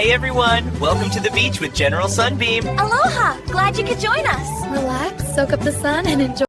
Hey everyone, welcome to the beach with General Sunbeam. Aloha! Glad you could join us. Relax, soak up the sun, and enjoy.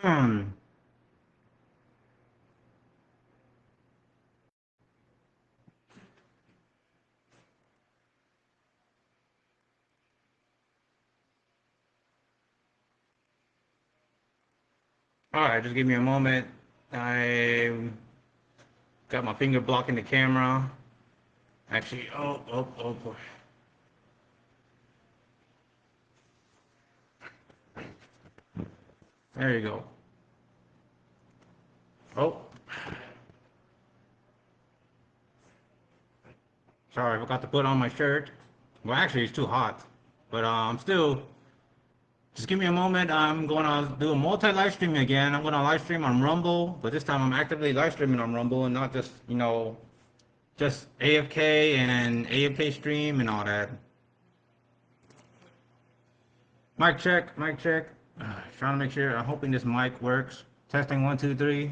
All right, just give me a moment. I got my finger blocking the camera. Actually, oh boy. There you go. Oh, sorry, I forgot to put on my shirt. Well, actually, it's too hot, but I'm still. Just give me a moment. I'm going to do a multi-live stream again. I'm going to live stream on Rumble, but this time I'm actively live streaming on Rumble and not just, just AFK and AFK stream and all that. Mic check, mic check. Trying to make sure. I'm hoping this mic works. Testing 1, 2, 3.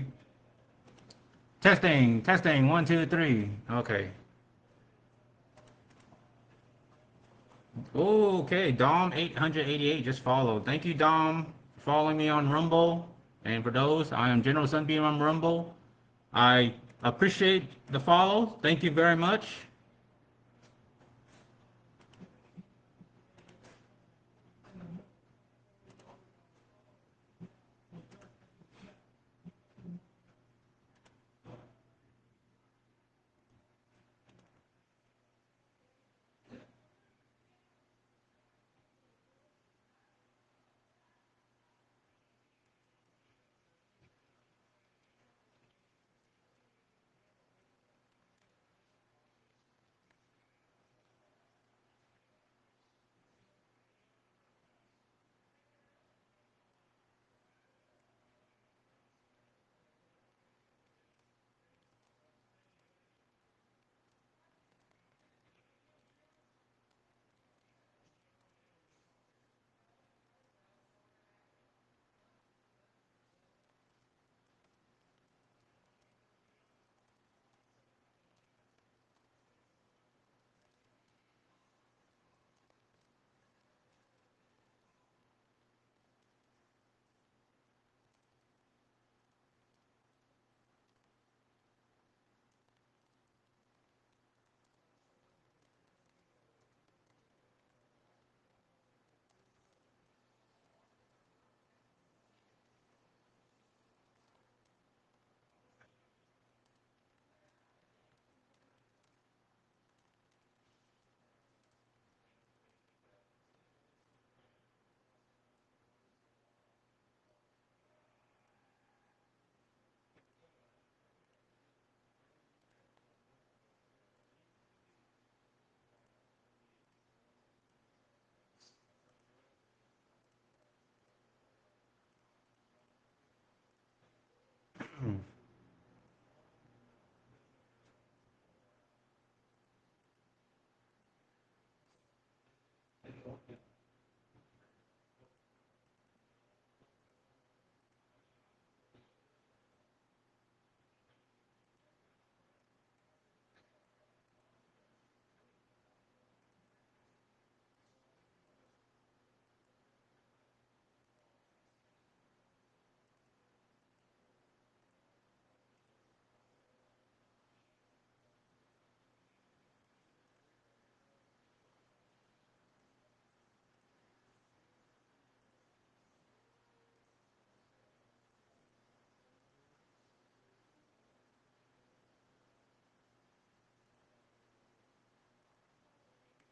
Testing 1, 2, 3. Okay. Okay, Dom 888 just followed. Thank you, Dom, for following me on Rumble. And for those, I am General Sunbeam on Rumble. I appreciate the follow. Thank you very much.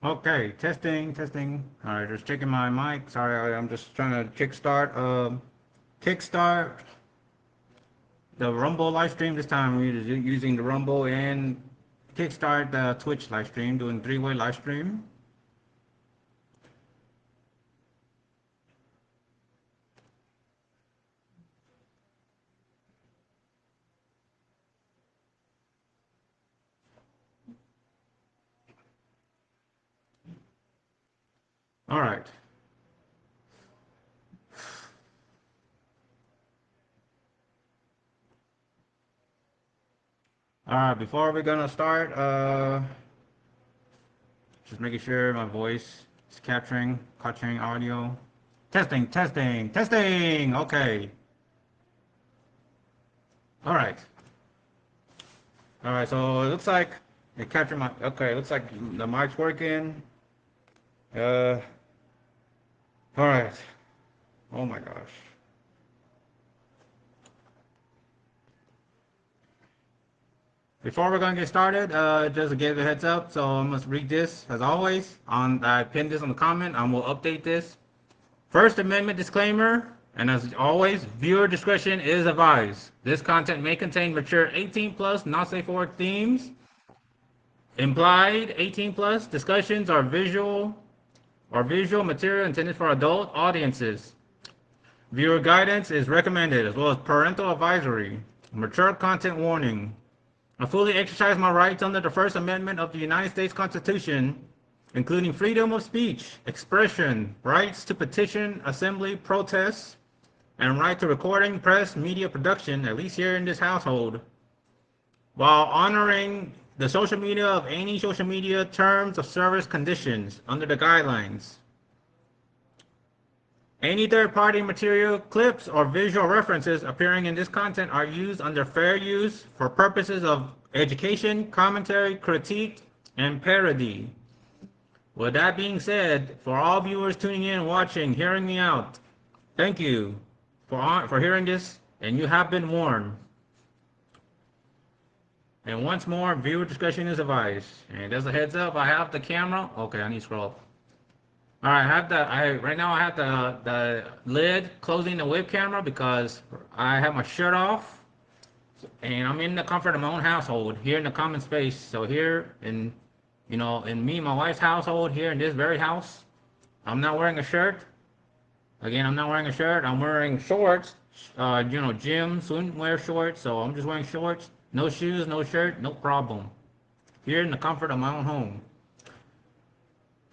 Okay, testing, testing. All right, just checking my mic. Sorry, I'm just trying to kickstart the Rumble live stream. This time we're using the Rumble and kickstart the Twitch live stream, doing three-way live stream. All right. All right, before we're gonna start, just making sure my voice is capturing audio. Testing, testing, testing. Okay. All right. All right. So it looks like it captured my. Okay. It looks like the mic's working. Uh. All right. Oh my gosh. Before we're gonna get started, just to give a heads up, so I must read this as always. I pinned this on the comment. I will update this. First Amendment disclaimer, and as always, viewer discretion is advised. This content may contain mature 18 plus, not safe for work themes. Implied 18 plus discussions are visual material intended for adult audiences. Viewer guidance is recommended, as well as parental advisory. Mature content warning. I fully exercise my rights under the First Amendment of the United States Constitution, including freedom of speech, expression, rights to petition, assembly, protest, and right to recording, press, media production, at least here in this household, while honoring the social media of any social media terms of service conditions under the guidelines. Any third-party material, clips, or visual references appearing in this content are used under fair use for purposes of education, commentary, critique, and parody. With that being said, for all viewers tuning in, watching, hearing me out, thank you for hearing this, and you have been warned. And once more, viewer discretion is advised. And as a heads up, I have the camera. Okay, I need to scroll up. All right, right now I have the lid closing the web camera because I have my shirt off, and I'm in the comfort of my own household here in the common space. So here in me and my wife's household here in this very house, I'm not wearing a shirt. Again, I'm not wearing a shirt. I'm wearing shorts. Gym swimwear shorts. So I'm just wearing shorts, no shoes, no shirt, no problem. Here in the comfort of my own home.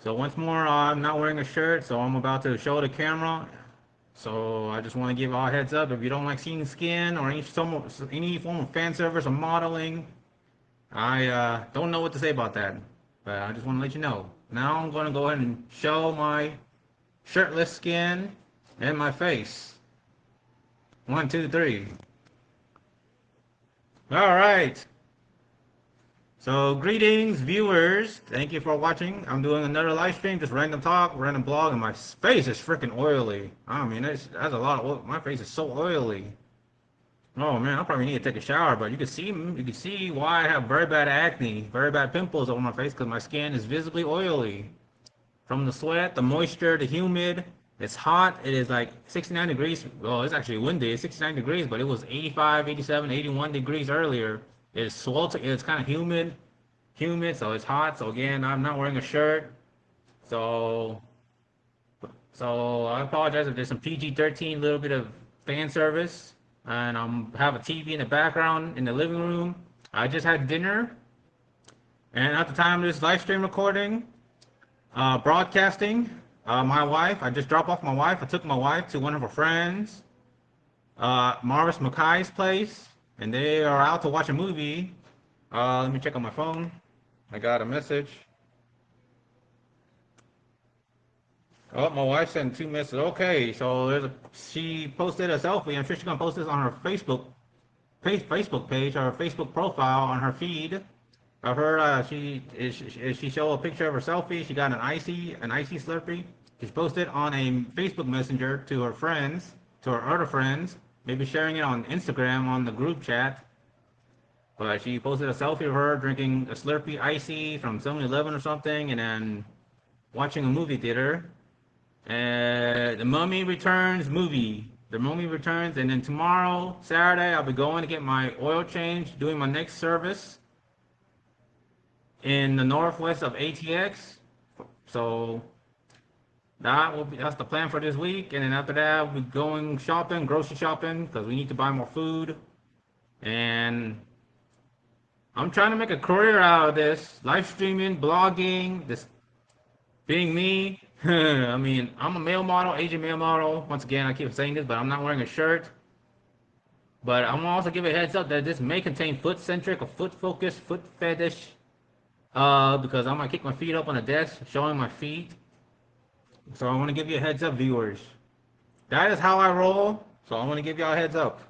So once more, I'm not wearing a shirt, so I'm about to show the camera. So I just want to give all heads up. If you don't like seeing skin or any form of fan service or modeling, I don't know what to say about that. But I just want to let you know. Now I'm going to go ahead and show my shirtless skin and my face. 1, 2, 3. All right. So greetings, viewers. Thank you for watching. I'm doing another live stream, just random talk, random blog, and my face is freaking oily. I mean, that's a lot of oil. My face is so oily. Oh man, I probably need to take a shower, but you can see why I have very bad acne, very bad pimples on my face because my skin is visibly oily. From the sweat, the moisture, the humid. It's hot. It is like 69 degrees. Well, it's actually windy. It's 69 degrees, but it was 85, 87, 81 degrees earlier. It's sweltering. It's kind of humid, so it's hot. So again, I'm not wearing a shirt. So I apologize if there's some PG-13, little bit of fan service, and have a TV in the background in the living room. I just had dinner, and at the time of this live stream recording, broadcasting, I just dropped off my wife. I took my wife to one of her friends, Marvis Mackay's place, and they are out to watch a movie. Let me check on my phone. I got a message. Oh, my wife sent 2 messages. Okay, so she posted a selfie. I'm sure she's gonna post this on her Facebook page, or her Facebook profile on her feed. Of her, she showed a picture of her selfie. She got an icy Slurpee. She's posted on a Facebook Messenger to her friends, to her other friends. Maybe sharing it on Instagram on the group chat. But she posted a selfie of her drinking a Slurpee icy from 7-Eleven or something, and then watching a movie theater. The Mummy Returns movie. The Mummy Returns, and then tomorrow, Saturday, I'll be going to get my oil change, doing my next service in the northwest of ATX. So that's the plan for this week. And then after that, we'll be going shopping, grocery shopping, because we need to buy more food. And I'm trying to make a career out of this, live streaming, blogging, this being me. I mean, I'm a male model, Asian male model. Once again, I keep saying this, but I'm not wearing a shirt. But I'm gonna also give a heads up that this may contain foot-centric or foot-focused, foot fetish. Because I'm gonna kick my feet up on the desk, showing my feet. So I want to give you a heads up, viewers. That is how I roll. So I want to give y'all a heads up.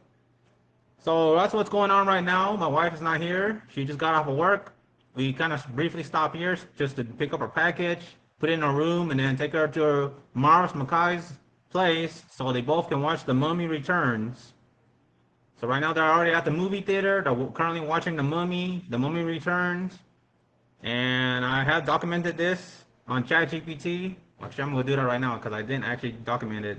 So that's what's going on right now. My wife is not here. She just got off of work. We kind of briefly stopped here just to pick up her package, put it in her room, and then take her to Mars Makai's place so they both can watch The Mummy Returns. So right now they're already at the movie theater. They're currently watching The Mummy Returns. And I have documented this on ChatGPT. Actually, I'm going to do that right now because I didn't actually document it.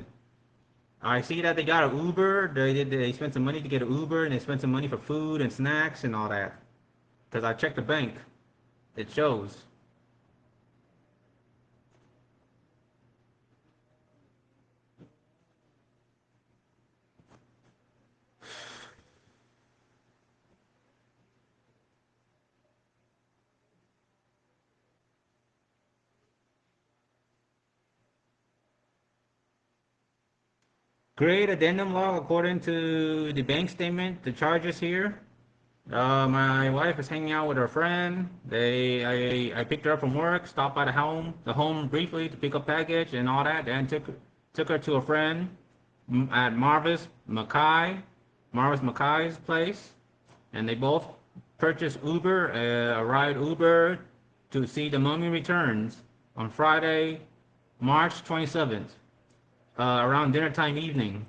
I see that they got an Uber. They spent some money to get an Uber, and they spent some money for food and snacks and all that. Because I checked the bank. It shows. Great addendum log according to the bank statement. The charges here. My wife is hanging out with her friend. I picked her up from work, stopped by the home briefly to pick up package and all that, and took her to a friend at Marvis Mackay's place, and they both purchased a ride Uber to see The Mummy Returns on Friday, March 27th, around dinner time evening.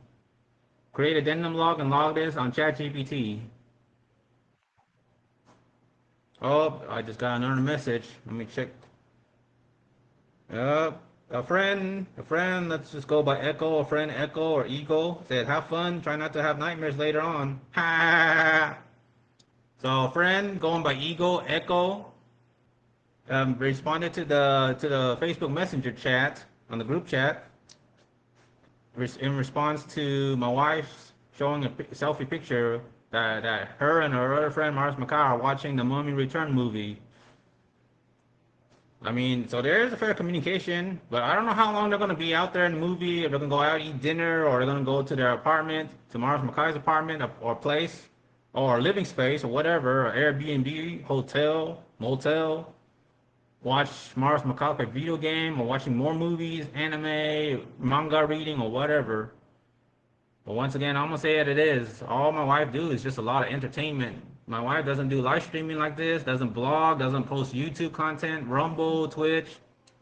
Create addendum log and log this on ChatGPT. Oh, I just got another message. Let me check. A friend, let's just go by Echo, a friend Echo or Eagle said, have fun, try not to have nightmares later on. Ha! So a friend going by Eagle, Echo, responded to the Facebook Messenger chat, on the group chat, in response to my wife showing a selfie picture that her and her other friend, Mars Makai, are watching the Mummy Return movie. I mean, so there is a fair communication, but I don't know how long they're going to be out there in the movie, if they're going to go out eat dinner, or they're going to go to their apartment, to Mars Makai's apartment or place, or living space, or whatever, or Airbnb, hotel, motel, watch Mars Makai play video game, or watching more movies, anime, manga reading, or whatever. But once again, I'm going to say it is. All my wife do is just a lot of entertainment. My wife doesn't do live streaming like this, doesn't blog, doesn't post YouTube content, Rumble, Twitch.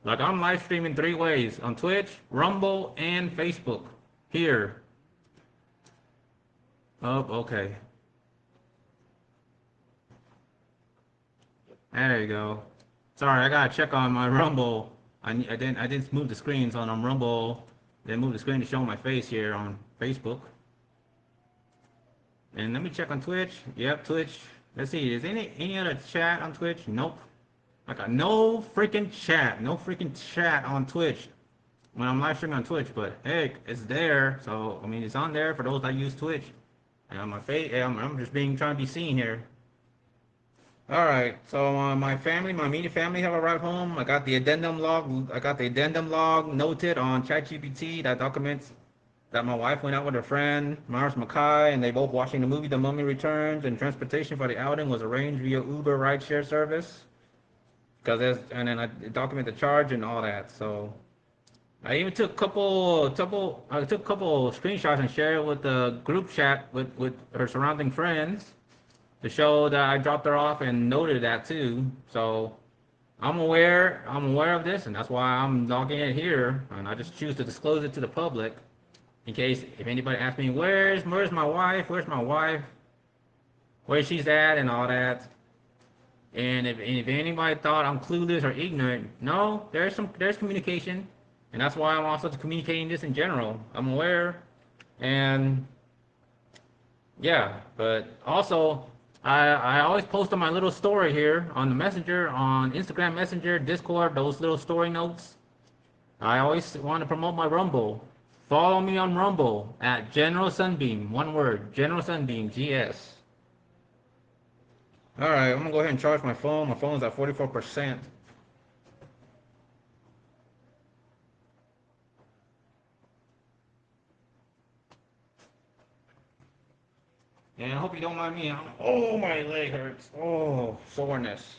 Like I'm live streaming 3 ways, on Twitch, Rumble, and Facebook. Here. Oh, okay. There you go. Sorry, I gotta check on my Rumble. I didn't move the screen, so on Rumble, then move the screen to show my face here on Facebook. And let me check on Twitch. Yep, Twitch. Let's see, is any other chat on Twitch? Nope. I got no freaking chat on Twitch when I'm live streaming on Twitch, but hey, it's there. So I mean, it's on there for those that use Twitch. And on my face, I'm just trying to be seen here. All right, so my immediate family have arrived home. I got the addendum log noted on ChatGPT that documents that my wife went out with her friend, Mars Makai, and they both watching the movie The Mummy Returns, and transportation for the outing was arranged via Uber rideshare service. And then I document the charge and all that. So I even took a couple screenshots and shared it with the group chat with her surrounding friends to show that I dropped her off and noted that too. So I'm aware of this, and that's why I'm logging it here, and I just choose to disclose it to the public. In case if anybody asks me where's my wife, where's she's at and all that. And if anybody thought I'm clueless or ignorant, no, there's communication, and that's why I'm also communicating this in general. I'm aware, and yeah, but also I always post on my little story here on the Messenger, on Instagram Messenger, Discord, those little story notes. I always want to promote my Rumble. Follow me on Rumble at General Sunbeam. One word, General Sunbeam, GS. All right, I'm gonna go ahead and charge my phone. My phone's at 44%. And I hope you don't mind me. Oh, my leg hurts. Oh, soreness.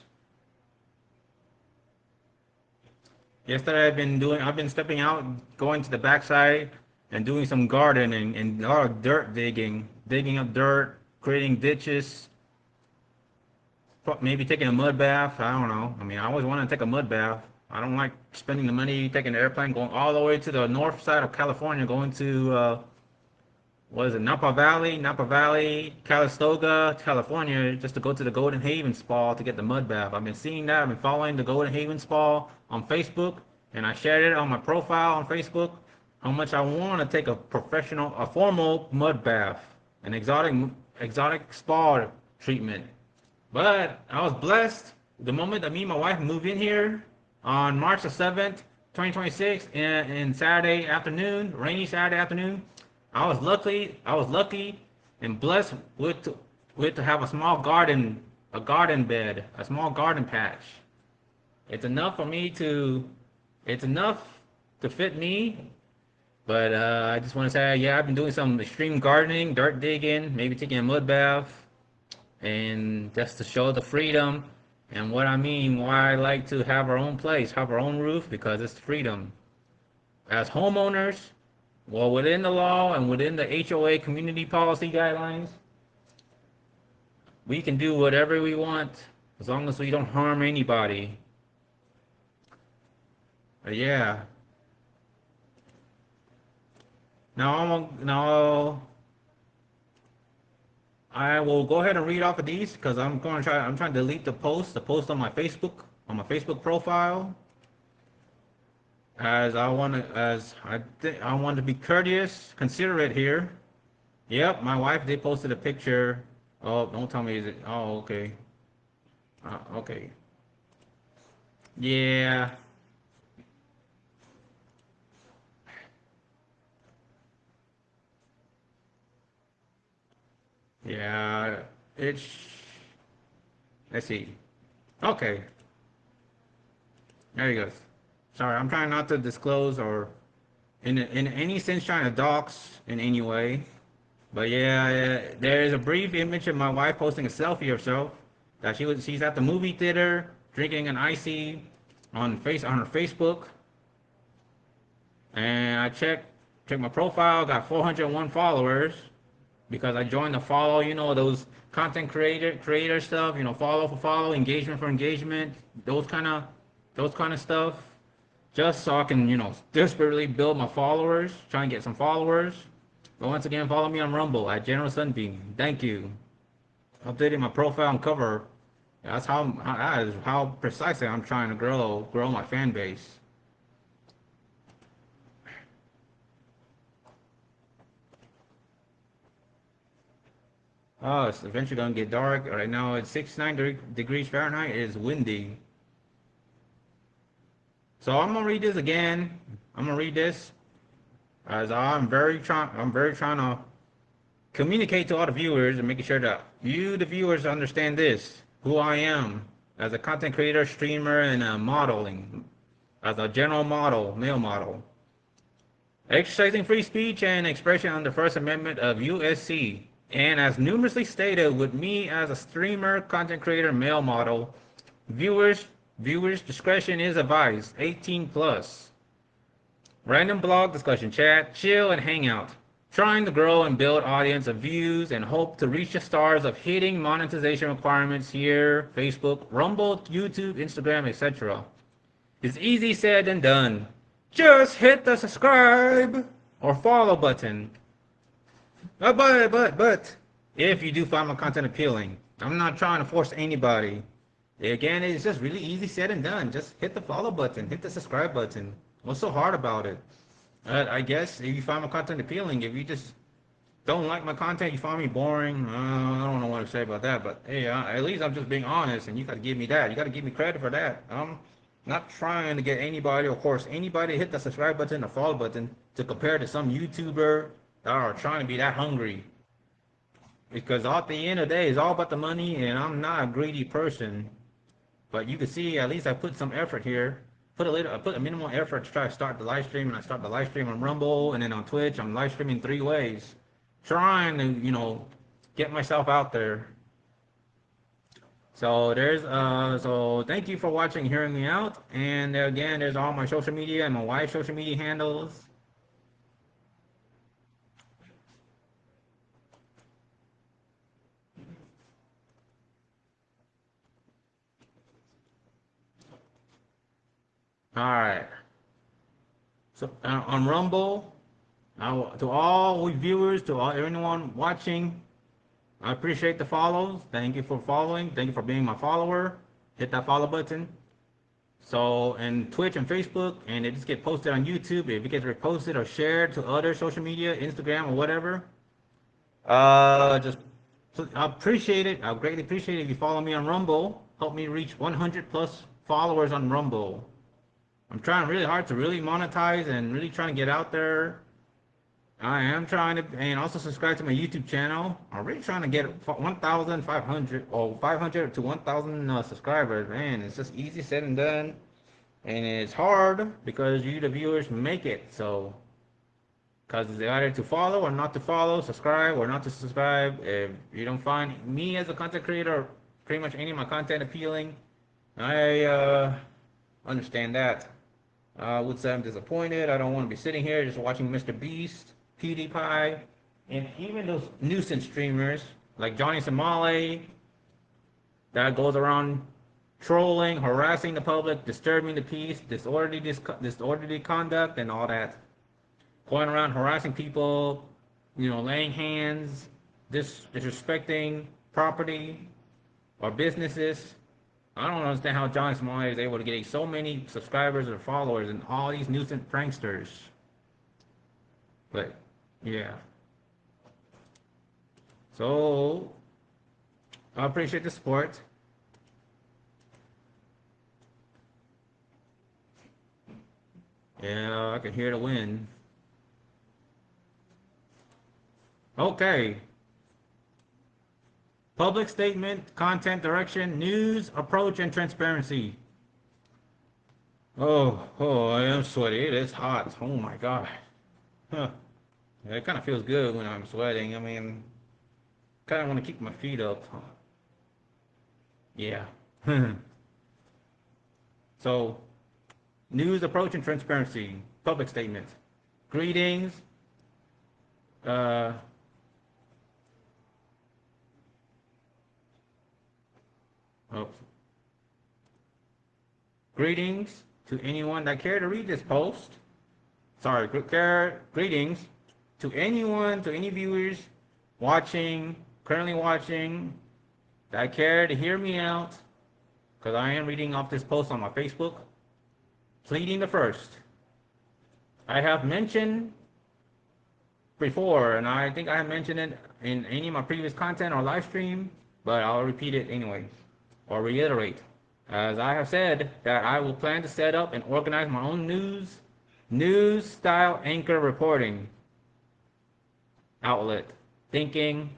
Yesterday I've been stepping out, going to the backside and doing some gardening and a lot of dirt digging, digging up dirt, creating ditches, maybe taking a mud bath. I don't know. I mean, I always want to take a mud bath. I don't like spending the money taking the airplane, going all the way to the north side of California, going to what is it, Napa Valley, Calistoga, California, just to go to the Golden Haven Spa to get the mud bath. I've been seeing that. I've been following the Golden Haven Spa on Facebook, and I shared it on my profile on Facebook. How much I want to take a formal mud bath, an exotic spa treatment. But I was blessed the moment that me and my wife moved in here on March the 7th, 2026, in Saturday afternoon, rainy Saturday afternoon. I was lucky and blessed with to have a garden bed, a small garden patch. It's enough for me to, it's enough to fit me. But I just want to say, yeah, I've been doing some extreme gardening, dirt digging, maybe taking a mud bath, and just to show the freedom and what I mean, why I like to have our own place, have our own roof, because it's freedom. As homeowners, well, within the law and within the HOA community policy guidelines, we can do whatever we want as long as we don't harm anybody. Yeah. Now I will go ahead and read off of these because I'm trying to delete the post on my Facebook profile. I want to be courteous, considerate here. Yep, my wife did posted a picture. Oh, don't tell me is it? Oh, okay. Okay. Yeah. Yeah. It's. Let's see. Okay. There he goes. Sorry, I'm trying not to disclose or in any sense trying to dox in any way. But yeah, there is a brief image of my wife posting a selfie of herself that she's at the movie theater drinking an icy on her Facebook. And I checked my profile, got 401 followers because I joined the follow, those content creator stuff, follow for follow, engagement for engagement, those kind of stuff. Just so I can, desperately build my followers, try and get some followers. But once again, follow me on Rumble at General Sunbeam. Thank you. Updating my profile and cover. That is how precisely I'm trying to grow my fan base. Oh, it's eventually gonna get dark. Right now it's 69 degrees Fahrenheit. It is windy. So I'm gonna read this again. I'm gonna read this as I'm very trying to communicate to all the viewers and making sure that you, the viewers, understand this, who I am as a content creator, streamer, and modeling, as a general model, male model. Exercising free speech and expression under the First Amendment of USC. And as numerously stated, with me as a streamer, content creator, male model, viewers discretion is advised. 18 plus. Random blog discussion chat, chill and hang out. Trying to grow and build audience of views and hope to reach the stars of hitting monetization requirements here, Facebook, Rumble, YouTube, Instagram, etc. It's easy said than done. Just hit the subscribe or follow button. But if you do find my content appealing, I'm not trying to force anybody. Again, it's just really easy said and done. Just hit the follow button, hit the subscribe button. What's so hard about it? I guess if you find my content appealing, if you just don't like my content, you find me boring, I don't know what to say about that. But hey, at least I'm just being honest, and you got to give me that. You got to give me credit for that. I'm not trying to get anybody, of course, anybody to hit the subscribe button, the follow button, to compare to some YouTuber that are trying to be that hungry. Because at the end of the day, it's all about the money, and I'm not a greedy person. But you can see, at least I put some effort here. I put a minimal effort to try to start the live stream, and I start the live stream on Rumble, and then on Twitch. I'm live streaming 3 ways, trying to, get myself out there. So thank you for watching, hearing me out, and again, there's all my social media and my wife's social media handles. All right. So on Rumble, to all viewers, to everyone watching, I appreciate the follows. Thank you for following. Thank you for being my follower. Hit that follow button. So, and Twitch and Facebook, and it just get posted on YouTube. If it gets reposted or shared to other social media, Instagram or whatever, just I appreciate it. I greatly appreciate it if you follow me on Rumble. Help me reach 100 plus followers on Rumble. I'm trying really hard to really monetize and really trying to get out there. I am trying to, and also subscribe to my YouTube channel. I'm really trying to get 1,500 or 500 to 1,000 subscribers. Man, it's just easy said and done, and it's hard because you, the viewers, make it. So, because it's either to follow or not to follow, subscribe or not to subscribe. If you don't find me as a content creator, or pretty much any of my content appealing, I understand that. I would say I'm disappointed. I don't want to be sitting here just watching Mr. Beast, PewDiePie, and even those nuisance streamers like Johnny Somali that goes around trolling, harassing the public, disturbing the peace, disorderly conduct, and all that. Going around harassing people, laying hands, disrespecting property or businesses. I don't understand how Johnny Somali is able to get so many subscribers or followers and all these nuisance pranksters. But, yeah. So, I appreciate the support. Yeah, I can hear the wind. Okay. Public statement, content direction, news, approach, and transparency. Oh, I am sweaty. It is hot. Oh my God. Huh. It kind of feels good when I'm sweating. I mean, kind of want to keep my feet up. Yeah. So, news, approach, and transparency. Public statement. Greetings. Uh, oh. Greetings to anyone that care to read this post. Sorry, greetings to anyone, to any viewers currently watching, that care to hear me out, because I am reading off this post on my Facebook. Pleading the first. I have mentioned before, and I think I have mentioned it in any of my previous content or live stream, but I'll repeat it anyway, or reiterate. As I have said, that I will plan to set up and organize my own news style anchor reporting outlet, thinking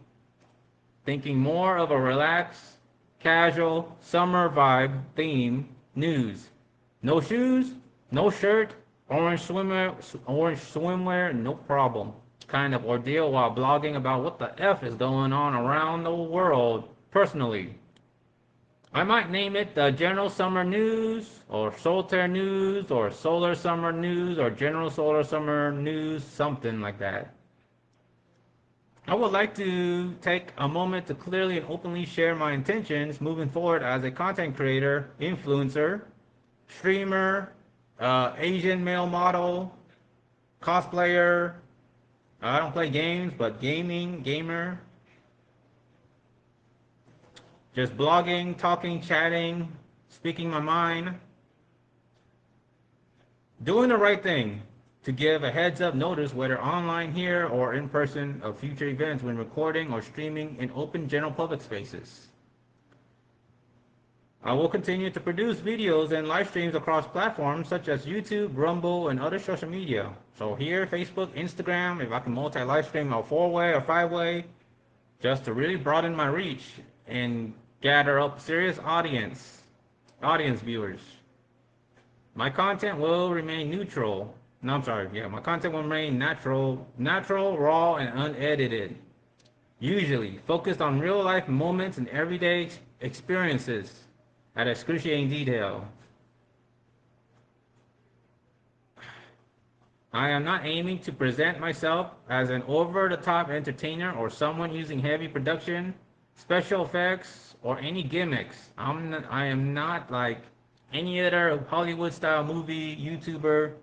more of a relaxed, casual, summer vibe theme news. No shoes, no shirt, orange swimwear, no problem. Kind of ordeal while blogging about what the F is going on around the world personally. I might name it the General Summer News, or Solitaire News, or Solar Summer News, or General Solar Summer News, something like that. I would like to take a moment to clearly and openly share my intentions moving forward as a content creator, influencer, streamer, Asian male model, cosplayer. I don't play games, but gamer, just blogging, talking, chatting, speaking my mind, doing the right thing to give a heads up notice whether online here or in person of future events when recording or streaming in open general public spaces. I will continue to produce videos and live streams across platforms such as YouTube, Rumble, and other social media. So here, Facebook, Instagram, if I can multi-live stream a 4-way or 5-way, just to really broaden my reach and gather up serious audience viewers. My content will remain neutral. No, I'm sorry. Yeah, my content will remain natural, raw, and unedited. Usually focused on real life moments and everyday experiences at excruciating detail. I am not aiming to present myself as an over-the-top entertainer or someone using heavy production, special effects, or any gimmicks. I am not like any other Hollywood-style movie YouTuber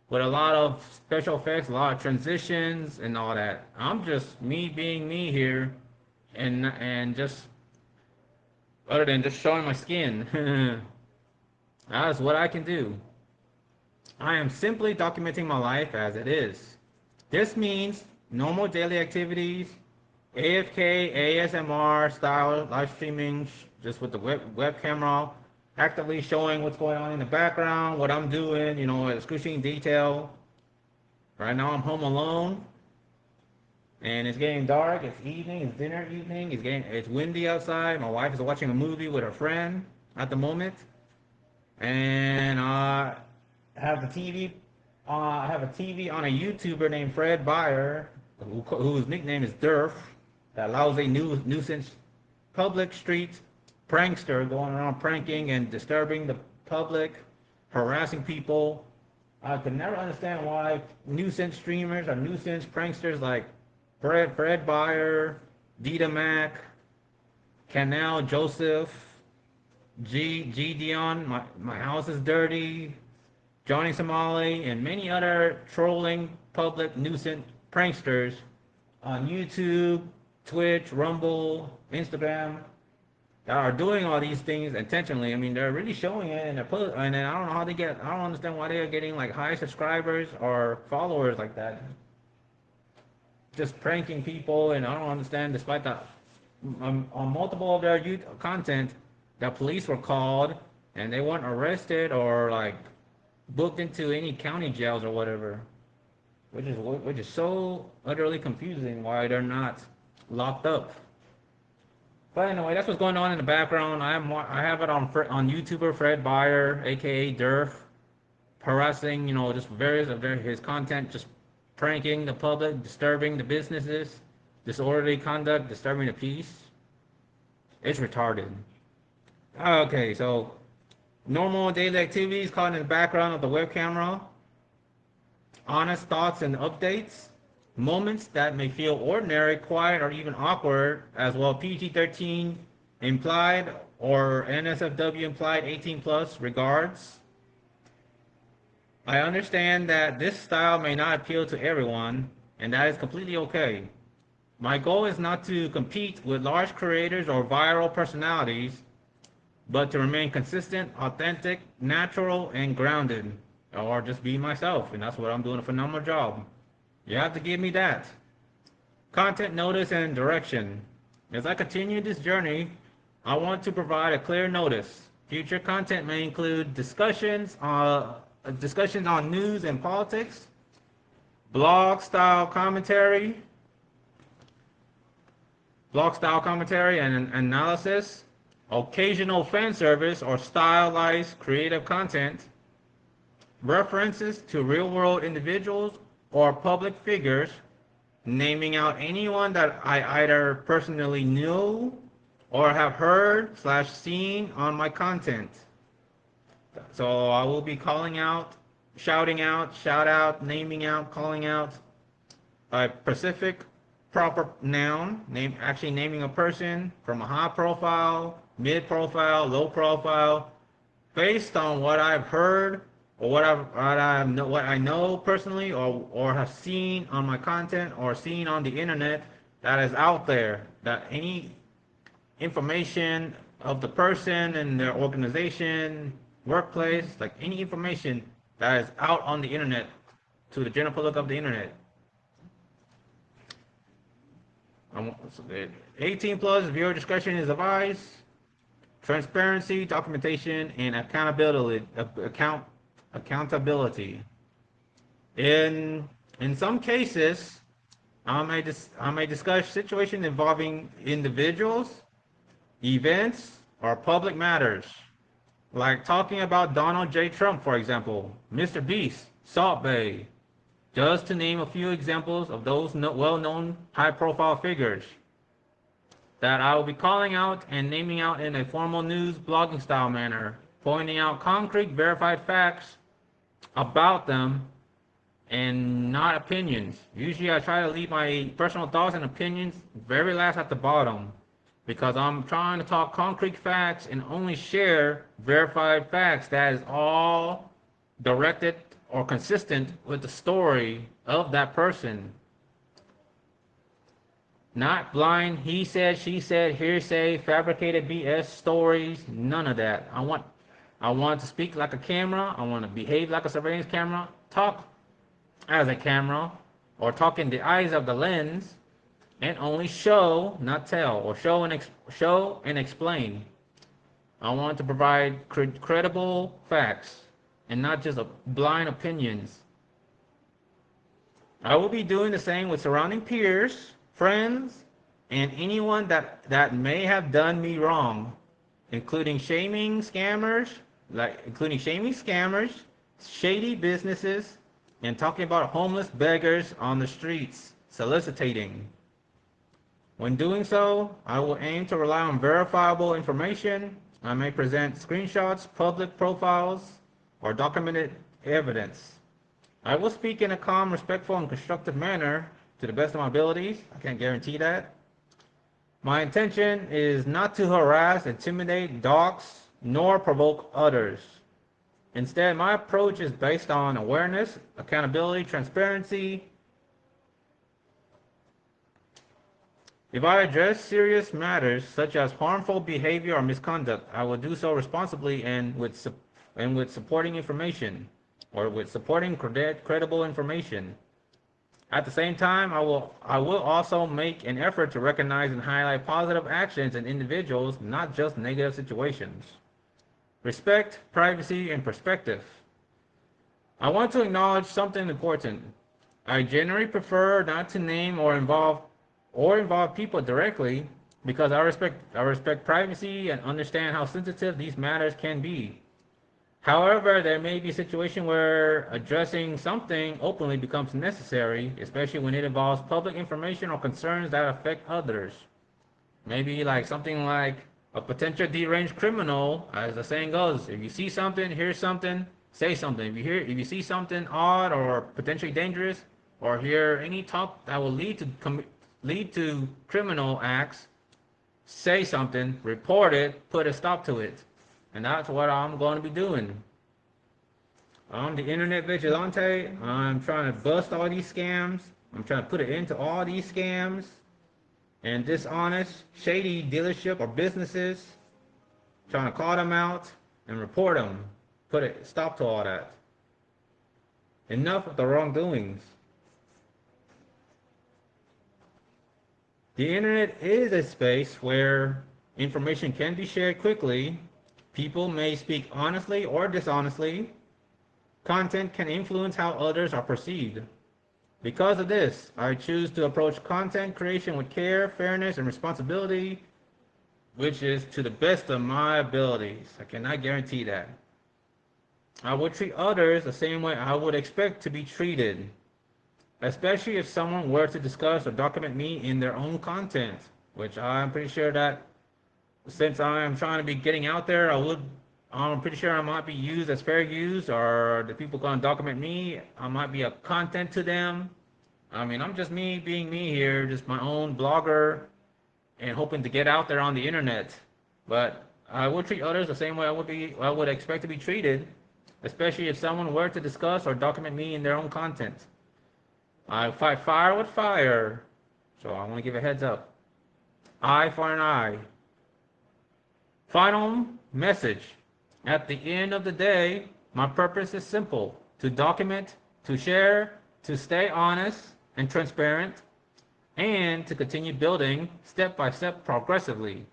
with a lot of special effects, a lot of transitions, and all that. I'm just me being me here, and just other than just showing my skin. That's what I can do. I am simply documenting my life as it is. This means normal daily activities, AFK, ASMR style live streaming, just with the web camera, actively showing what's going on in the background, what I'm doing, excruciating detail. Right now I'm home alone, and it's getting dark. It's evening. It's dinner evening. It's windy outside. My wife is watching a movie with her friend at the moment, and I have the TV. I have a TV on a YouTuber named Fred Beyer, whose nickname is Durf, that allows a nuisance public street prankster going around pranking and disturbing the public, harassing people. I could never understand why nuisance streamers or nuisance pranksters like Fred Beyer, Dita Mac, Canal Joseph, G Dion, my house is dirty, Johnny Somali, and many other trolling public nuisance pranksters on YouTube, Twitch, Rumble, Instagram that are doing all these things intentionally. I mean, they're really showing it, and and then I don't know how I don't understand why they are getting like high subscribers or followers like that. Just pranking people, and I don't understand. Despite that, on multiple of their YouTube content, the police were called, and they weren't arrested or like booked into any county jails or whatever, which is so utterly confusing why they're not locked up. But anyway, that's what's going on in the background. I have it on YouTuber Fred Beyer, aka Durf, harassing, just various of his content, just pranking the public, disturbing the businesses, disorderly conduct, disturbing the peace. It's retarded. Okay, so normal daily activities caught in the background of the web camera, honest thoughts and updates, moments that may feel ordinary, quiet, or even awkward, as well PG-13 implied or NSFW implied 18 plus regards. I understand that this style may not appeal to everyone, and that is completely okay. My goal is not to compete with large creators or viral personalities, but to remain consistent, authentic, natural, and grounded, or just be myself, and that's what I'm doing a phenomenal job. You have to give me that. Content notice and direction. As I continue this journey, I want to provide a clear notice. Future content may include discussions on news and politics, blog-style commentary and analysis, occasional fan service or stylized creative content, references to real-world individuals or public figures, naming out anyone that I either personally knew or have heard / seen on my content. So I will be calling out, shouting out, shout out, naming out, calling out a specific proper noun, actually naming a person from a high profile, mid profile, low profile, based on what I've heard or what I know personally or have seen on my content or seen on the internet that is out there, that information of the person and their organization, workplace, like any information that is out on the internet to the general public of the internet. 18 plus, viewer discretion is advised. Transparency, documentation, and accountability. In some cases, I may discuss situations involving individuals, events, or public matters, like talking about Donald J. Trump, for example, Mr. Beast, Salt Bay, just to name a few examples of those well-known high-profile figures that I will be calling out and naming out in a formal news blogging style manner, pointing out concrete verified facts about them and not opinions. Usually I try to leave my personal thoughts and opinions very last at the bottom because I'm trying to talk concrete facts and only share verified facts that is all directed or consistent with the story of that person. Not blind, he said, she said, hearsay, fabricated BS stories, none of that. I want to speak like a camera, I want to behave like a surveillance camera, talk as a camera, or talk in the eyes of the lens, and only show, not tell, or show and explain. I want to provide credible facts and not just blind opinions. I will be doing the same with surrounding peers, friends, and anyone that may have done me wrong, including shaming scammers, shady businesses, and talking about homeless beggars on the streets, soliciting. When doing so, I will aim to rely on verifiable information. I may present screenshots, public profiles, or documented evidence. I will speak in a calm, respectful, and constructive manner to the best of my abilities. I can't guarantee that. My intention is not to harass, intimidate, dox, nor provoke others. Instead, my approach is based on awareness, accountability, transparency. If I address serious matters such as harmful behavior or misconduct, I will do so responsibly and with supporting information, or with supporting credible information. At the same time, I will also make an effort to recognize and highlight positive actions in individuals, not just negative situations. Respect, privacy, and perspective. I want to acknowledge something important. I generally prefer not to name or involve people directly because I respect privacy and understand how sensitive these matters can be. However, there may be a situation where addressing something openly becomes necessary, especially when it involves public information or concerns that affect others. Maybe like something like a potential deranged criminal, as the saying goes, if you see something, hear something, say something. If you see something odd or potentially dangerous, or hear any talk that will lead to criminal acts, say something, report it, put a stop to it. And that's what I'm going to be doing. I'm the internet vigilante. I'm trying to bust all these scams. I'm trying to put an end to all these scams and dishonest, shady dealership or businesses. Trying to call them out and report them. Put a stop to all that. Enough of the wrongdoings. The internet is a space where information can be shared quickly. People may speak honestly or dishonestly. Content can influence how others are perceived. Because of this, I choose to approach content creation with care, fairness, and responsibility, which is to the best of my abilities. I cannot guarantee that. I would treat others the same way I would expect to be treated, especially if someone were to discuss or document me in their own content, which I'm pretty sure that since I am trying to be getting out there, I'm pretty sure I might be used as fair use, or the people going to document me, I might be a content to them. I mean, I'm just me being me here, just my own blogger, and hoping to get out there on the internet. But I would treat others the same way I would expect to be treated, especially if someone were to discuss or document me in their own content. I fight fire with fire, so I want to give a heads up. Eye for an eye. Final message. At the end of the day, my purpose is simple: to document, to share, to stay honest and transparent, and to continue building step by step progressively.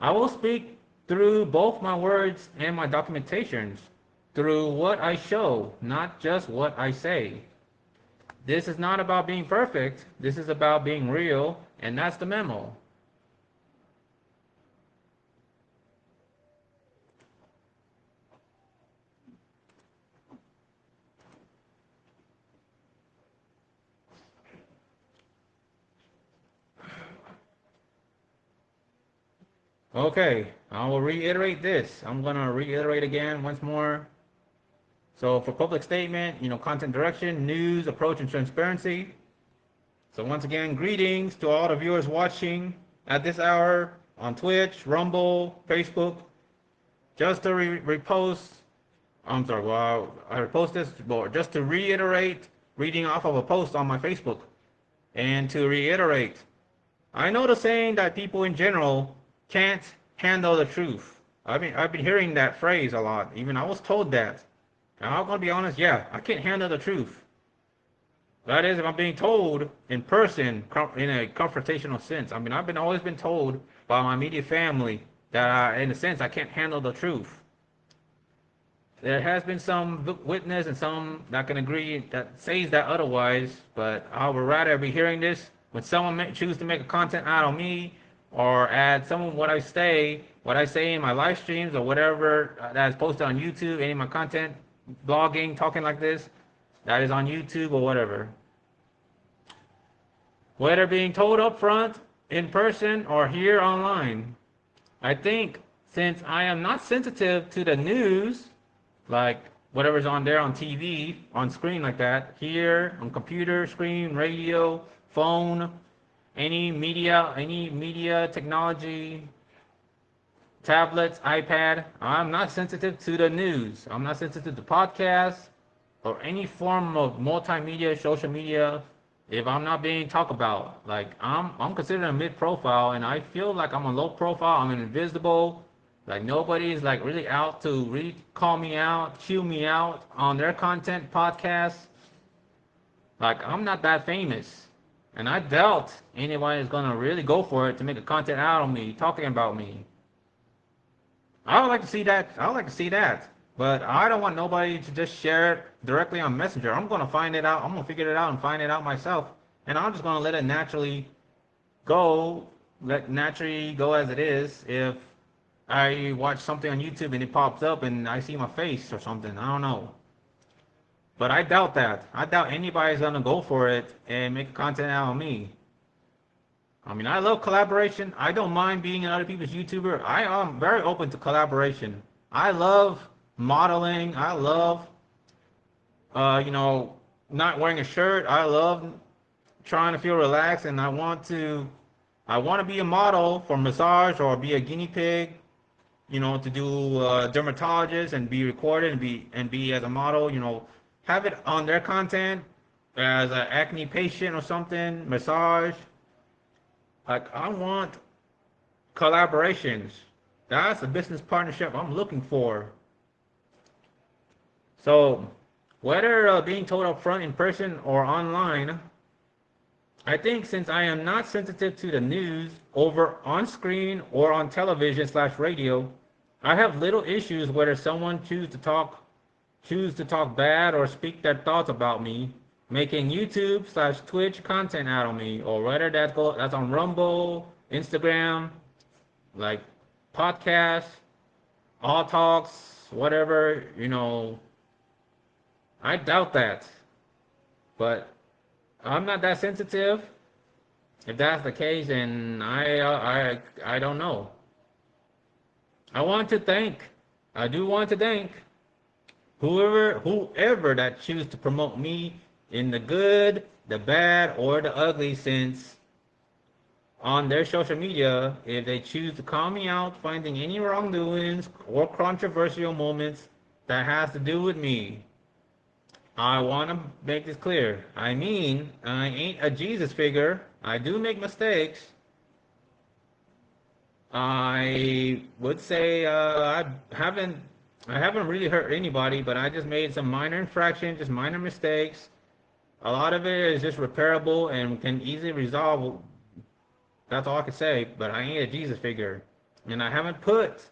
I will speak through both my words and my documentations, through what I show, not just what I say. This is not about being perfect, this is about being real, and that's the memo. Okay, I will reiterate this. I'm going to reiterate again once more. So for public statement, content direction, news, approach, and transparency. So once again, greetings to all the viewers watching at this hour on Twitch, Rumble, Facebook. Just to repost, I'm sorry, well, I repost this, but just to reiterate, reading off of a post on my Facebook. And to reiterate, I know the saying that people in general can't handle the truth. I've been hearing that phrase a lot. Even I was told that. And I'm gonna be honest, yeah, I can't handle the truth. That is, if I'm being told in person, in a confrontational sense. I've always been told by my immediate family that, in a sense, I can't handle the truth. There has been some witness and some that can agree that says that otherwise, but I would rather be hearing this when someone choose to make a content out of me or add some of what I say in my live streams or whatever that is posted on YouTube, any of my content, blogging, talking like this, that is on YouTube or whatever. Whether being told up front, in person, or here online. I think since I am not sensitive to the news, like whatever's on there on TV, on screen like that, here, on computer, screen, radio, phone, any media technology, tablets, iPad. I'm not sensitive to the news. I'm not sensitive to podcasts or any form of multimedia, social media. If I'm not being talked about, like I'm considered a mid-profile, and I feel like I'm a low profile. I'm invisible. Like nobody's like really out to really call me out, chew me out on their content podcasts. Like I'm not that famous. And I doubt anyone is gonna really go for it to make a content out of me, talking about me. I would like to see that. I would like to see that. But I don't want nobody to just share it directly on Messenger. I'm gonna find it out. I'm gonna figure it out and find it out myself. And I'm just gonna let it naturally go, as it is. If I watch something on YouTube and it pops up and I see my face or something, I don't know. But I doubt that. I doubt anybody's gonna go for it and make content out of me. I love collaboration. I don't mind being other people's YouTuber. I am very open to collaboration. I love modeling. I love, not wearing a shirt. I love trying to feel relaxed, and I want to be a model for massage or be a guinea pig, to do dermatologist and be recorded and be as a model, have it on their content as an acne patient or something, massage. Like I want collaborations. That's the business partnership I'm looking for. So whether being told up front in person or online, I think since I am not sensitive to the news over on screen or on television/radio, I have little issues whether someone choose to talk bad or speak their thoughts about me, making YouTube/Twitch content out of me, or whether that's on Rumble, Instagram, like podcasts, all talks, whatever, I doubt that. But I'm not that sensitive. If that's the case, then I don't know. I do want to thank whoever that choose to promote me in the good, the bad, or the ugly sense on their social media. If they choose to call me out finding any wrongdoings or controversial moments that has to do with me, I want to make this clear. I ain't a Jesus figure. I do make mistakes. I would say I haven't really hurt anybody, but I just made some minor infractions, just minor mistakes. A lot of it is just repairable and can easily resolve. That's all I can say. But I ain't a Jesus figure, and I haven't put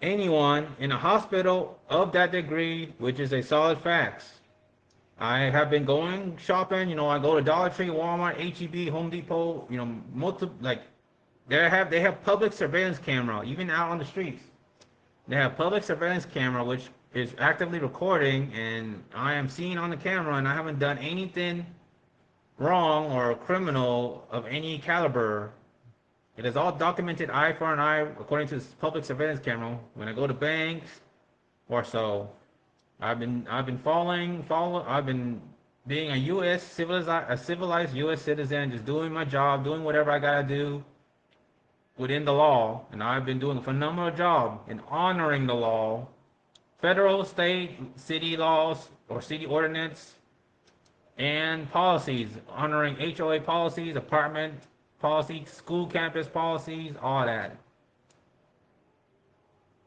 anyone in a hospital of that degree, which is a solid fact. I have been going shopping. I go to Dollar Tree, Walmart, HEB, Home Depot. Multiple like they have public surveillance camera even out on the streets. They have public surveillance camera which is actively recording, and I am seen on the camera, and I haven't done anything wrong or criminal of any caliber. It is all documented eye for an eye according to this public surveillance camera. When I go to banks or so, I've been I've been being a civilized U.S. citizen, just doing my job, doing whatever I gotta do within the law, and I've been doing a phenomenal job in honoring the law, federal, state, city laws or city ordinance, and policies, honoring HOA policies, apartment policies, school campus policies, all that.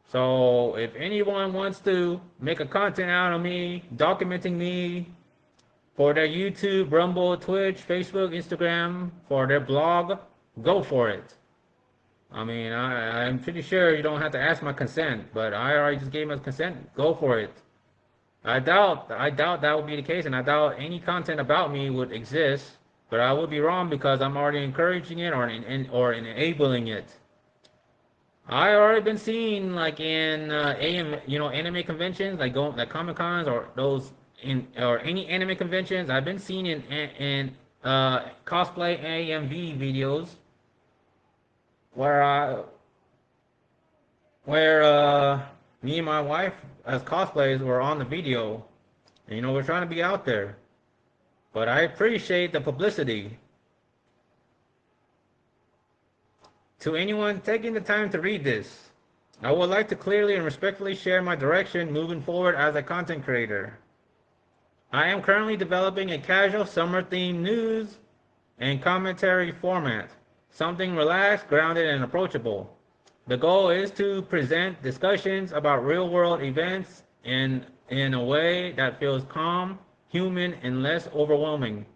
So if anyone wants to make a content out of me, documenting me for their YouTube, Rumble, Twitch, Facebook, Instagram, for their blog, go for it. I mean, I'm pretty sure you don't have to ask my consent, but I already just gave my consent. Go for it. I doubt that would be the case, and I doubt any content about me would exist, but I would be wrong because I'm already encouraging it or enabling it. I already been seen like in anime conventions, like Comic Cons or any anime conventions. I've been seen in cosplay AMV videos where me and my wife as cosplayers were on the video, and we're trying to be out there. But I appreciate the publicity. To anyone taking the time to read this, I would like to clearly and respectfully share my direction moving forward as a content creator. I am currently developing a casual summer-themed news and commentary format, something relaxed, grounded, and approachable. The goal is to present discussions about real-world events in a way that feels calm, human, and less overwhelming,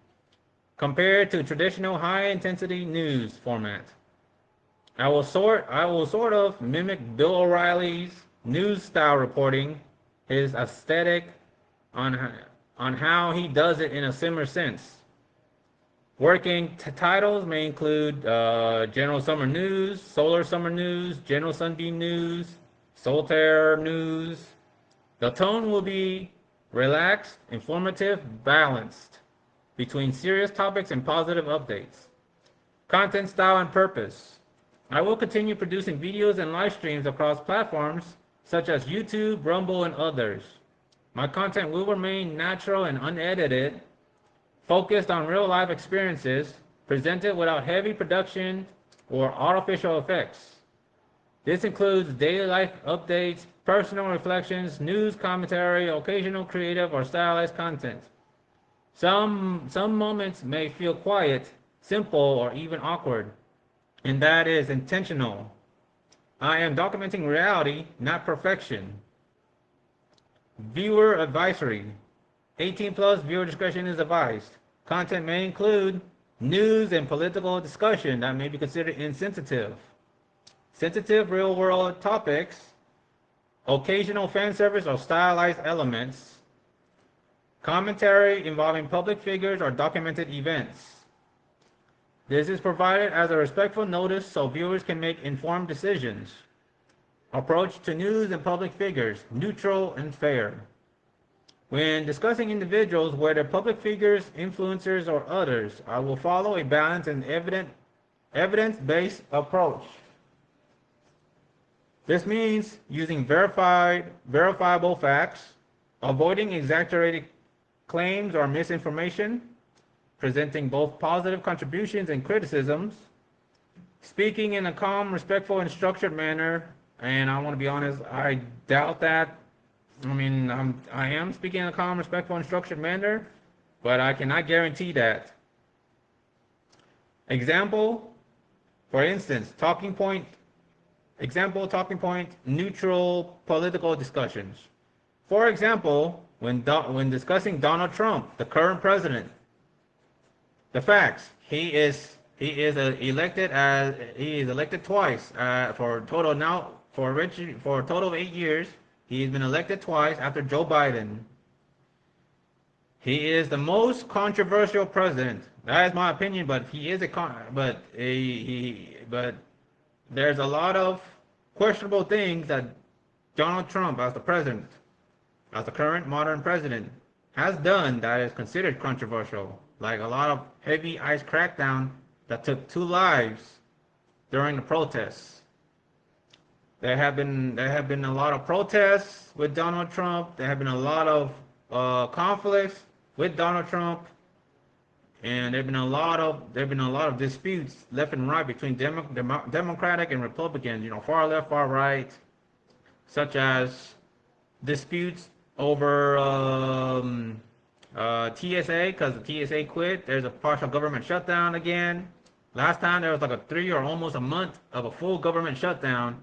compared to traditional high-intensity news format. I will sort of mimic Bill O'Reilly's news style reporting, his aesthetic on how he does it in a similar sense. Working titles may include General Summer News, Solar Summer News, General Sunbeam News, Solitaire News. The tone will be relaxed, informative, balanced between serious topics and positive updates. Content style and purpose. I will continue producing videos and live streams across platforms such as YouTube, Rumble, and others. My content will remain natural and unedited, focused on real-life experiences, presented without heavy production or artificial effects. This includes daily life updates, personal reflections, news commentary, occasional creative or stylized content. Some moments may feel quiet, simple, or even awkward, and that is intentional. I am documenting reality, not perfection. Viewer advisory. 18 plus, viewer discretion is advised. Content may include news and political discussion that may be considered insensitive, sensitive real world topics, occasional fan service or stylized elements, commentary involving public figures or documented events. This is provided as a respectful notice so viewers can make informed decisions. Approach to news and public figures, neutral and fair. When discussing individuals, whether public figures, influencers, or others, I will follow a balanced and evidence-based approach. This means using verifiable facts, avoiding exaggerated claims or misinformation, presenting both positive contributions and criticisms, speaking in a calm, respectful, and structured manner. And I want to be honest, I doubt that. I am speaking in a calm, respectful, and structured manner, but I cannot guarantee that. Example, For instance, talking point, talking point, neutral political discussions. For example, when discussing Donald Trump, the current president, the facts, he is elected twice for total now for a total of 8 years. He's been elected twice after Joe Biden. He is the most controversial president. That is my opinion, but he is but there's a lot of questionable things that Donald Trump, as the president, as the current modern president, has done that is considered controversial. Like a lot of heavy ICE crackdown that took 2 lives during the protests. There have been a lot of protests with Donald Trump. There have been a lot of conflicts with Donald Trump, and there have been a lot of disputes left and right between Democratic and Republicans. Far left, far right, such as disputes over TSA because the TSA quit. There's a partial government shutdown again. Last time there was like a 3 or almost a month of a full government shutdown,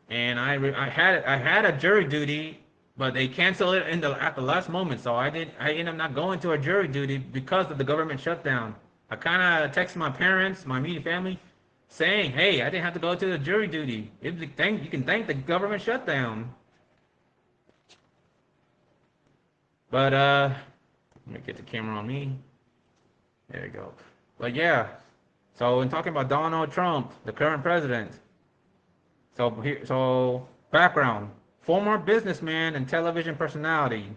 and I had a jury duty, but they canceled it at the last moment. So I ended up not going to a jury duty because of the government shutdown. I kind of texted my parents, my immediate family, saying, "Hey, I didn't have to go to the jury duty. You can thank the government shutdown." But let me get the camera on me. There we go. But yeah, so in talking about Donald Trump, the current president, so background: former businessman and television personality,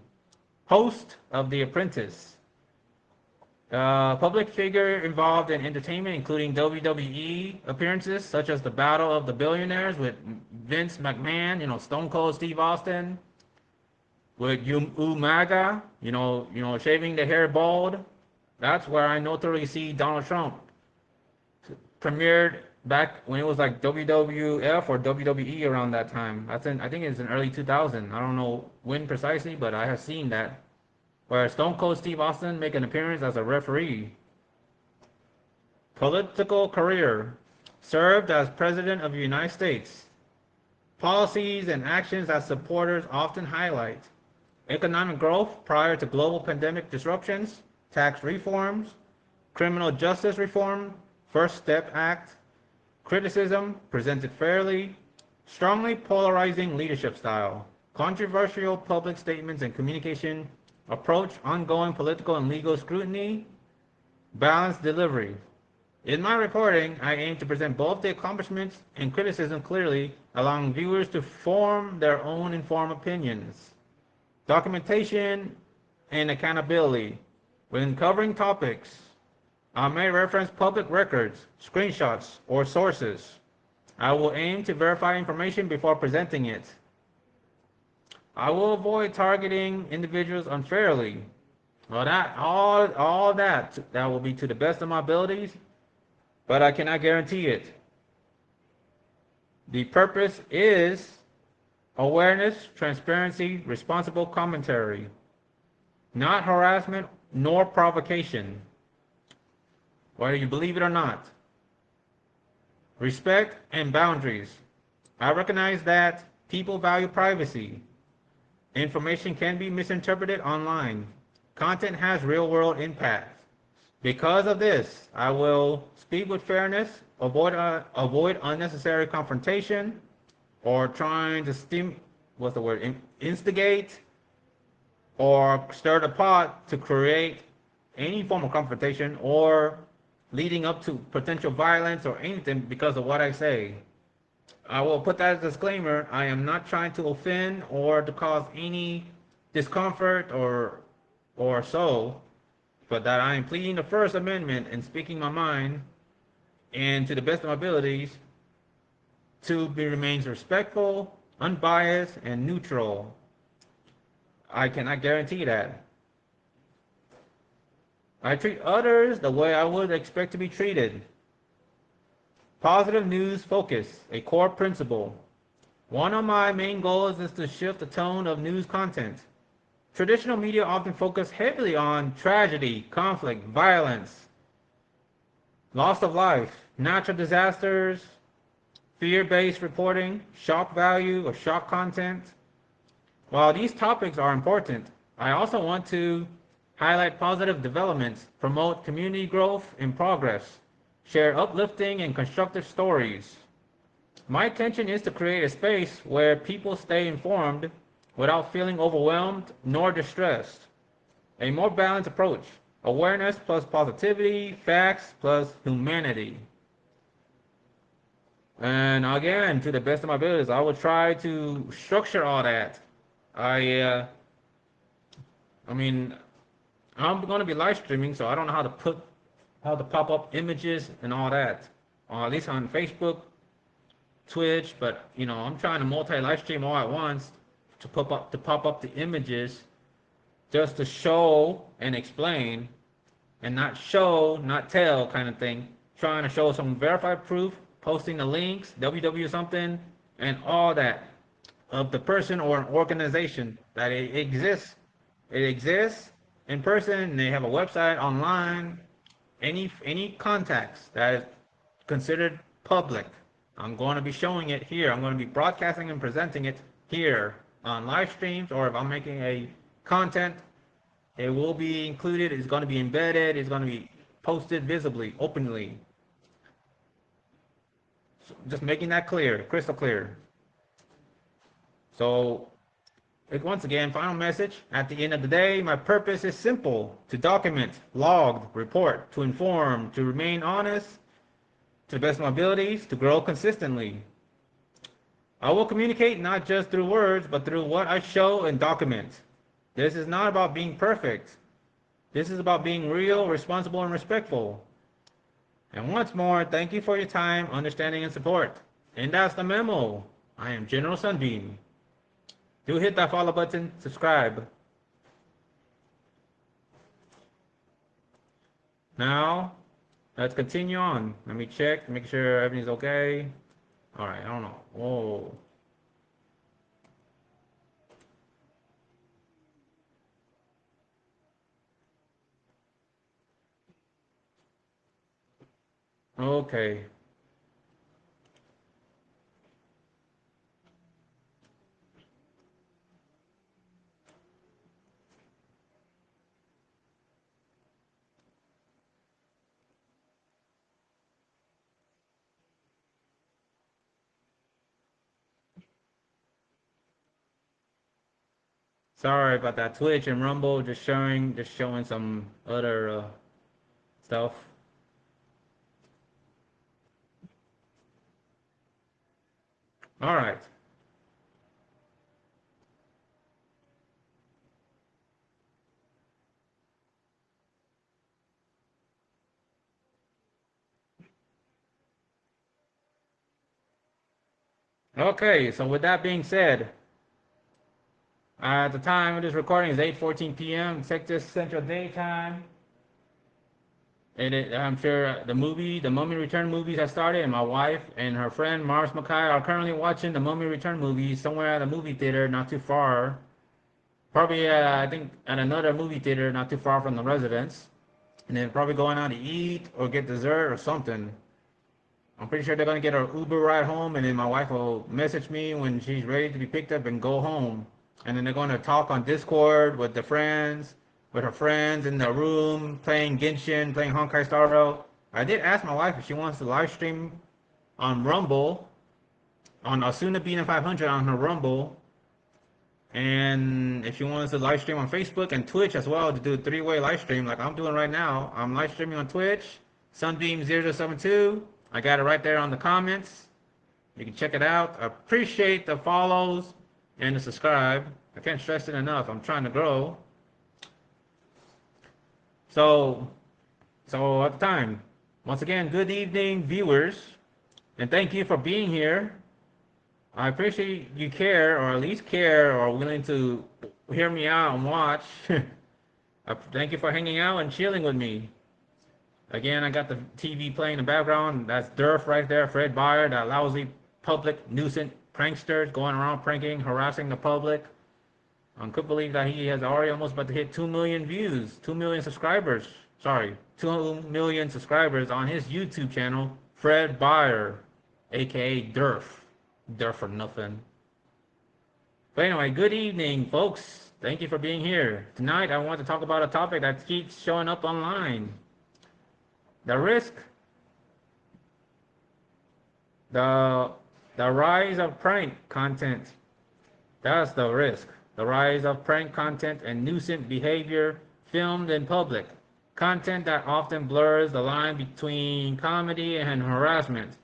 host of The Apprentice, public figure involved in entertainment, including WWE appearances such as the Battle of the Billionaires with Vince McMahon, Stone Cold Steve Austin, with Umaga, shaving the hair bald. That's where I notably see Donald Trump. Premiered back when it was like WWF or WWE around that time. I think it's in early 2000. I don't know when precisely, but I have seen that. Where Stone Cold Steve Austin make an appearance as a referee. Political career: served as President of the United States. Policies and actions that supporters often highlight: economic growth prior to global pandemic disruptions, tax reforms, criminal justice reform, First Step Act, criticism presented fairly, strongly polarizing leadership style, controversial public statements and communication, approach ongoing political and legal scrutiny, balanced delivery. In my reporting, I aim to present both the accomplishments and criticism clearly, allowing viewers to form their own informed opinions. Documentation and accountability. When covering topics, I may reference public records, screenshots, or sources. I will aim to verify information before presenting it. I will avoid targeting individuals unfairly. All that will be to the best of my abilities, but I cannot guarantee it. The purpose is awareness, transparency, responsible commentary, not harassment nor provocation, whether you believe it or not. Respect and boundaries. I recognize that people value privacy. Information can be misinterpreted online. Content has real-world impact. Because of this, I will speak with fairness, avoid unnecessary confrontation, or trying to instigate or stir the pot to create any form of confrontation or leading up to potential violence or anything because of what I say. I will put that as a disclaimer. I am not trying to offend or to cause any discomfort or so, but that I am pleading the First Amendment and speaking my mind, and to the best of my abilities, to remain respectful, unbiased, and neutral. I cannot guarantee that. I treat others the way I would expect to be treated. Positive news focus, a core principle. One of my main goals is to shift the tone of news content. Traditional media often focus heavily on tragedy, conflict, violence. loss of life, natural disasters, fear-based reporting, shock value or shock content. While these topics are important, I also want to highlight positive developments, promote community growth and progress, share uplifting and constructive stories. My intention is to create a space where people stay informed without feeling overwhelmed nor distressed. A more balanced approach, awareness plus positivity, facts plus humanity. And again, to the best of my abilities, I will try to structure all that. I, uh, I mean, I'm going to be live streaming, so I don't know how to pop up images and all that. Or at least on Facebook, Twitch, but I'm trying to multi live stream all at once to pop up the images just to show and explain and not show, not tell kind of thing. Trying to show some verified proof, posting the links, www something, and all that of the person or an organization that it exists. It exists in person, and they have a website online. Any contacts that is considered public. I'm going to be showing it here. I'm going to be broadcasting and presenting it here on live streams, or if I'm making a content, it will be included. It's going to be embedded. It's going to be posted visibly, openly. So just making that clear, crystal clear. So, once again, final message. At the end of the day, my purpose is simple: to document, log, report, to inform, to remain honest, to the best of my abilities, to grow consistently. I will communicate not just through words, but through what I show and document. This is not about being perfect. This is about being real, responsible, and respectful. And once more, thank you for your time, understanding, and support. And that's the memo. I am General Sunbeam. Do hit that follow button, subscribe. Now, let's continue on. Let me check, make sure everything's okay. All right, I don't know. Whoa. Okay. Sorry about that. Twitch and Rumble just showing some other stuff. All right. Okay, so with that being said, at the time of this recording is 8:14 p.m. Texas Central Daytime. I'm sure the Mummy Return movies have started, and my wife and her friend Mars Mackay are currently watching the Mummy Return movies somewhere at a movie theater not too far. Probably, I think, at another movie theater not too far from the residence. And then probably going out to eat or get dessert or something. I'm pretty sure they're going to get her Uber ride home, and then my wife will message me when she's ready to be picked up and go home. And then they're going to talk on Discord with her friends in the room, playing Genshin, playing Honkai Star Rail. I did ask my wife if she wants to live stream on Rumble, on Asuna Bean 500 on her Rumble, and if she wants to live stream on Facebook and Twitch as well, to do a three-way live stream like I'm doing right now. I'm live streaming on Twitch, Sunbeam072. I got it right there on the comments. You can check it out. I appreciate the follows and the subscribe. I can't stress it enough. I'm trying to grow. So at the time, once again, good evening, viewers, and thank you for being here. I appreciate you care, or at least care, or willing to hear me out and watch. Thank you for hanging out and chilling with me. Again, I got the TV playing in the background. That's Durf right there, Fred Beyer, that lousy public nuisance prankster going around pranking, harassing the public. I couldn't believe that he has already almost about to hit 2 million views, 2 million subscribers. Sorry, 2 million subscribers on his YouTube channel, Fred Beyer, aka Durf. Durf or nothing. But anyway, good evening, folks. Thank you for being here. Tonight, I want to talk about a topic that keeps showing up online. The risk, the rise of prank content. That's the risk. The rise of prank content and nuisance behavior filmed in public. Content that often blurs the line between comedy and harassment.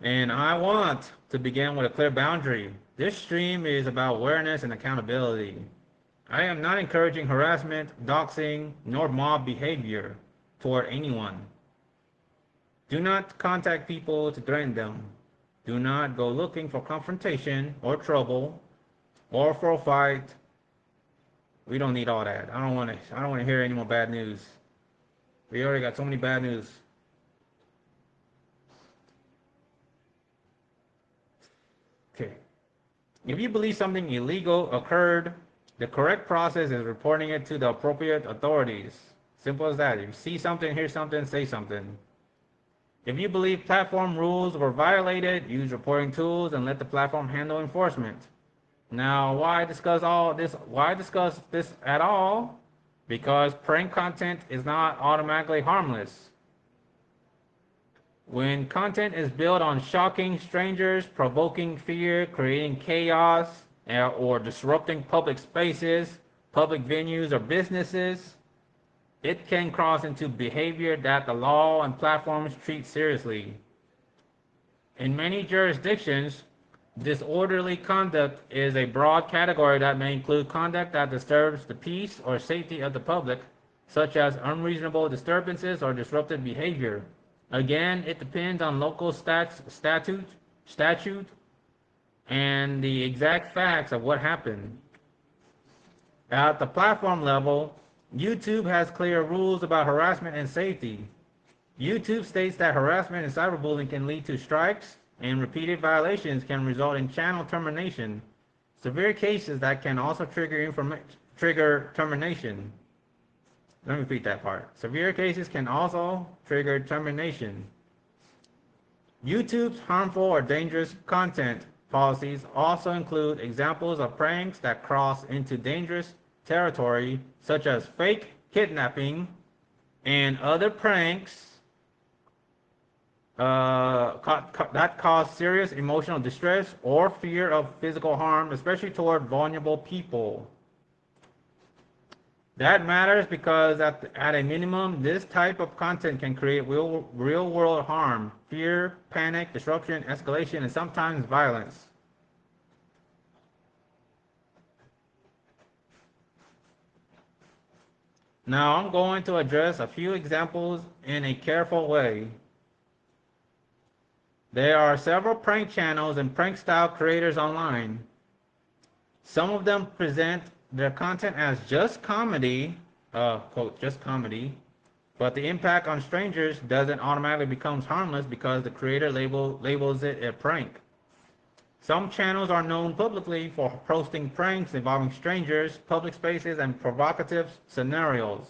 And I want to begin with a clear boundary. This stream is about awareness and accountability. I am not encouraging harassment, doxing, nor mob behavior toward anyone. Do not contact people to threaten them. Do not go looking for confrontation or trouble or for a fight. We don't need all that. I don't want to hear any more bad news. We already got so many bad news. Okay. If you believe something illegal occurred, the correct process is reporting it to the appropriate authorities. Simple as that. If you see something, hear something, say something. If you believe platform rules were violated, use reporting tools and let the platform handle enforcement. Now, why discuss all this? Why discuss this at all? Because prank content is not automatically harmless. When content is built on shocking strangers, provoking fear, creating chaos, or disrupting public spaces, public venues, or businesses, it can cross into behavior that the law and platforms treat seriously. In many jurisdictions, disorderly conduct is a broad category that may include conduct that disturbs the peace or safety of the public, such as unreasonable disturbances or disruptive behavior. Again, it depends on local statute and the exact facts of what happened. At the platform level, YouTube has clear rules about harassment and safety. YouTube states that harassment and cyberbullying can lead to strikes, and repeated violations can result in channel termination. Severe cases that can also trigger termination. Let me repeat that part. Severe cases can also trigger termination. YouTube's harmful or dangerous content policies also include examples of pranks that cross into dangerous territory, such as fake kidnapping and other pranks that cause serious emotional distress or fear of physical harm, especially toward vulnerable people. That matters because at a minimum, this type of content can create real-world harm, fear, panic, disruption, escalation, and sometimes violence. Now I'm going to address a few examples in a careful way. There are several prank channels and prank-style creators online. Some of them present their content as just comedy, quote, just comedy, but the impact on strangers doesn't automatically become harmless because the creator labels it a prank. Some channels are known publicly for posting pranks involving strangers, public spaces, and provocative scenarios.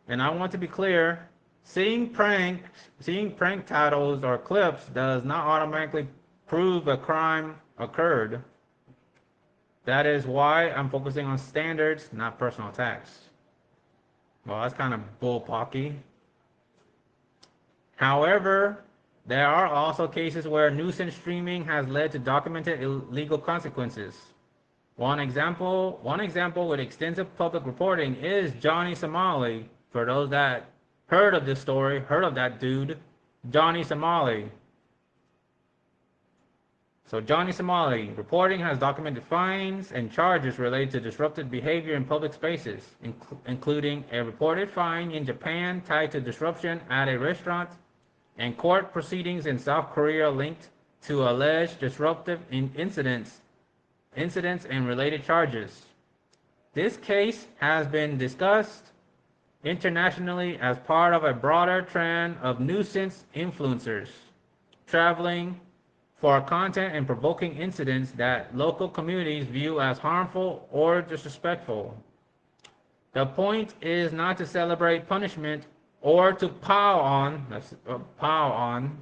And I want to be clear, seeing prank titles or clips does not automatically prove a crime occurred. That is why I'm focusing on standards, not personal attacks. Well, that's kind of bullpocky. However, there are also cases where nuisance streaming has led to documented illegal consequences. One example with extensive public reporting is Johnny Somali. For those that heard of this story, heard of that dude, Johnny Somali. So Johnny Somali reporting has documented fines and charges related to disruptive behavior in public spaces, including a reported fine in Japan tied to disruption at a restaurant and court proceedings in South Korea linked to alleged disruptive incidents and related charges. This case has been discussed internationally as part of a broader trend of nuisance influencers traveling for content and provoking incidents that local communities view as harmful or disrespectful. The point is not to celebrate punishment or to pile on. That's pile on.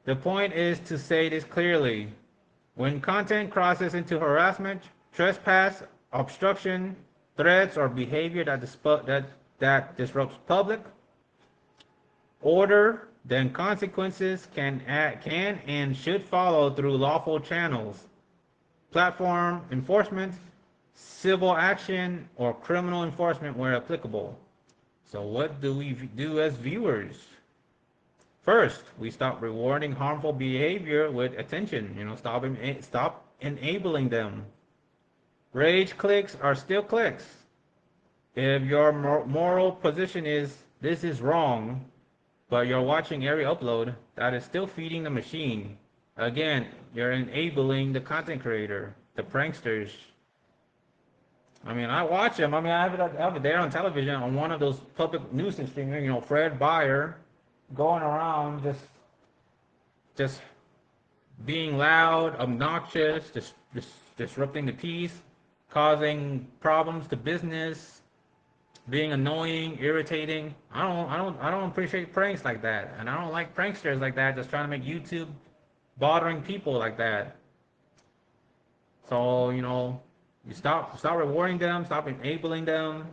The point is to say this clearly. When content crosses into harassment, trespass, obstruction, threats, or behavior that disrupts public order, then consequences can and should follow through lawful channels, platform enforcement, civil action, or criminal enforcement where applicable. So what do we do as viewers? First, we stop rewarding harmful behavior with attention. Stop enabling them. Rage clicks are still clicks. If your moral position is this is wrong, but you're watching every upload, that is still feeding the machine. Again, you're enabling the content creator, the pranksters. I mean, I watch them. I mean, I have it there on television on one of those public nuisance streamers, Fred Beyer, going around just being loud, obnoxious, disrupting the peace, causing problems to business, being annoying, irritating. I don't appreciate pranks like that, and I don't like pranksters like that just trying to make YouTube bothering people like that. So you stop rewarding them, stop enabling them.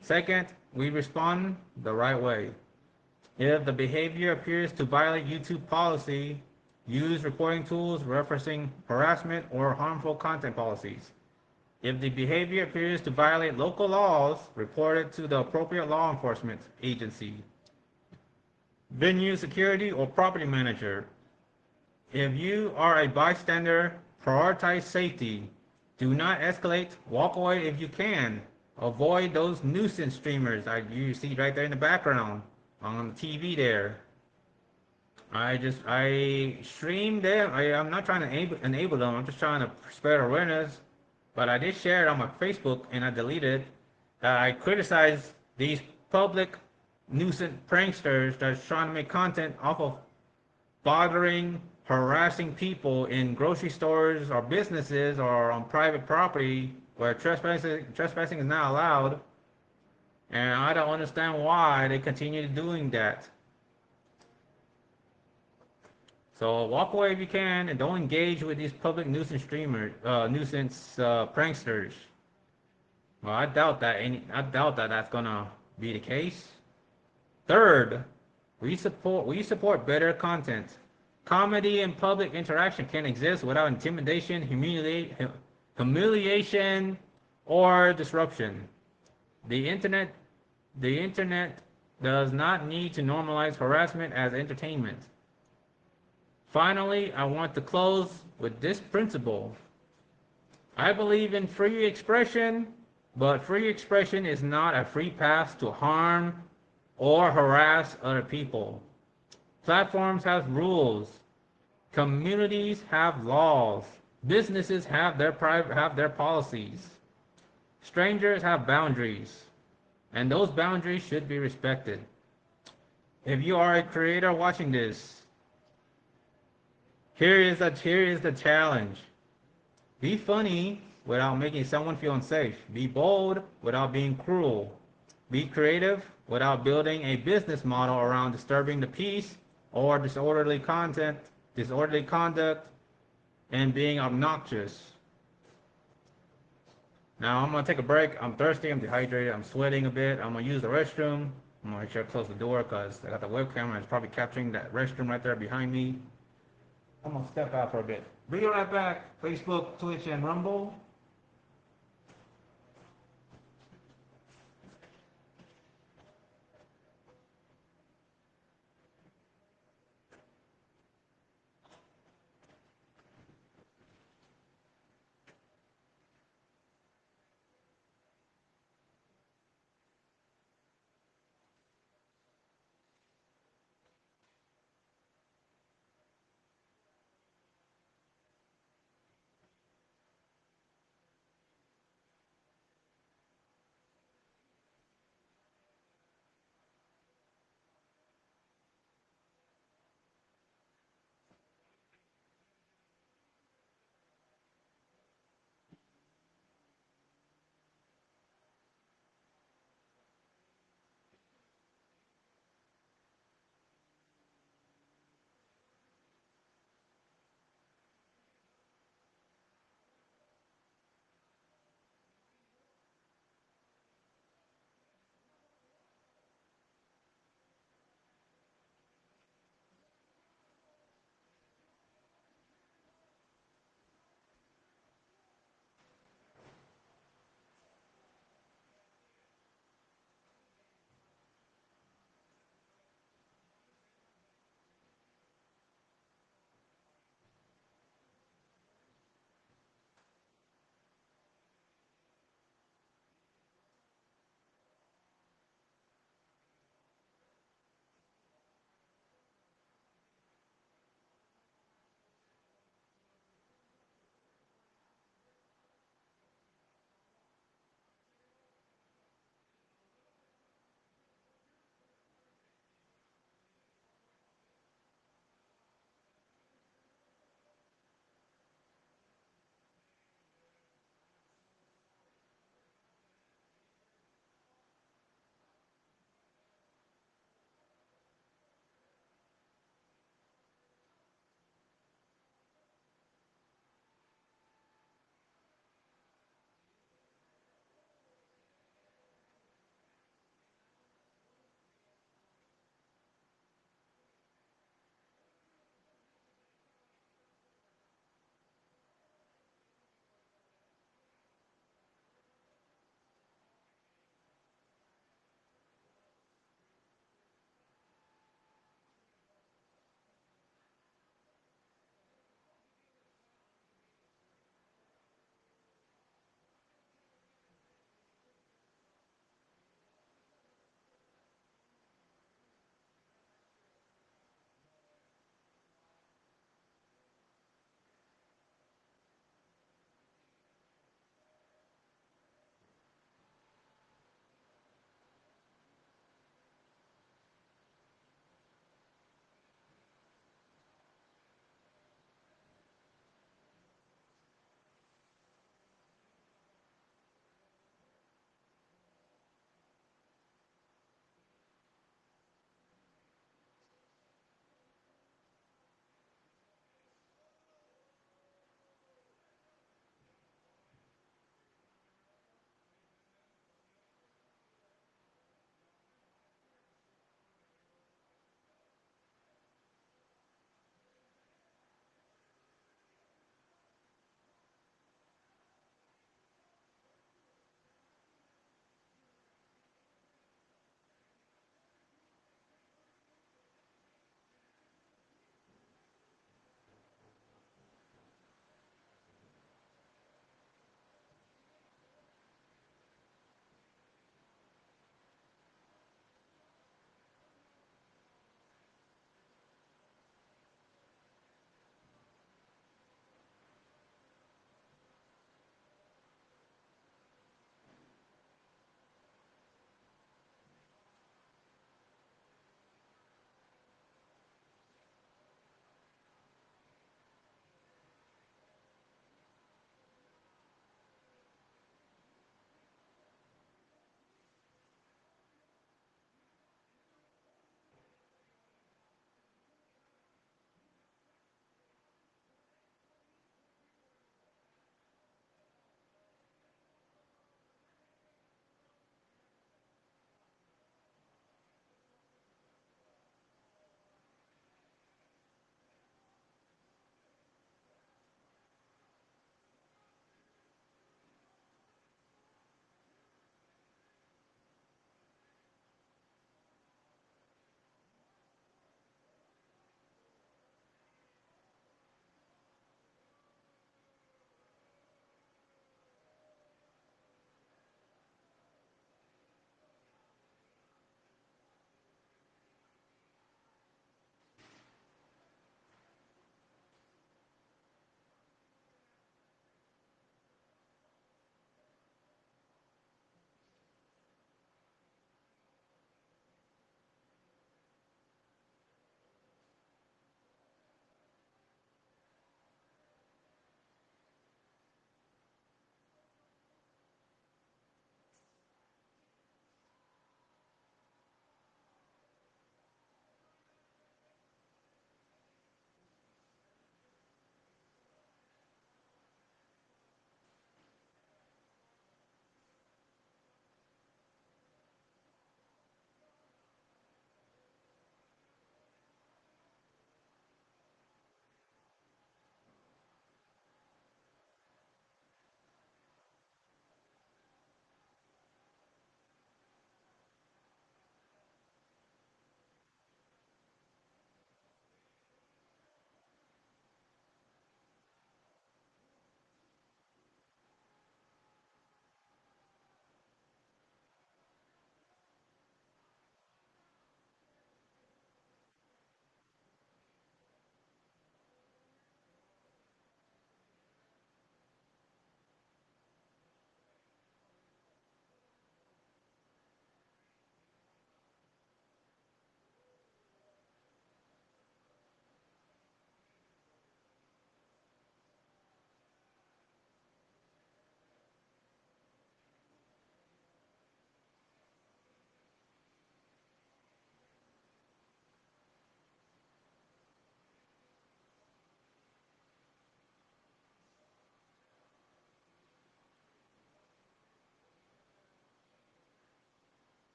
Second, we respond the right way. If the behavior appears to violate YouTube policy, use reporting tools referencing harassment or harmful content policies. If the behavior appears to violate local laws, report it to the appropriate law enforcement agency, venue security, or property manager. If you are a bystander, prioritize safety. Do not escalate. Walk away if you can. Avoid those nuisance streamers you see right there in the background on the TV there. I stream them. I'm not trying to enable them. I'm just trying to spread awareness. But I did share it on my Facebook and I deleted it. I criticized these public nuisance pranksters that's trying to make content off of bothering, harassing people in grocery stores or businesses or on private property where trespassing is not allowed. And I don't understand why they continue doing that. So walk away if you can, and don't engage with these public nuisance pranksters. Well, I doubt that that's gonna be the case. Third, we support better content. Comedy and public interaction can exist without intimidation, humiliation, or disruption. The internet does not need to normalize harassment as entertainment. Finally, I want to close with this principle. I believe in free expression, but free expression is not a free pass to harm or harass other people. Platforms have rules. Communities have laws. Businesses have their policies. Strangers have boundaries, and those boundaries should be respected. If you are a creator watching this, here is the challenge. Be funny without making someone feel unsafe. Be bold without being cruel. Be creative without building a business model around disturbing the peace or disorderly conduct, and being obnoxious. Now I'm gonna take a break. I'm thirsty, I'm dehydrated, I'm sweating a bit. I'm gonna use the restroom. I'm gonna make sure I close the door because I got the webcam and it's probably capturing that restroom right there behind me. I'm gonna step out for a bit. Be right back. Facebook, Twitch, and Rumble.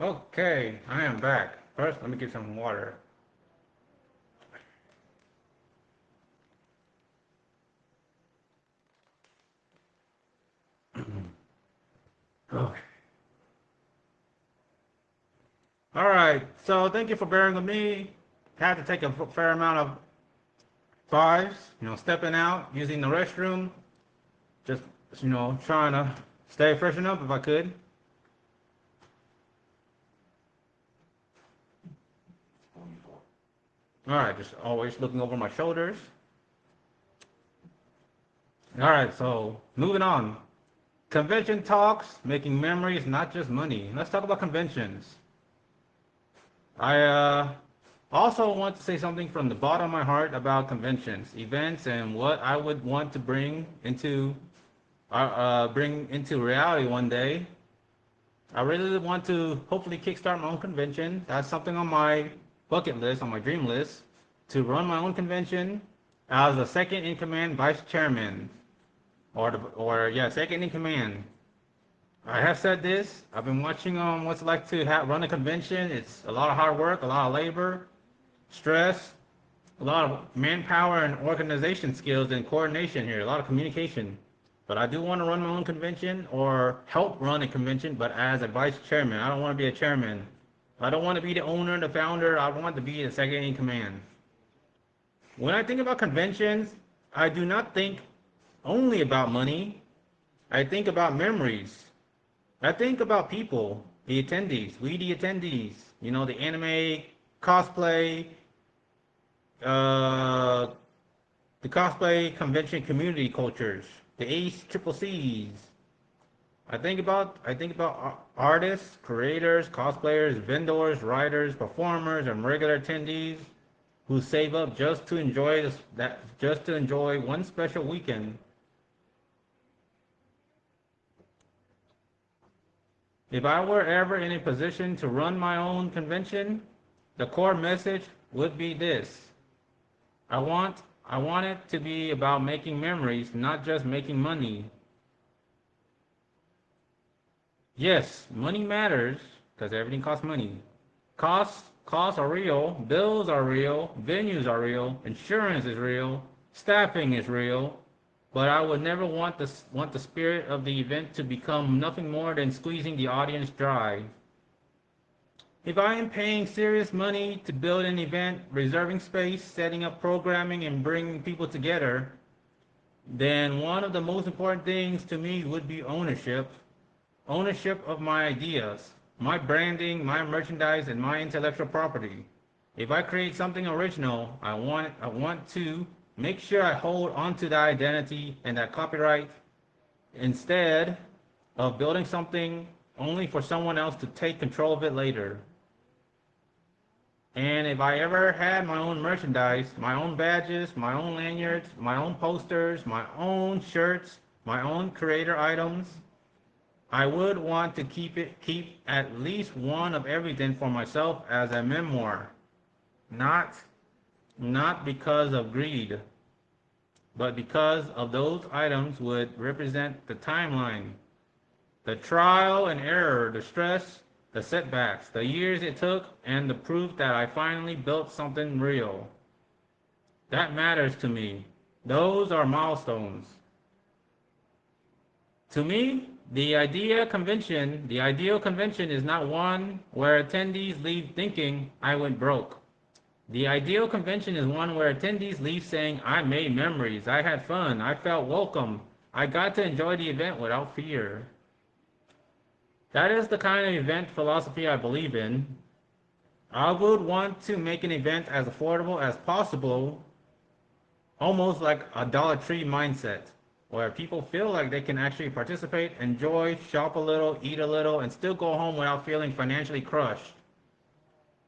Okay, I am back. First, let me get some water. Okay. All right, so thank you for bearing with me. Had to take a fair amount of fives, stepping out, using the restroom, just, trying to stay freshen up if I could. All right, just always looking over my shoulders. All right, so moving on. Convention talks, making memories, not just money. Let's talk about conventions. I also want to say something from the bottom of my heart about conventions, events, and what I would want to bring into reality one day. I really want to hopefully kickstart my own convention. That's something on my bucket list, on my dream list, to run my own convention as a second in command vice chairman, second in command. I have said this. I've been watching what's it like to run a convention. It's a lot of hard work, a lot of labor, stress, a lot of manpower and organization skills and coordination here, a lot of communication. But I do want to run my own convention or help run a convention, but as a vice chairman. I don't want to be a chairman. I don't want to be the owner, the founder. I want to be the second in command. When I think about conventions, I do not think only about money. I think about memories. I think about people, the attendees, we the attendees, the anime, cosplay, uh, the cosplay convention community cultures, the Ace Triple C's. I think about artists, creators, cosplayers, vendors, writers, performers, and regular attendees who save up just to enjoy one special weekend. If I were ever in a position to run my own convention, the core message would be this. I want it to be about making memories, not just making money. Yes, money matters because everything costs money. Costs are real, bills are real, venues are real, insurance is real, staffing is real, but I would never want the spirit of the event to become nothing more than squeezing the audience dry. If I am paying serious money to build an event, reserving space, setting up programming, and bringing people together, then one of the most important things to me would be ownership. Ownership of my ideas, my branding, my merchandise, and my intellectual property. If I create something original, I want to make sure I hold onto that identity and that copyright instead of building something only for someone else to take control of it later. And if I ever had my own merchandise, my own badges, my own lanyards, my own posters, my own shirts, my own creator items, I would want to keep at least one of everything for myself as a memoir. Not not because of greed, but because of those items would represent the timeline, the trial and error, the stress, the setbacks, the years it took, and the proof that I finally built something real. That matters to me. Those are milestones. To me, the ideal convention is not one where attendees leave thinking I went broke. The ideal convention is one where attendees leave saying I made memories, I had fun, I felt welcome, I got to enjoy the event without fear. That is the kind of event philosophy I believe in. I would want to make an event as affordable as possible, almost like a Dollar Tree mindset, where people feel like they can actually participate, enjoy, shop a little, eat a little, and still go home without feeling financially crushed.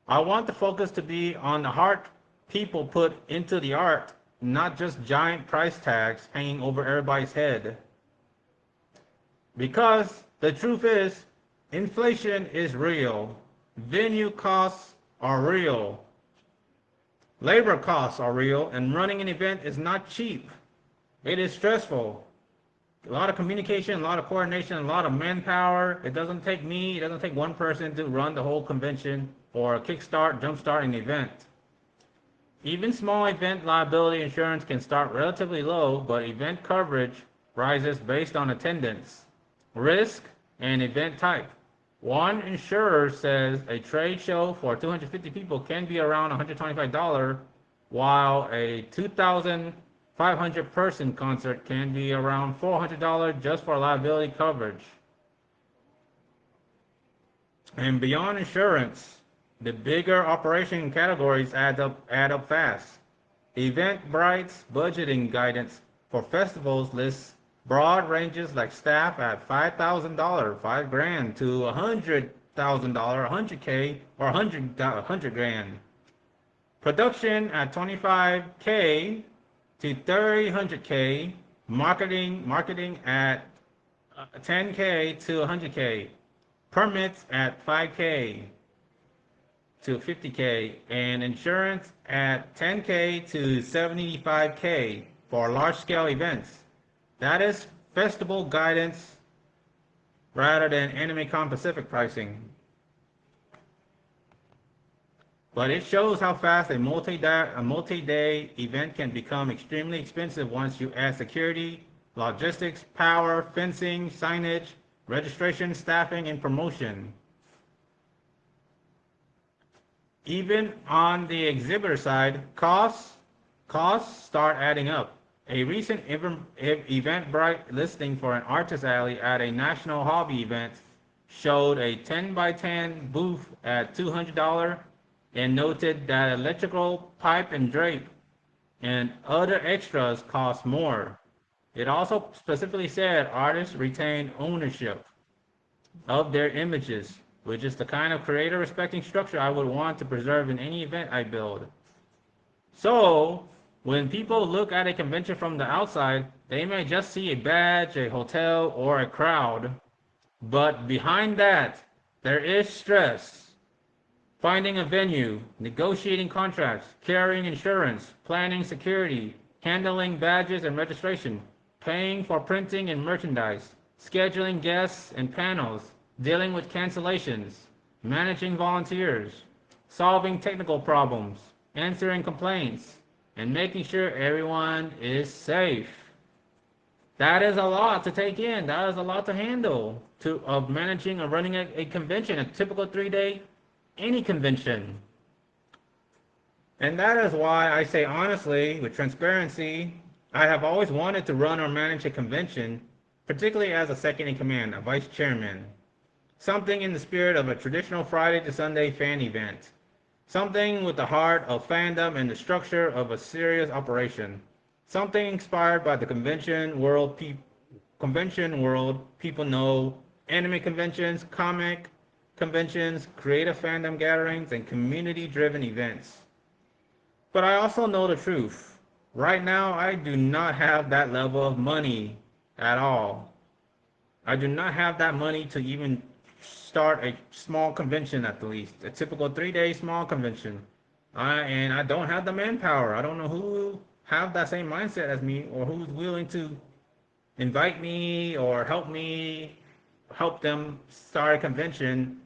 I want the focus to be on the heart people put into the art, not just giant price tags hanging over everybody's head. Because the truth is, inflation is real. Venue costs are real. Labor costs are real, and running an event is not cheap. It is stressful. A lot of communication, a lot of coordination, a lot of manpower. It doesn't take me, it doesn't take one person to run the whole convention or kickstart, jumpstart an event. Even small event liability insurance can start relatively low, but event coverage rises based on attendance, risk, and event type. One insurer says a trade show for 250 people can be around $125, while a 2,500 person concert can be around $400 just for liability coverage. And beyond insurance, the bigger operation categories add up fast. Eventbrite's budgeting guidance for festivals lists broad ranges like staff at $5,000, 5 grand, to $100,000, 100K, or 100 grand. Production at 25K to 300K. Marketing at 10K to 100K. Permits at 5K to 50K, and insurance at 10K to 75K for large-scale events. That is festival guidance rather than AnimeCon Pacific pricing. But it shows how fast a multi-day event can become extremely expensive once you add security, logistics, power, fencing, signage, registration, staffing, and promotion. Even on the exhibitor side, costs start adding up. A recent Eventbrite listing for an artist alley at a national hobby event showed a 10 by 10 booth at $200 and noted that electrical pipe and drape and other extras cost more. It also specifically said artists retain ownership of their images, which is the kind of creator respecting structure I would want to preserve in any event I build. So, when people look at a convention from the outside, they may just see a badge, a hotel, or a crowd. But behind that, there is stress. Finding a venue, negotiating contracts, carrying insurance, planning security, handling badges and registration, paying for printing and merchandise, scheduling guests and panels, dealing with cancellations, managing volunteers, solving technical problems, answering complaints, and making sure everyone is safe. That is a lot to take in. That is a lot to handle of managing or running a convention, a typical 3-day, any convention. And that is why I say honestly, with transparency, I have always wanted to run or manage a convention, particularly as a second in command, a vice chairman. Something in the spirit of a traditional Friday to Sunday fan event. Something with the heart of fandom and the structure of a serious operation. Something inspired by the convention world people know, anime conventions, comic conventions, creative fandom gatherings, and community-driven events. But I also know the truth. Right now, I do not have that level of money at all. I do not have that money to even start a small convention at the least, a typical 3-day small convention. And I don't have the manpower. I don't know who have that same mindset as me or who's willing to invite me or help them start a convention.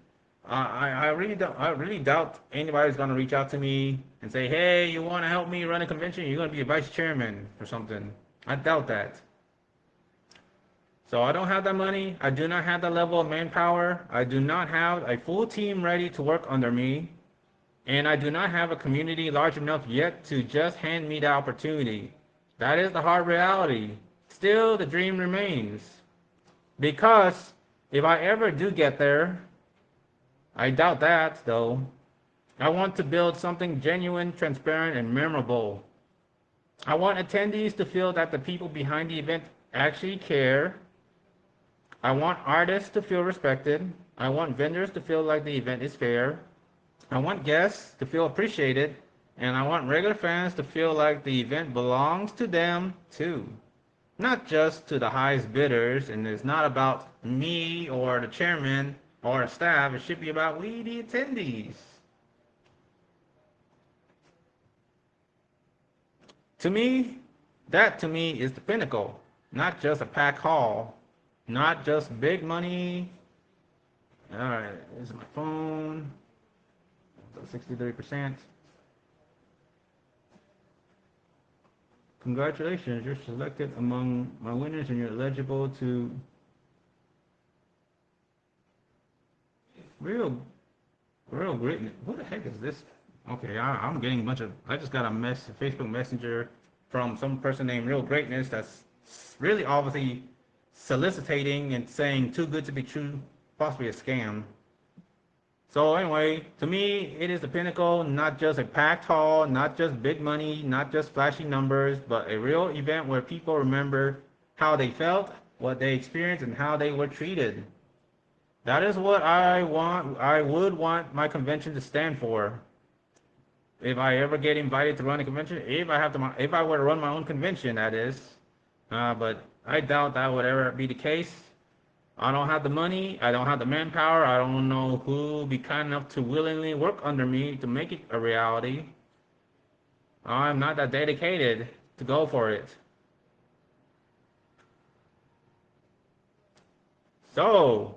I really doubt anybody's gonna reach out to me and say, hey, you want to help me run a convention? You're gonna be a vice chairman or something. I doubt that. So I don't have that money. I do not have that level of manpower. I do not have a full team ready to work under me. And I do not have a community large enough yet to just hand me the opportunity. That is the hard reality. Still, the dream remains. Because if I ever do get there, I doubt that though, I want to build something genuine, transparent, and memorable. I want attendees to feel that the people behind the event actually care. I want artists to feel respected. I want vendors to feel like the event is fair. I want guests to feel appreciated. And I want regular fans to feel like the event belongs to them too. Not just to the highest bidders, and it's not about me or the chairman or the staff. It should be about we, the attendees. To me, that to me is the pinnacle. not just a pack haul, not just big money. All right, this is my phone. So 63%. Congratulations, you're selected among my winners and you're eligible to real greatness. What the heck is this? Okay, I'm getting a bunch of, I just got a Facebook Messenger from some person named Real Greatness that's really obviously soliciting and saying too good to be true, possibly a scam. So anyway, to me, it is the pinnacle, not just a packed hall, not just big money, not just flashy numbers, but a real event where people remember how they felt, what they experienced, and how they were treated. That is what I want. I would want my convention to stand for. If I ever get invited to run a convention, if I were to run my own convention, that is. But I doubt that would ever be the case. I don't have the money. I don't have the manpower. I don't know who would be kind enough to willingly work under me to make it a reality. I'm not that dedicated to go for it. So,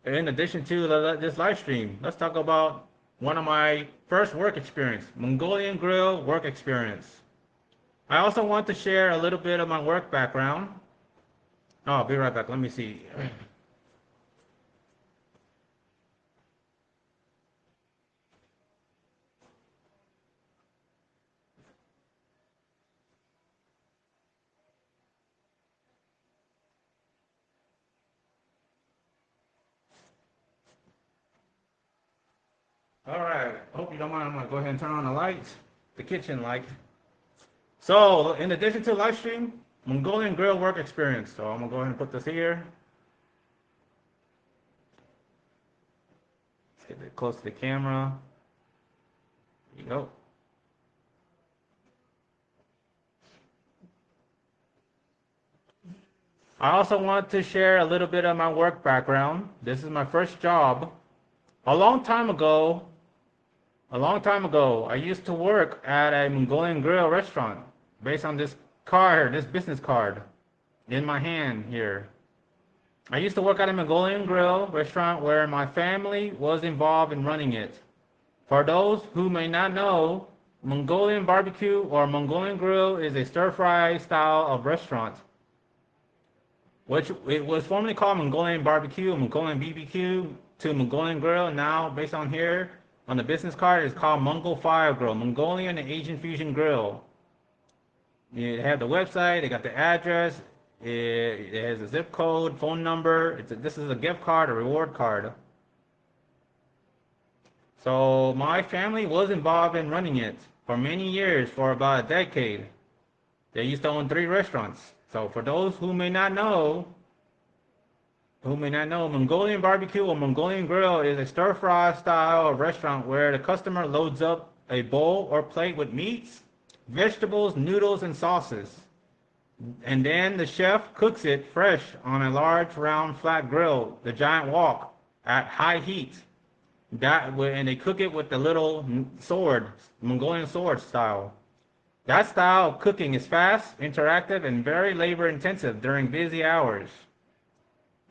in addition to this live stream, let's talk about one of my first work experience, Mongolian Grill work experience. I also want to share a little bit of my work background. Oh, I'll be right back. Let me see. All right, hope you don't mind. I'm gonna go ahead and turn on the lights, the kitchen light. So, in addition to live stream, Mongolian Grill work experience. So I'm gonna go ahead and put this here. Let's get it close to the camera. There you go. I also want to share a little bit of my work background. This is my first job. A long time ago, I used to work at a Mongolian Grill restaurant based on this card, this business card in my hand here. I used to work at a Mongolian Grill restaurant where my family was involved in running it. For those who may not know, Mongolian barbecue or Mongolian Grill is a stir-fry style of restaurant, which it was formerly called Mongolian barbecue, Mongolian BBQ to Mongolian Grill. Now, based on here, on the business card, it's called Mongol Fire Grill, Mongolian and Asian Fusion Grill. They have the website, they got the address, it has a zip code, phone number. This is a gift card, a reward card. So my family was involved in running it for many years, for about a decade. They used to own 3 restaurants. So for those who may not know, Mongolian barbecue or Mongolian Grill is a stir-fry style of restaurant where the customer loads up a bowl or plate with meats, vegetables, noodles, and sauces. And then the chef cooks it fresh on a large, round, flat grill, the giant wok, at high heat. And they cook it with the little sword, Mongolian sword style. That style of cooking is fast, interactive, and very labor-intensive during busy hours.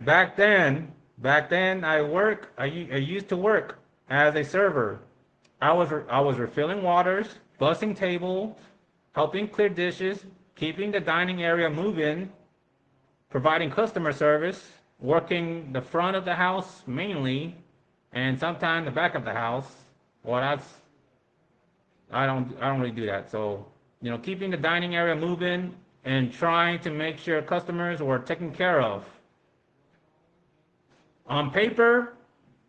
Back then, I used to work as a server. I was refilling waters, bussing tables, helping clear dishes, keeping the dining area moving, providing customer service, working the front of the house mainly, and sometimes the back of the house. Well, I don't really do that. So, keeping the dining area moving and trying to make sure customers were taken care of. On paper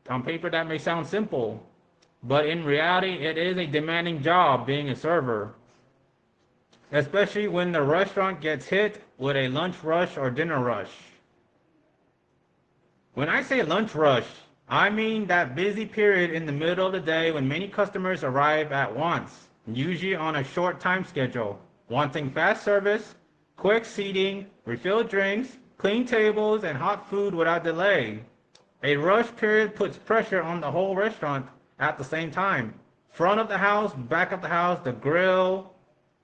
that may sound simple, but in reality, it is a demanding job being a server, especially when the restaurant gets hit with a lunch rush or dinner rush. When I say lunch rush, I mean that busy period in the middle of the day when many customers arrive at once, usually on a short time schedule, wanting fast service, quick seating, refilled drinks, clean tables, and hot food without delay. A rush period puts pressure on the whole restaurant at the same time. Front of the house, back of the house, the grill,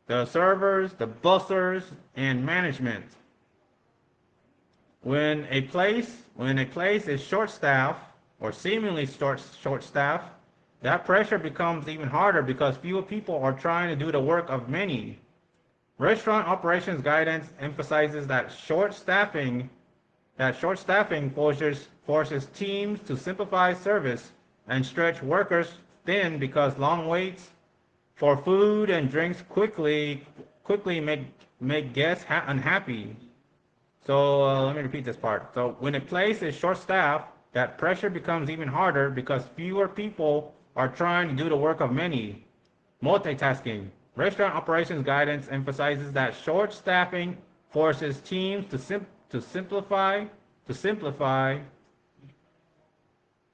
the servers, the bussers, and management. When a place is short-staffed or seemingly short-staffed, that pressure becomes even harder because fewer people are trying to do the work of many. Restaurant operations guidance emphasizes that short staffing forces teams to simplify service and stretch workers thin because long waits for food and drinks quickly make guests unhappy. So let me repeat this part. So when a place is short-staffed, that pressure becomes even harder because fewer people are trying to do the work of many. Multitasking. Restaurant operations guidance emphasizes that short staffing forces teams to simplify, to simplify,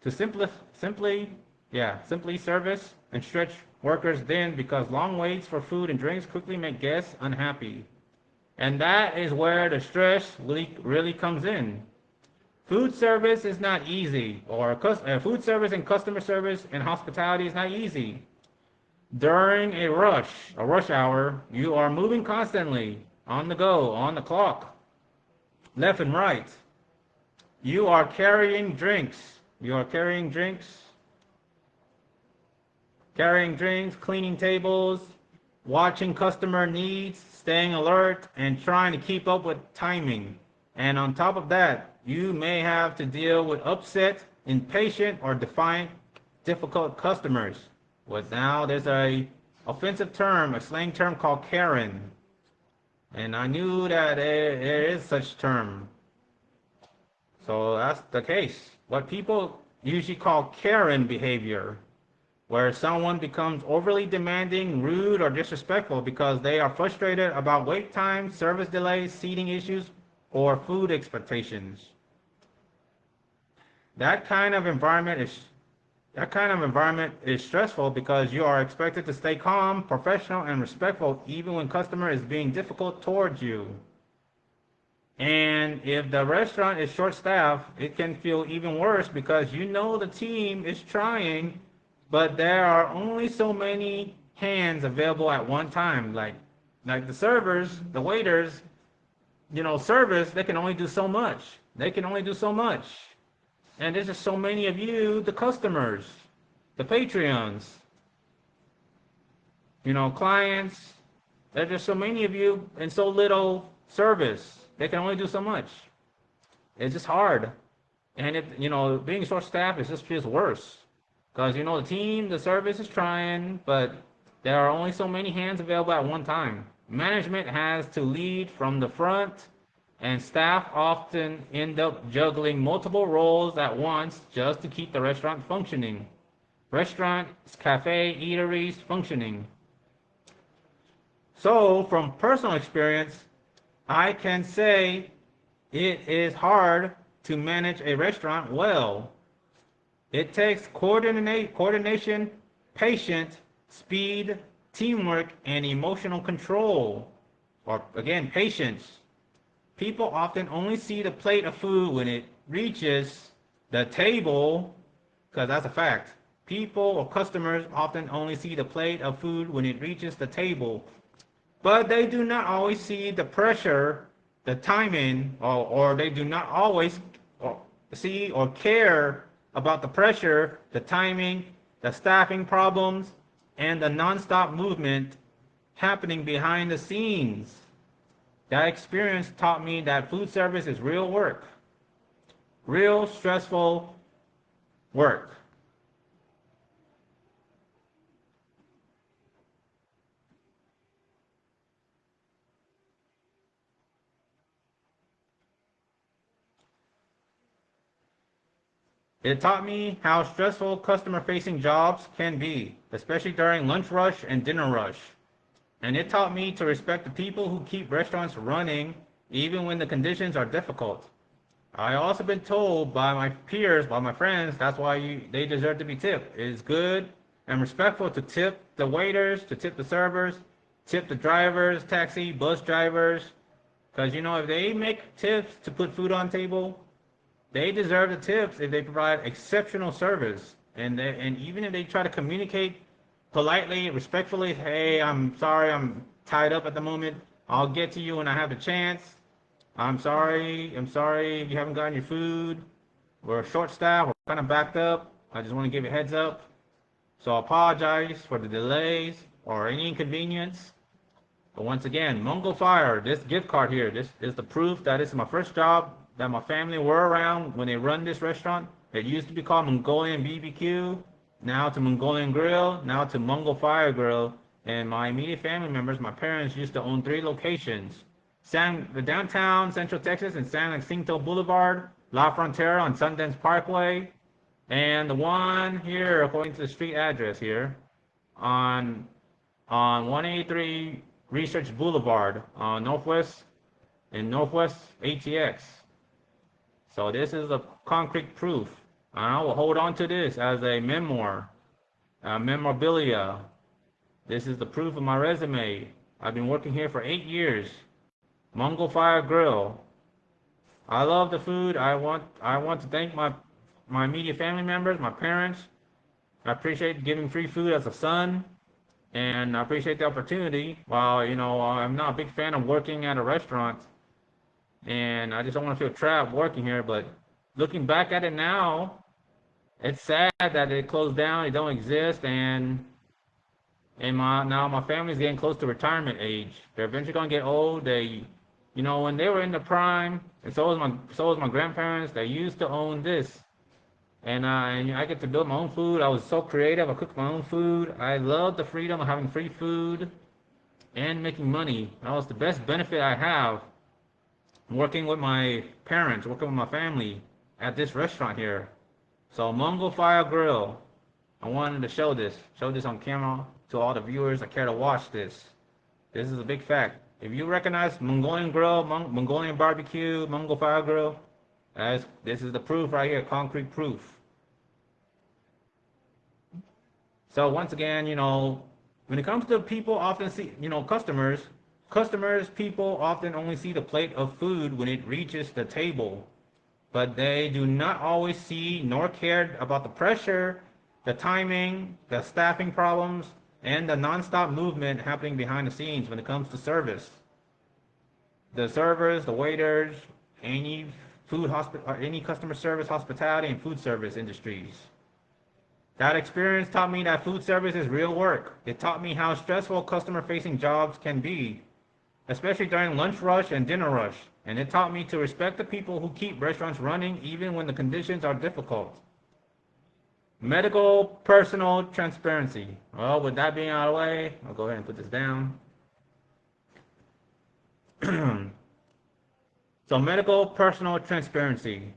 to simply service and stretch workers thin because long waits for food and drinks quickly make guests unhappy. And that is where the stress really comes in. Food service is not easy, or food service and customer service and hospitality is not easy. During a rush hour, you are moving constantly, on the go, on the clock, left and right. You are carrying drinks. You are carrying drinks, cleaning tables, watching customer needs, staying alert, and trying to keep up with timing. And on top of that, you may have to deal with upset, impatient, or defiant, difficult customers. But now there's a offensive term, a slang term called Karen. And I knew that there is such term. So that's the case. What people usually call Karen behavior, where someone becomes overly demanding, rude, or disrespectful because they are frustrated about wait times, service delays, seating issues, or food expectations. That kind of environment is stressful because you are expected to stay calm, professional, and respectful even when customer is being difficult towards you. And if the restaurant is short-staffed, it can feel even worse because you know the team is trying, but there are only so many hands available at one time. Like the servers, the waiters, service, they can only do so much. They can only do so much. And there's just so many of you, the customers, the Patreons, clients. There's just so many of you and so little service. They can only do so much. It's just hard. And being short staffed is just feels worse. Because the team, the service is trying, but there are only so many hands available at one time. Management has to lead from the front, and staff often end up juggling multiple roles at once just to keep the restaurant functioning. Restaurants, cafe, eateries functioning. So, from personal experience, I can say it is hard to manage a restaurant well. It takes coordination, patience, speed, teamwork, and emotional control. Or again, patience. People often only see the plate of food when it reaches the table, because that's a fact. People or customers often only see the plate of food when it reaches the table. But they do not always see the pressure, the timing, or they do not always see or care about the pressure, the timing, the staffing problems, and the nonstop movement happening behind the scenes. That experience taught me that food service is real work, real stressful work. It taught me how stressful customer-facing jobs can be, especially during lunch rush and dinner rush. And it taught me to respect the people who keep restaurants running even when the conditions are difficult. I also been told by my peers, by my friends, that's why they deserve to be tipped. It is good and respectful to tip the waiters, to tip the servers, tip the drivers, taxi, bus drivers, because if they make tips to put food on table, they deserve the tips if they provide exceptional service. And even if they try to communicate politely, respectfully, hey, I'm sorry, I'm tied up at the moment. I'll get to you when I have the chance. I'm sorry. I'm sorry if you haven't gotten your food. We're short staffed. We're kind of backed up. I just want to give you a heads up. So I apologize for the delays or any inconvenience. But once again, Mungo Fire, this gift card here, this is the proof that this is my first job, that my family were around when they run this restaurant. It used to be called Mongolian BBQ, now to Mongolian Grill, now to Mungo Fire Grill. And my immediate family members, my parents used to own 3 locations. The downtown Central Texas and San Jacinto Boulevard, La Frontera on Sundance Parkway, and the one here, according to the street address here, on 183 Research Boulevard, Northwest Northwest ATX. So this is a concrete proof. I will hold on to this as a memoir, memorabilia. This is the proof of my resume. I've been working here for 8 years. Mungo Fire Grill. I love the food. I want to thank my immediate family members, my parents. I appreciate giving free food as a son, and I appreciate the opportunity. While I'm not a big fan of working at a restaurant, and I just don't want to feel trapped working here. But looking back at it now, it's sad that it closed down. It don't exist, and now my family's getting close to retirement age. They're eventually gonna get old. When they were in the prime, and so was my grandparents. They used to own this. And I get to build my own food. I was so creative. I cooked my own food. I love the freedom of having free food and making money. That was the best benefit I have working with my parents, working with my family at this restaurant here. So Mungo Fire Grill. I wanted to show this on camera to all the viewers that care to watch this. This is a big fact. If you recognize Mongolian Grill, Mongolian Barbecue, Mungo Fire Grill, this is the proof right here, concrete proof. So once again, when it comes to people often see, customers, people often only see the plate of food when it reaches the table, but they do not always see nor care about the pressure, the timing, the staffing problems, and the nonstop movement happening behind the scenes when it comes to service. The servers, the waiters, any customer service, hospitality, and food service industries. That experience taught me that food service is real work. It taught me how stressful customer-facing jobs can be, especially during lunch rush and dinner rush. And it taught me to respect the people who keep restaurants running even when the conditions are difficult. Medical personal transparency. Well, with that being out of the way, I'll go ahead and put this down. So medical personal transparency.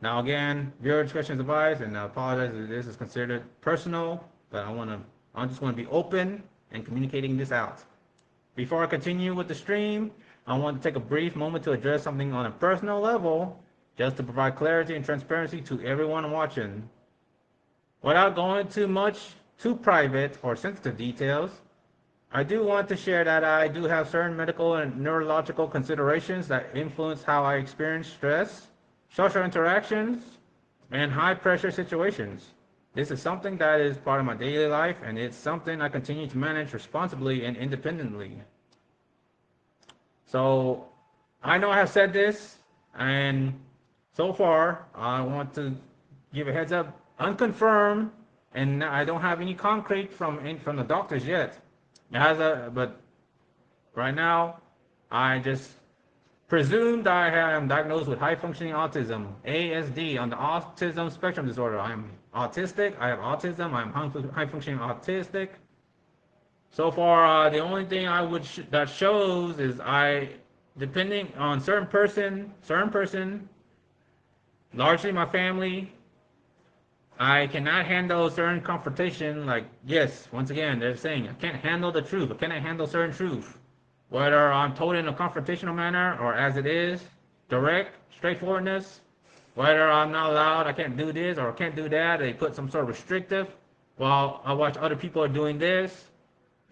Now again, viewer discretion is advised, and I apologize if this is considered personal, but I just want to be open and communicating this out. Before I continue with the stream, I want to take a brief moment to address something on a personal level, just to provide clarity and transparency to everyone watching. Without going too private or sensitive details, I do want to share that I do have certain medical and neurological considerations that influence how I experience stress, social interactions, and high-pressure situations. This is something that is part of my daily life, and it's something I continue to manage responsibly and independently. So, I know I have said this, and so far, I want to give a heads up, unconfirmed, and I don't have any concrete from the doctors yet. But right now, I just presumed I am diagnosed with high-functioning autism, ASD, on the autism spectrum disorder. I am autistic. I have autism. I am high-functioning autistic. So far, the only thing that shows is depending on certain person, largely my family, I cannot handle certain confrontation. Like, yes, once again, they're saying I can't handle the truth. I cannot handle certain truth. Whether I'm told in a confrontational manner or as it is, direct, straightforwardness. Whether I'm not allowed, I can't do this or I can't do that. They put some sort of restrictive. While I watch other people are doing this,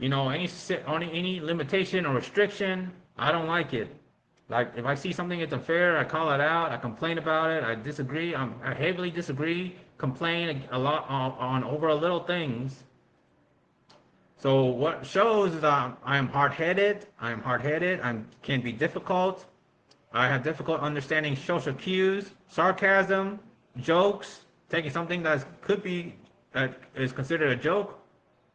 any limitation or restriction, I don't like it. Like, if I see something that's unfair, I call it out, I complain about it, I disagree, I heavily disagree, complain a lot on over little things. So what shows is I am hard-headed, I can be difficult, I have difficult understanding social cues, sarcasm, jokes, taking something that is considered a joke,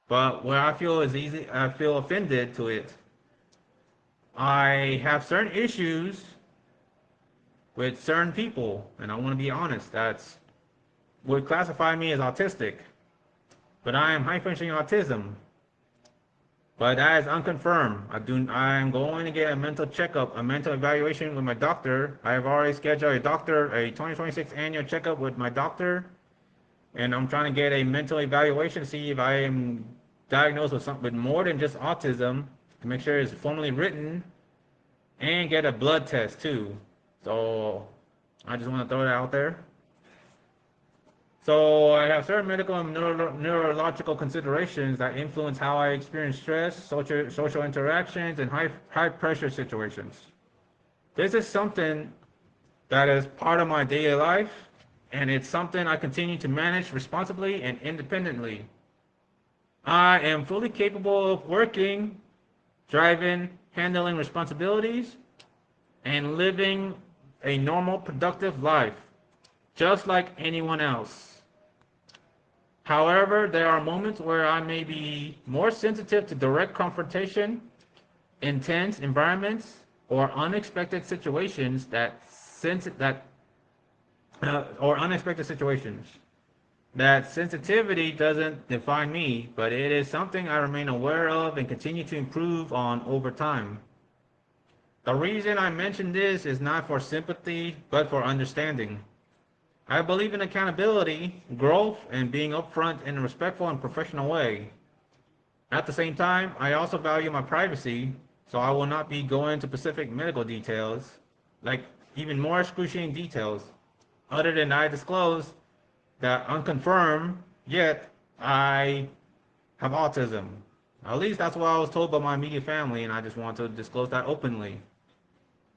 but where I feel offended to it. I have certain issues with certain people, and I want to be honest, that's would classify me as autistic, but I am high functioning autism. But that is unconfirmed. I am going to get a mental checkup, a mental evaluation with my doctor. I have already scheduled a 2026 annual checkup with my doctor, and I'm trying to get a mental evaluation to see if I am diagnosed with something with more than just autism, to make sure it's formally written, and get a blood test too. So I just want to throw that out there. So I have certain medical and neurological considerations that influence how I experience stress, social interactions, and high pressure situations. This is something that is part of my daily life, and it's something I continue to manage responsibly and independently. I am fully capable of working, driving, handling responsibilities, and living a normal, productive life, just like anyone else. However, there are moments where I may be more sensitive to direct confrontation, intense environments, or unexpected situations or unexpected situations. That sensitivity doesn't define me, but it is something I remain aware of and continue to improve on over time. The reason I mention this is not for sympathy, but for understanding. I believe in accountability, growth, and being upfront in a respectful and professional way. At the same time, I also value my privacy, so I will not be going into specific medical details, like even more excruciating details, other than I disclose that unconfirmed, yet I have autism. At least that's what I was told by my immediate family, and I just want to disclose that openly.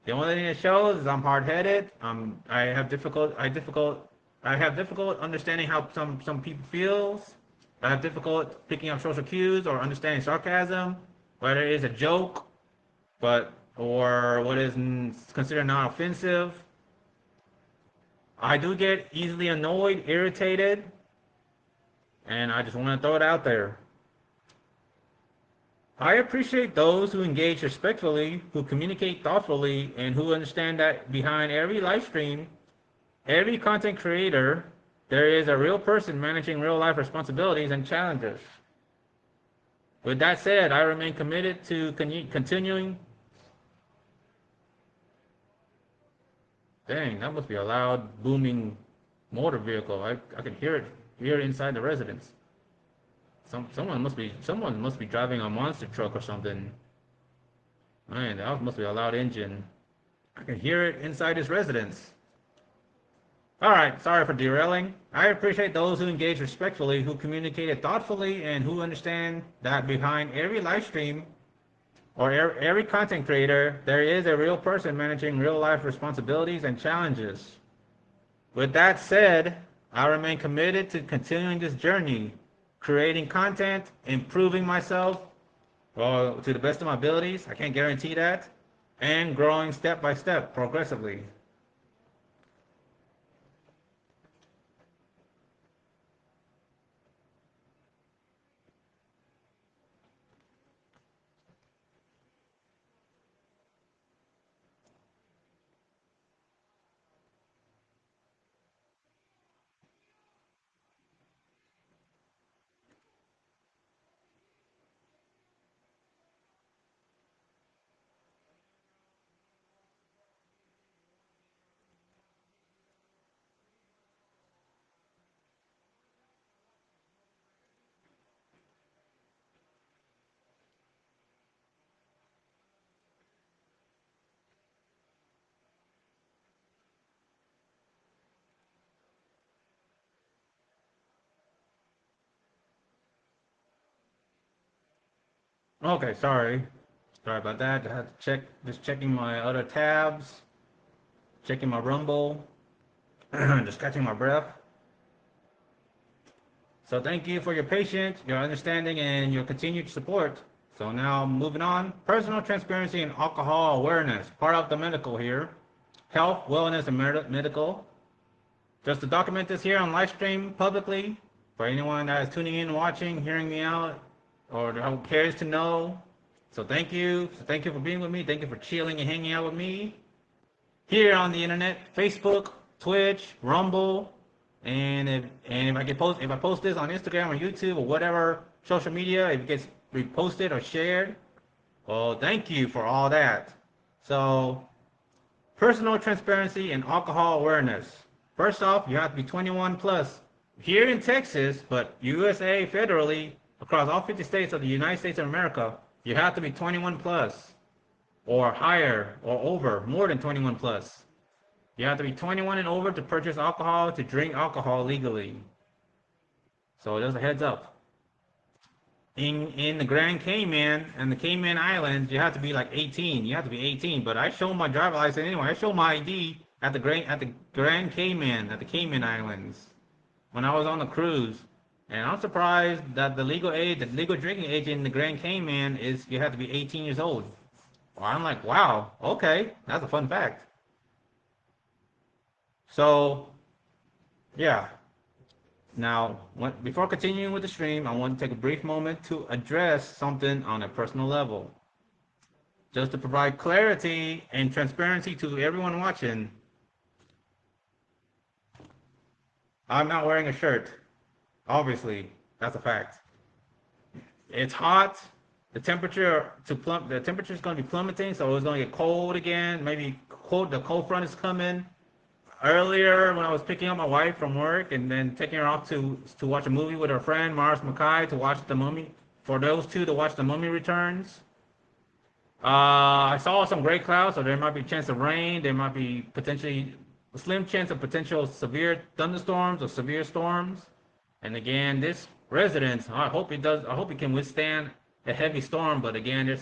The only thing it shows is I'm hard-headed. I have difficult understanding how some people feels. I have difficult picking up social cues or understanding sarcasm, whether it is a joke, or what is considered non-offensive. I do get easily annoyed, irritated, and I just want to throw it out there. I appreciate those who engage respectfully, who communicate thoughtfully, and who understand that behind every live stream, every content creator, there is a real person managing real life responsibilities and challenges. With that said, I remain committed to continuing. Dang, that must be a loud, booming motor vehicle. I can hear it inside the residence. Someone must be driving a monster truck or something. Man, that must be a loud engine. I can hear it inside his residence. All right, sorry for derailing. I appreciate those who engage respectfully, who communicated thoughtfully, and who understand that behind every live stream or every content creator, there is a real person managing real life responsibilities and challenges. With that said, I remain committed to continuing this journey, creating content, improving myself to the best of my abilities. I can't guarantee that. And growing step by step, progressively. Okay, sorry. Sorry about that. I had to just checking my other tabs, checking my Rumble, just catching my breath. So thank you for your patience, your understanding, and your continued support. So now moving on, personal transparency and alcohol awareness, part of the medical here. health, wellness, and medical. Just to document this here on live stream publicly for anyone that is tuning in, watching, hearing me out, or who cares to know. So thank you. So thank you for being with me. Thank you for chilling and hanging out with me here on the internet, Facebook, Twitch, Rumble, and if I post this on Instagram or YouTube or whatever social media, if it gets reposted or shared, well, thank you for all that. So, personal transparency and alcohol awareness. First off, you have to be 21 plus here in Texas, but USA federally across all 50 states of the United States of America, you have to be 21 plus or higher or over, more than 21 plus. You have to be 21 and over to purchase alcohol, to drink alcohol legally. So just a heads up. In the Grand Cayman and the Cayman Islands, you have to be like 18. You have to be 18. But I show my driver license anyway. I show my ID at the Grand Cayman, at the Cayman Islands, when I was on the cruise. And I'm surprised that the legal drinking age in the Grand Cayman is you have to be 18 years old. Well, I'm like, wow, okay, that's a fun fact. So, yeah. Now, before continuing with the stream, I want to take a brief moment to address something on a personal level. Just to provide clarity and transparency to everyone watching, I'm not wearing a shirt. Obviously, that's a fact. It's hot. The temperature is going to be plummeting, so it's going to get cold again. Maybe the cold front is coming. Earlier, when I was picking up my wife from work and then taking her off to watch a movie with her friend Mars Mackay to watch The Mummy, for those two to watch The Mummy Returns, I saw some gray clouds, so there might be a chance of rain. There might be potentially a slim chance of potential severe thunderstorms or severe storms. And again, this residence, I hope it can withstand a heavy storm. But again,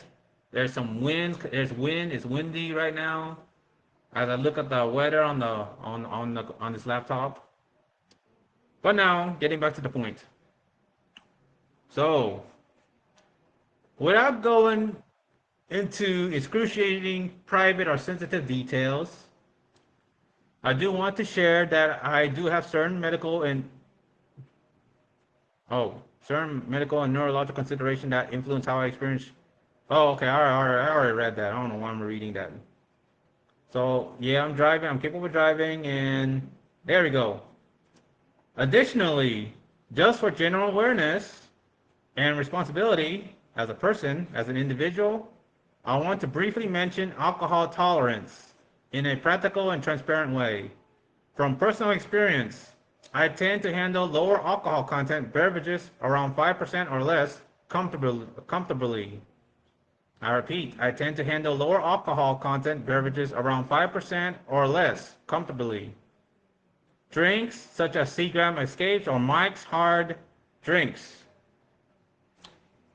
there's some winds. There's wind. It's windy right now. As I look at the weather on this laptop. But now, getting back to the point. So, without going into excruciating, private, or sensitive details, I do want to share that I do have certain medical and neurological consideration that influence how I experience. Oh, okay, I already read that. I don't know why I'm reading that. So, yeah, I'm driving. I'm capable of driving, and there we go. Additionally, just for general awareness and responsibility as a person, as an individual, I want to briefly mention alcohol tolerance in a practical and transparent way. From personal experience, I tend to handle lower alcohol content beverages around 5% or less comfortably. I repeat, I tend to handle lower alcohol content beverages around 5% or less comfortably. Drinks such as Seagram Escapes or Mike's Hard drinks.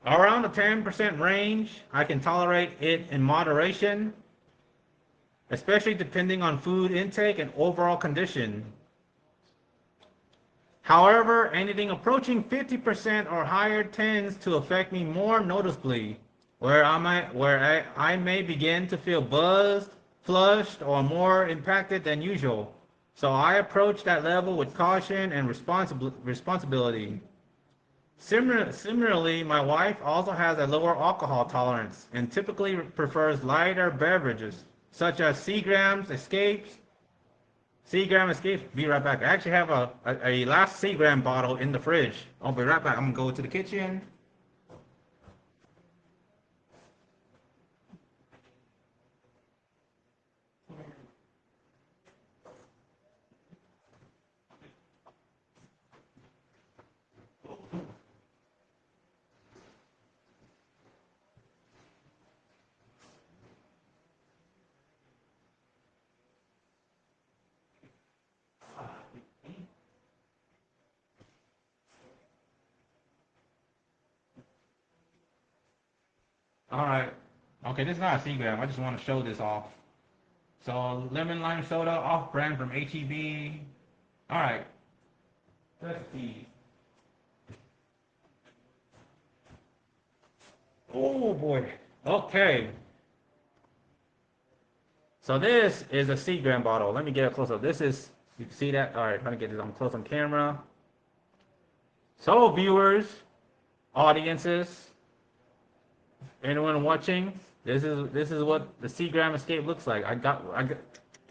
Around the 10% range, I can tolerate it in moderation, especially depending on food intake and overall condition. However, anything approaching 50% or higher tends to affect me more noticeably, where I may begin to feel buzzed, flushed, or more impacted than usual. So I approach that level with caution and responsibility. Similarly, my wife also has a lower alcohol tolerance and typically prefers lighter beverages, such as Seagram Escapes. Be right back. I actually have a last Seagram bottle in the fridge. I'll be right back. I'm going to go to the kitchen. All right. Okay, this is not a Seagram. I just want to show this off. So, lemon lime soda, off-brand from HEB. All right. Let's see. Oh boy. Okay. So this is a Seagram bottle. Let me get a close up. This is, you can see that. All right, trying to get this on close on camera. So viewers, audiences, anyone watching, this is what the Seagram Escape looks like.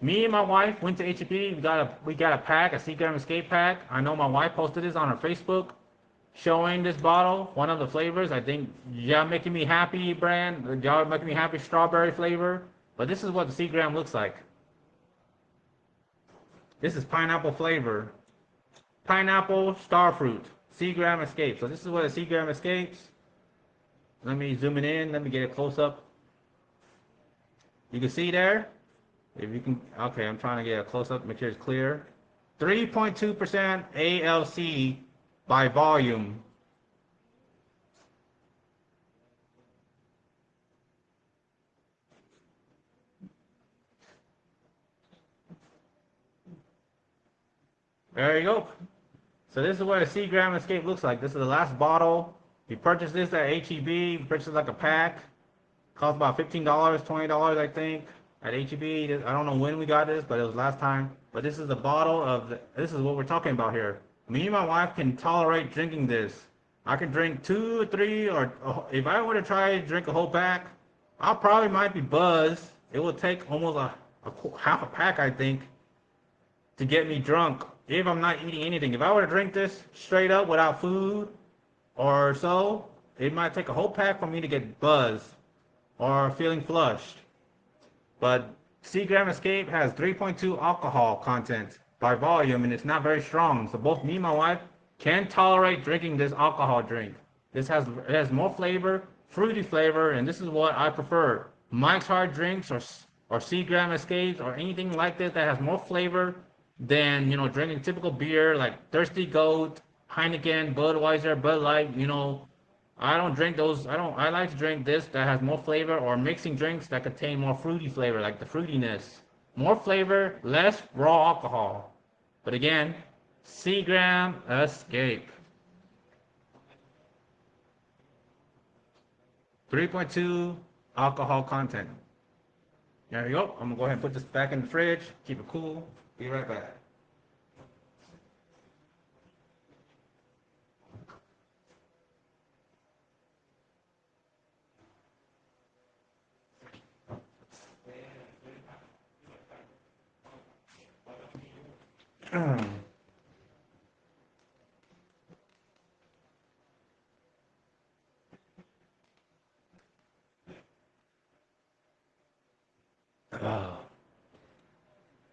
Me and my wife went to HEB. We got a pack, a Seagram Escape pack. I know my wife posted this on her Facebook, showing this bottle, one of the flavors. I think y'all making me happy brand. Y'all making me happy strawberry flavor. But this is what the Seagram looks like. This is pineapple flavor. Pineapple starfruit. Seagram Escape. So this is what a Seagram Escapes. Let me zoom it in. Let me get a close up. You can see there. If you can, okay, I'm trying to get a close up, make sure it's clear. 3.2% ALC by volume. There you go. So this is what a Seagram Escape looks like. This is the last bottle. We purchased this at HEB. We purchased like a pack. Cost about $15, $20, I think, at HEB. I don't know when we got this, but it was last time. But this is the bottle of, this is what we're talking about here. Me and my wife can tolerate drinking this. I can drink 2 or 3, or if I were to try to drink a whole pack, I probably might be buzzed. It would take almost half a pack, I think, to get me drunk if I'm not eating anything. If I were to drink this straight up without food or so, it might take a whole pack for me to get buzzed or feeling flushed. But Seagram Escape has 3.2 alcohol content by volume, and it's not very strong. So both me and my wife can tolerate drinking this alcohol drink. It has more flavor, fruity flavor, and this is what I prefer. Mike's Hard Drinks or Seagram Escapes or anything like this that has more flavor than, drinking typical beer like Thirsty Goat, Heineken, Budweiser, Bud Light. I don't drink those. I like to drink this that has more flavor, or mixing drinks that contain more fruity flavor, like the fruitiness. More flavor, less raw alcohol. But again, Seagram Escape. 3.2 alcohol content. There you go. I'm gonna go ahead and put this back in the fridge. Keep it cool. Be right back.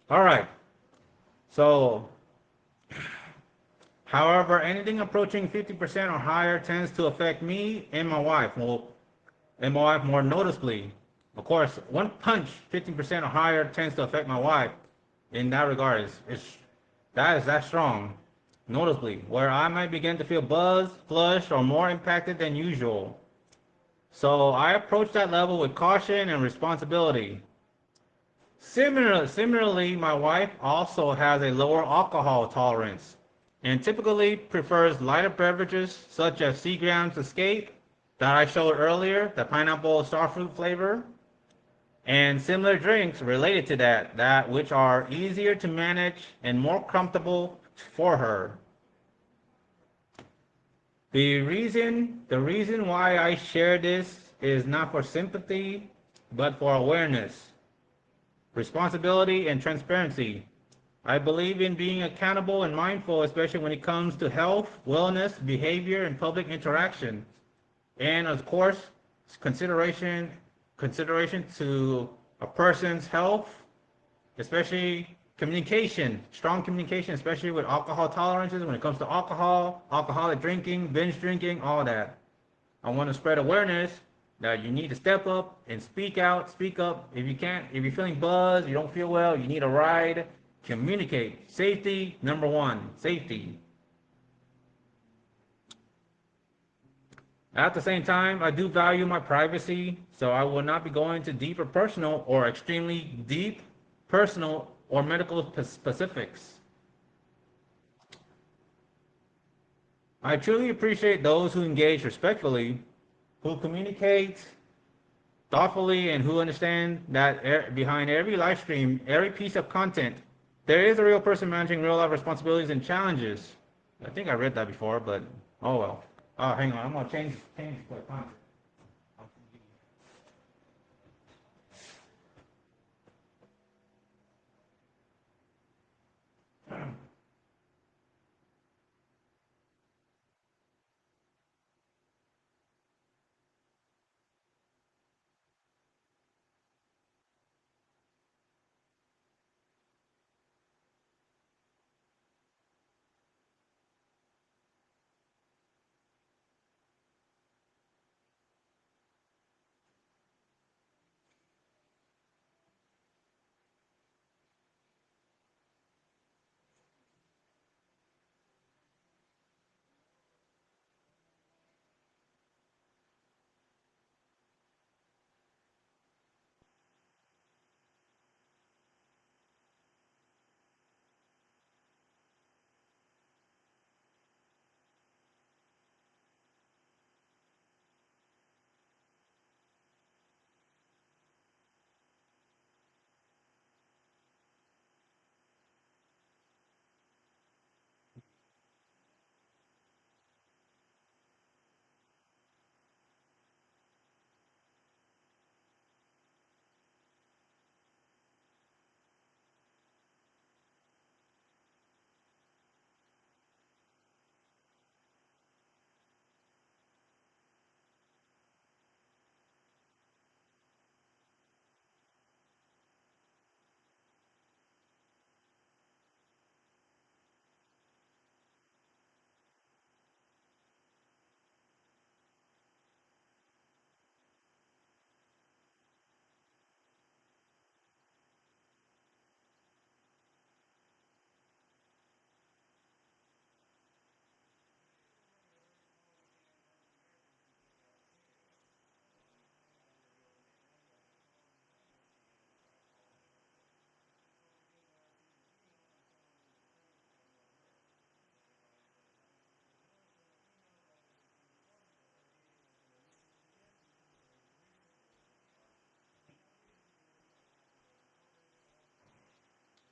All right. So, however, anything approaching 50% or higher tends to affect me and my wife. Well, and my wife more noticeably. Of course, one punch, 50% or higher, tends to affect my wife. In that regard, that strong, noticeably, where I might begin to feel buzzed, flushed, or more impacted than usual. So I approach that level with caution and responsibility. Similarly, my wife also has a lower alcohol tolerance and typically prefers lighter beverages such as Seagram's Escape that I showed earlier, the pineapple starfruit flavor, and similar drinks related to that which are easier to manage and more comfortable for her. The reason why I share this is not for sympathy, but for awareness, responsibility, and transparency. I believe in being accountable and mindful, especially when it comes to health, wellness, behavior, and public interaction. And of course, consideration to a person's health, especially communication, strong communication, especially with alcohol tolerances, when it comes to alcohol, alcoholic drinking, binge drinking, all that. I want to spread awareness that you need to step up and speak out, speak up. If you're feeling buzzed, you don't feel well, you need a ride, communicate. Safety, number one, safety. At the same time, I do value my privacy, so I will not be going to deep or personal or extremely deep personal or medical specifics. I truly appreciate those who engage respectfully, who communicate thoughtfully and who understand that behind every live stream, every piece of content, there is a real person managing real life responsibilities and challenges. I think I read that before, but oh well. Oh, hang on, I'm gonna change the content.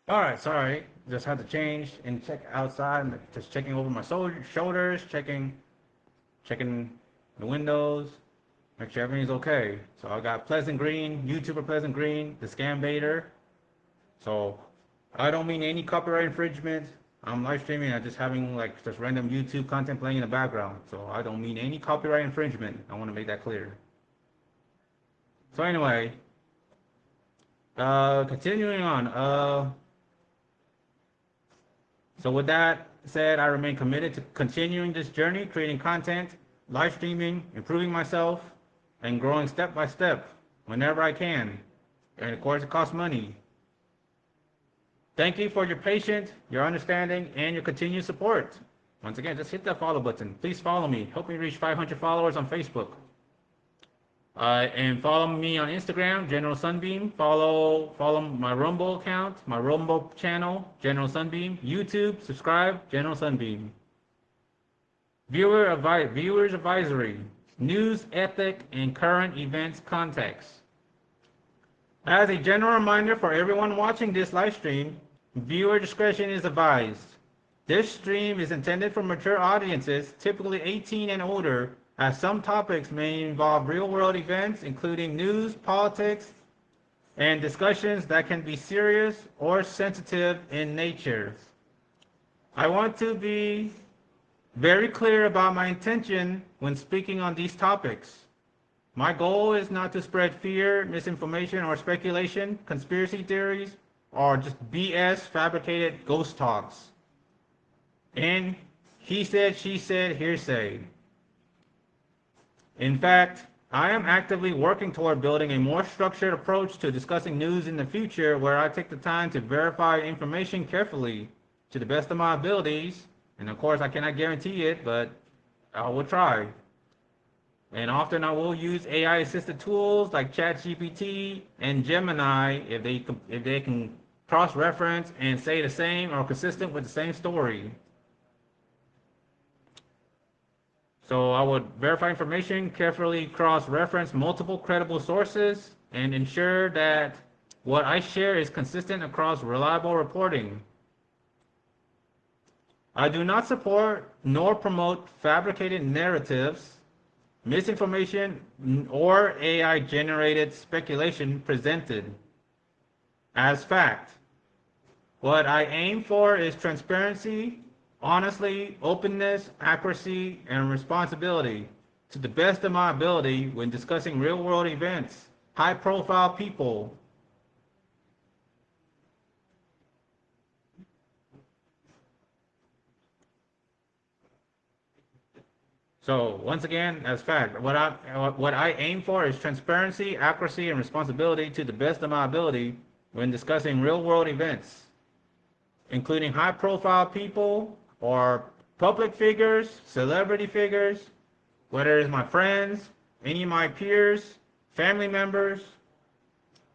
All right, sorry. Just had to change and check outside. Just checking over my shoulders, checking the windows, make sure everything's okay. So I got Pleasant Green, YouTuber Pleasant Green, the scam baiter. So I don't mean any copyright infringement. I'm live streaming. I'm just having like just random YouTube content playing in the background. So I don't mean any copyright infringement. I want to make that clear. So anyway, continuing on. So with that said, I remain committed to continuing this journey, creating content, live streaming, improving myself, and growing step by step whenever I can. And of course, it costs money. Thank you for your patience, your understanding, and your continued support. Once again, just hit that follow button. Please follow me. Help me reach 500 followers on Facebook. And follow me on Instagram, General Sunbeam. Follow my Rumble account, my Rumble channel, General Sunbeam. YouTube, subscribe, General Sunbeam. Viewers advisory, news, ethic, and current events context. As a general reminder for everyone watching this live stream, viewer discretion is advised. This stream is intended for mature audiences, typically 18 and older, as some topics may involve real-world events, including news, politics, and discussions that can be serious or sensitive in nature. I want to be very clear about my intention when speaking on these topics. My goal is not to spread fear, misinformation, or speculation, conspiracy theories, or just BS fabricated ghost talks. And he said, she said, hearsay. In fact, I am actively working toward building a more structured approach to discussing news in the future where I take the time to verify information carefully to the best of my abilities. And of course, I cannot guarantee it, but I will try. And often I will use AI-assisted tools like ChatGPT and Gemini if they can cross-reference and say the same or consistent with the same story. So I would verify information, carefully cross-reference multiple credible sources, and ensure that what I share is consistent across reliable reporting. I do not support nor promote fabricated narratives, misinformation, or AI-generated speculation presented as fact. What I aim for is transparency, honesty, openness, accuracy, and responsibility to the best of my ability when discussing real-world events, high-profile people. So once again, as fact, what I aim for is transparency, accuracy, and responsibility to the best of my ability when discussing real-world events, including high-profile people or public figures, celebrity figures, whether it's my friends, any of my peers, family members,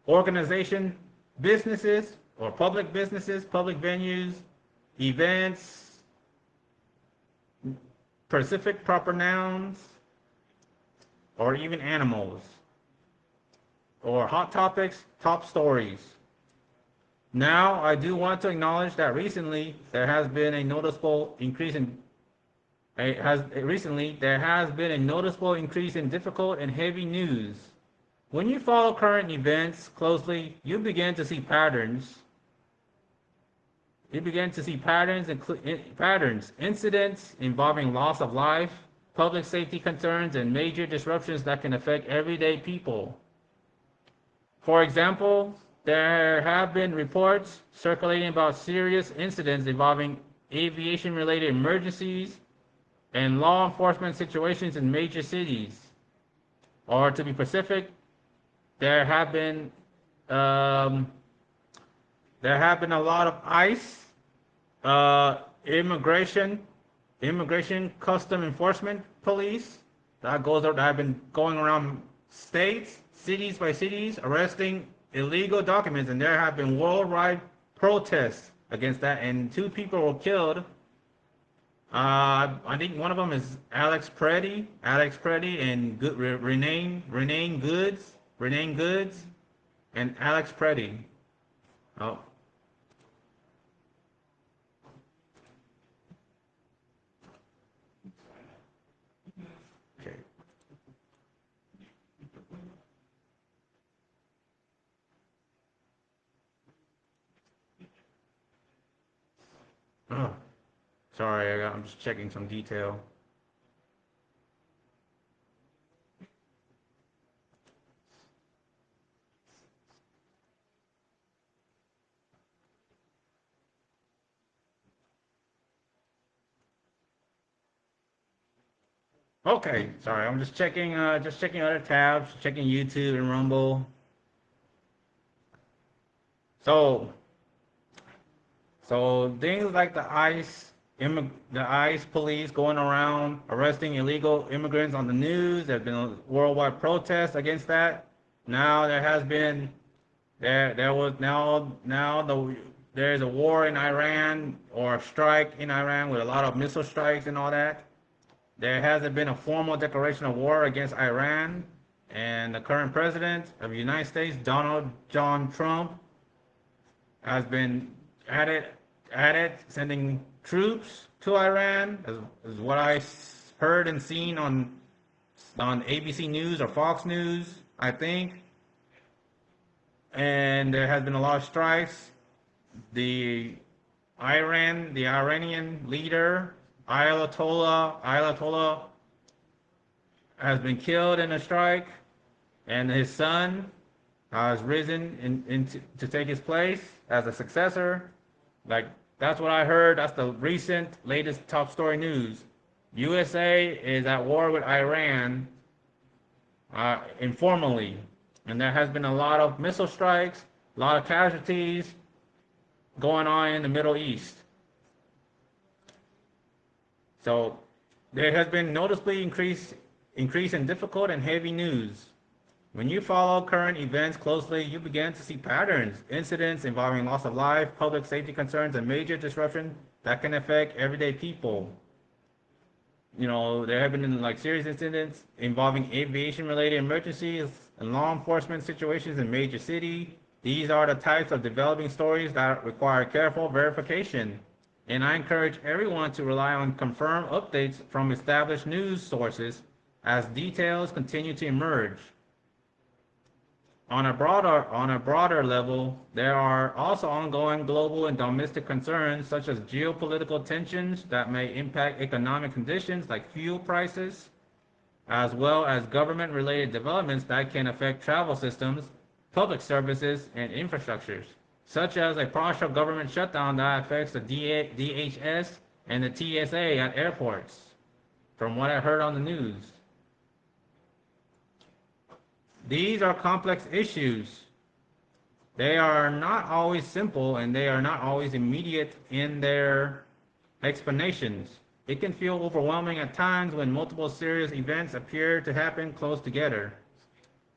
organization, businesses, or public businesses, public venues, events, specific proper nouns, or even animals, or hot topics, top stories. Now, I do want to acknowledge that recently there has been a noticeable increase in difficult and heavy news. When you follow current events closely, you begin to see patterns. Incidents involving loss of life, public safety concerns, and major disruptions that can affect everyday people. For example, there have been reports circulating about serious incidents involving aviation-related emergencies and law enforcement situations in major cities. Or to be specific, there have been a lot of ICE, immigration, custom enforcement police that have been going around states, cities by cities, arresting illegal documents, and there have been worldwide protests against that, and 2 people were killed. I think one of them is Alex Preddy, and Renee Goods, and Alex Preddy. Oh. Okay. Oh, sorry, I'm just checking some detail. Okay, sorry, I'm just checking other tabs, checking YouTube and Rumble. So, things like the ICE police going around arresting illegal immigrants on the news. There's been a worldwide protest against that. Now there's a war in Iran, or a strike in Iran with a lot of missile strikes and all that. There hasn't been a formal declaration of war against Iran, and the current president of the United States, Donald John Trump, has been at it, sending troops to Iran, as what I heard and seen on ABC News or Fox News, I think. And there has been a lot of strikes. The Iranian leader, Ayatollah has been killed in a strike, and his son has risen to take his place as a successor. Like, that's what I heard. That's the latest top story news. USA is at war with Iran, informally, and there has been a lot of missile strikes, a lot of casualties going on in the Middle East. So there has been noticeably increase in difficult and heavy news. When you follow current events closely, you begin to see patterns, incidents involving loss of life, public safety concerns, and major disruption that can affect everyday people. There have been like serious incidents involving aviation-related emergencies and law enforcement situations in major city. These are the types of developing stories that require careful verification. And I encourage everyone to rely on confirmed updates from established news sources as details continue to emerge. On a broader level, there are also ongoing global and domestic concerns such as geopolitical tensions that may impact economic conditions like fuel prices, as well as government-related developments that can affect travel systems, public services, and infrastructures, such as a partial government shutdown that affects the DHS and the TSA at airports, from what I heard on the news. These are complex issues. They are not always simple and they are not always immediate in their explanations. It can feel overwhelming at times when multiple serious events appear to happen close together.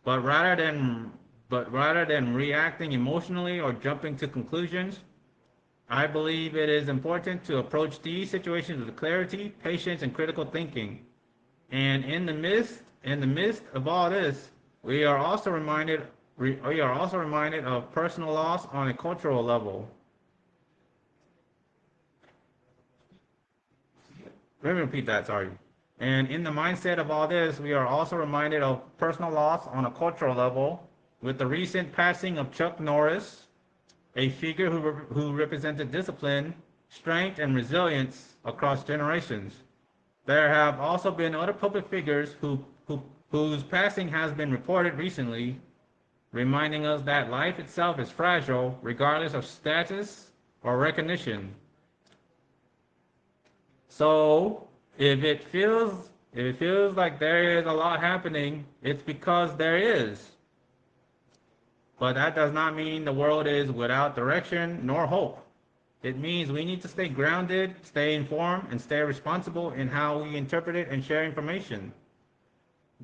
But rather than reacting emotionally or jumping to conclusions, I believe it is important to approach these situations with clarity, patience, and critical thinking. And in the midst of all this, we are also reminded of personal loss on a cultural level. Let me repeat that, sorry. And in the mindset of all this, we are also reminded of personal loss on a cultural level with the recent passing of Chuck Norris, a figure who represented discipline, strength, and resilience across generations. There have also been other public figures whose passing has been reported recently, reminding us that life itself is fragile regardless of status or recognition. So if it feels like there is a lot happening, it's because there is. But that does not mean the world is without direction nor hope. It means we need to stay grounded, stay informed, and stay responsible in how we interpret it and share information.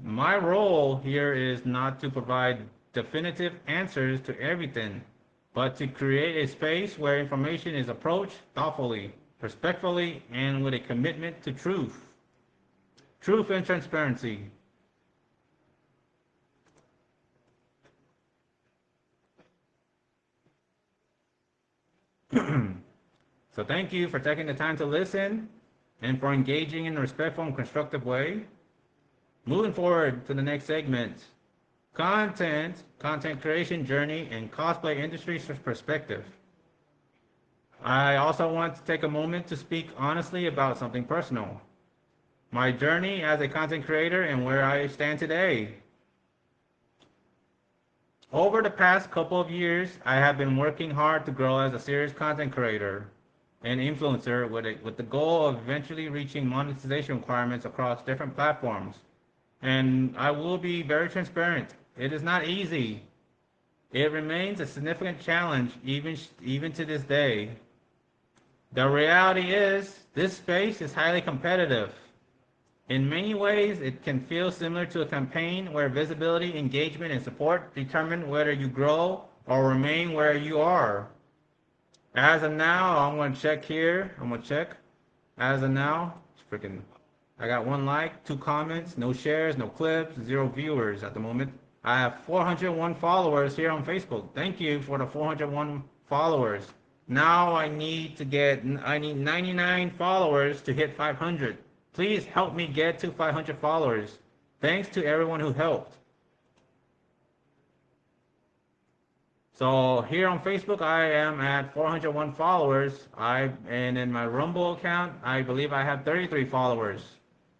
My role here is not to provide definitive answers to everything, but to create a space where information is approached thoughtfully, respectfully, and with a commitment to truth. Truth and transparency. So thank you for taking the time to listen and for engaging in a respectful and constructive way. Moving forward to the next segment, content creation journey, and cosplay industry perspective. I also want to take a moment to speak honestly about something personal. My journey as a content creator and where I stand today. Over the past couple of years, I have been working hard to grow as a serious content creator and influencer with the goal of eventually reaching monetization requirements across different platforms. And I will be very transparent. It is not easy. It remains a significant challenge even to this day. The reality is, this space is highly competitive. In many ways, it can feel similar to a campaign where visibility, engagement, and support determine whether you grow or remain where you are. As of now, I'm going to check here. I'm going to check. As of now, I got 1 like, 2 comments, no shares, no clips, 0 viewers at the moment. I have 401 followers here on Facebook. Thank you for the 401 followers. Now I need 99 followers to hit 500. Please help me get to 500 followers. Thanks to everyone who helped. So here on Facebook, I am at 401 followers. And in my Rumble account, I believe I have 33 followers.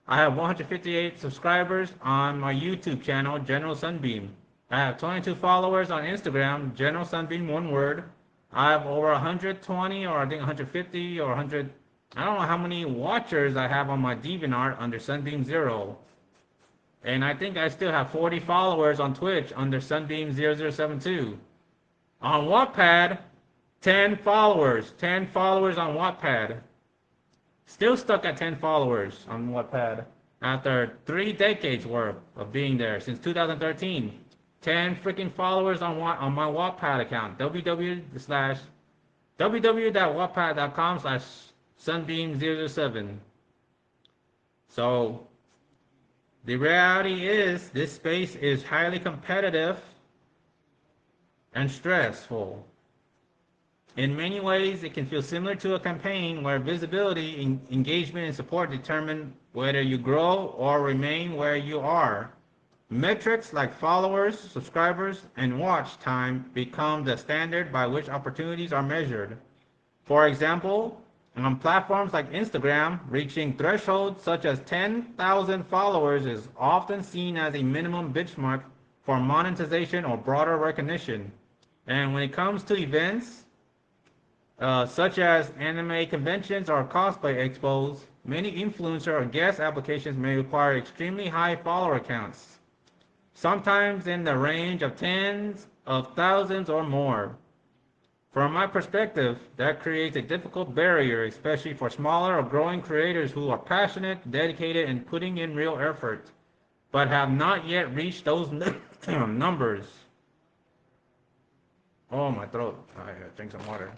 I have 158 subscribers on my YouTube channel, General Sunbeam. I have 22 followers on Instagram, General Sunbeam, one word. I have over 120 or I think 150 or 100. I don't know how many watchers I have on my DeviantArt under Sunbeam 0. And I think I still have 40 followers on Twitch under Sunbeam 0072. On Wattpad, 10 followers. 10 followers on Wattpad. Still stuck at 10 followers on Wattpad after 3 decades worth of being there since 2013. 10 freaking followers on my Wattpad account. www.wattpad.com/sunbeam007. So the reality is this space is highly competitive and stressful. In many ways, it can feel similar to a campaign where visibility, engagement, and support determine whether you grow or remain where you are. Metrics like followers, subscribers, and watch time become the standard by which opportunities are measured. For example, on platforms like Instagram, reaching thresholds such as 10,000 followers is often seen as a minimum benchmark for monetization or broader recognition. And when it comes to events, such as anime conventions or cosplay expos, many influencer or guest applications may require extremely high follower counts, sometimes in the range of tens of thousands or more. From my perspective, that creates a difficult barrier, especially for smaller or growing creators who are passionate, dedicated, and putting in real effort, but have not yet reached those numbers. Oh, my throat. I gotta drink some water.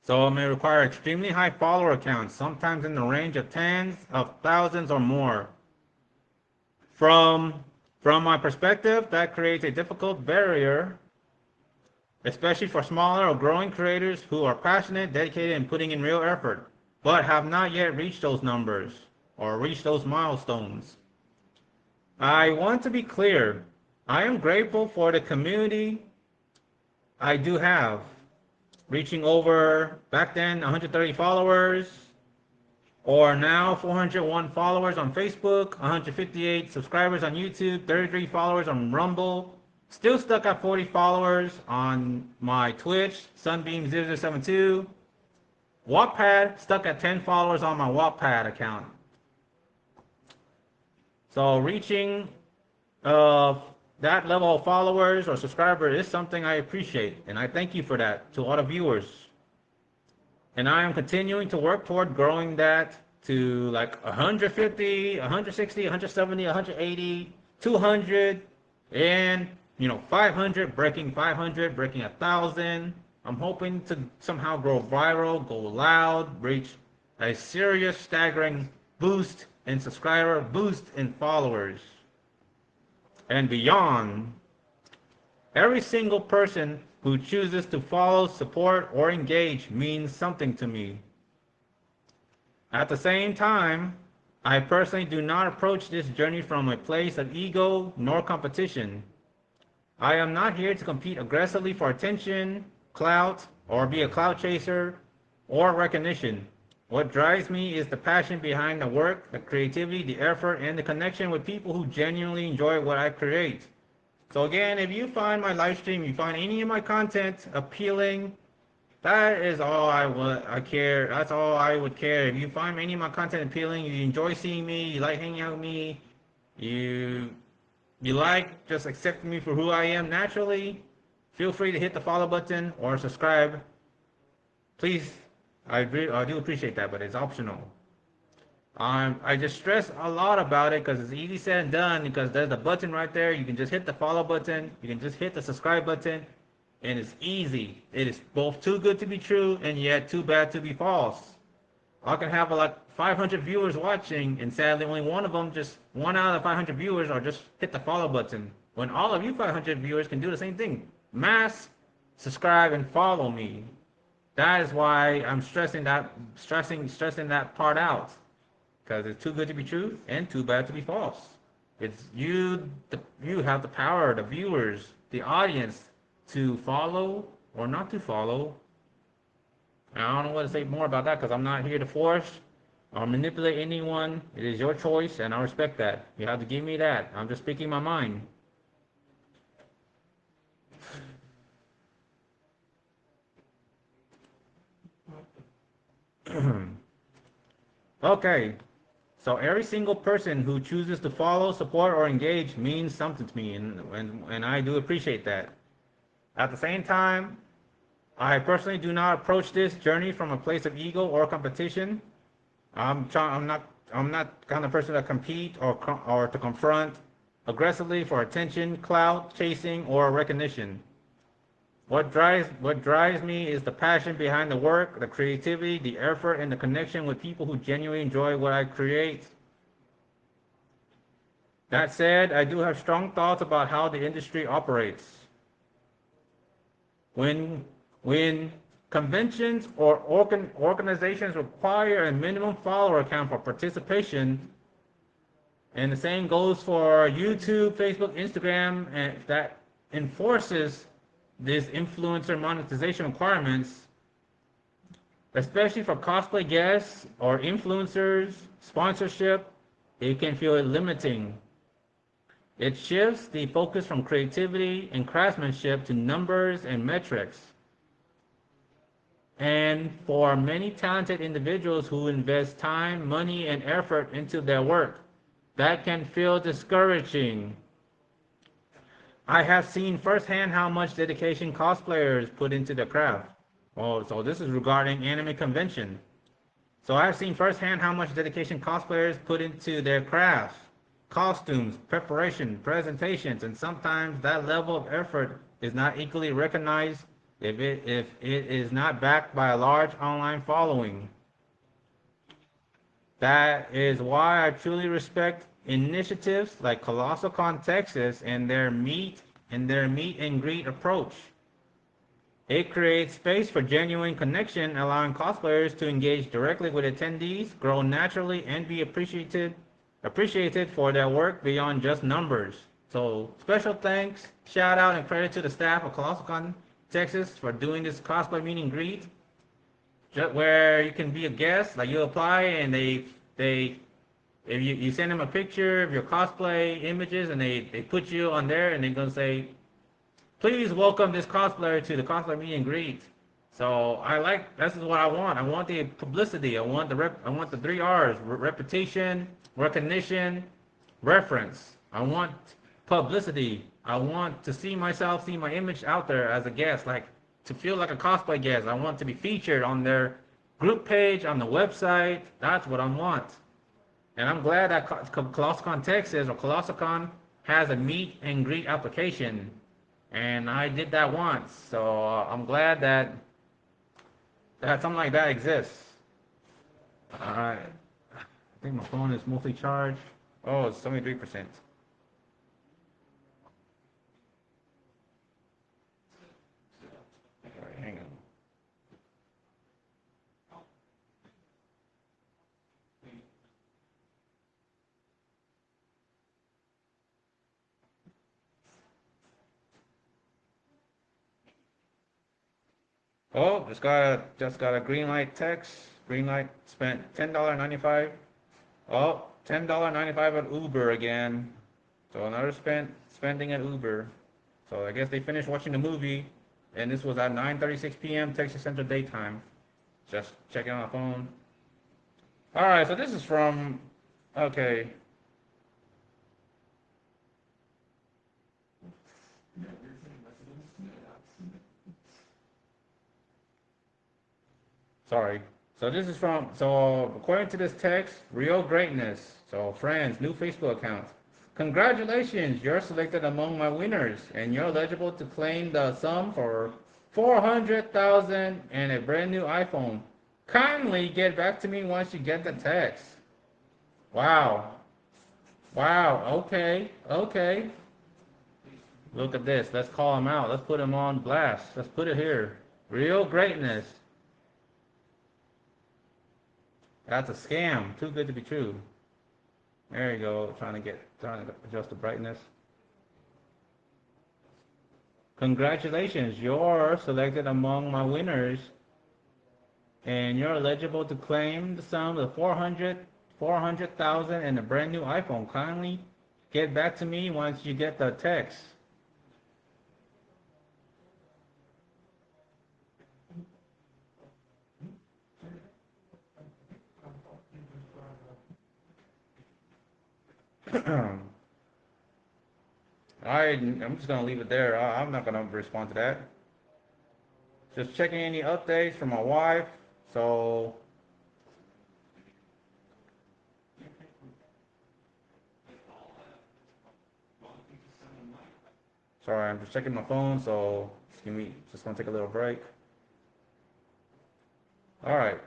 So it may require extremely high follower counts, sometimes in the range of tens of thousands or more. From, from my perspective, that creates a difficult barrier, especially for smaller or growing creators who are passionate, dedicated, and putting in real effort, but have not yet reached those numbers or reached those milestones. I want to be clear. I am grateful for the community I do have, reaching over back then 130 followers, or now 401 followers on Facebook, 158 subscribers on YouTube, 33 followers on Rumble, still stuck at 40 followers on my Twitch, Sunbeam 0072, Wattpad, stuck at 10 followers on my Wattpad account. So reaching that level of followers or subscribers is something I appreciate, and I thank you for that to all the viewers. And I am continuing to work toward growing that to like 150, 160, 170, 180, 200, and 500, breaking 500, breaking 1,000. I'm hoping to somehow grow viral, go loud, reach a serious, staggering boost in subscriber, boost in followers, and beyond. Every single person who chooses to follow, support, or engage means something to me. At the same time, I personally do not approach this journey from a place of ego nor competition. I am not here to compete aggressively for attention, clout, or be a clout chaser, or recognition. What drives me is the passion behind the work, the creativity, the effort, and the connection with people who genuinely enjoy what I create. So again, if you find my live stream, you find any of my content appealing, that is all I care. That's all I would care. If you find any of my content appealing, you enjoy seeing me, you like hanging out with me, you like just accepting me for who I am naturally, feel free to hit the follow button or subscribe. Please, I do appreciate that, but it's optional. I just stress a lot about it because it's easy said and done, because there's a button right there. You can just hit the follow button. You can just hit the subscribe button, and it's easy. It is both too good to be true and yet too bad to be false. I can have like 500 viewers watching, and sadly only one out of the 500 viewers are just hit the follow button, when all of you 500 viewers can do the same thing. Mass subscribe and follow me. That is why I'm stressing that part out. Because it's too good to be true and too bad to be false. It's you have the power, the viewers, the audience, to follow or not to follow. I don't know what to say more about that, because I'm not here to force or manipulate anyone. It is your choice, and I respect that. You have to give me that. I'm just speaking my mind. Okay. So every single person who chooses to follow, support, or engage means something to me, and I do appreciate that. At the same time, I personally do not approach this journey from a place of ego or competition. I'm not the kind of person to compete or to confront aggressively for attention, clout, chasing, or recognition. What drives me is the passion behind the work, the creativity, the effort, and the connection with people who genuinely enjoy what I create. That said, I do have strong thoughts about how the industry operates. When when conventions or organizations require a minimum follower count for participation, and the same goes for YouTube, Facebook, Instagram, and that enforces these influencer monetization requirements, especially for cosplay guests or influencers, sponsorship, it can feel limiting. It shifts the focus from creativity and craftsmanship to numbers and metrics. And for many talented individuals who invest time, money, and effort into their work, that can feel discouraging. I have seen firsthand how much dedication cosplayers put into their craft. Oh, so this is regarding anime convention. So I've seen firsthand how much dedication cosplayers put into their craft, costumes, preparation, presentations, and sometimes that level of effort is not equally recognized if it is not backed by a large online following. That is why I truly respect initiatives like Colossal Con Texas and their meet and greet approach. It creates space for genuine connection, allowing cosplayers to engage directly with attendees, grow naturally, and be appreciated for their work beyond just numbers. So special thanks, shout out, and credit to the staff of Colossal Con Texas for doing this cosplay meet and greet, where you can be a guest, like you apply and they if you send them a picture of your cosplay images and they put you on there and they're gonna say, please welcome this cosplayer to the cosplay meet and greet. So this is what I want. I want the publicity. I want the three R's: reputation, recognition, reference. I want publicity. I want to see myself, see my image out there as a guest, like to feel like a cosplay guest. I want to be featured on their group page, on the website. That's what I want. And I'm glad that ColossalCon Texas or ColossalCon has a meet and greet application. And I did that once. So I'm glad that something like that exists. Alright. I think my phone is mostly charged. Oh, it's 73%. Alright, hang on. Oh, just got a green light text. Green light spent $10.95. Oh, $10.95 at Uber again. So another spending at Uber. So I guess they finished watching the movie, and this was at 9:36 p.m. Texas Central Daytime. Just checking on my phone. All right, so this is from. Okay. Sorry. So this is from. So according to this text, real greatness. So friends, new Facebook account. Congratulations, you're selected among my winners, and you're eligible to claim the sum for 400,000 and a brand new iPhone. Kindly get back to me once you get the text. Wow. Wow. Okay. Okay. Look at this. Let's call him out. Let's put him on blast. Let's put it here. Real greatness. That's a scam. Too good to be true. There you go. Trying to adjust the brightness. Congratulations, you're selected among my winners, and you're eligible to claim the sum of 400,000 and a brand new iPhone. Kindly get back to me once you get the text. I'm just gonna leave it there. I'm not gonna respond to that. Just checking any updates from my wife. So Sorry, I'm just checking my phone, so just gonna take a little break. All right.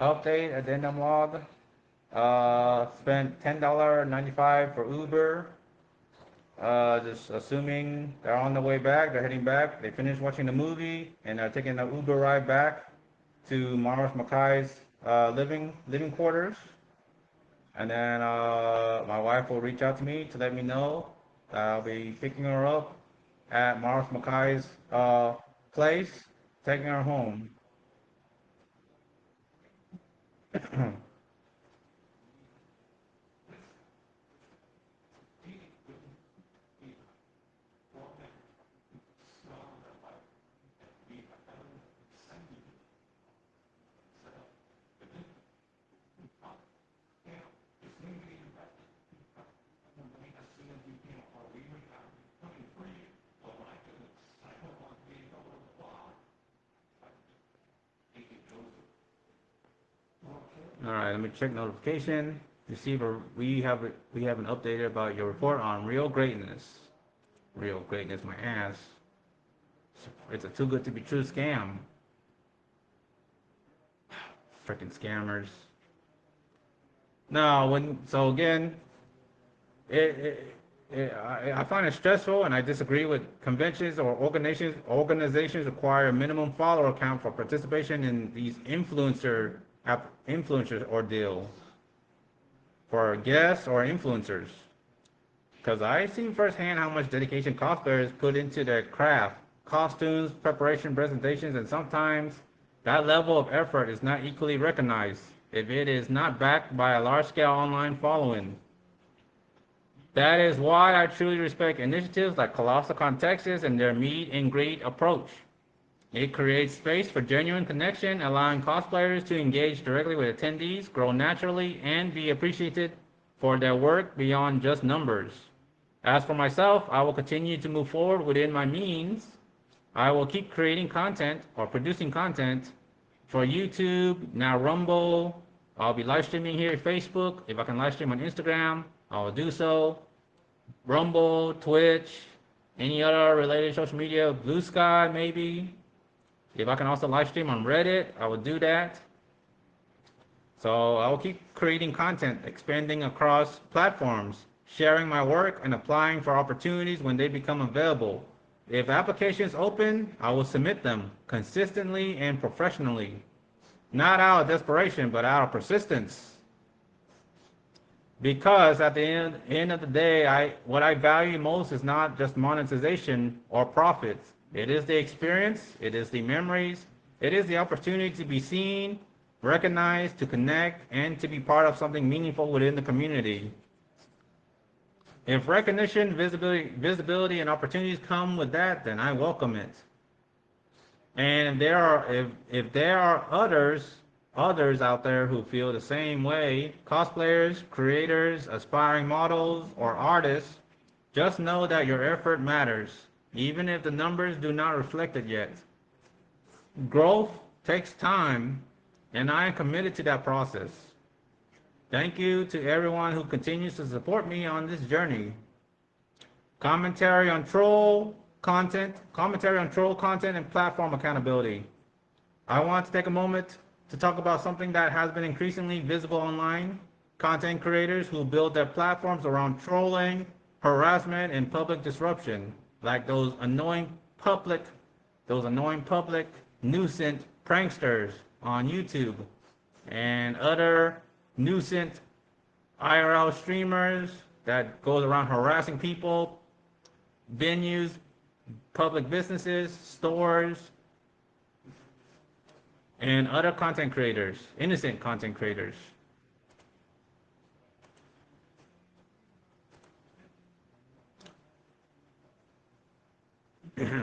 Update, addendum log. Spent $10.95 for Uber. Just assuming they're on the way back, they're heading back. They finished watching the movie and are taking the Uber ride back to Morris Mackay's living quarters. And then my wife will reach out to me to let me know that I'll be picking her up at Morris Mackay's place, taking her home. All right, let me check notification to see if we haven't updated about your report on real greatness. Real greatness, my ass. It's a too good to be true scam. Freaking scammers. No, so again, I find it stressful, and I disagree with conventions or organizations require a minimum follower count for participation in these influencers ordeal for guests or influencers. Because I see firsthand how much dedication cosplayers put into their craft, costumes, preparation, presentations, and sometimes that level of effort is not equally recognized if it is not backed by a large-scale online following. That is why I truly respect initiatives like ColossalCon Texas and their meet and greet approach. It creates space for genuine connection, allowing cosplayers to engage directly with attendees, grow naturally, and be appreciated for their work beyond just numbers. As for myself, I will continue to move forward within my means. I will keep creating content or producing content for YouTube, now Rumble. I'll be live streaming here at Facebook. If I can live stream on Instagram, I will do so. Rumble, Twitch, any other related social media, Blue Sky maybe. If I can also live stream on Reddit, I will do that. So I will keep creating content, expanding across platforms, sharing my work, and applying for opportunities when they become available. If applications open, I will submit them consistently and professionally. Not out of desperation, but out of persistence. Because at the end of the day, what I value most is not just monetization or profits. It is the experience, it is the memories, it is the opportunity to be seen, recognized, to connect, and to be part of something meaningful within the community. If recognition, visibility, and opportunities come with that, then I welcome it. And if there are others out there who feel the same way, cosplayers, creators, aspiring models, or artists, just know that your effort matters, even if the numbers do not reflect it yet. Growth takes time, and I am committed to that process. Thank you to everyone who continues to support me on this journey. Commentary on troll content and platform accountability. I want to take a moment to talk about something that has been increasingly visible online. Content creators who build their platforms around trolling, harassment, and public disruption, like those annoying public nuisance pranksters on YouTube and other nuisance IRL streamers that goes around harassing people, venues, public businesses, stores, and other content creators, innocent content creators.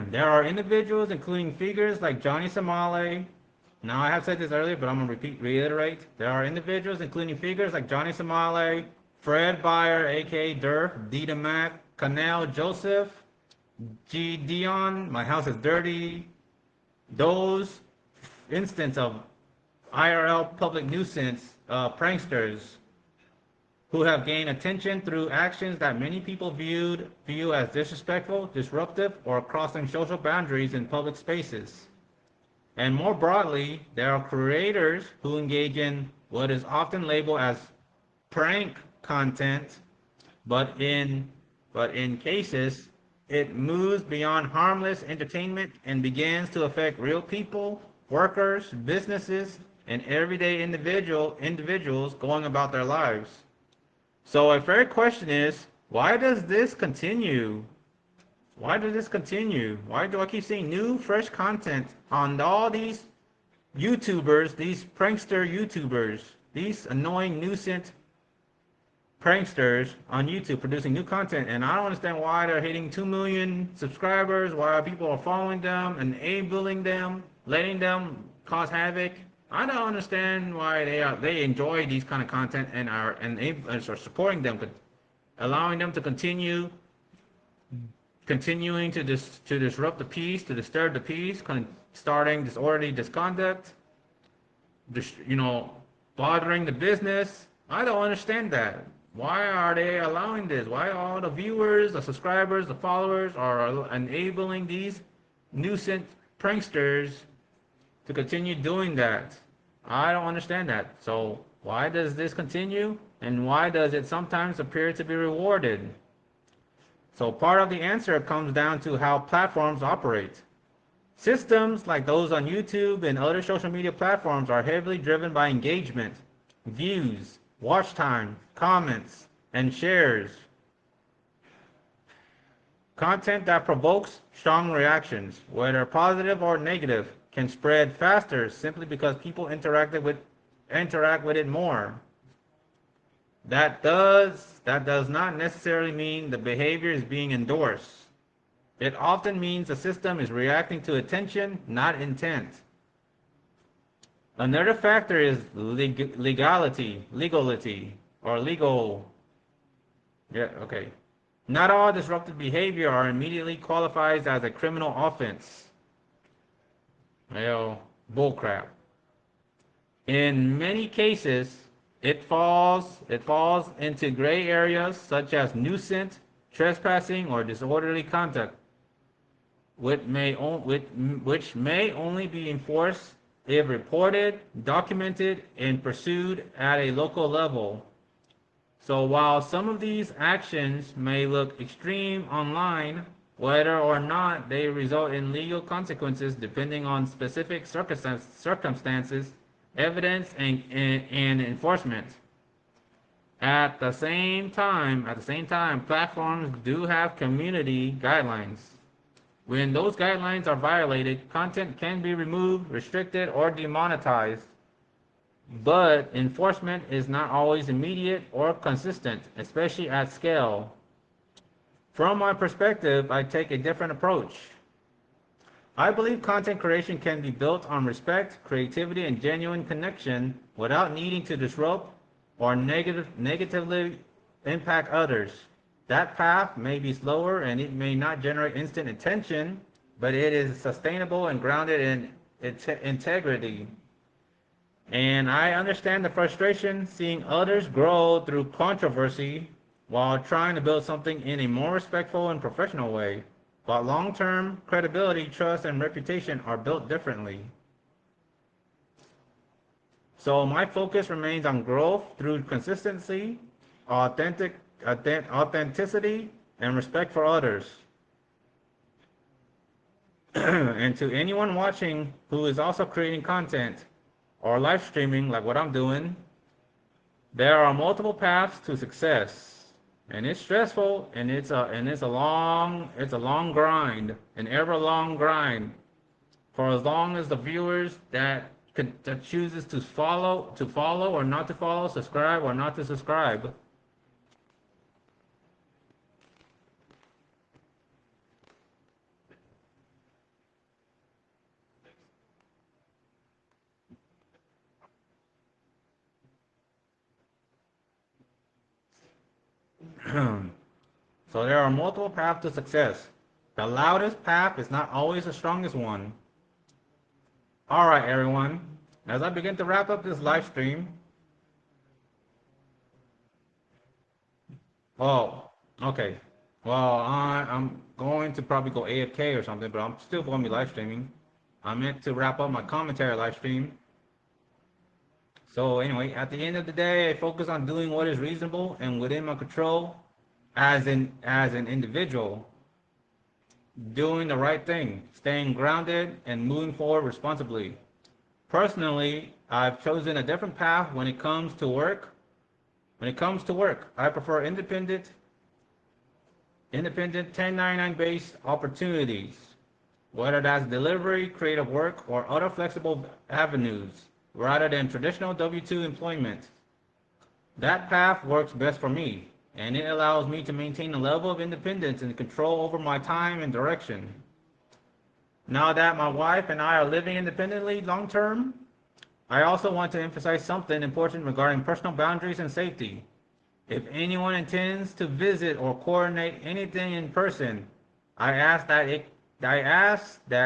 There are individuals, including figures like Johnny Somale. Now, I have said this earlier, but I'm going to reiterate. There are individuals, including figures like Johnny Somale, Fred Beyer, aka Durf, Dita Mac, Canal Joseph, G. Dion, My House is Dirty. Those instances of IRL public nuisance pranksters who have gained attention through actions that many people view as disrespectful, disruptive, or crossing social boundaries in public spaces. And more broadly, there are creators who engage in what is often labeled as prank content, but in cases it moves beyond harmless entertainment and begins to affect real people, workers, businesses, and everyday individuals going about their lives. So a fair question is, why does this continue? Why does this continue? Why do I keep seeing new, fresh content on all these YouTubers, these prankster YouTubers, these annoying nuisance pranksters on YouTube producing new content? And I don't understand why they're hitting 2 million subscribers, why people are following them, enabling them, letting them cause havoc. I don't understand why they enjoy these kind of content and are supporting them, allowing them to continuing to disrupt the peace, to disturb the peace, starting disorderly misconduct, bothering the business. I don't understand that. Why are they allowing this? Why all the viewers, the subscribers, the followers are enabling these nuisance pranksters to continue doing that? I don't understand that. So why does this continue? And why does it sometimes appear to be rewarded? So part of the answer comes down to how platforms operate. Systems like those on YouTube and other social media platforms are heavily driven by engagement, views, watch time, comments, and shares. Content that provokes strong reactions, whether positive or negative, can spread faster simply because people interact with it more. That does not necessarily mean the behavior is being endorsed. It often means the system is reacting to attention, not intent. Another factor is legality, or legal. Yeah, okay. Not all disruptive behavior are immediately qualified as a criminal offense. Well, bullcrap. In many cases, it falls into gray areas such as nuisance, trespassing, or disorderly conduct, which may only be enforced if reported, documented, and pursued at a local level. So while some of these actions may look extreme online, whether or not they result in legal consequences depending on specific circumstances, evidence, and enforcement. At the same time, platforms do have community guidelines. When those guidelines are violated, content can be removed, restricted, or demonetized. But enforcement is not always immediate or consistent, especially at scale. From my perspective, I take a different approach. I believe content creation can be built on respect, creativity, and genuine connection without needing to disrupt or negatively impact others. That path may be slower and it may not generate instant attention, but it is sustainable and grounded in integrity. And I understand the frustration seeing others grow through controversy while trying to build something in a more respectful and professional way. But long-term credibility, trust, and reputation are built differently. So my focus remains on growth through consistency, authenticity, and respect for others. And to anyone watching who is also creating content or live streaming like what I'm doing, there are multiple paths to success. And it's stressful, and it's a long grind, an ever long grind, for as long as the viewers that chooses to follow or not to follow, subscribe or not to subscribe. So there are multiple paths to success. The loudest path is not always the strongest one. All right, everyone. As I begin to wrap up this live stream, oh, okay. Well, I'm going to probably go AFK or something, but I'm still going to be live streaming. I meant to wrap up my commentary live stream. So anyway, at the end of the day, I focus on doing what is reasonable and within my control as an individual, doing the right thing, staying grounded and moving forward responsibly. Personally, I've chosen a different path when it comes to work. When it comes to work, I prefer independent 1099 based opportunities, whether that's delivery, creative work, or other flexible avenues, rather than traditional W-2 employment. That path works best for me, and it allows me to maintain a level of independence and control over my time and direction. Now that my wife and I are living independently long term, I also want to emphasize something important regarding personal boundaries and safety. If anyone intends to visit or coordinate anything in person, I ask that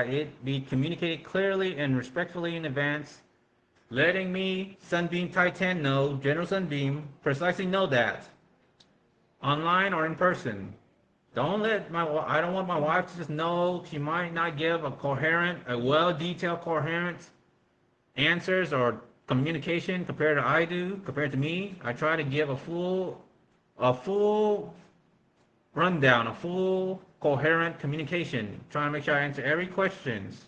it be communicated clearly and respectfully in advance, letting me, Sunbeam Titan, know, General Sunbeam, precisely know that, online or in person. I don't want my wife to just know she might not give a well-detailed, coherent answers or communication compared to me. I try to give a full rundown, a full coherent communication, trying to make sure I answer every questions.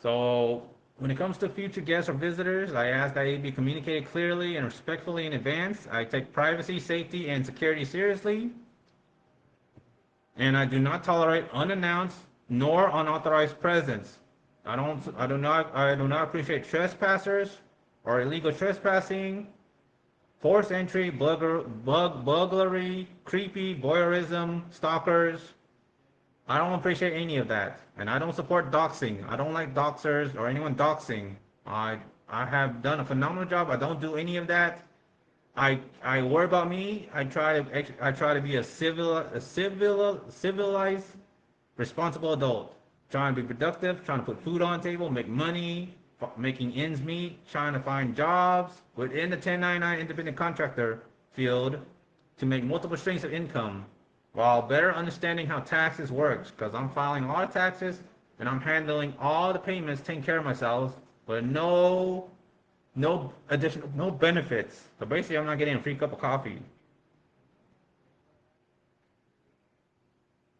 So when it comes to future guests or visitors, I ask that it be communicated clearly and respectfully in advance. I take privacy, safety, and security seriously, and I do not tolerate unannounced nor unauthorized presence. I do not appreciate trespassers or illegal trespassing, forced entry, burglary, creepy voyeurism, stalkers. I don't appreciate any of that, and I don't support doxing. I don't like doxers or anyone doxing. I have done a phenomenal job. I don't do any of that. I worry about me. I try to be a civilized, responsible adult. Trying to be productive, trying to put food on the table, make money, making ends meet, trying to find jobs within the 1099 independent contractor field to make multiple streams of income while better understanding how taxes works, because I'm filing a lot of taxes and I'm handling all the payments, taking care of myself, but no additional, no benefits. So basically, I'm not getting a free cup of coffee.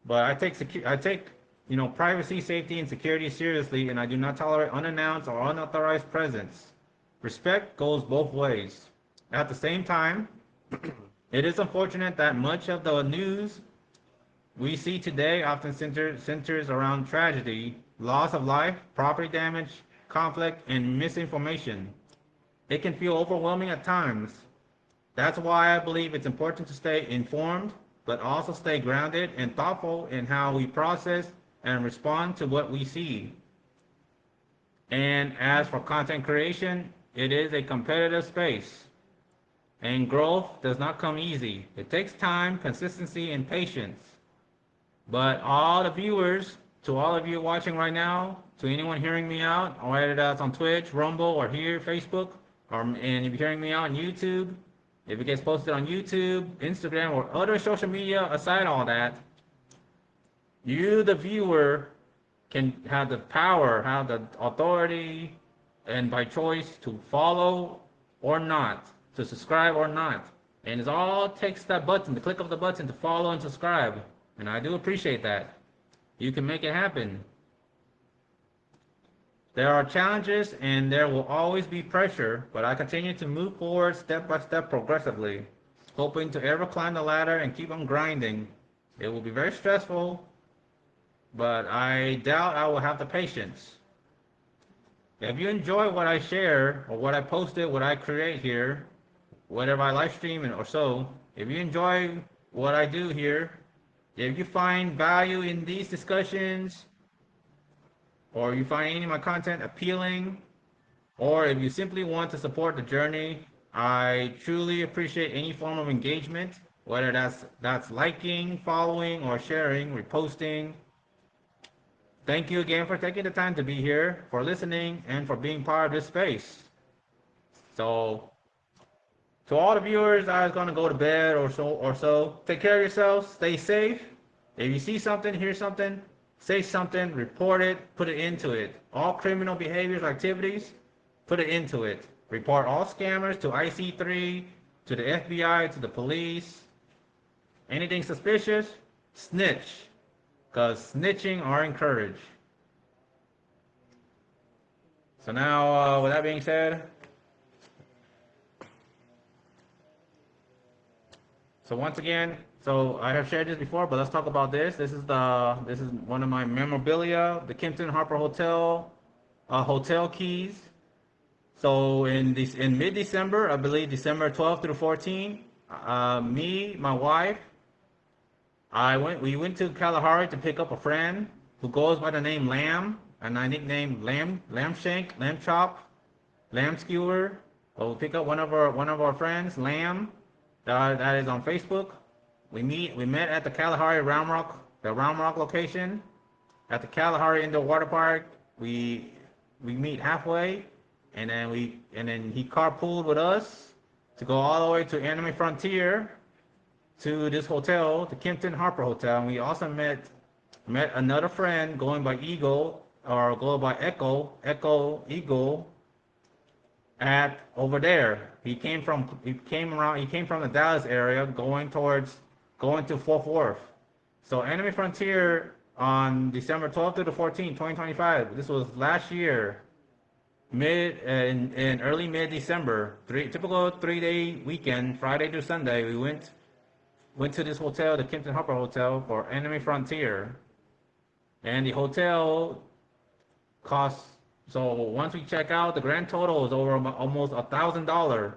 But I take privacy, safety, and security seriously, and I do not tolerate unannounced or unauthorized presence. Respect goes both ways. At the same time, it is unfortunate that much of the news we see today often centers around tragedy, loss of life, property damage, conflict, and misinformation. It can feel overwhelming at times. That's why I believe it's important to stay informed, but also stay grounded and thoughtful in how we process and respond to what we see. And as for content creation, it is a competitive space. And growth does not come easy. It takes time, consistency, and patience. But all the viewers, to all of you watching right now, to anyone hearing me out, or whether that's on Twitch, Rumble, or here, Facebook, and if you're hearing me out on YouTube, if it gets posted on YouTube, Instagram, or other social media aside all that, you, the viewer, can have the power, have the authority, and by choice to follow or not, to subscribe or not. And it all takes that button, the click of the button to follow and subscribe. And I do appreciate that. You can make it happen. There are challenges and there will always be pressure, but I continue to move forward step by step progressively, hoping to ever climb the ladder and keep on grinding. It will be very stressful, but I doubt I will have the patience. If you enjoy what I share or what I posted, what I create here, whatever I live stream or so, if you enjoy what I do here, if you find value in these discussions, or you find any of my content appealing, or if you simply want to support the journey, I truly appreciate any form of engagement, whether that's liking, following, or sharing, reposting. Thank you again for taking the time to be here, for listening, and for being part of this space. So, to all the viewers that is gonna go to bed or so, take care of yourselves, stay safe. If you see something, hear something, say something, report it, put it into it. All criminal behaviors, activities, put it into it. Report all scammers to IC3, to the FBI, to the police. Anything suspicious, snitch, because snitching are encouraged. So now, with that being said, so once again, so I have shared this before, but let's talk about this. This is one of my memorabilia, the Kimpton Harper Hotel, hotel keys. So in mid-December, I believe December 12th through 14th, me, my wife, we went to Kalahari to pick up a friend who goes by the name Lamb, and I nicknamed Lamb Shank, Lamb Chop, Lamb Skewer. Well, we pick up one of our friends, Lamb, that is on Facebook. We met at the Kalahari the Round Rock location, at the Kalahari Indoor Water Park. We meet halfway, and then he carpooled with us to go all the way to Anime Frontier, to this hotel, the Kimpton Harper Hotel. And we also met another friend going by Eagle, or going by Echo Eagle, at over there. He came from the Dallas area, going to Fort Worth. So Anime Frontier on December 12th to the 14th, 2025. This was last year, in early mid December. Typical 3-day weekend, Friday to Sunday. We went to this hotel, the Kimpton Harper Hotel, for Anime Frontier, and the hotel costs. So once we check out, the grand total is over almost $1,000.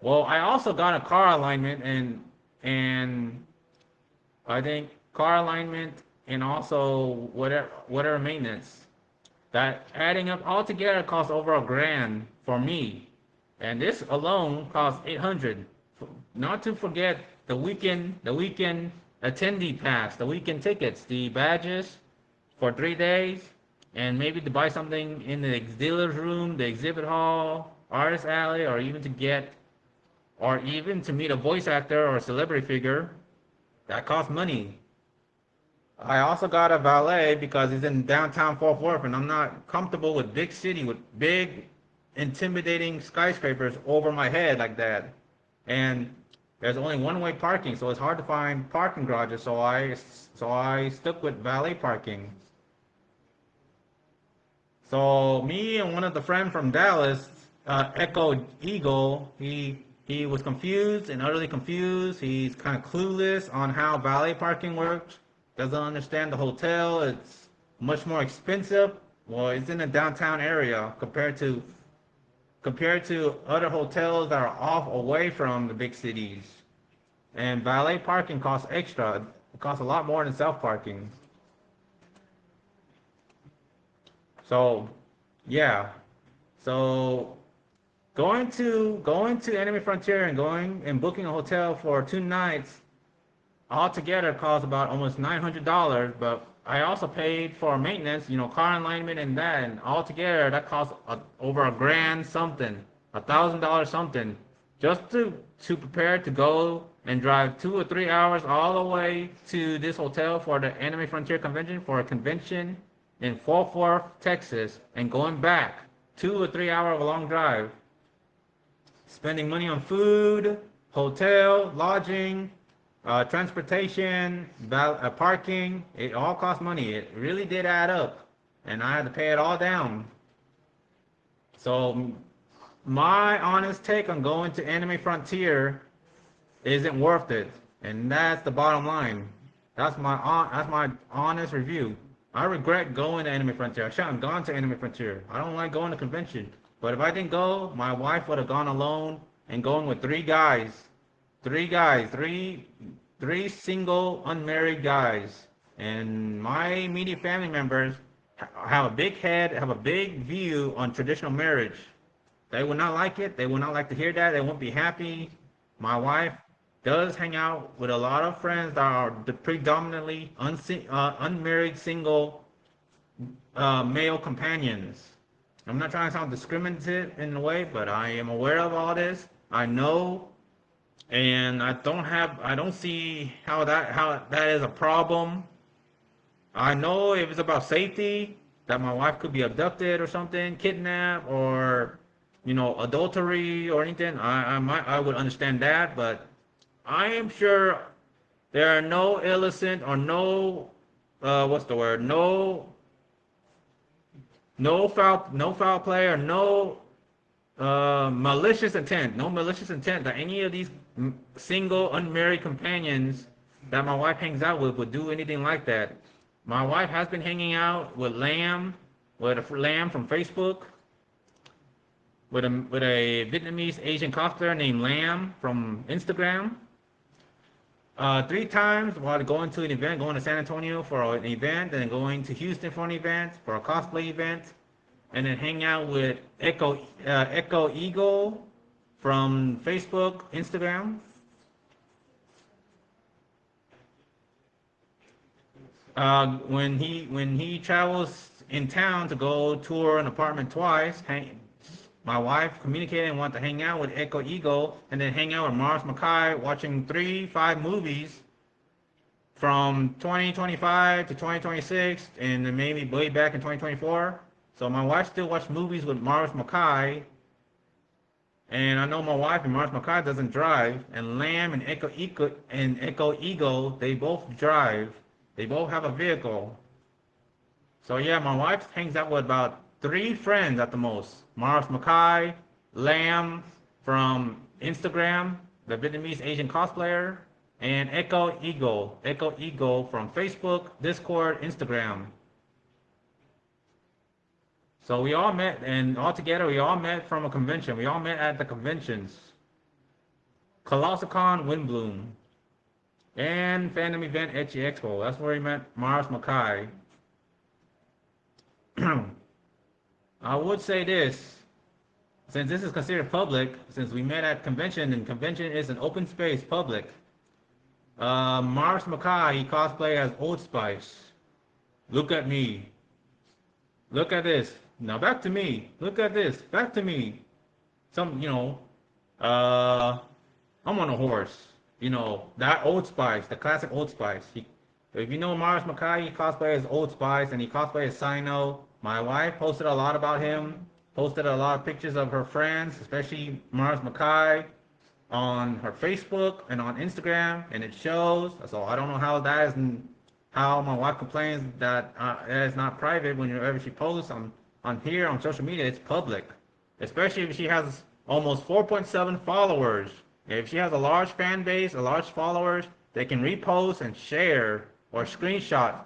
Well, I also got a car alignment, and I think car alignment, and also whatever maintenance. That adding up all together costs over $1,000 for me, and this alone costs $800. Not to forget the weekend attendee pass, the weekend tickets, the badges for 3 days, and maybe to buy something in the dealer's room, the exhibit hall, artist alley, or even to meet a voice actor or a celebrity figure. That costs money. I also got a valet because he's in downtown Fort Worth, and I'm not comfortable with big city with big, intimidating skyscrapers over my head like that. And there's only one-way parking, so it's hard to find parking garages. So I stuck with valet parking. So me and one of the friends from Dallas, Echo Eagle, he was confused and utterly confused. He's kind of clueless on how valet parking works. Doesn't understand the hotel. It's much more expensive. Well, it's in the downtown area compared to other hotels that are off away from the big cities. And valet parking costs extra. It costs a lot more than self parking. So, yeah. So going to Anime Frontier and going and booking a hotel for 2 nights altogether costs about almost $900. But I also paid for maintenance, car alignment and that, and altogether that costs over $1,000 something, $1,000 something, just to prepare to go and drive 2 or 3 hours all the way to this hotel for the Anime Frontier convention, for a convention in Fort Worth, Texas, and going back 2 or 3 hour long drive, spending money on food, hotel, lodging, transportation, parking. It all cost money. It really did add up, and I had to pay it all down. So my honest take on going to Anime Frontier isn't worth it, and that's the bottom line. That's my honest review. I regret going to Anime Frontier. I shouldn't have gone to Anime Frontier. I don't like going to convention. But if I didn't go, my wife would have gone alone and going with three guys. Three single unmarried guys. And my immediate family members have a big head, have a big view on traditional marriage. They will not like it. They will not like to hear that. They won't be happy. My wife does hang out with a lot of friends that are predominantly unmarried, single male companions. I'm not trying to sound discriminative in a way, but I am aware of all this. I know, and I don't see how that is a problem. I know if it's about safety, that my wife could be abducted or something, kidnapped, or adultery or anything. I would understand that, but I am sure there are no illicit or no what's the word? No foul play or no malicious intent. No malicious intent that any of these single unmarried companions that my wife hangs out with would do anything like that. My wife has been hanging out with Lamb from Facebook, with a Vietnamese Asian cosplayer named Lamb from Instagram. 3 times while going to an event, going to San Antonio for an event, then going to Houston for an event, for a cosplay event, and then hang out with Echo Eagle from Facebook, Instagram. When he travels in town to go tour an apartment twice, my wife communicated and wanted to hang out with Echo Eagle and then hang out with Mars Mackay watching 5 movies from 2025 to 2026 and then maybe way back in 2024. So my wife still watched movies with Mars Mackay, and I know my wife and Mars Mackay doesn't drive, and Lamb and Echo Eagle, they both drive. They both have a vehicle. So yeah, my wife hangs out with about 3 friends at the most. Mars Mackay, Lamb from Instagram, the Vietnamese Asian cosplayer, and Echo Eagle. Echo Eagle from Facebook, Discord, Instagram. So we all met, and all together we all met from a convention. We all met at the conventions. ColossalCon Windbloom and fandom event Etchy Expo. That's where we met Mars Mackay. I would say this, since this is considered public, since we met at convention, and convention is an open space, public. Mars Mackay, he cosplay as Old Spice. Look at me. Look at this. Now back to me. Look at this. Back to me. I'm on a horse. That Old Spice, the classic Old Spice. If you know Mars Mackay, he cosplays as Old Spice, and he cosplays as Sino. My wife posted a lot about him, posted a lot of pictures of her friends, especially Mars Mackay, on her Facebook and on Instagram, and it shows. So I don't know how that is, how my wife complains that it is not private whenever she posts on here on social media. It's public, especially if she has almost 4.7 followers. If she has a large fan base, a large followers, they can repost and share or screenshot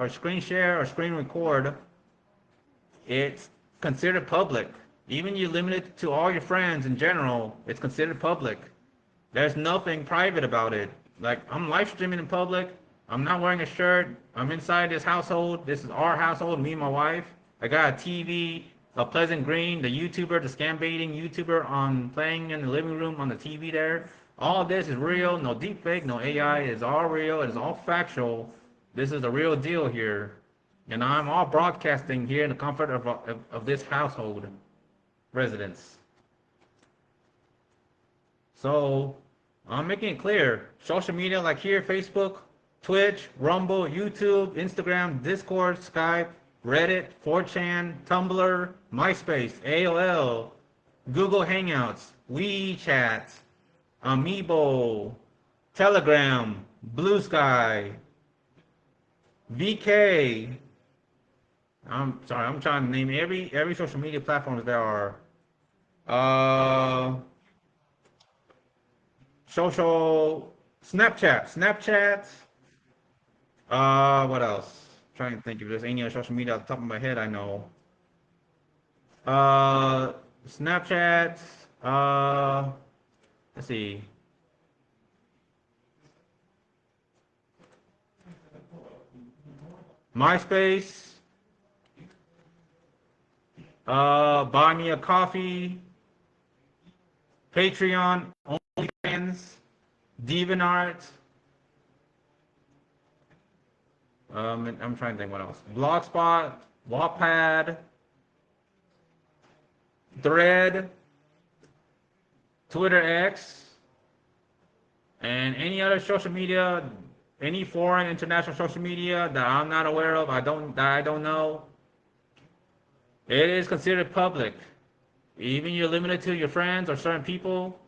or screen share or screen record. It's considered public. Even you limit it to all your friends in general, it's considered public. There's nothing private about it. Like, I'm live streaming in public. I'm not wearing a shirt. I'm inside this household. This is our household, me and my wife. I got a TV, a Pleasant Green, the YouTuber, the scam baiting YouTuber on playing in the living room on the TV there. All of this is real, no deep fake, no AI. It's all real. It is all factual. This is the real deal here. And I'm all broadcasting here in the comfort of this household residence. So I'm making it clear. Social media like here, Facebook, Twitch, Rumble, YouTube, Instagram, Discord, Skype, Reddit, 4chan, Tumblr, MySpace, AOL, Google Hangouts, WeChat, Amiibo, Telegram, Blue Sky, VK. I'm sorry, I'm trying to name every social media platforms there are. Social Snapchat. What else? Trying to think if there's any other social media off the top of my head I know. Snapchat. Let's see. MySpace. Buy me a coffee, Patreon, OnlyFans, DeviantArt. And I'm trying to think what else. Blogspot, Wattpad, Thread, Twitter X, and any other social media, any foreign international social media that I'm not aware of, I don't know. It is considered public. Even you're limited to your friends or certain people.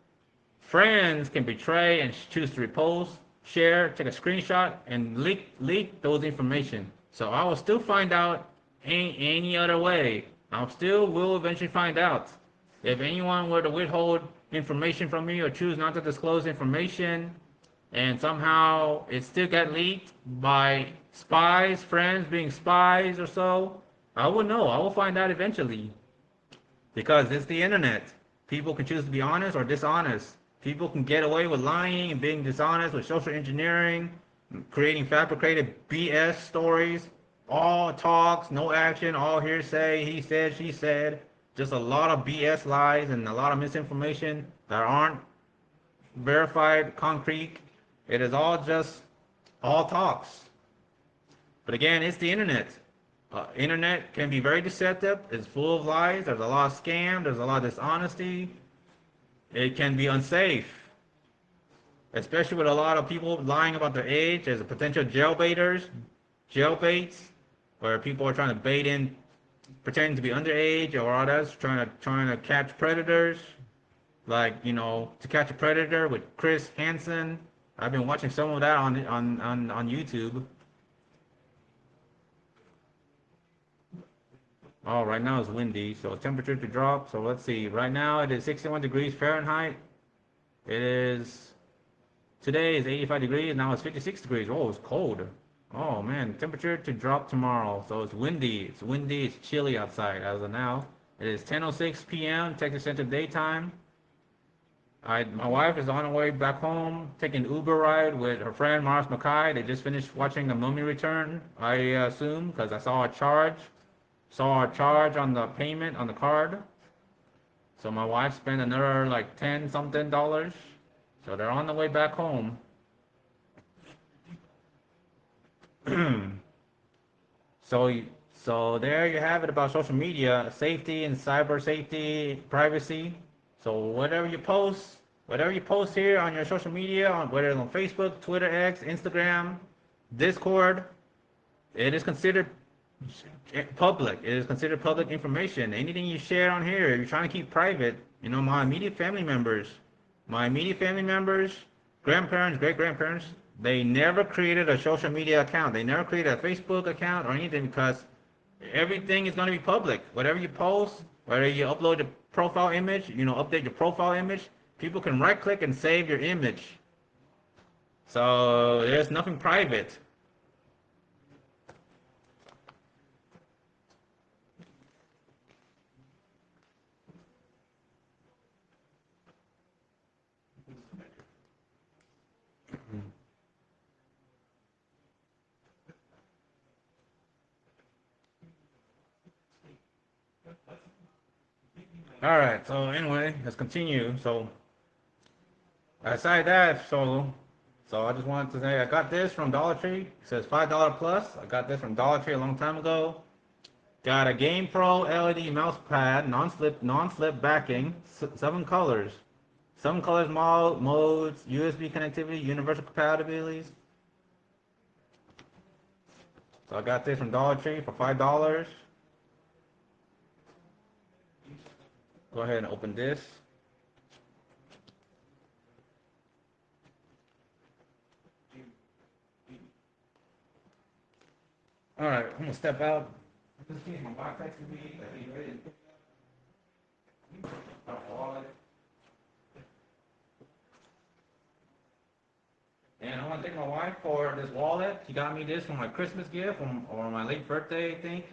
Friends can betray and choose to repost, share, take a screenshot, and leak those information. So I will still find out any other way. I still will eventually find out. If anyone were to withhold information from me or choose not to disclose information, and somehow it still got leaked by spies, friends being spies or so, I will know. I will find out eventually. Because it's the internet. People can choose to be honest or dishonest. People can get away with lying and being dishonest with social engineering, creating fabricated BS stories, all talks, no action, all hearsay, he said, she said, just a lot of BS lies and a lot of misinformation that aren't verified, concrete. It is all just all talks. But again, it's the internet. Internet can be very deceptive. It's full of lies. There's a lot of scam. There's a lot of dishonesty. It can be unsafe, especially with a lot of people lying about their age. There's a potential jailbaits, where people are trying to bait in, pretending to be underage or others, trying to catch predators, like To Catch a Predator with Chris Hansen. I've been watching some of that on YouTube. Oh, right now it's windy, so temperature to drop. So let's see. Right now it is 61 degrees Fahrenheit. It is Today is 85 degrees. Now it's 56 degrees. Oh, it's cold. Oh man, temperature to drop tomorrow. So it's windy. It's windy. It's chilly outside as of now. It is 10:06 p.m. Texas Central Daytime. My wife is on her way back home, taking Uber ride with her friend Mars Mackay. They just finished watching The Mummy Return, I assume, because I saw a charge. Saw a charge on the payment on the card. So my wife spent another like 10 something dollars. So they're on the way back home. so so there you have it about social media, safety and cyber safety, privacy. So whatever you post here on your social media, whether it's on Facebook, Twitter X, Instagram, Discord, it is considered public. It is considered public information. Anything you share on here, you're trying to keep private. My immediate family members, grandparents, great grandparents, they never created a social media account. They never created a Facebook account or anything because everything is going to be public. Whatever you post, whether you upload the profile image, update your profile image, people can right click and save your image. So there's nothing private. All right. So anyway, let's continue. So aside that, so I just wanted to say I got this from Dollar Tree. It says $5 plus. I got this from Dollar Tree a long time ago. Got a Game Pro LED mouse pad, non-slip backing, 7 colors. 7 colors, modes, USB connectivity, universal compatibilities. So I got this from Dollar Tree for $5. Go ahead and open this. All right, I'm gonna step out. Just in case my wife texted me that he's ready to pick up my wallet. And I want to thank my wife for this wallet. She got me this for my Christmas gift or my late birthday, I think.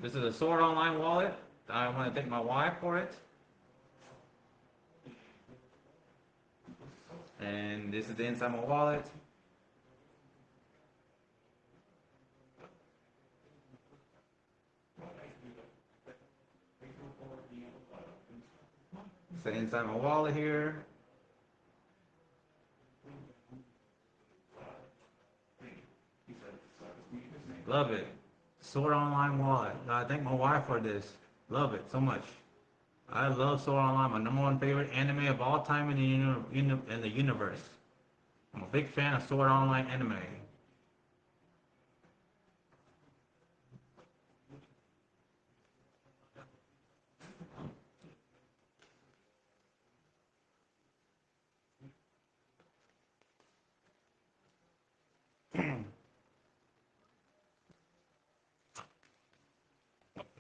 This is a Sword Online wallet. I want to thank my wife for it. And this is the inside my wallet. Stay inside my wallet here. Love it. Sword Online wallet. I thank my wife for this. Love it so much. I love Sword Online, my number one favorite anime of all time in the universe. I'm a big fan of Sword Online anime.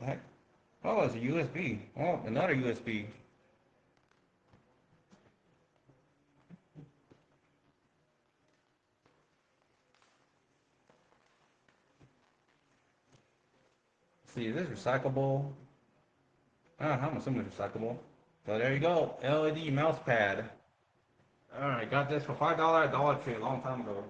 Heck? Oh, it's a USB. Oh, another USB. See, is this recyclable? I'm assuming it's recyclable. So there you go, LED mouse pad. All right, got this for $5 at Dollar Tree a long time ago.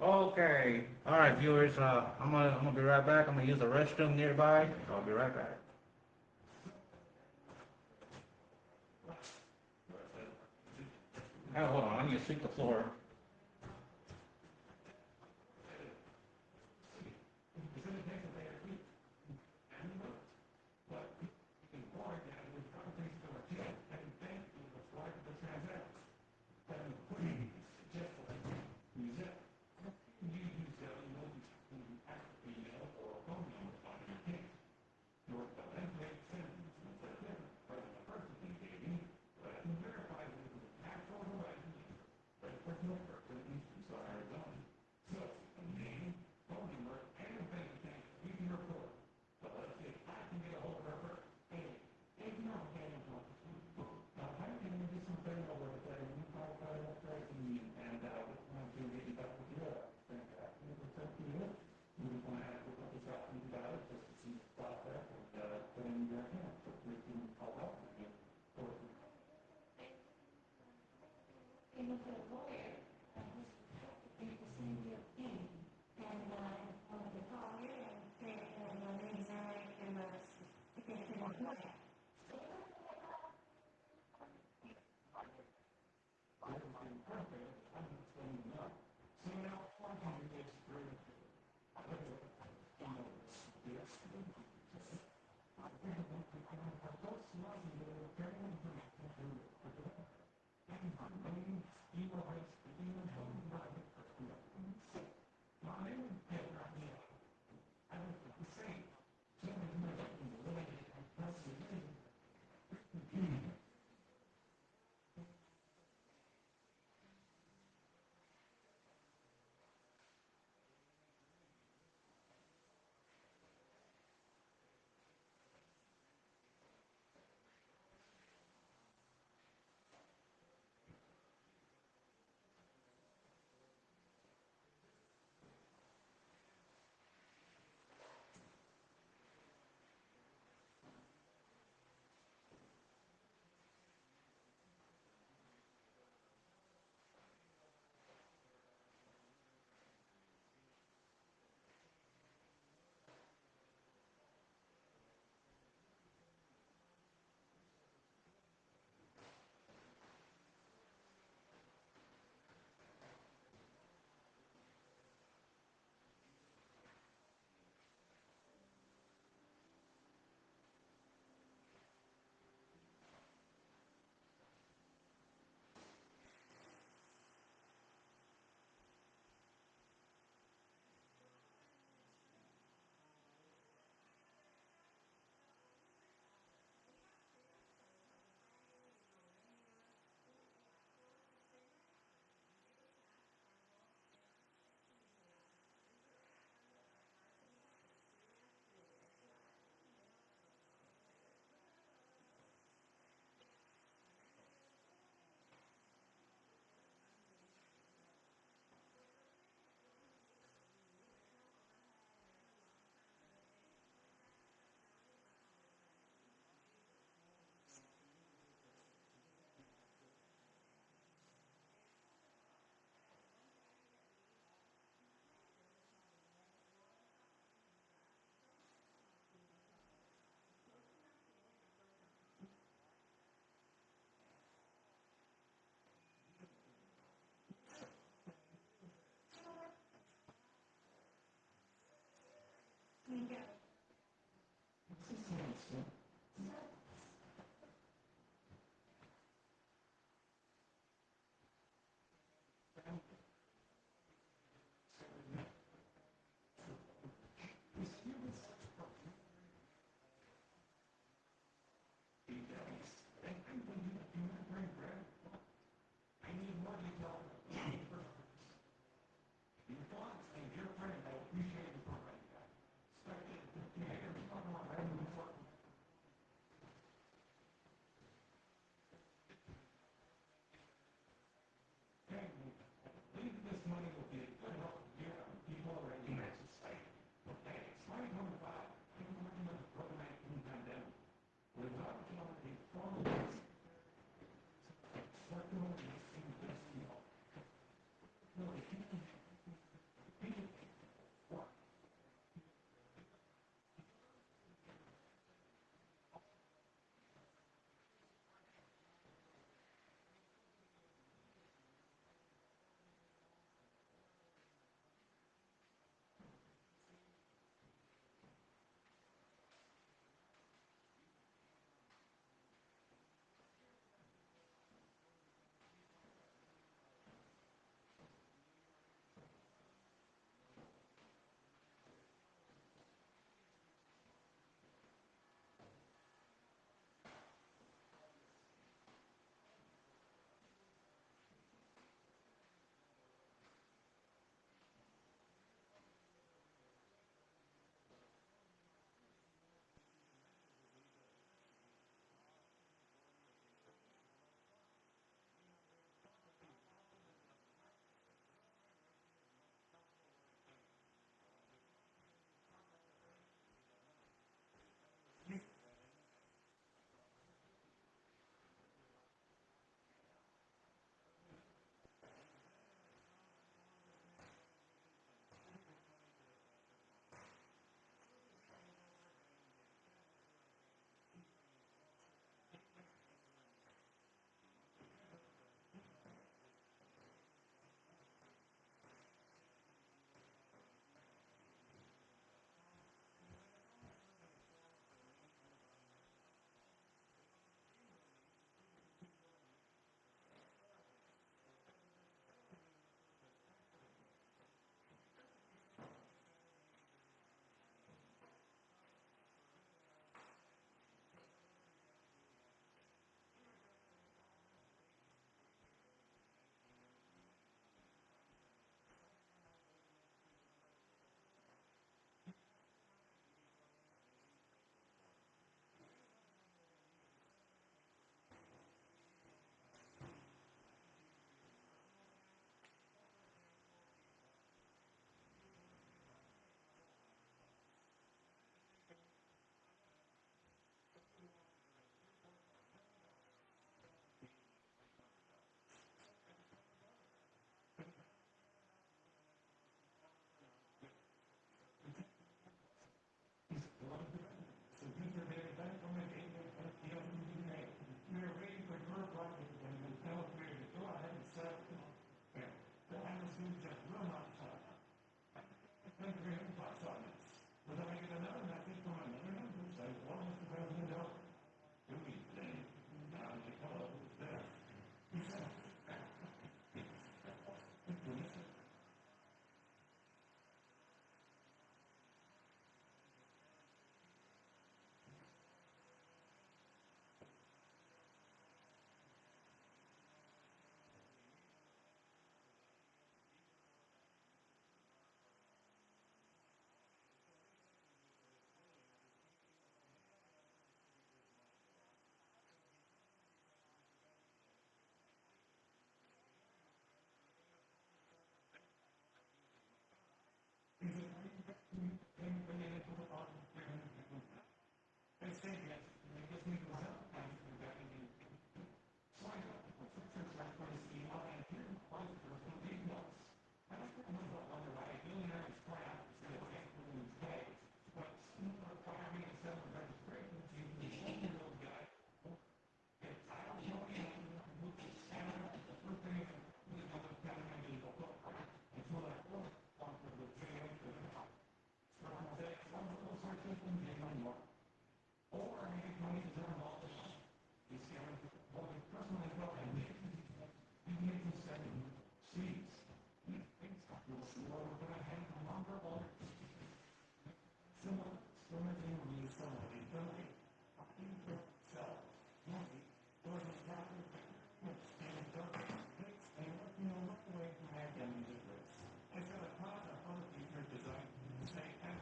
Okay. All right, viewers. I'm gonna be right back. I'm gonna use the restroom nearby. I'll be right back. Oh, hold on. I need to sweep the floor.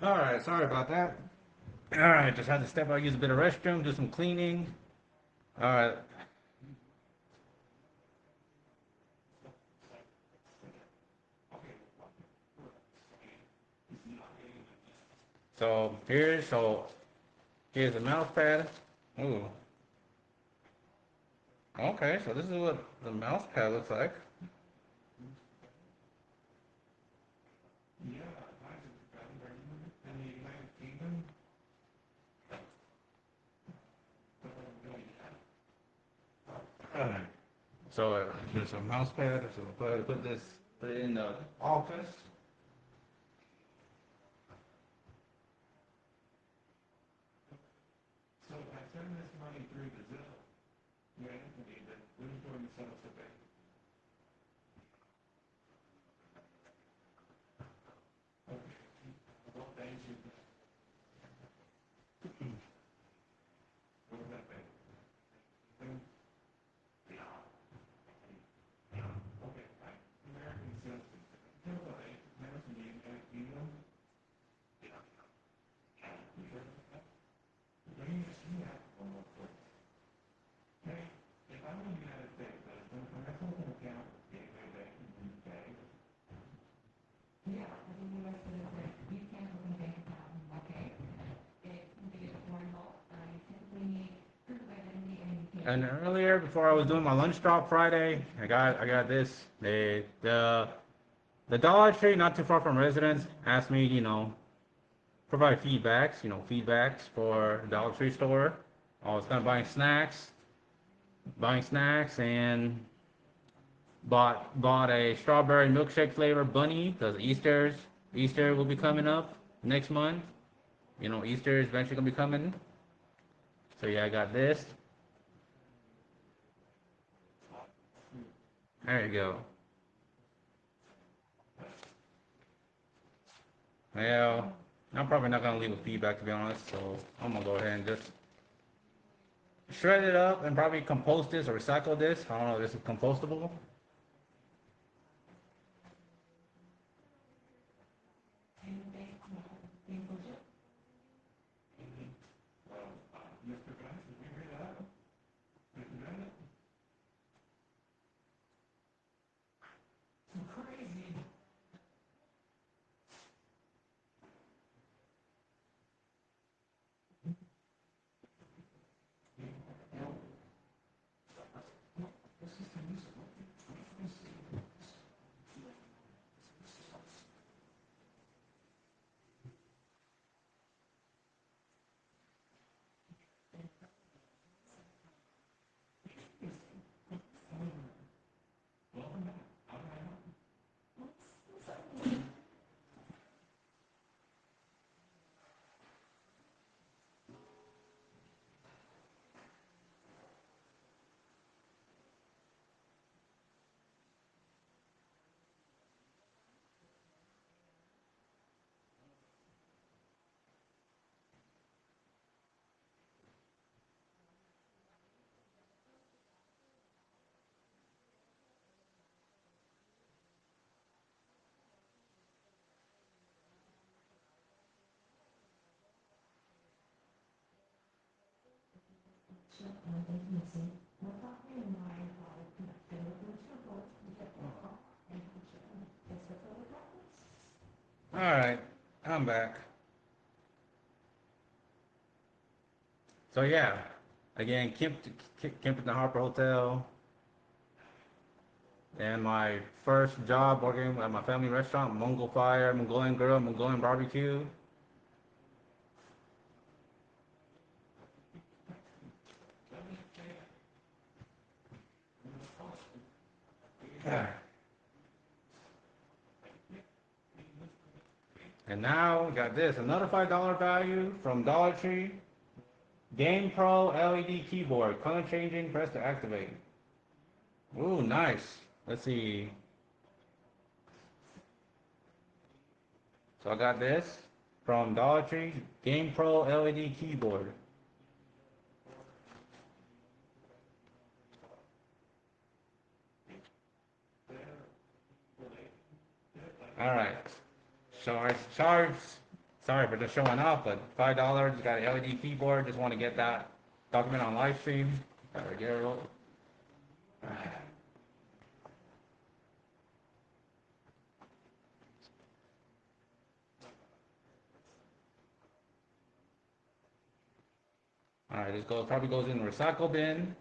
All right, sorry about that. All right, just had to step out, use a bit of restroom, do some cleaning. All right. So here's the mouse pad. Ooh. Okay, so this is what the mouse pad looks like. Alright. So there's a mouse pad. So we'll go ahead and put it in the office. So if I send this money through the Zelle, yeah, Anthony, but what is doing the Zelle today? Okay. Well, thank you. What was that, babe? Okay, American citizens. American Union. Let me just see that one more quick. Hey, if I'm in the United States, when I open an account with Gateway Bank in the UK, yeah, as a U.S. citizen, you can't open a bank account in the UK. It can be affordable. You simply need proof of identity and you can. And earlier, before I was doing my lunch drop Friday, I got this. The Dollar Tree, not too far from residence, asked me, provide feedbacks for the Dollar Tree store. I was kind of buying snacks, and bought a strawberry milkshake flavor bunny because Easter will be coming up next month. Easter is eventually gonna be coming. So yeah, I got this. There you go. Well, I'm probably not gonna leave a feedback to be honest, so I'm gonna go ahead and just shred it up and probably compost this or recycle this. I don't know if this is compostable. All right, I'm back. So yeah, again, camped in the Harper Hotel, and my first job working at my family restaurant, Mongol Fire, Mongolian Grill, Mongolian Barbecue. Yeah. And now we got this, another $5 value from Dollar Tree. Game Pro LED keyboard, color changing, press to activate. Ooh, nice. Let's see. So I got this from Dollar Tree, Game Pro LED keyboard. All right. So I charged Sorry for just showing off, but $5. Got an LED keyboard. Just want to get that document on live stream. Gotta get it rolled. All right, this probably goes in the recycle bin.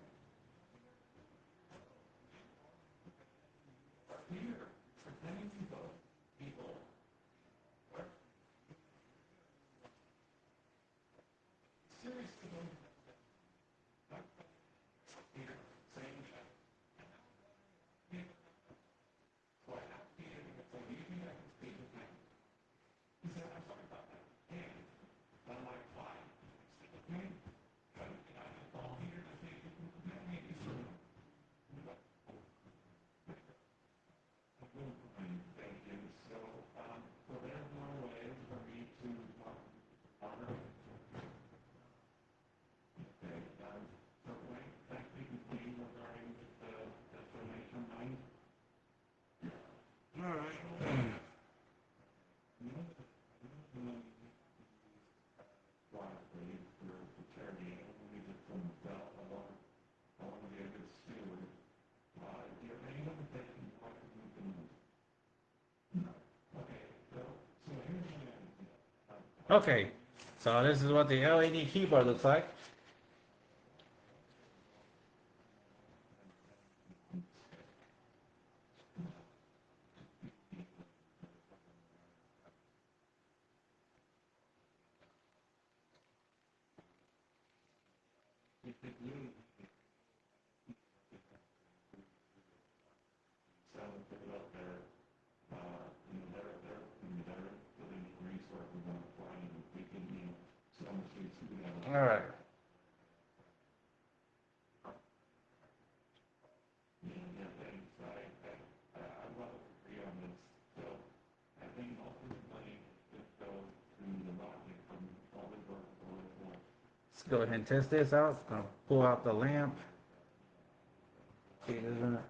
Okay, so this is what the LED keyboard looks like. All right. Let's go ahead and test this out. Gonna pull out the lamp. See, isn't it?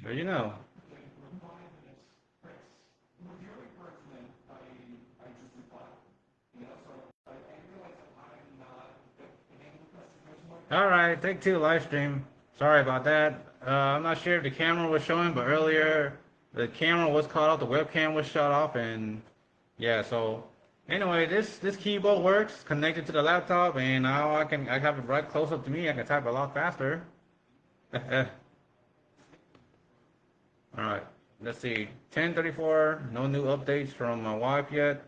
There you know. All right, take two live stream. Sorry about that. I'm not sure if the camera was showing, but earlier the camera was cut off, the webcam was shut off, and yeah. So anyway, this keyboard works, connected to the laptop, and now I have it right close up to me. I can type a lot faster. All right, let's see. 10:34. No new updates from my wife yet.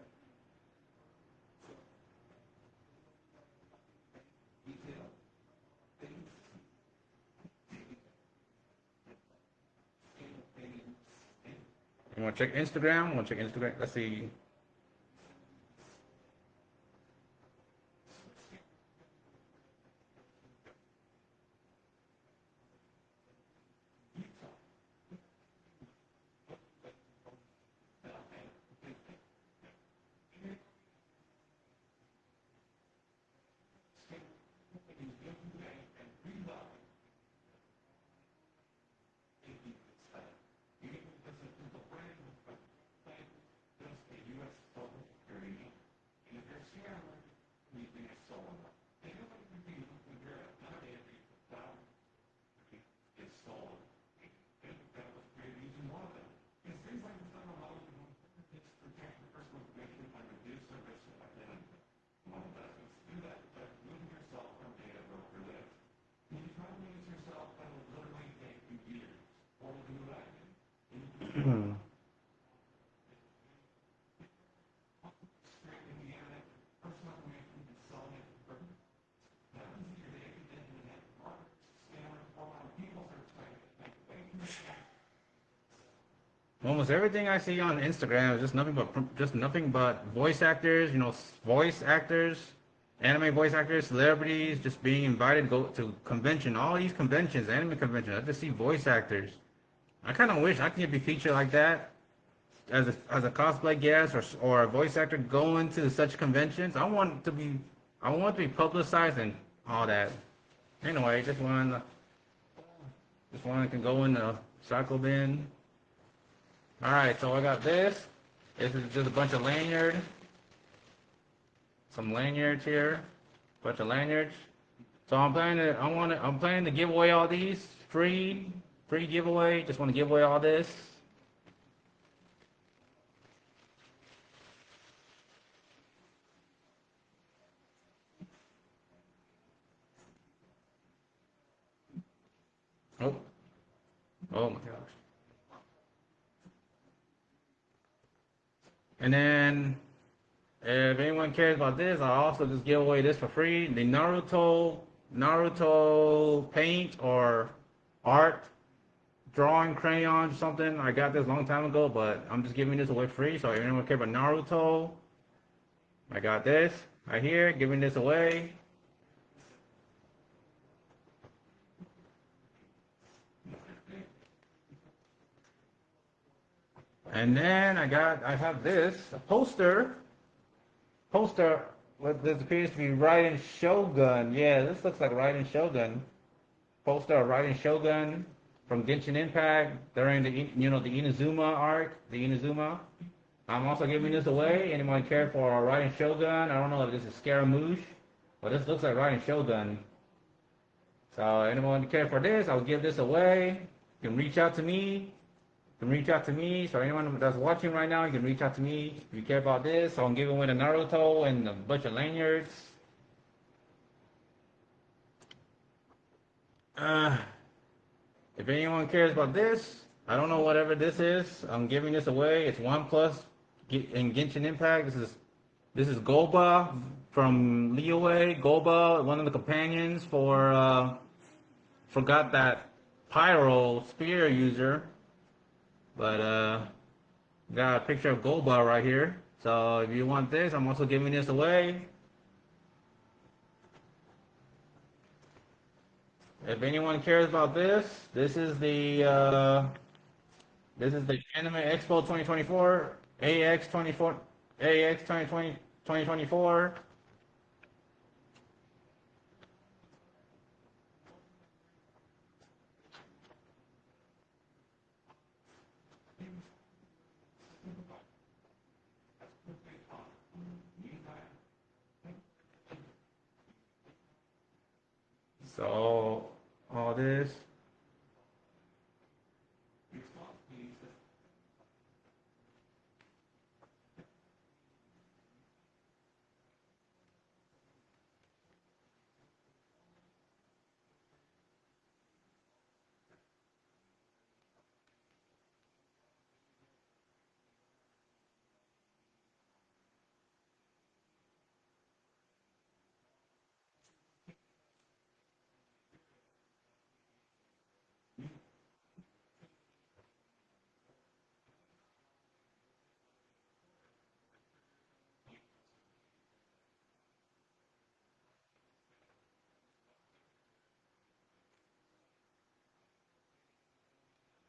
You want to check Instagram? Want to check Instagram? Let's see. almost everything I see on Instagram is just nothing but voice actors, voice actors, anime voice actors, celebrities, just being invited to go to convention, all these conventions, anime conventions. I just see voice actors. I kind of wish I could be featured like that as a cosplay guest or a voice actor going to such conventions. I want to be publicized and all that. Anyway, this one can go in the cycle bin. All right, so I got this. This is just a bunch of lanyards. Some lanyards here. Bunch of lanyards. So I'm planning to give away all these free giveaway. Just want to give away all this. Oh, oh my gosh. And then, if anyone cares about this, I'll also just give away this for free. The Naruto paint or art drawing crayon or something. I got this a long time ago, but I'm just giving this away free. So if anyone cares about Naruto, I got this right here, giving this away. And then I have this, a poster. What this appears to be Raiden Shogun. Yeah, this looks like Raiden Shogun. Poster of Raiden Shogun from Genshin Impact during the Inazuma arc, the Inazuma. I'm also giving this away. Anyone care for Raiden Shogun? I don't know if this is Scaramouche, but this looks like Raiden Shogun. So anyone care for this? I'll give this away. You can reach out to me. So anyone that's watching right now, you can reach out to me if you care about this. So I'm giving away the Naruto and a bunch of lanyards. If anyone cares about this, I don't know whatever this is. I'm giving this away. It's OnePlus in Genshin Impact. This is Golba from Liyue. Golba, one of the companions for forgot that Pyro Spear user. But got a picture of Golba right here. So if you want this, I'm also giving this away. If anyone cares about this, this is the Anime Expo 2024, AX 24, AX 2020, 2024. So all this.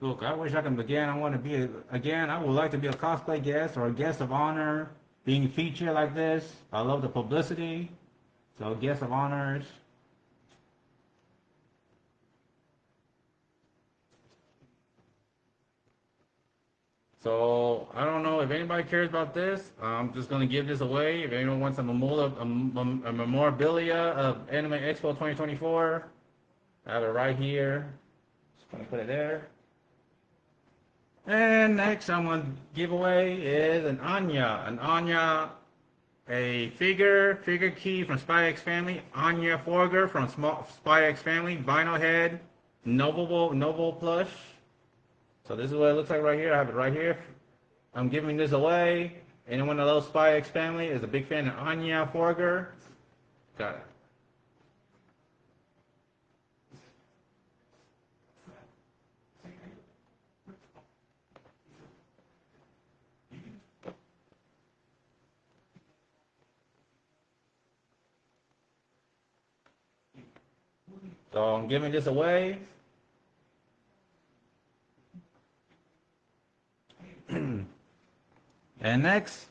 Look, I wish I could again. I would like to be a cosplay guest or a guest of honor, being featured like this. I love the publicity. So, guest of honors. So, I don't know if anybody cares about this. I'm just going to give this away. If anyone wants a memorabilia of Anime Expo 2024, I have it right here. Just going to put it there. And next I'm going to give away is an Anya, a figure key from Spy X Family, Anya Forger from Spy X Family, vinyl head, noble plush. So this is what it looks like right here. I have it right here. I'm giving this away. Anyone that loves Spy X Family is a big fan of Anya Forger. Got it. So I'm giving this away. And next,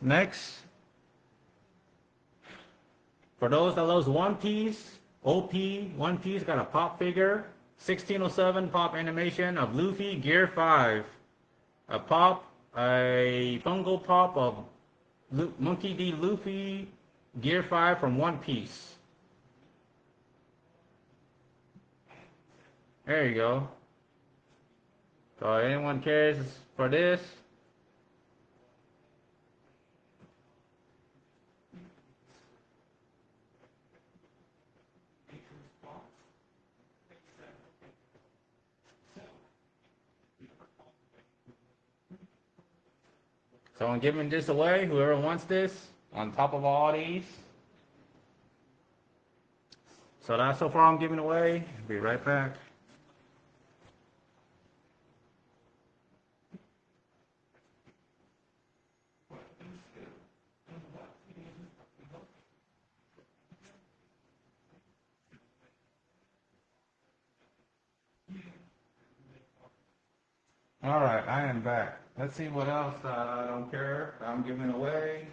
for those that loves One Piece, OP, One Piece got a pop figure, 1607 pop animation of Luffy Gear 5. A fungal pop of Monkey D. Luffy Gear 5 from One Piece. There you go. So anyone cares for this? So I'm giving this away, whoever wants this, on top of all these. So that's so far I'm giving away. Be right back. All right, I am back. Let's see what else I don't care I'm giving away.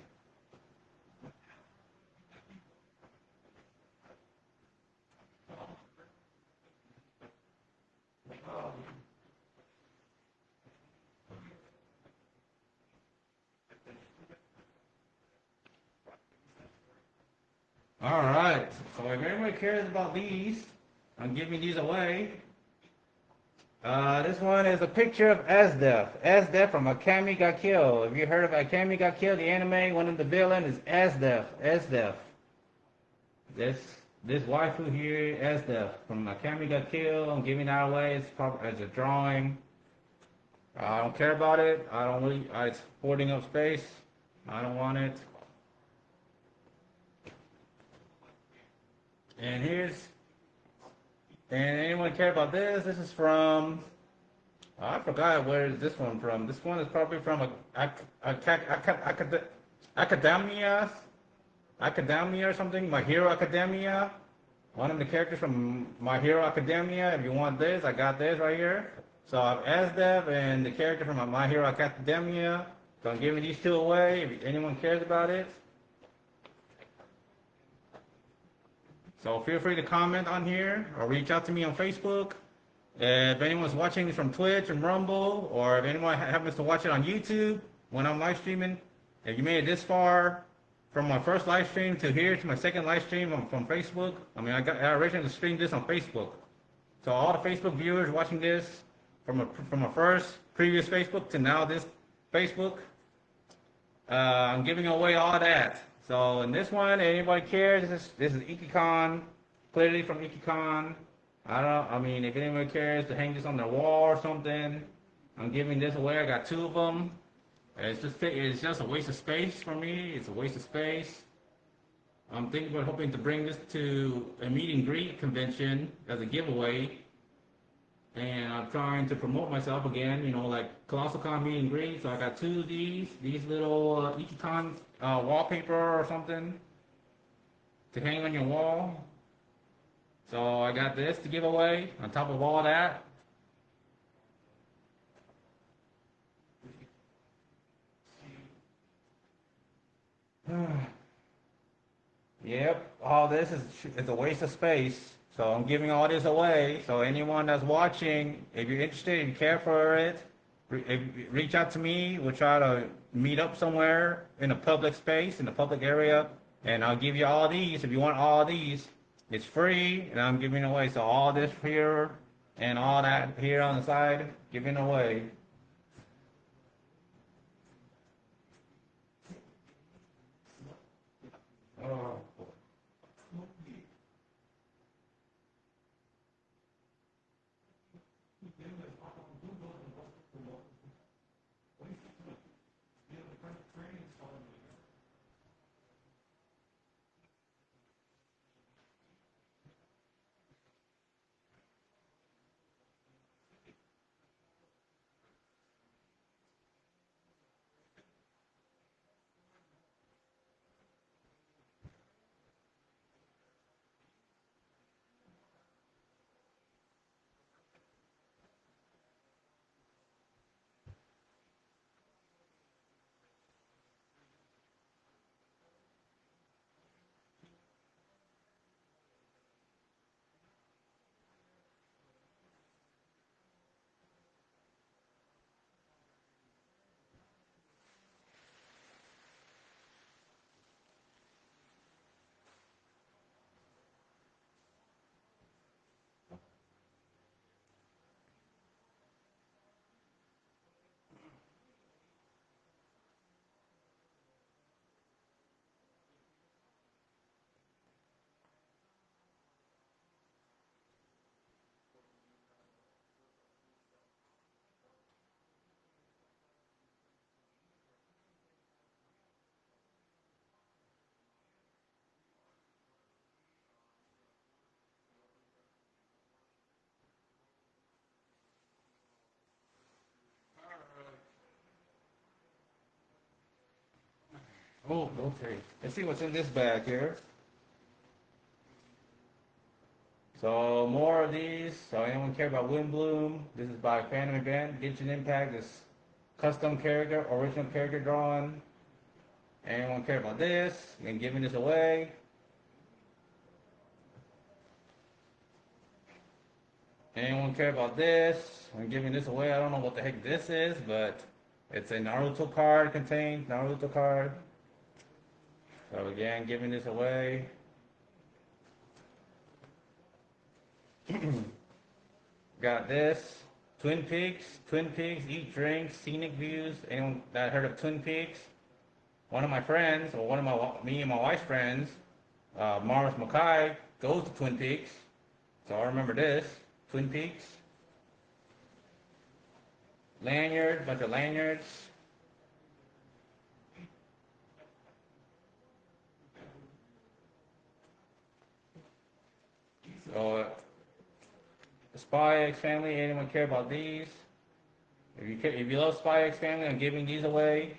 All right, so if anyone cares about these, I'm giving these away. This one is a picture of Asdef. Asdef from Akame ga Kill. If you heard of Akame ga Kill, the anime, one of the villain is Asdef. Asdef. This waifu here, Asdef from Akame ga Kill. I'm giving that away. It's probably as a drawing. I don't care about it. I don't really. It's hoarding up space. I don't want it. And anyone care about this? This is from, I forgot where is this one from. This one is probably from Academia, Academia or something. My Hero Academia. One of the characters from My Hero Academia. If you want this, I got this right here. So I'm Asdev and the character from My Hero Academia. So I'm giving these two away if anyone cares about it. So feel free to comment on here or reach out to me on Facebook. If anyone's watching this from Twitch and Rumble, or if anyone happens to watch it on YouTube when I'm live streaming, if you made it this far from my first live stream to here to my second live stream from Facebook, I originally streamed this on Facebook. So all the Facebook viewers watching this from a first previous Facebook to now this Facebook, I'm giving away all that. So in this one, anybody cares? This is Ikicon, clearly from Ikicon. If anyone cares to hang this on their wall or something, I'm giving this away. I got two of them. It's just a waste of space for me. It's a waste of space. I'm thinking about hoping to bring this to a meet and greet convention as a giveaway. And I'm trying to promote myself again, like Colossal Con meet and greet. So I got two of these little Ikicon wallpaper or something to hang on your wall. So I got this to give away on top of all that. Yep, all this is it's a waste of space. So I'm giving all this away. So anyone that's watching, if you're interested and care for it, reach out to me. We'll try to meet up somewhere in a public space, in a public area, and I'll give you all these. If you want all these, it's free, and I'm giving away. So all this here and all that here on the side, giving away. Oh. Oh, okay. Let's see what's in this bag here. So more of these. So anyone care about Wind Bloom? This is by Phantom Event. Genshin Impact. This custom character, original character drawing. Anyone care about this? I'm giving this away. Anyone care about this? I'm giving this away. I don't know what the heck this is, but it's a Naruto card contained. Naruto card. So again, giving this away. Got this. Twin Peaks. Twin Peaks. Eat drinks. Scenic views. Anyone that heard of Twin Peaks? One of my friends, or one of me and my wife's friends, Morris Mackay, goes to Twin Peaks. So I remember this. Twin Peaks. Lanyard, bunch of lanyards. So, Spy X Family, anyone care about these? If you love Spy X Family, I'm giving these away.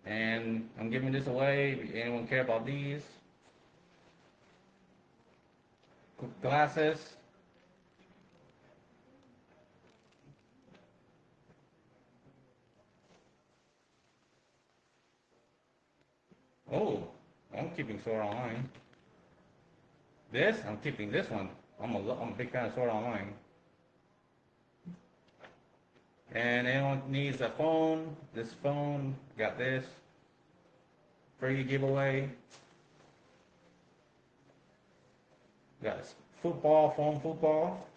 And I'm giving this away. Anyone care about these? Glasses. Oh, I'm keeping Sword Online. This, I'm keeping this one. I'm a big fan of Sword Online. And anyone needs a phone, this phone, got this. Free giveaway. Got football, phone football.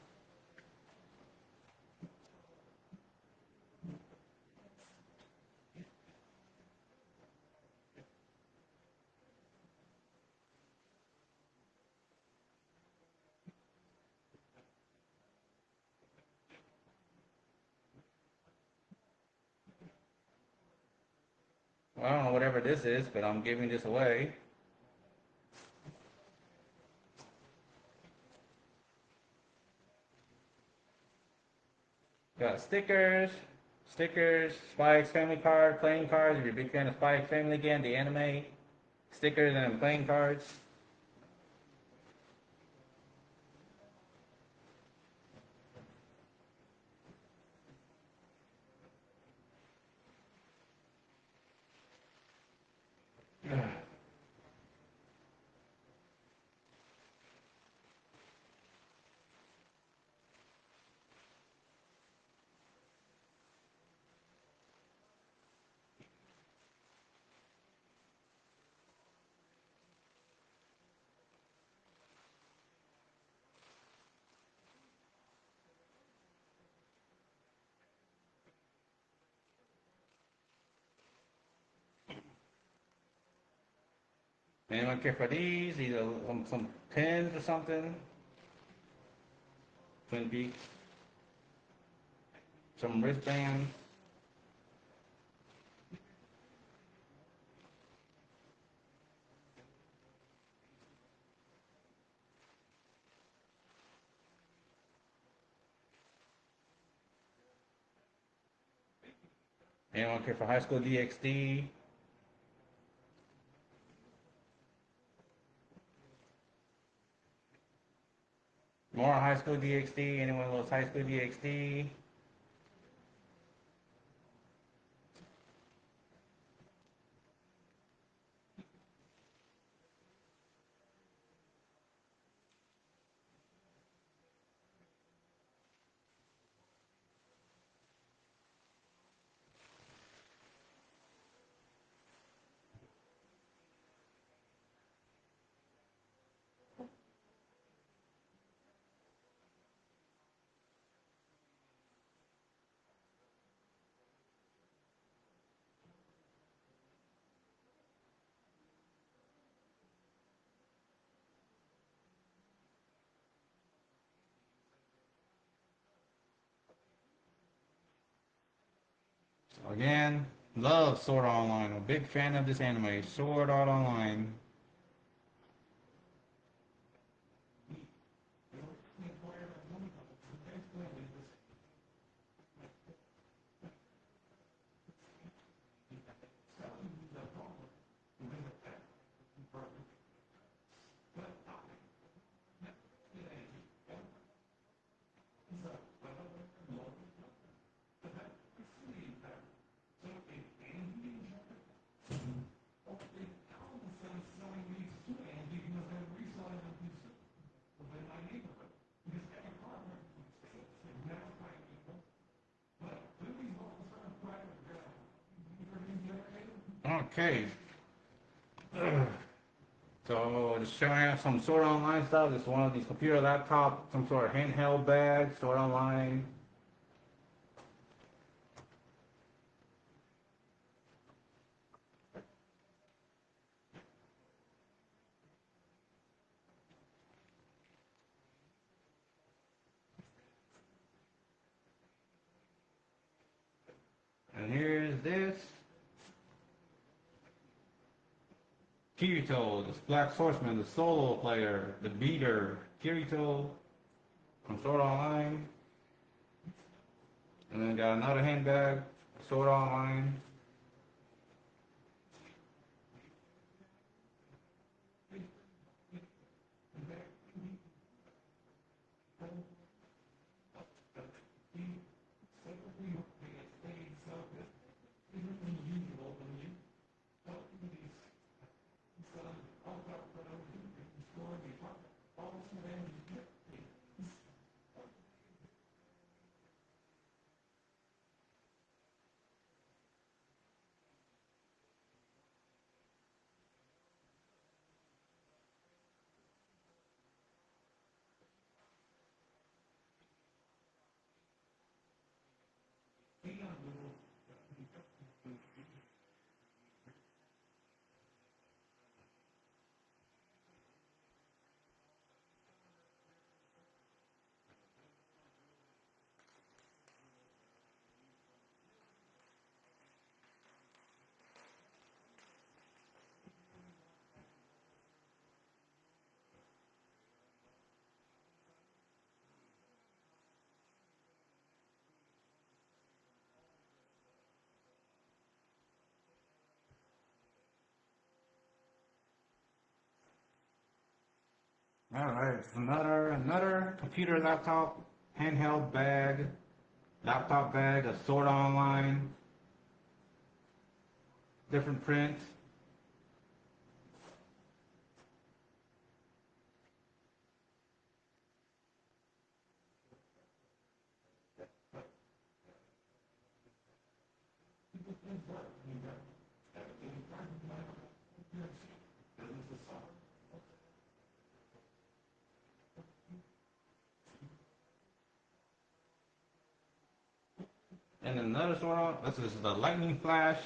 Well, I don't know whatever this is, but I'm giving this away. Got stickers, Spy X Family card, playing cards. If you're a big fan of Spy X Family again, the anime, stickers and playing cards. Anyone care for these? Either some pins or something. Twin Peaks. Some wristbands. Anyone care for High School DxD? More High School DxD. Anyone loves High School DxD? Again, love Sword Art Online. I'm a big fan of this anime, Sword Art Online. Okay. So just showing out some sort of online stuff. This is one of these computer laptop, some sort of handheld bag, sort online. And here's this. Kirito, the Black Swordsman, the solo player, the beater, Kirito from Sword Online. And then got another handbag, Sword Online. Alright, another computer laptop, handheld bag, laptop bag, a Sword Online, different prints. And another Sword on, this is the Lightning Flash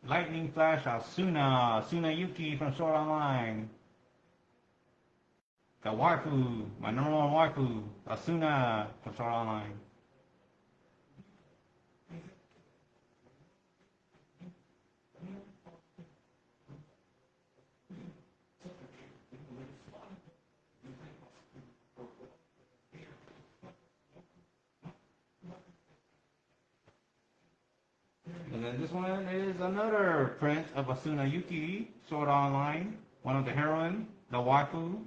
Asuna Yuki from Sword Online. The waifu, my number one waifu, Asuna from Sword Online. And then this one is another print of Asuna Yuki, Sword Online, one of the heroine, the waifu.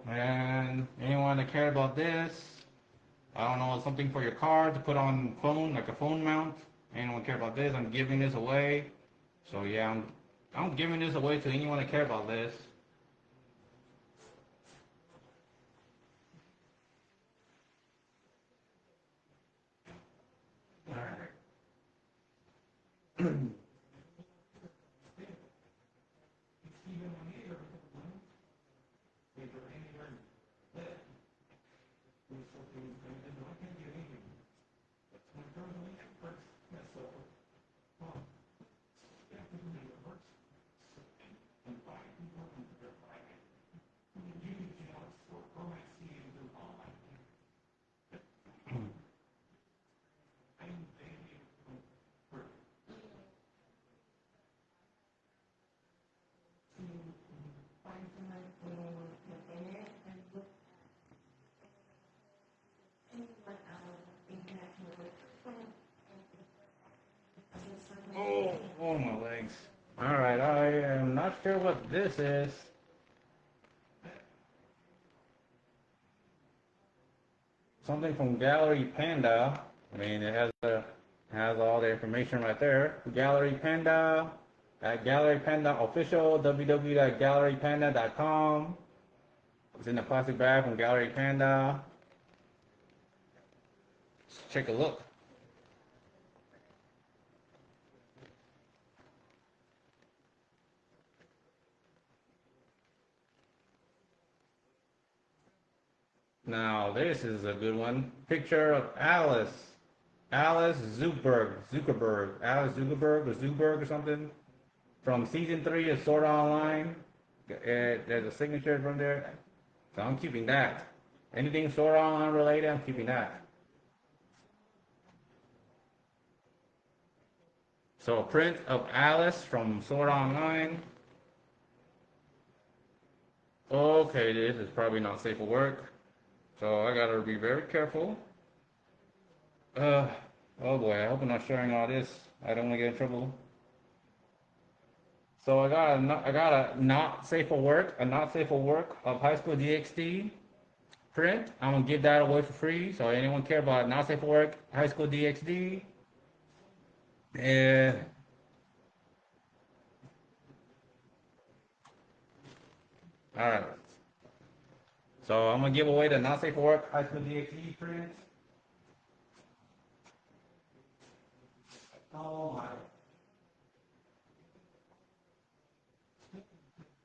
And anyone that cared about this, I don't know, something for your car to put on phone, like a phone mount. Anyone care about this? I'm giving this away. So yeah, I'm giving this away to anyone that care about this. Alright. Oh, my legs. Alright, I am not sure what this is. Something from Gallery Panda. I mean, it has a Has all the information right there. Gallery Panda at Gallery Panda Official, www.gallerypanda.com. It's in the plastic bag from Gallery Panda. Let's take a look. Now this is a good one. Picture of Alice. Alice Zuckerberg. Alice Zuckerberg or Zuberg or something. From season 3 of Sword Art Online. There's a signature from there. So I'm keeping that. Anything Sword Art Online related, I'm keeping that. So a print of Alice from Sword Art Online. Okay, this is probably not safe for work. So I gotta be very careful. Oh boy, I hope I'm not sharing all this. I don't want to get in trouble. So I got a not safe for work of High School DxD print. I'm gonna give that away for free. So anyone care about not safe for work High School DxD? Yeah. All right. So I'm gonna give away the not safe for work High School DxD print. Oh my.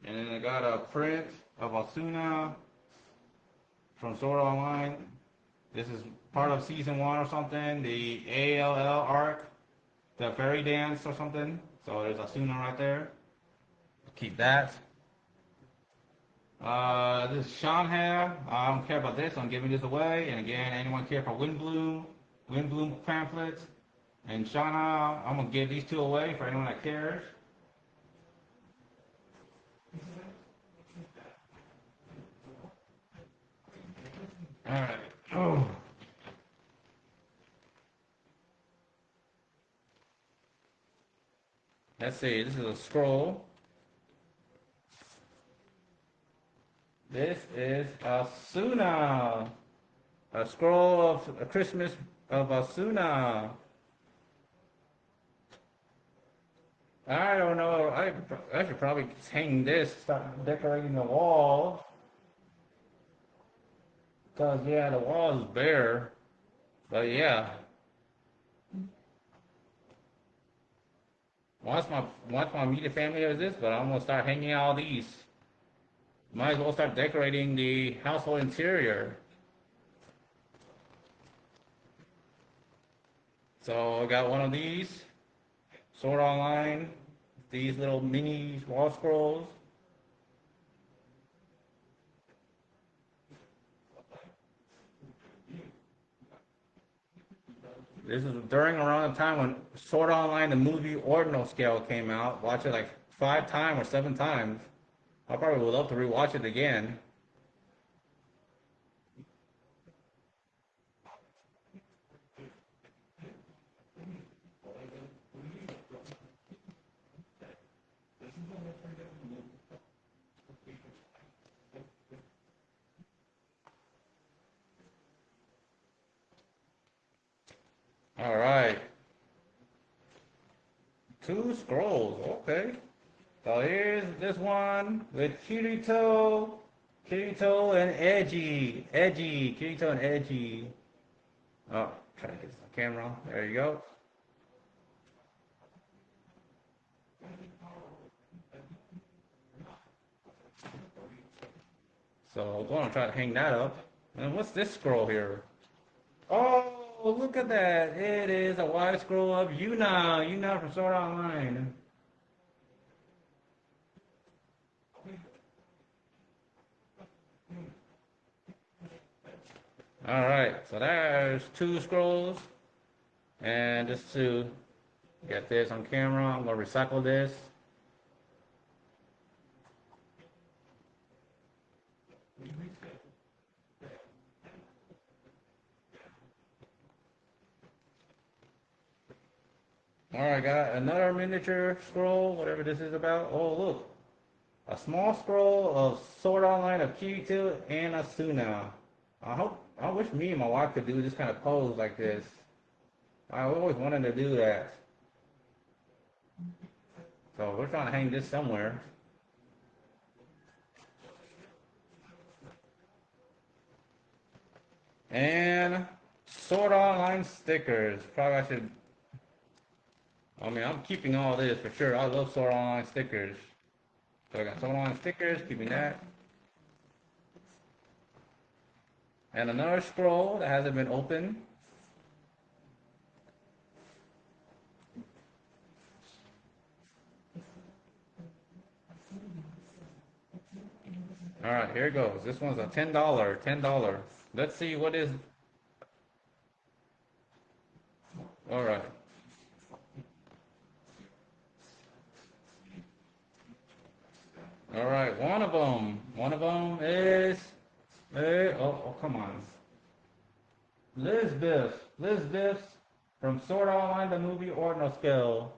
And then I got a print of Asuna from Sword Art Online. This is part of season 1 or something, the ALL arc, the fairy dance or something. So there's Asuna right there. Keep that. This is Sean hair. I don't care about this. I'm giving this away. And again, anyone care for Windbloom pamphlets, and Shauna, I'm gonna give these two away for anyone that cares. All right. Oh. Let's see. This is a scroll. This is Asuna. A scroll of a Christmas of Asuna. I don't know. I should probably hang this, start decorating the wall. Cause yeah, the wall is bare. But yeah. Once my immediate family has this, but I'm gonna start hanging all these. Might as well start decorating the household interior. So I got one of these, Sword Online, these little mini wall scrolls. This is during around the time when Sword Online, the movie Ordinal Scale came out. Watch it like 5 times or 7 times. I probably would love to rewatch it again. All right. 2 scrolls, okay. So here's this one with Kirito and Kirito and Edgy. Oh, trying to get this on camera. There you go. So I'm going to try to hang that up. And what's this scroll here? Oh, look at that. It is a wide scroll of Yuna from Sword Art Online. All right, so there's 2 scrolls. And just to get this on camera, I'm going to recycle this. Alright, got another miniature scroll, whatever this is about. Oh, look. A small scroll of Sword Online of Kirito and Asuna. I wish me and my wife could do this kind of pose like this. I always wanted to do that. So we're trying to hang this somewhere. And Sword Online stickers. Probably I should. I mean, I'm keeping all this for sure. I love Sword Online stickers. So I got Sword Online stickers, keeping that. And another scroll that hasn't been opened. All right, here it goes. This one's a $10, $10. Let's see what is. All right. All right, one of them is, oh, come on. Lisbeth from Sword Art Online, the movie Ordinal Skill.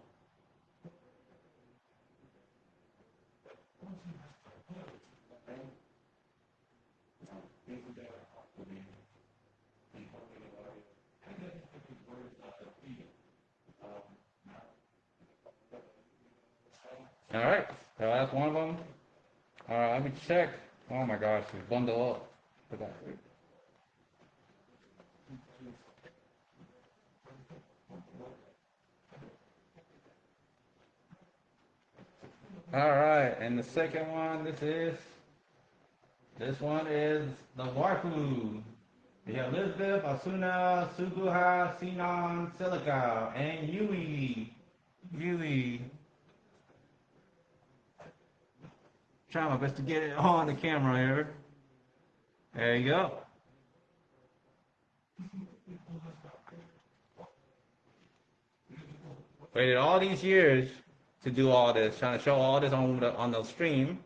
All right, so that's one of them. All right, let me check. Oh my gosh, it's bundled up. All right, and the second one, this one is the waifu. We have Elizabeth, Asuna, Suguha, Sinon, Silica, and Yui. Yui. Try my best to get it on the camera here. There you go. Waited all these years to do all this, trying to show all this on the stream.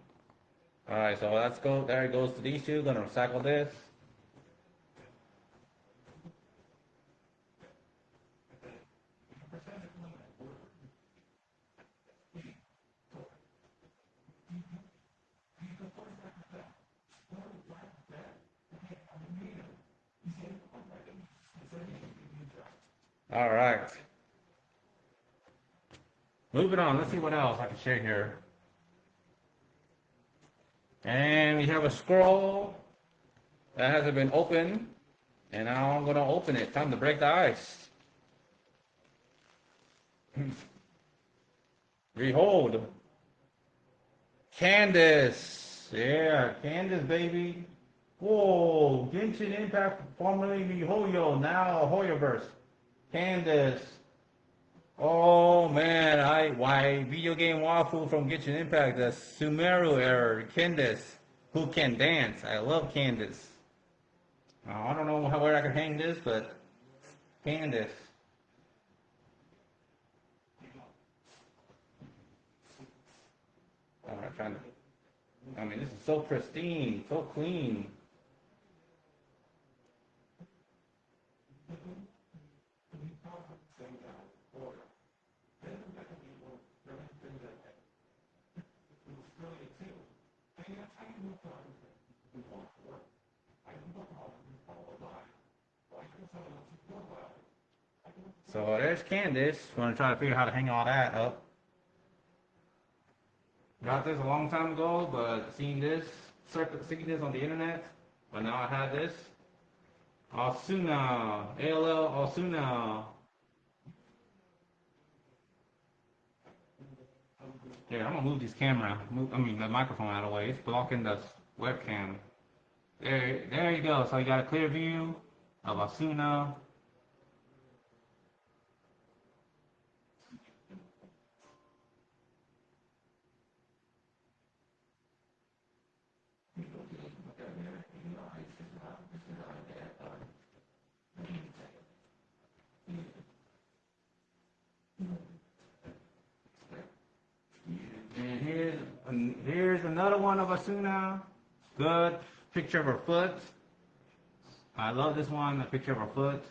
All right, so let's go. There it goes to these two. Gonna recycle this. All right. Moving on. Let's see what else I can share here. And we have a scroll that hasn't been opened, and now I'm gonna open it. Time to break the ice. Behold, Candace. Yeah, Candace, baby. Whoa, Genshin Impact, formerly MiHoYo, now Hoyoverse. Candace. Oh man, why video game waffle from Genshin Impact, the Sumeru error, Candace, who can dance. I love Candace. I don't know where I can hang this, but Candace. I'm trying to. I mean, this is so pristine, so clean. So there's Candace. We're gonna try to figure out how to hang all that up. Got this a long time ago, but seeing this on the internet, but now I have this. Asuna, ALL Asuna. Here, I'm gonna move this camera. The microphone out of the way. It's blocking the webcam. There you go. So you got a clear view of Asuna. And here's another one of Asuna. Good picture of her foot. I love this one, a picture of her foot.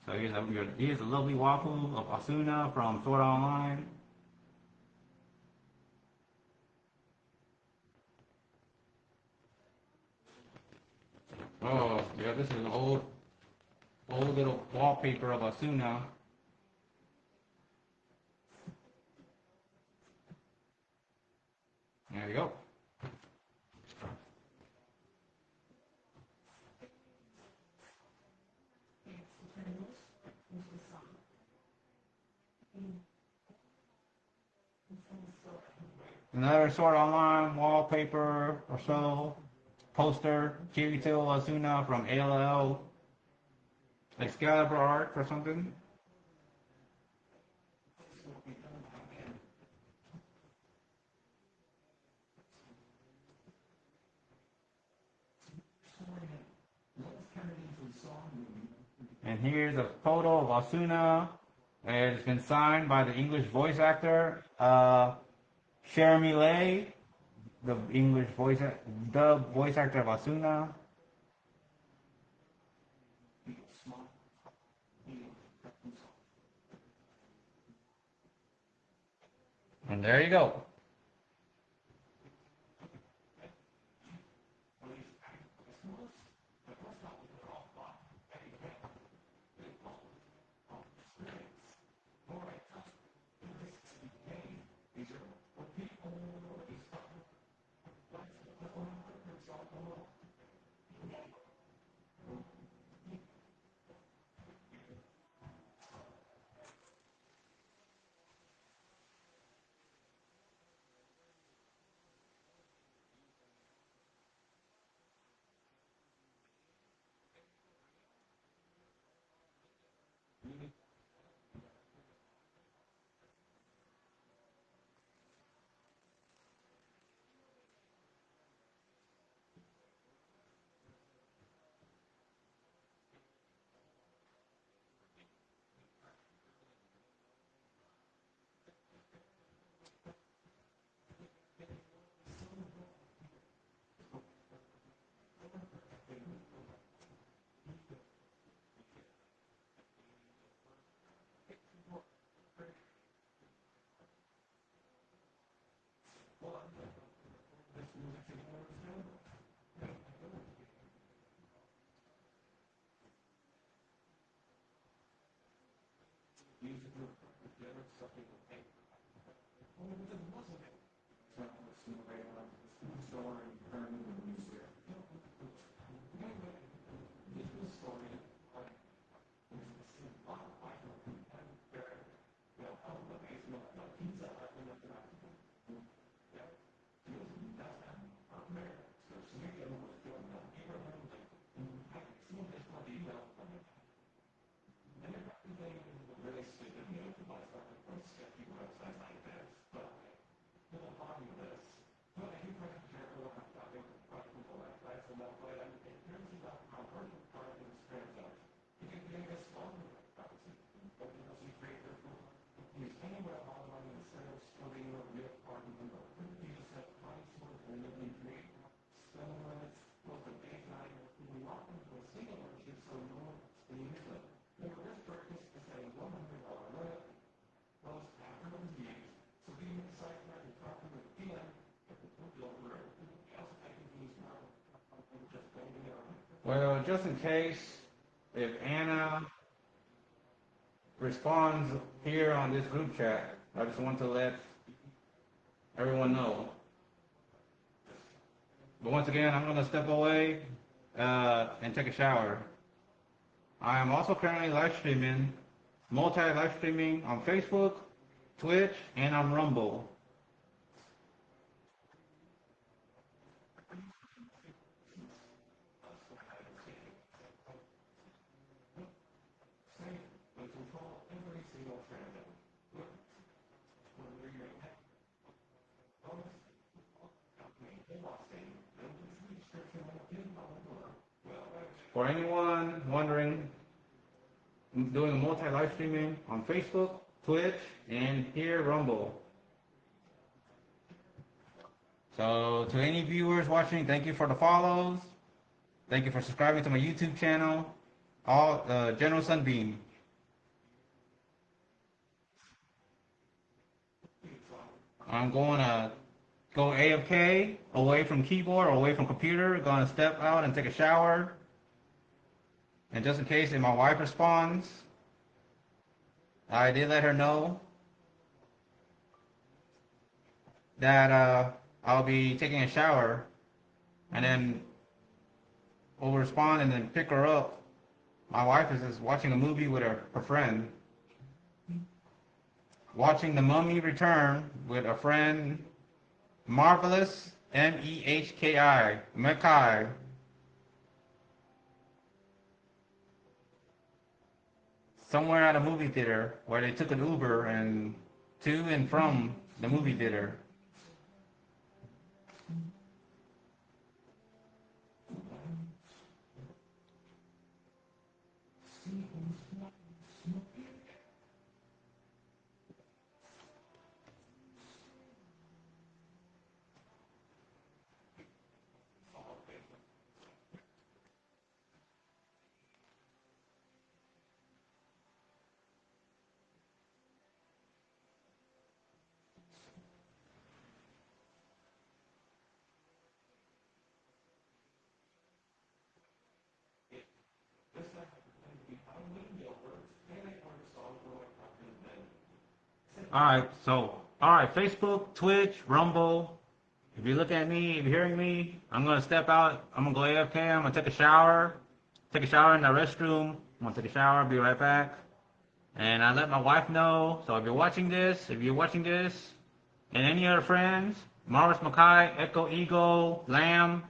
So here's a lovely waffle of Asuna from Sword Art Online. Oh, yeah, this is an old little wallpaper of Asuna. There you go. Another sort of online wallpaper or so. Poster, Kirito Asuna from ALL, Excalibur art or something. And here's a photo of Asuna. And it's been signed by the English voice actor, Jeremy Lay, the voice actor of Asuna. And there you go. Well, just in case, if Anna responds here on this group chat, I just want to let everyone know. But once again, I'm going to step away and take a shower. I am also currently live streaming, multi-live streaming on Facebook, Twitch, and on Rumble. For anyone wondering, I'm doing multi-live streaming on Facebook, Twitch, and here Rumble. So to any viewers watching, thank you for the follows. Thank you for subscribing to my YouTube channel, General Sunbeam. I'm going to go AFK, away from keyboard, away from computer. Going to step out and take a shower. And just in case if my wife responds, I did let her know that I'll be taking a shower, and then we'll respond and then pick her up. My wife is just watching a movie with her friend. Watching The Mummy Return with a friend. Marvelous, Mehki, Mekai. Somewhere at a movie theater where they took an Uber and to and from the movie theater. All right, Facebook, Twitch, Rumble. If you look at me, if you're hearing me, I'm gonna step out. I'm gonna go AFK. I'm gonna take a shower. Take a shower in the restroom. I'm gonna take a shower. Be right back. And I let my wife know. So if you're watching this, and any other friends, Morris Mackay, Echo Eagle, Lamb,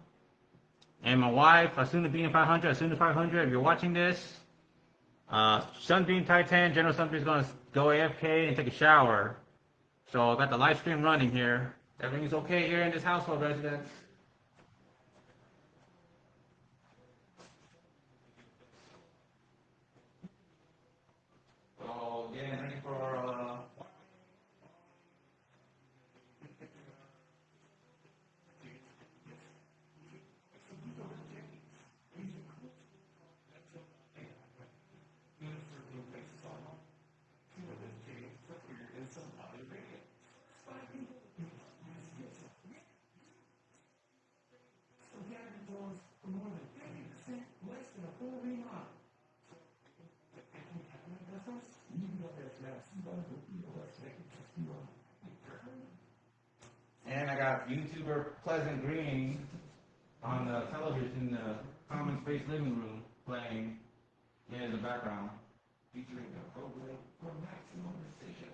and my wife, Asuna 500, Asuna 500. If you're watching this, Sunbeam Titan, General Sunbeam is gonna go AFK and take a shower. So I got the live stream running here. Everything's okay here in this household residence. So getting ready for and I got YouTuber Pleasant Green on the television, the common space living room playing in the background. Featuring a program for maximum precision.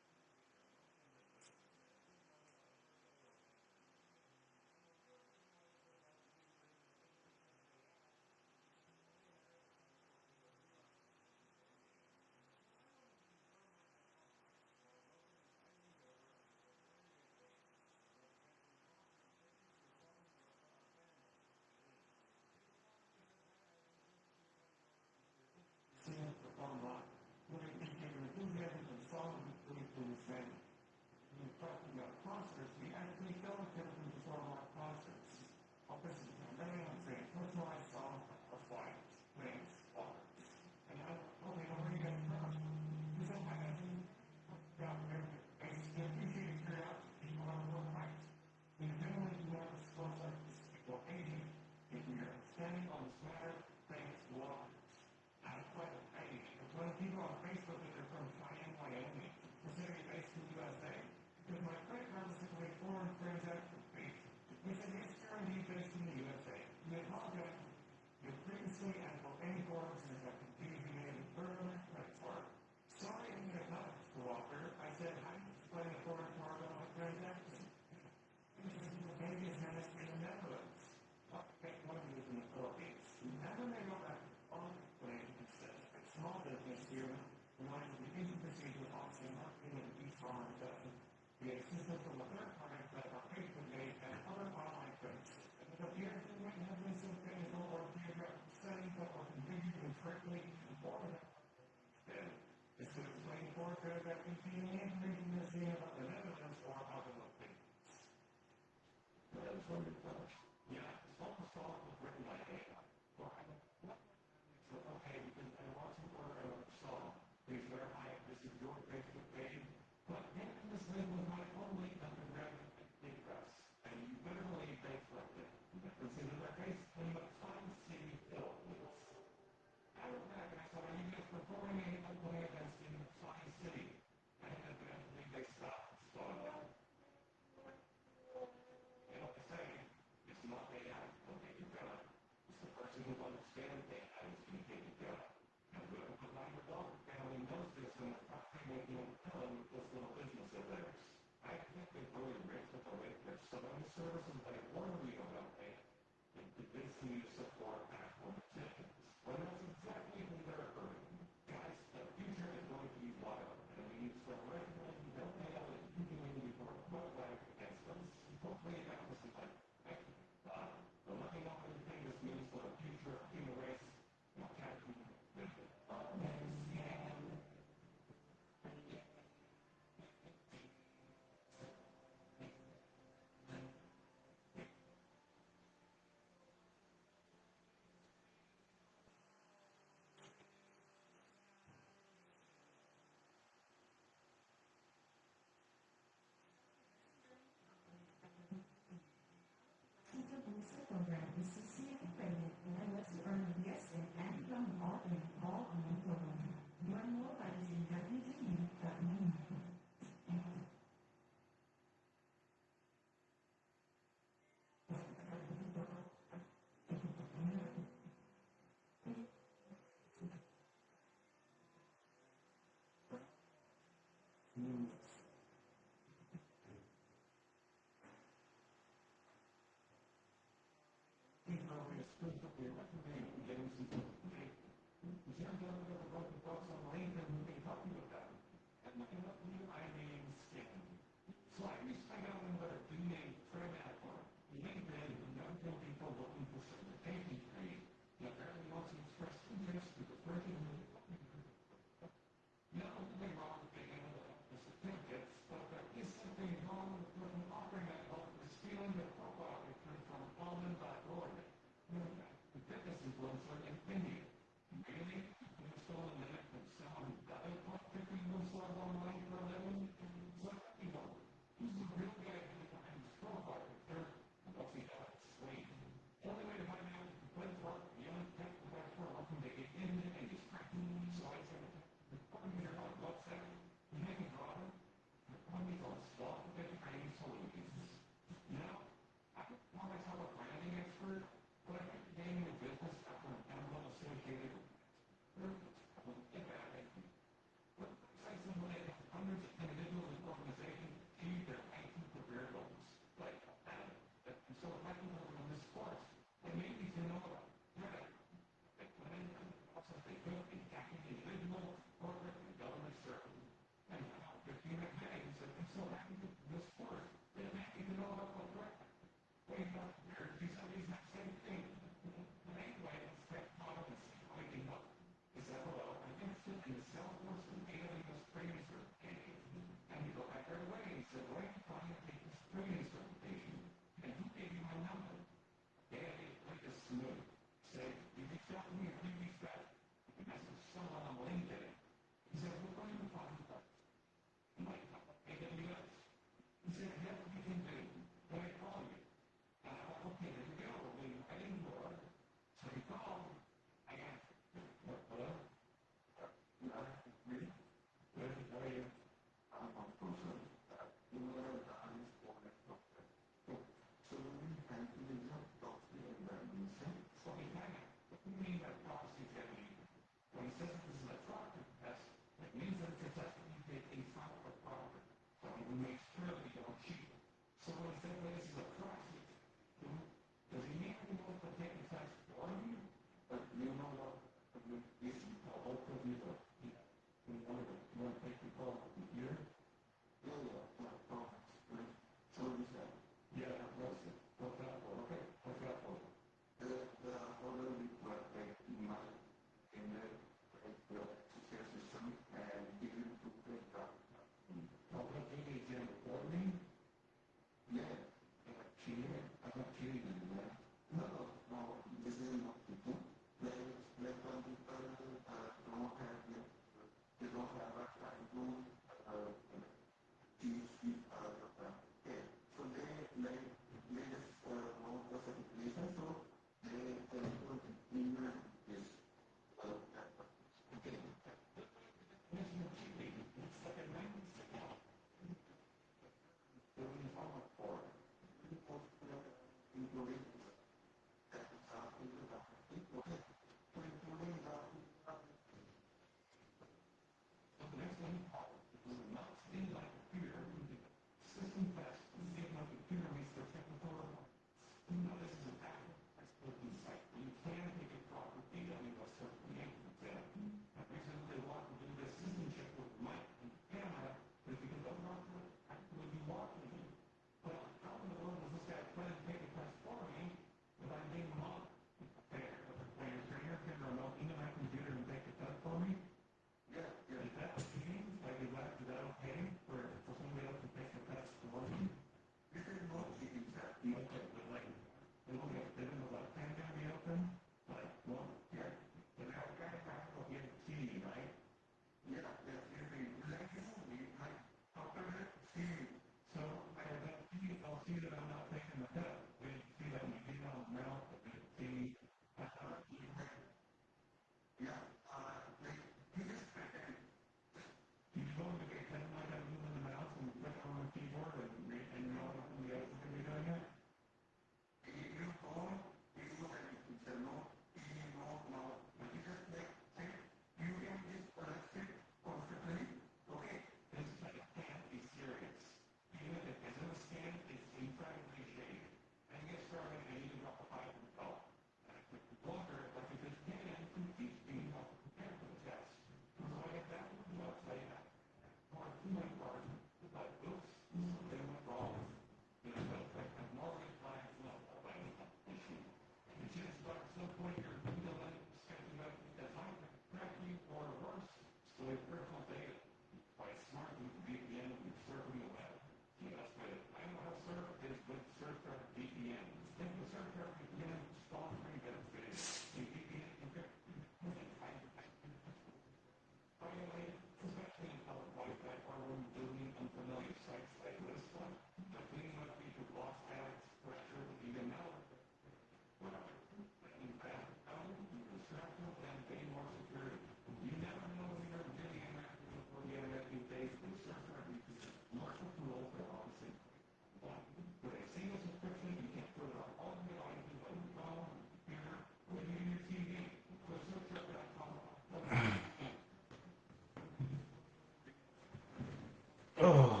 Oh.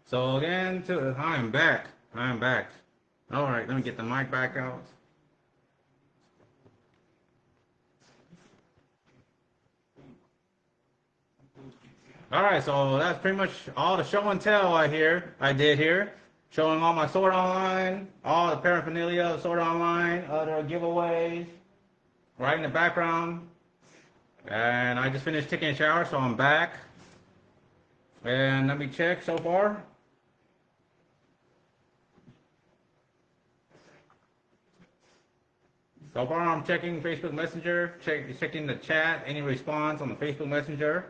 So again, I am back. I am back. All right, let me get the mic back out. All right, so that's pretty much all the show and tell I did here, showing all my Sword Online, all the paraphernalia of Sword Online, other giveaways, right in the background. And I just finished taking a shower, so I'm back. And let me check so far. So far, I'm checking Facebook Messenger, checking the chat, any response on the Facebook Messenger.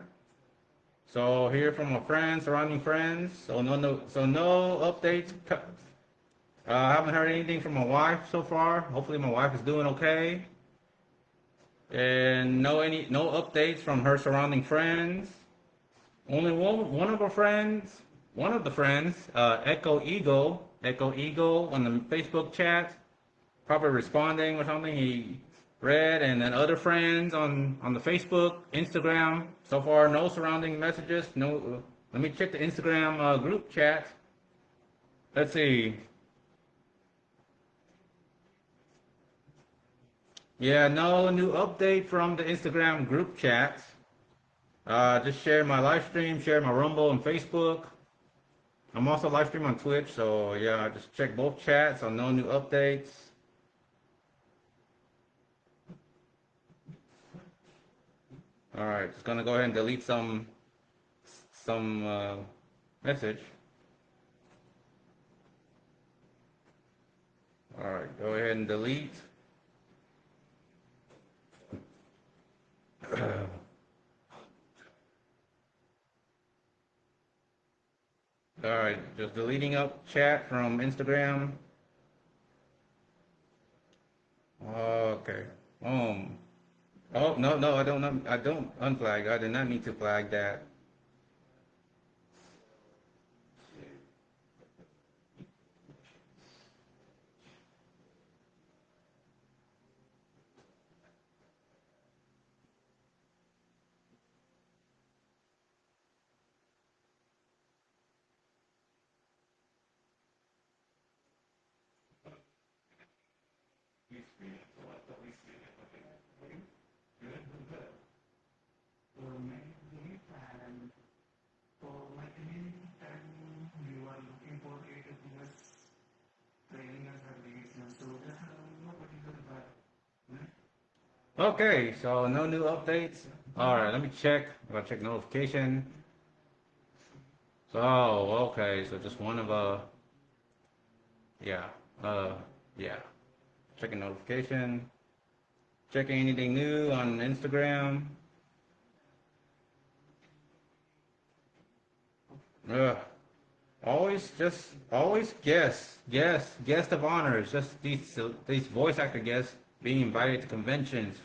So hear from my friends, surrounding friends. So no updates. I haven't heard anything from my wife so far. Hopefully, my wife is doing okay. And no updates from her surrounding friends. Only one of her friends, one of the friends, Echo Eagle on the Facebook chat, probably responding or something he read, and then other friends on the Facebook, Instagram. So far, no surrounding messages. No. Let me check the Instagram group chat. Let's see. Yeah, no new update from the Instagram group chat. Just share my live stream, share my Rumble and Facebook. I'm also live streaming on Twitch, so yeah, just check both chats on no new updates. All right, just gonna go ahead and delete some message. All right, go ahead and delete. All right, just deleting up chat from Instagram. Okay. Um. Oh no, I don't unflag. I did not need to flag that. Okay, so no new updates. All right, let me check. I'm gonna check notification. Oh, okay. So just one of yeah, uh, yeah. Checking notification. Checking anything new on Instagram. Ugh. Always guest of honors. Just these voice actor guests being invited to conventions.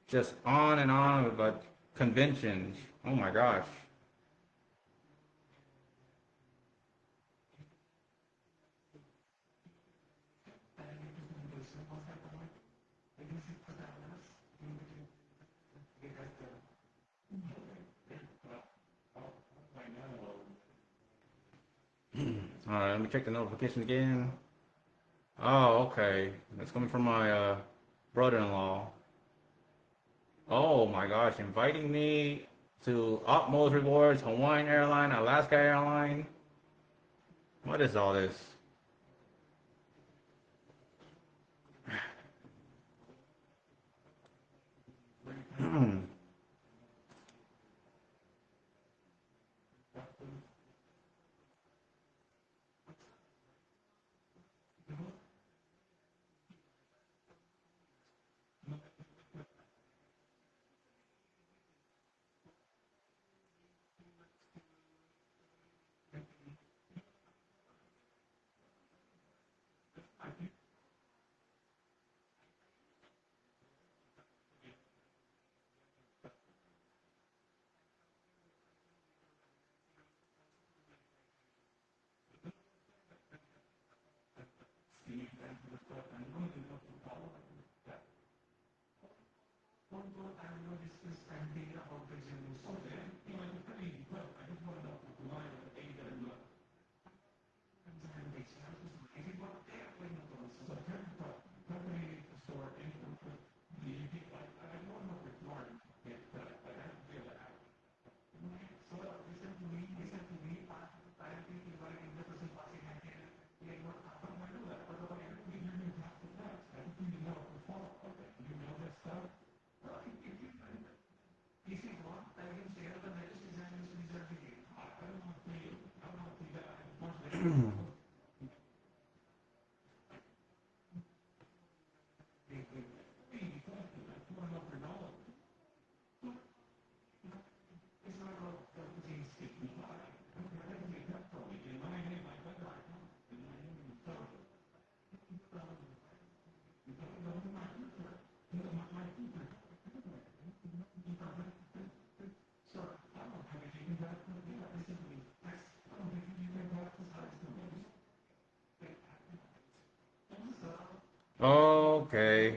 Just on and on about conventions. Oh my gosh. All right, let me check the notification again. Oh, okay. That's coming from my brother-in-law. Oh my gosh, inviting me to Utmost Rewards, Hawaiian Airline, Alaska Airline. What is all this? Okay.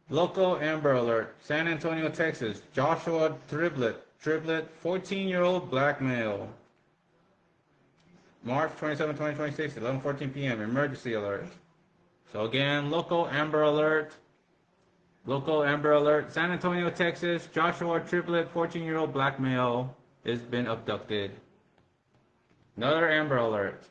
Local Amber Alert. San Antonio, Texas. Joshua Triplet, 14-year-old black male. March 27, 2026, 11:14 p.m. Emergency alert. So again, local Amber Alert. Local Amber Alert. San Antonio, Texas. Joshua Triplet, 14-year-old black male, has been abducted. Another Amber Alert.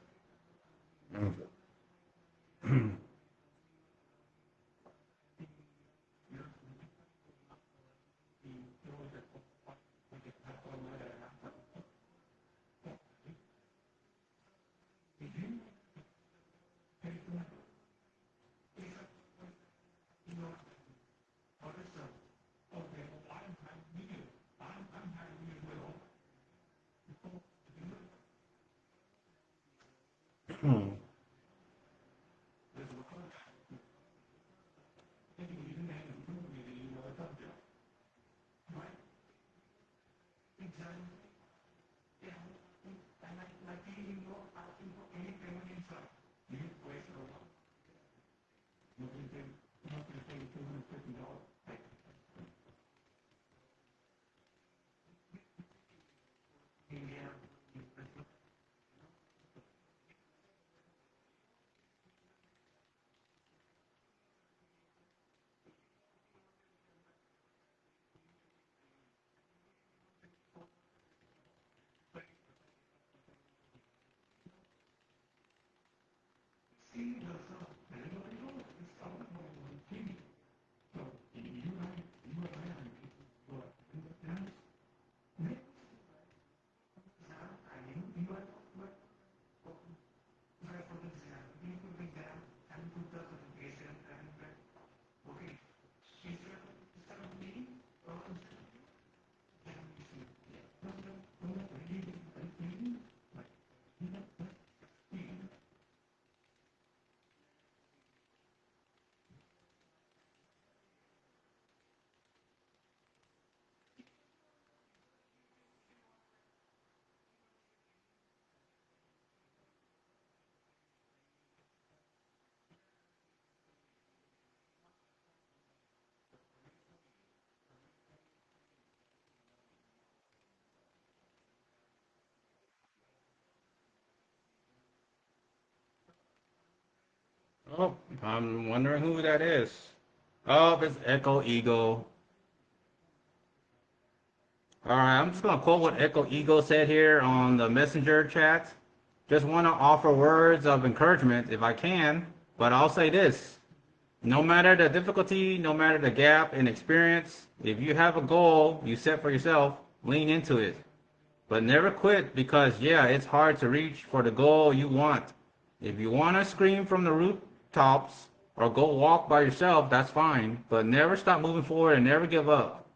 Oh, I'm wondering who that is. Oh, it's Echo Eagle. All right, I'm just gonna quote what Echo Eagle said here on the messenger chat. Just want to offer words of encouragement if I can, but I'll say this. No matter the difficulty, no matter the gap in experience, if you have a goal you set for yourself, lean into it. But never quit because, yeah, it's hard to reach for the goal you want. If you want to scream from the rooftops or go walk by yourself, that's fine. But never stop moving forward and never give up.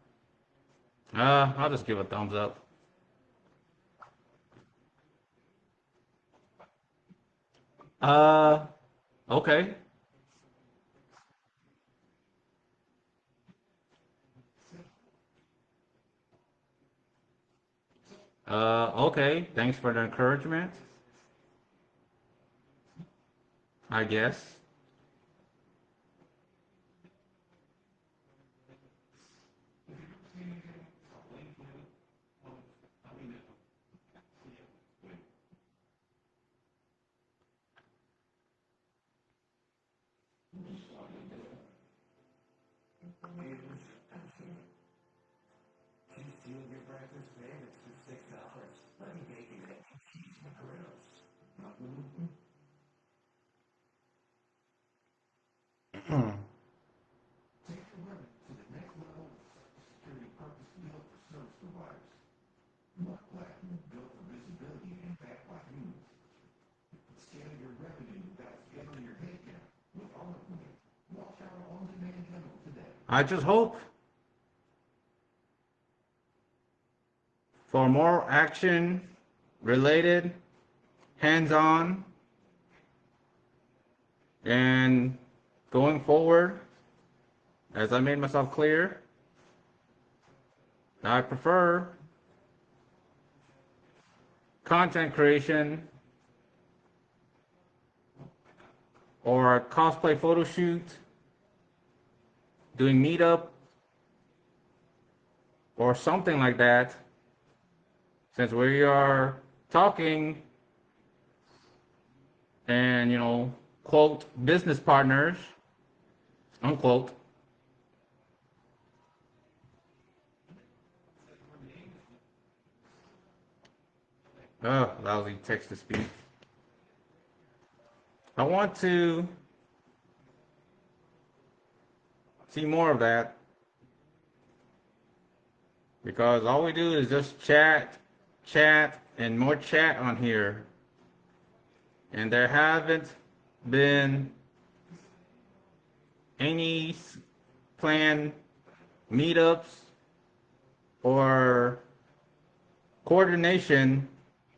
I'll just give a thumbs up. Uh, okay. Okay. Thanks for the encouragement, I guess. I just hope for more action related, hands-on, and going forward, as I made myself clear, I prefer content creation or a cosplay photo shoot, doing meetup or something like that, since we are talking and, quote, business partners, unquote. Lousy text to speech. I want to see more of that, because all we do is just chat, and more chat on here. And there haven't been any planned meetups or coordination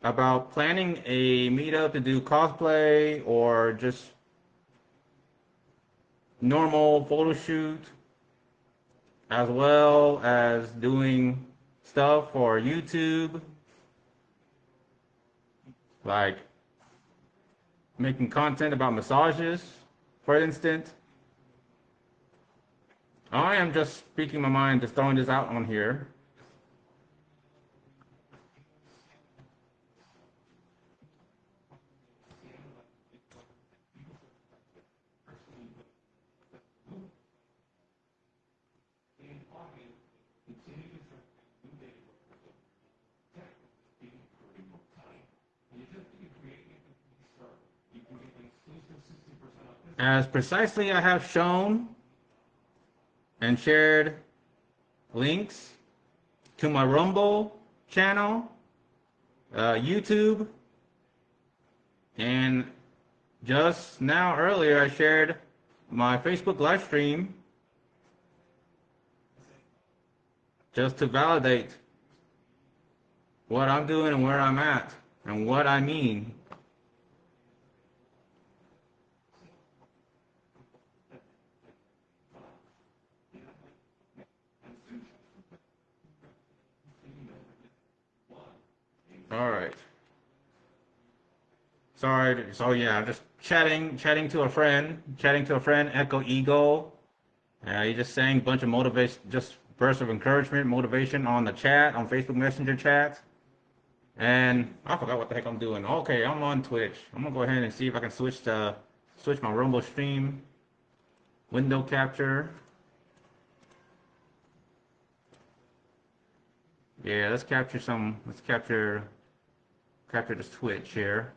about planning a meetup to do cosplay or just normal photo shoot, as well as doing stuff for YouTube, like making content about massages, for instance. I am just speaking my mind, just throwing this out on here. As precisely I have shown and shared links to my Rumble channel, YouTube, and just now earlier I shared my Facebook live stream just to validate what I'm doing and where I'm at and what I mean. All right. Sorry. So yeah, just chatting to a friend, Echo Ego. He just saying a bunch of motivation, just bursts of encouragement, motivation on the chat, on Facebook Messenger chat. And I forgot what the heck I'm doing. Okay, I'm on Twitch. I'm gonna go ahead and see if I can switch my Rumble stream window capture. Yeah, let's capture this Twitch here.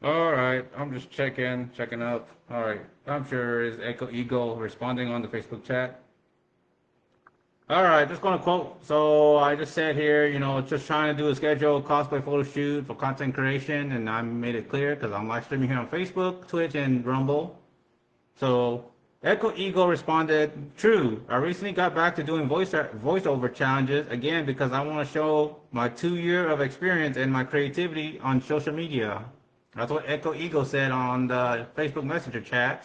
All right, I'm just checking up. All right, I'm sure is Echo Eagle responding on the Facebook chat. All right, just gonna quote. So I just said here, just trying to do a scheduled cosplay photo shoot for content creation, and I made it clear because I'm live streaming here on Facebook, Twitch, and Rumble. So Echo Eagle responded, "True. I recently got back to doing voiceover challenges again because I want to show my 2 year of experience and my creativity on social media." That's what Echo Eagle said on the Facebook Messenger chat.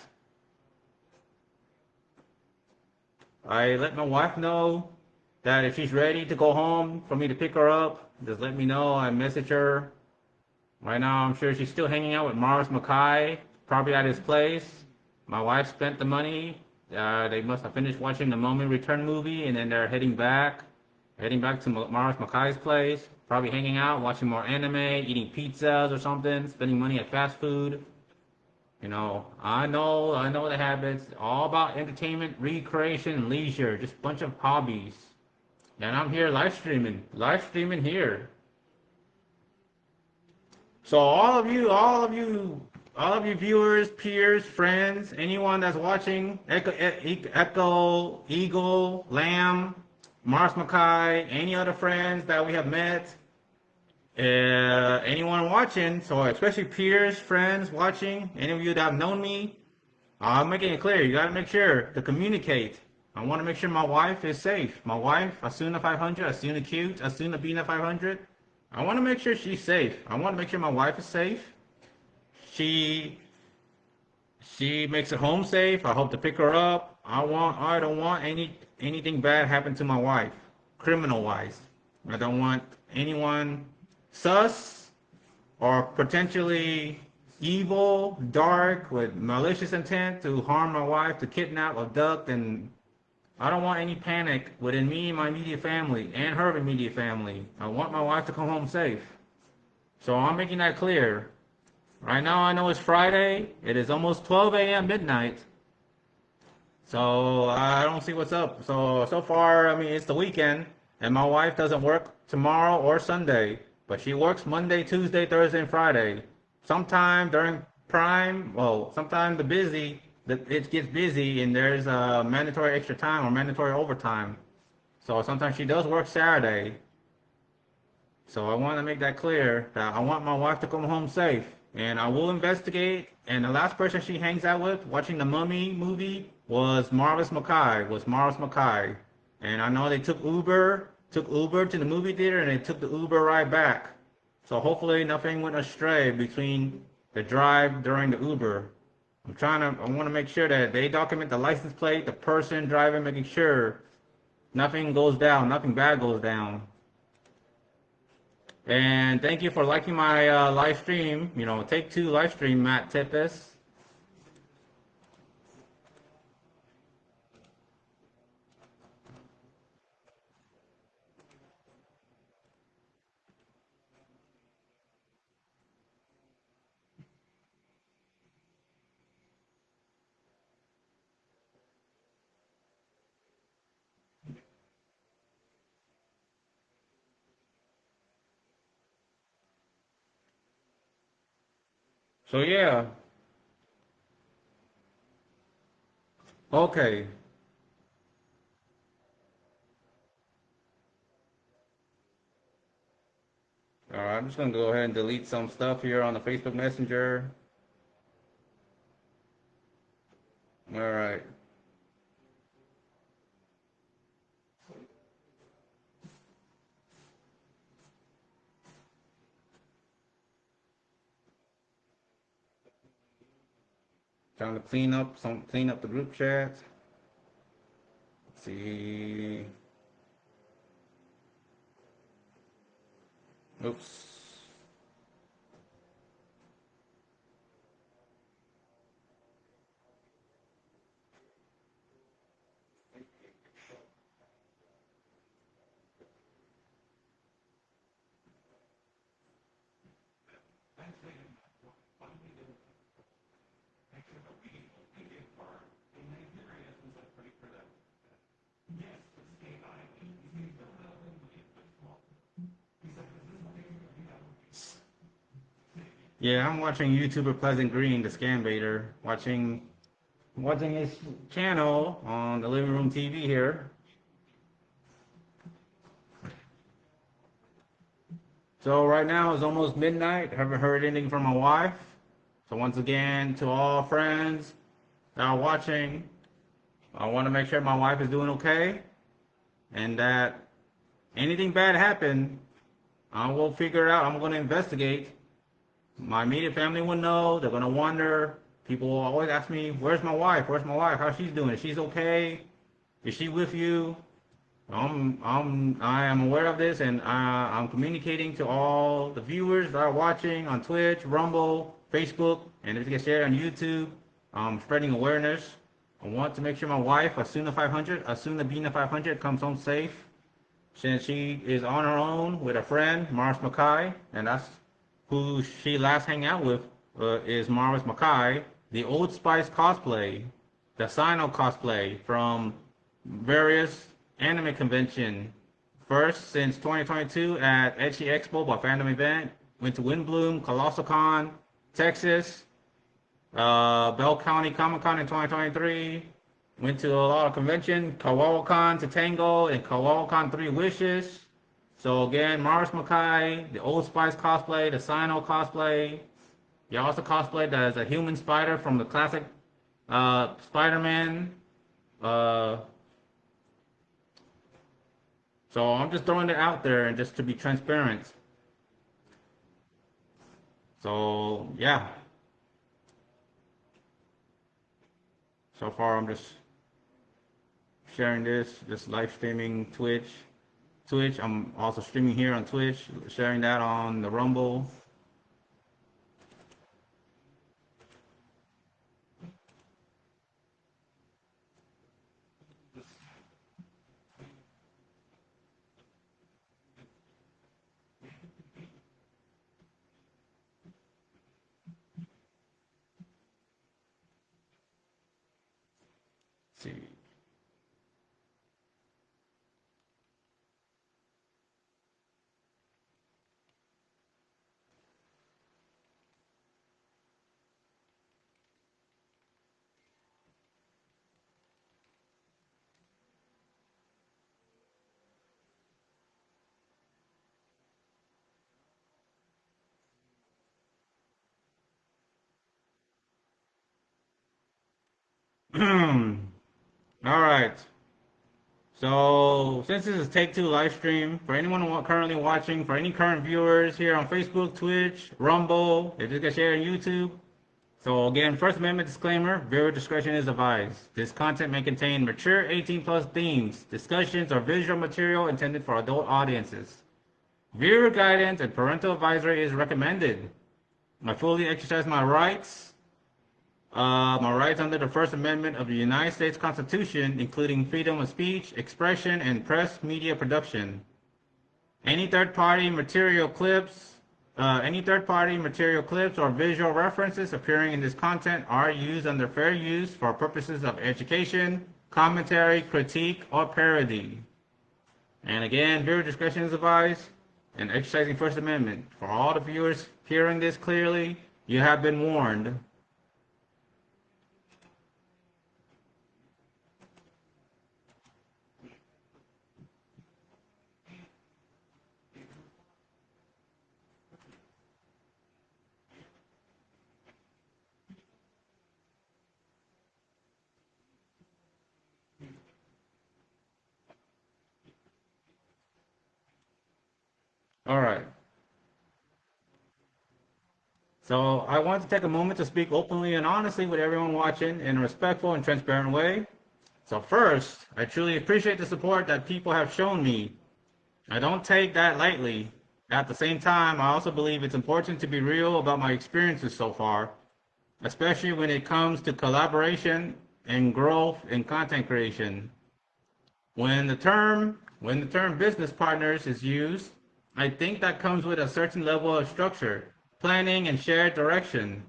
I let my wife know that if she's ready to go home for me to pick her up, just let me know. I message her. Right now, I'm sure she's still hanging out with Mars Mackay, probably at his place. My wife spent the money. They must have finished watching the Moment Return movie, and then they're heading back to Mars Mackay's place, probably hanging out, watching more anime, eating pizzas or something, spending money at fast food. I know the habits. All about entertainment, recreation, and leisure. Just a bunch of hobbies. And I'm here live streaming here. So all of you viewers, peers, friends, anyone that's watching, Echo, Eagle, Lamb, Mars Mackay, any other friends that we have met, anyone watching, so especially peers, friends watching, any of you that have known me, I'm making it clear. You got to make sure to communicate. I want to make sure my wife is safe. My wife, Asuna 500, Asuna Cute, Asuna Bina 500. I want to make sure she's safe. I want to make sure my wife is safe. She she makes it home safe. I hope to pick her up. I don't want anything bad happen to my wife, criminal wise. I don't want anyone sus or potentially evil, dark, with malicious intent to harm my wife, to kidnap, abduct, and I don't want any panic within me and my immediate family and her immediate family. I want my wife to come home safe. So I'm making that clear. Right now I know it's Friday. It is almost 12 a.m. midnight. So I don't see what's up. So far, I mean, it's the weekend, and my wife doesn't work tomorrow or Sunday, but she works Monday, Tuesday, Thursday, and Friday. Sometime during prime, well, sometime it gets busy, and there's mandatory extra time or mandatory overtime. So sometimes she does work Saturday. So I want to make that clear that I want my wife to come home safe, and I will investigate. And the last person she hangs out with watching the Mummy movie was Marvis Mackay. And I know they took Uber to the movie theater, and they took the Uber ride back. So hopefully nothing went astray between the drive during the Uber. I want to make sure that they document the license plate, the person driving, making sure nothing goes down, nothing bad goes down. And thank you for liking my live stream. Take two live stream, Matt Tippis. So yeah, okay. All right, I'm just gonna go ahead and delete some stuff here on the Facebook Messenger. All right. Trying to clean up the group chat. Let's see. Oops. Yeah, I'm watching YouTuber Pleasant Green, the scam baiter, watching his channel on the living room TV here. So right now it's almost midnight. Haven't heard anything from my wife. So once again, to all friends that are watching, I want to make sure my wife is doing okay and that anything bad happen, I will figure it out. I'm going to investigate. My immediate family will know. They're going to wonder. People will always ask me, "Where's my wife? Where's my wife? How's she doing? Is she okay? Is she with you?" I am aware of this, and I'm communicating to all the viewers that are watching on Twitch, Rumble, Facebook, and if you can share on YouTube. I'm spreading awareness. I want to make sure my wife, Asuna 500, Asuna Bina 500, comes home safe, since she is on her own with a friend, Mars Mackay, and that's who she last hang out with, is Mars Mackay, the Old Spice cosplay, the Sino cosplay from various anime convention. First since 2022 at Ecchi Expo by Fandom Event, went to Windbloom, Colossal Con, Texas, Bell County Comic Con in 2023. Went to a lot of convention, KawawaCon to Tango and KawawaCon Three Wishes. So again, Mars Mackay, the Old Spice cosplay, the Sino cosplay. You also cosplayed as a human spider from the classic Spider-Man. Uh, so I'm just throwing it out there and just to be transparent. So yeah, so far I'm just sharing this, just live streaming Twitch. I'm also streaming here on Twitch, sharing that on the Rumble. Let's see. All right. So since this is Take Two live stream, for anyone currently watching, for any current viewers here on Facebook, Twitch, Rumble, if you can share on YouTube. So again, First Amendment disclaimer, viewer discretion is advised. This content may contain mature 18 plus themes, discussions, or visual material intended for adult audiences. Viewer guidance and parental advisory is recommended. I fully exercise my rights under the First Amendment of the United States Constitution, including freedom of speech, expression, and press media production. Any third-party material clips, or visual references appearing in this content are used under fair use for purposes of education, commentary, critique, or parody. And again, viewer discretion is advised and exercising First Amendment. For all the viewers hearing this clearly, you have been warned. All right. So I want to take a moment to speak openly and honestly with everyone watching in a respectful and transparent way. So first, I truly appreciate the support that people have shown me. I don't take that lightly. At the same time, I also believe it's important to be real about my experiences so far, especially when it comes to collaboration and growth in content creation. When the term business partners is used, I think that comes with a certain level of structure, planning, and shared direction.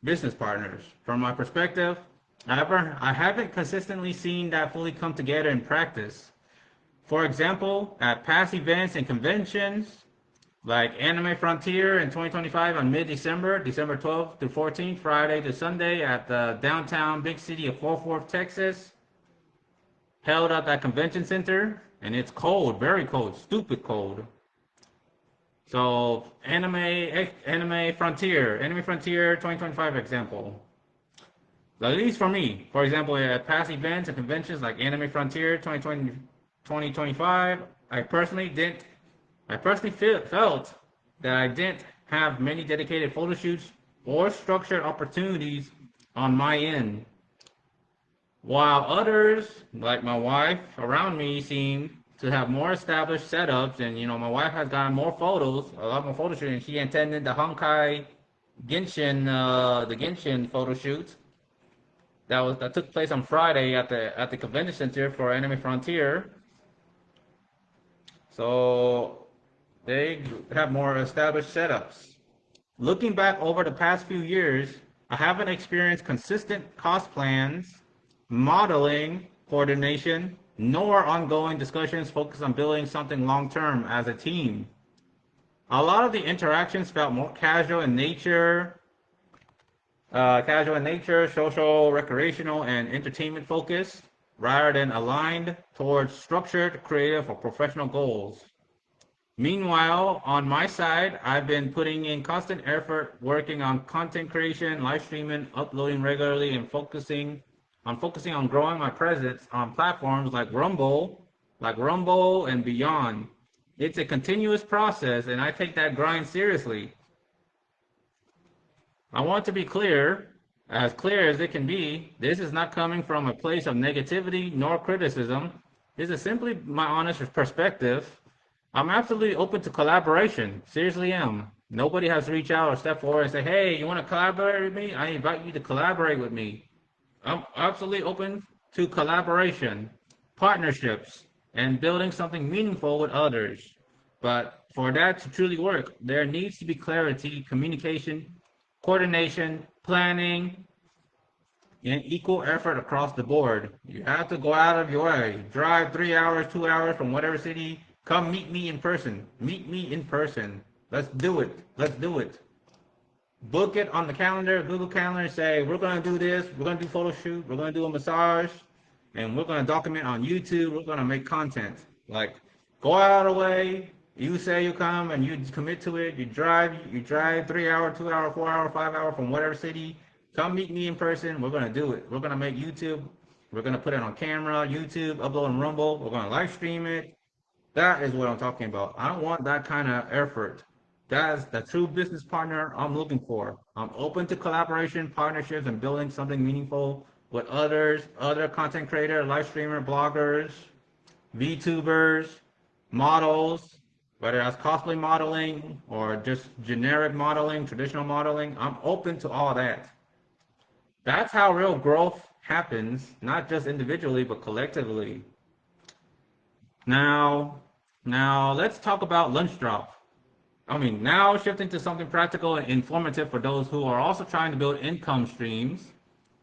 Business partners. From my perspective, however, I haven't consistently seen that fully come together in practice. For example, at past events and conventions, like Anime Frontier in 2025 on mid-December, December 12th to 14th, Friday to Sunday at the downtown big city of Fort Worth, Texas. Held at that convention center, and it's cold, very cold, stupid cold. So Anime Frontier 2025 example. At least for me, for example, at past events and conventions like Anime Frontier 2025, I personally felt that I didn't have many dedicated photo shoots or structured opportunities on my end, while others, like my wife around me, seem to have more established setups. And my wife has gotten more photos, a lot more photo shooting. She attended the Honkai the Genshin photo shoot that took place on Friday at the convention center for Anime Frontier. So they have more established setups. Looking back over the past few years, I haven't experienced consistent cost plans, modeling, coordination, nor ongoing discussions focused on building something long-term as a team. A lot of the interactions felt more casual in nature, social, recreational, and entertainment focused, rather than aligned towards structured, creative, or professional goals. Meanwhile, on my side, I've been putting in constant effort working on content creation, live streaming, uploading regularly, and focusing on growing my presence on platforms like Rumble and beyond. It's a continuous process, and I take that grind seriously. I want to be clear as it can be. This is not coming from a place of negativity nor criticism. This is simply my honest perspective. I'm absolutely open to collaboration. Seriously am. Nobody has to reach out or step forward and say, hey, you want to collaborate with me? I invite you to collaborate with me. I'm absolutely open to collaboration, partnerships, and building something meaningful with others. But for that to truly work, there needs to be clarity, communication, coordination, planning, and equal effort across the board. You have to go out of your way. Drive 3 hours, 2 hours from whatever city. Come meet me in person. Meet me in person. Let's do it. Let's do it. Book it on the calendar, Google Calendar, and say, we're going to do this. We're going to do photo shoot. We're going to do a massage. And we're going to document on YouTube. We're going to make content. Like, go out of the way. You say you come and you commit to it. You drive 3 hour, 2 hour, 4 hour, 5 hour from whatever city. Come meet me in person. We're going to do it. We're going to make YouTube. We're going to put it on camera, YouTube, upload on Rumble. We're going to live stream it. That is what I'm talking about. I don't want that kind of effort. That's the true business partner I'm looking for. I'm open to collaboration, partnerships, and building something meaningful with others, other content creators, live streamer, bloggers, VTubers, models, whether that's cosplay modeling or just generic modeling, traditional modeling. I'm open to all that. That's how real growth happens, not just individually, but collectively. Now, now let's talk about lunch drop. Now shifting to something practical and informative for those who are also trying to build income streams.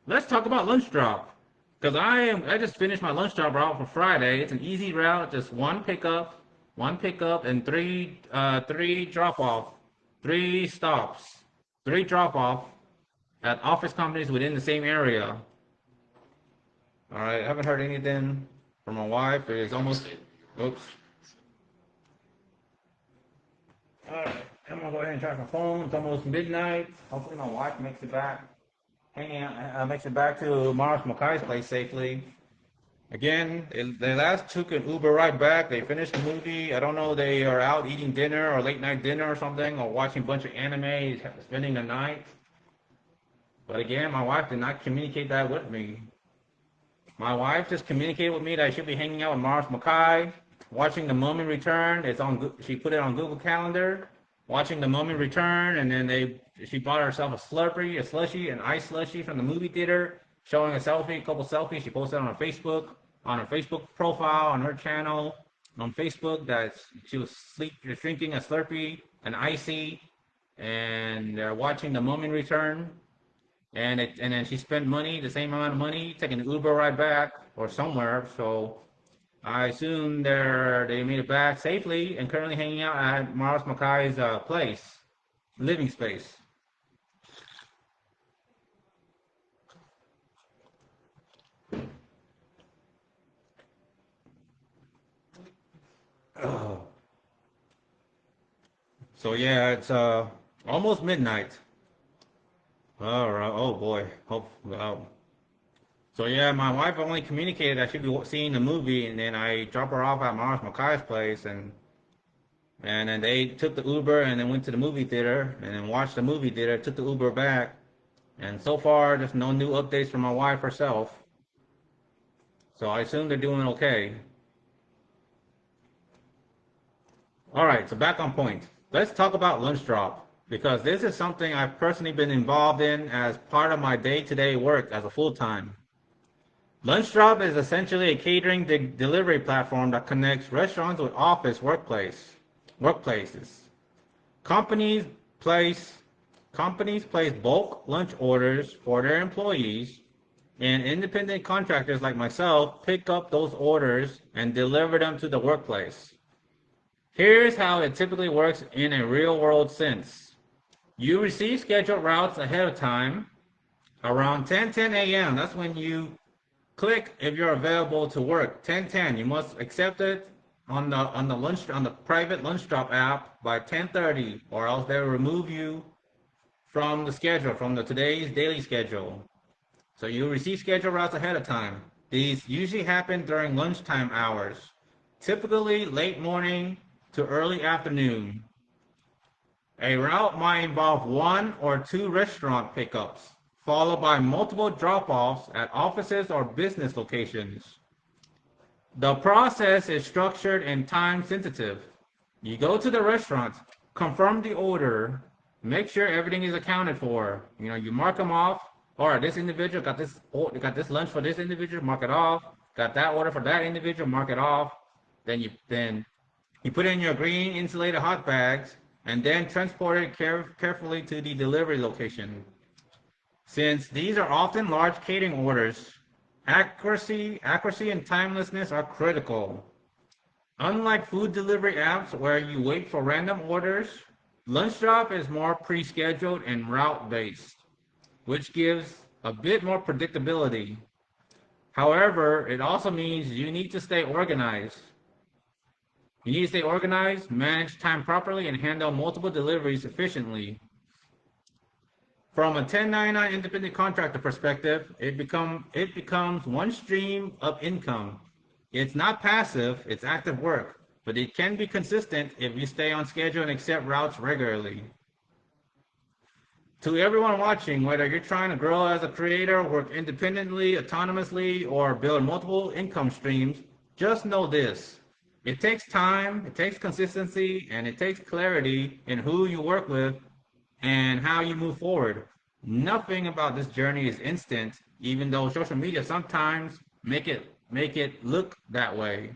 Let's talk about lunch drop. Because I just finished my lunch drop route for Friday. It's an easy route, just one pickup, and three drop off, three stops, three drop off at office companies within the same area. All right, I haven't heard anything from my wife. It's almost, oops. All right, I'm gonna go ahead and charge my phone. It's almost midnight. Hopefully my wife makes it back. Makes it back to Mars Makai's place safely. Again, they last took an Uber ride back. They finished the movie. I don't know, they are out eating dinner or late night dinner or something, or watching a bunch of anime, spending the night. But again, my wife did not communicate that with me. My wife just communicated with me that she'll be hanging out with Mars Makai, watching The Mummy Return. She put it on Google Calendar, watching The Mummy Return, and then she bought herself a Slurpee, a slushie, an ice slushie from the movie theater, showing a couple selfies. She posted on her Facebook profile, on her channel, on Facebook, that she was drinking a Slurpee, an icy, and watching The Mummy Return. And then she spent money, the same amount of money, taking an Uber ride back or somewhere. So I assume they made it back safely and currently hanging out at Mars Makai's place, living space. Oh. So yeah, it's almost midnight. All right. Oh boy. Hope. So yeah, my wife only communicated that she'd be seeing the movie, and then I drop her off at Mars Makai's place, and then they took the Uber and then went to the movie theater and then watched the movie theater, took the Uber back, and so far there's no new updates from my wife herself. So I assume they're doing okay. All right, so back on point. Let's talk about lunch drop because this is something I've personally been involved in as part of my day-to-day work as a full-time. Lunch drop is essentially a catering delivery platform that connects restaurants with workplaces. Companies place companies place bulk lunch orders for their employees, and independent contractors like myself pick up those orders and deliver them to the workplace. Here's how it typically works in a real world sense. You receive scheduled routes ahead of time. Around 10:10 a.m., that's when you click if you're available to work. 10:10, you must accept it on the private lunch drop app by 10:30, or else they'll remove you from the schedule, from the today's daily schedule. So you receive schedule routes ahead of time. These usually happen during lunchtime hours, typically late morning to early afternoon. A route might involve one or two restaurant pickups, followed by multiple drop-offs at offices or business locations. The process is structured and time sensitive. You go to the restaurant, confirm the order, make sure everything is accounted for. You know, you mark them off. All right, this individual got this lunch for this individual, mark it off. Got that order for that individual, mark it off. Then you put it in your green insulated hot bags and then transport it carefully to the delivery location. Since these are often large catering orders, accuracy and timelessness are critical. Unlike food delivery apps where you wait for random orders, Lunch Drop is more pre-scheduled and route-based, which gives a bit more predictability. However, it also means you need to stay organized. You need to stay organized, manage time properly, and handle multiple deliveries efficiently. From a 1099 independent contractor perspective, it becomes one stream of income. It's not passive, it's active work, but it can be consistent if you stay on schedule and accept routes regularly. To everyone watching, whether you're trying to grow as a creator, work independently, autonomously, or build multiple income streams, just know this. It takes time, it takes consistency, and it takes clarity in who you work with and how you move forward. Nothing about this journey is instant, even though social media sometimes make it look that way.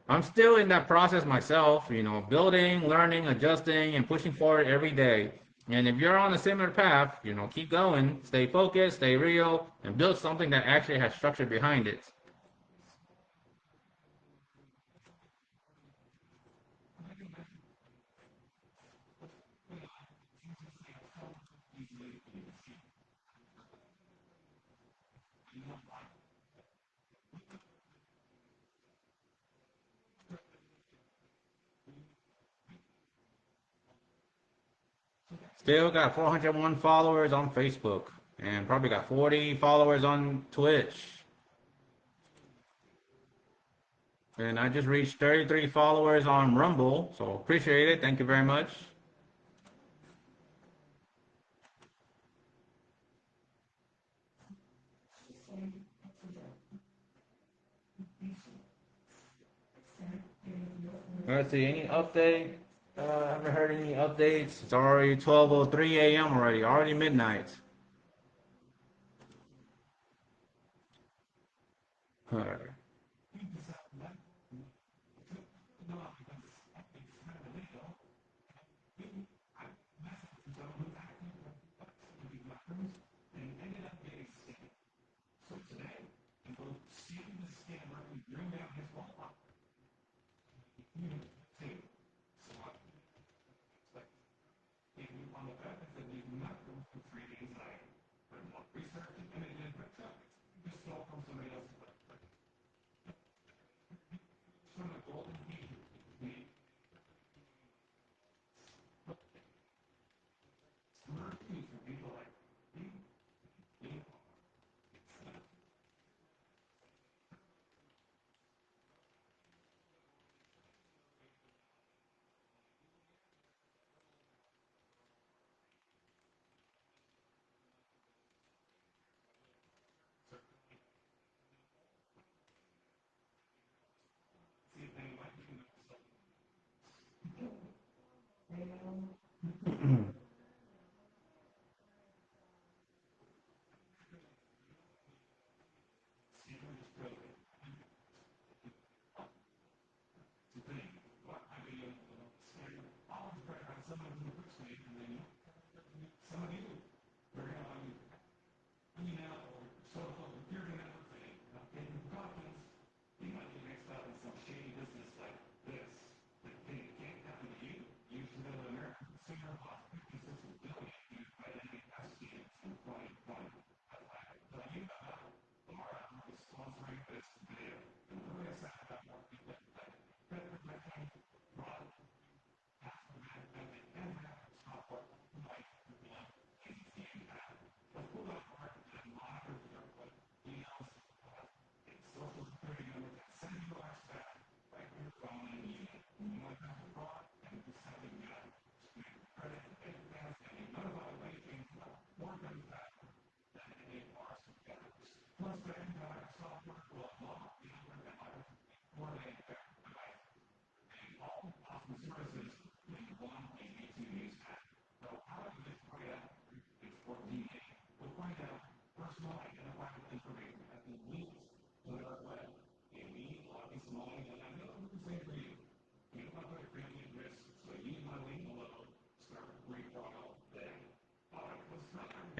I'm still in that process myself, you know, building, learning, adjusting, and pushing forward every day. And if you're on a similar path, you know, keep going, stay focused, stay real, and build something that actually has structure behind it. Still got 401 followers on Facebook, and probably got 40 followers on Twitch. And I just reached 33 followers on Rumble, so appreciate it. Thank you very much. Let's see, any update? I haven't heard any updates. It's already 12:03 a.m. already midnight. All right.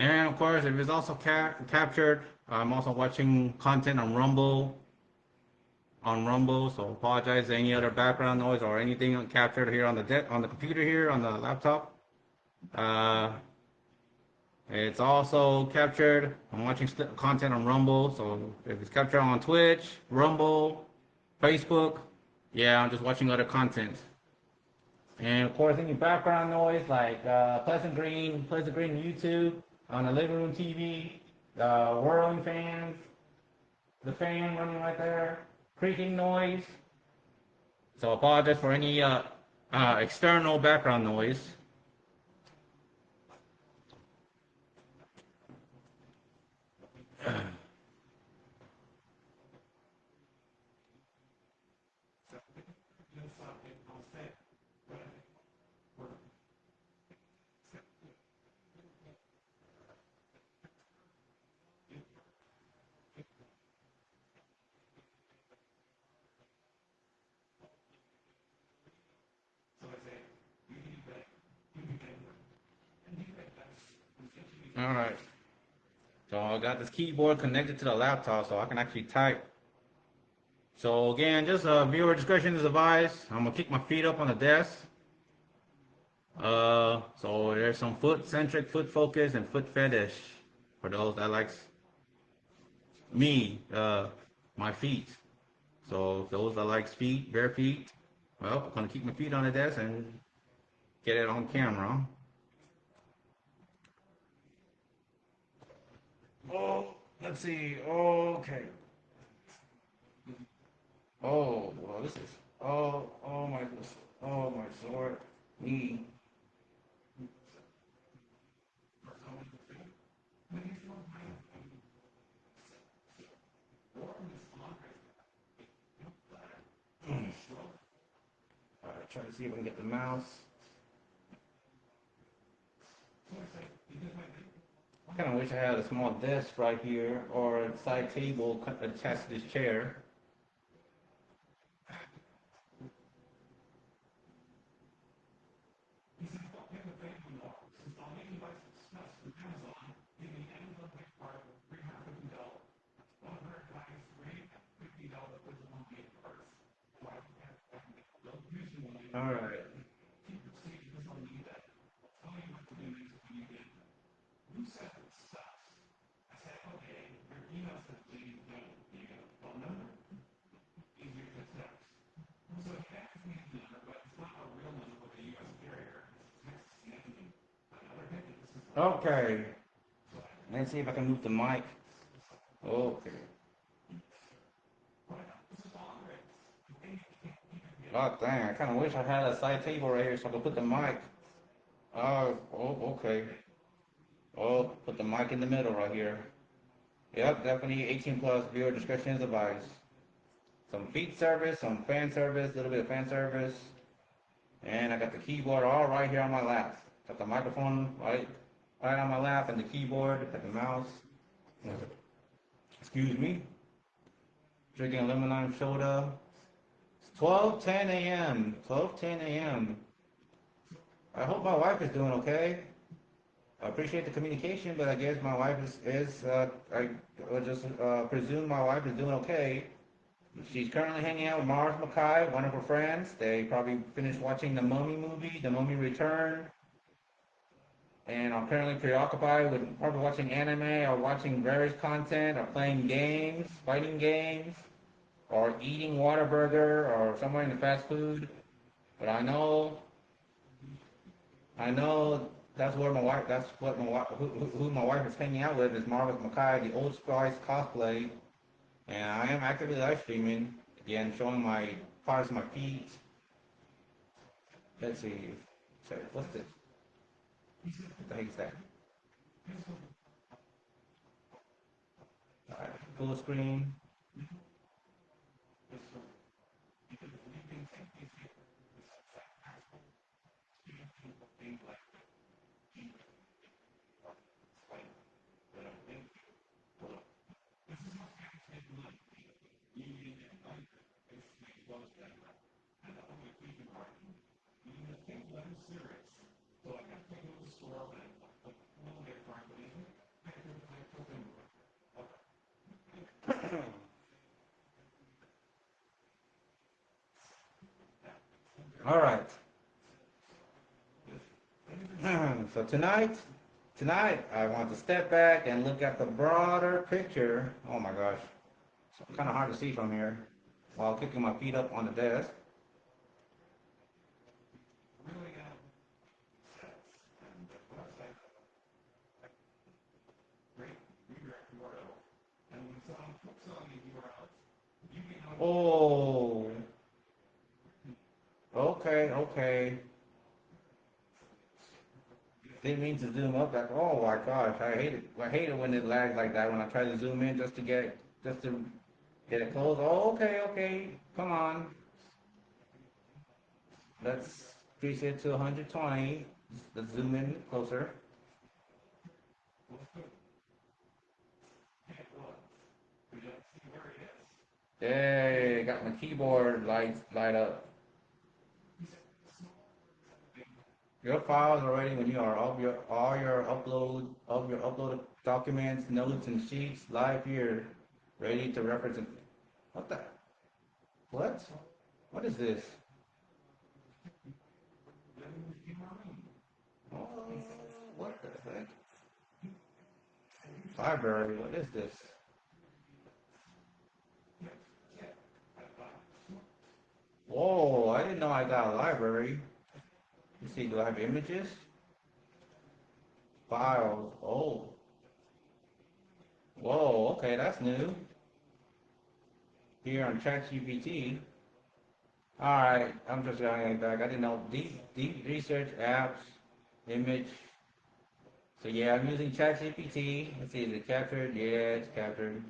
And of course, if it's also captured, I'm also watching content on Rumble. So apologize to any other background noise or anything captured here on the computer here on the laptop. Uh, it's also captured. I'm watching content on Rumble, so if it's captured on Twitch, Rumble, Facebook, yeah, I'm just watching other content. And of course, any background noise like Pleasant Green YouTube on the living room TV, the whirling fans, the fan running right there, creaking noise. So apologize for any external background noise. All right. So I got this keyboard connected to the laptop so I can actually type. So again, just viewer discretion is advised. I'm gonna kick my feet up on the desk. So there's some foot-centric, foot focus, and foot fetish for those that likes me, my feet. So those that likes feet, bare feet, well, I'm gonna keep my feet on the desk and get it on camera. Oh, let's see. Okay. Oh, well, this is. Oh my sword. Me. All right, try to see if I can get the mouse. I kind of wish I had a small desk right here or a side table attached to this chair. All right. Okay. Let's see if I can move the mic. Okay. Oh, dang. I kind of wish I had a side table right here so I could put the mic. Okay. Oh, put the mic in the middle right here. Yep, definitely 18 plus viewer discretion is advised. Some feet service, some fan service, a little bit of fan service. And I got the keyboard all right here on my lap. Got the microphone right on my lap and the keyboard, got the mouse. Excuse me. Drinking a lemon lime soda. It's 12:10 a.m. 12:10 a.m. I hope my wife is doing okay. I appreciate the communication, but I guess my wife I would just presume my wife is doing okay. She's currently hanging out with Mars Mackay, one of her friends. They probably finished watching the Mummy movie, The Mummy Returned. And I'm currently preoccupied with probably watching anime or watching various content or playing games, fighting games, or eating Whataburger or somewhere in the fast food. But I know that's where my wife, that's what my wife, who my wife is hanging out with is Marvelous Mackay, the Old Spice cosplay. And I am actively live streaming, again, showing my parts of my feet. Let's see. Sorry, what's this? What the heck is that? Alright, full screen. Alright. So tonight I want to step back and look at the broader picture. Oh my gosh. It's kind of hard to see from here while kicking my feet up on the desk. Oh, okay. Didn't mean to zoom up. That. Oh my gosh, I hate it when it lags like that. When I try to zoom in just to get it close. Oh, okay. Come on. Let's increase it to 120. Let's zoom in closer. Hey, got my keyboard lights light up. Your files are ready when you are all your uploaded documents, notes, and sheets live here, ready to reference. What the? What? What is this? Oh, what the heck? Library. What is this? Whoa! I didn't know I got a library. Let's see. Do I have images? Files. Oh. Whoa. Okay, that's new. Here on ChatGPT. All right, I'm just going back. I didn't know deep research apps, image. So yeah, I'm using ChatGPT. Let's see, is it captured? Yeah, it's captured.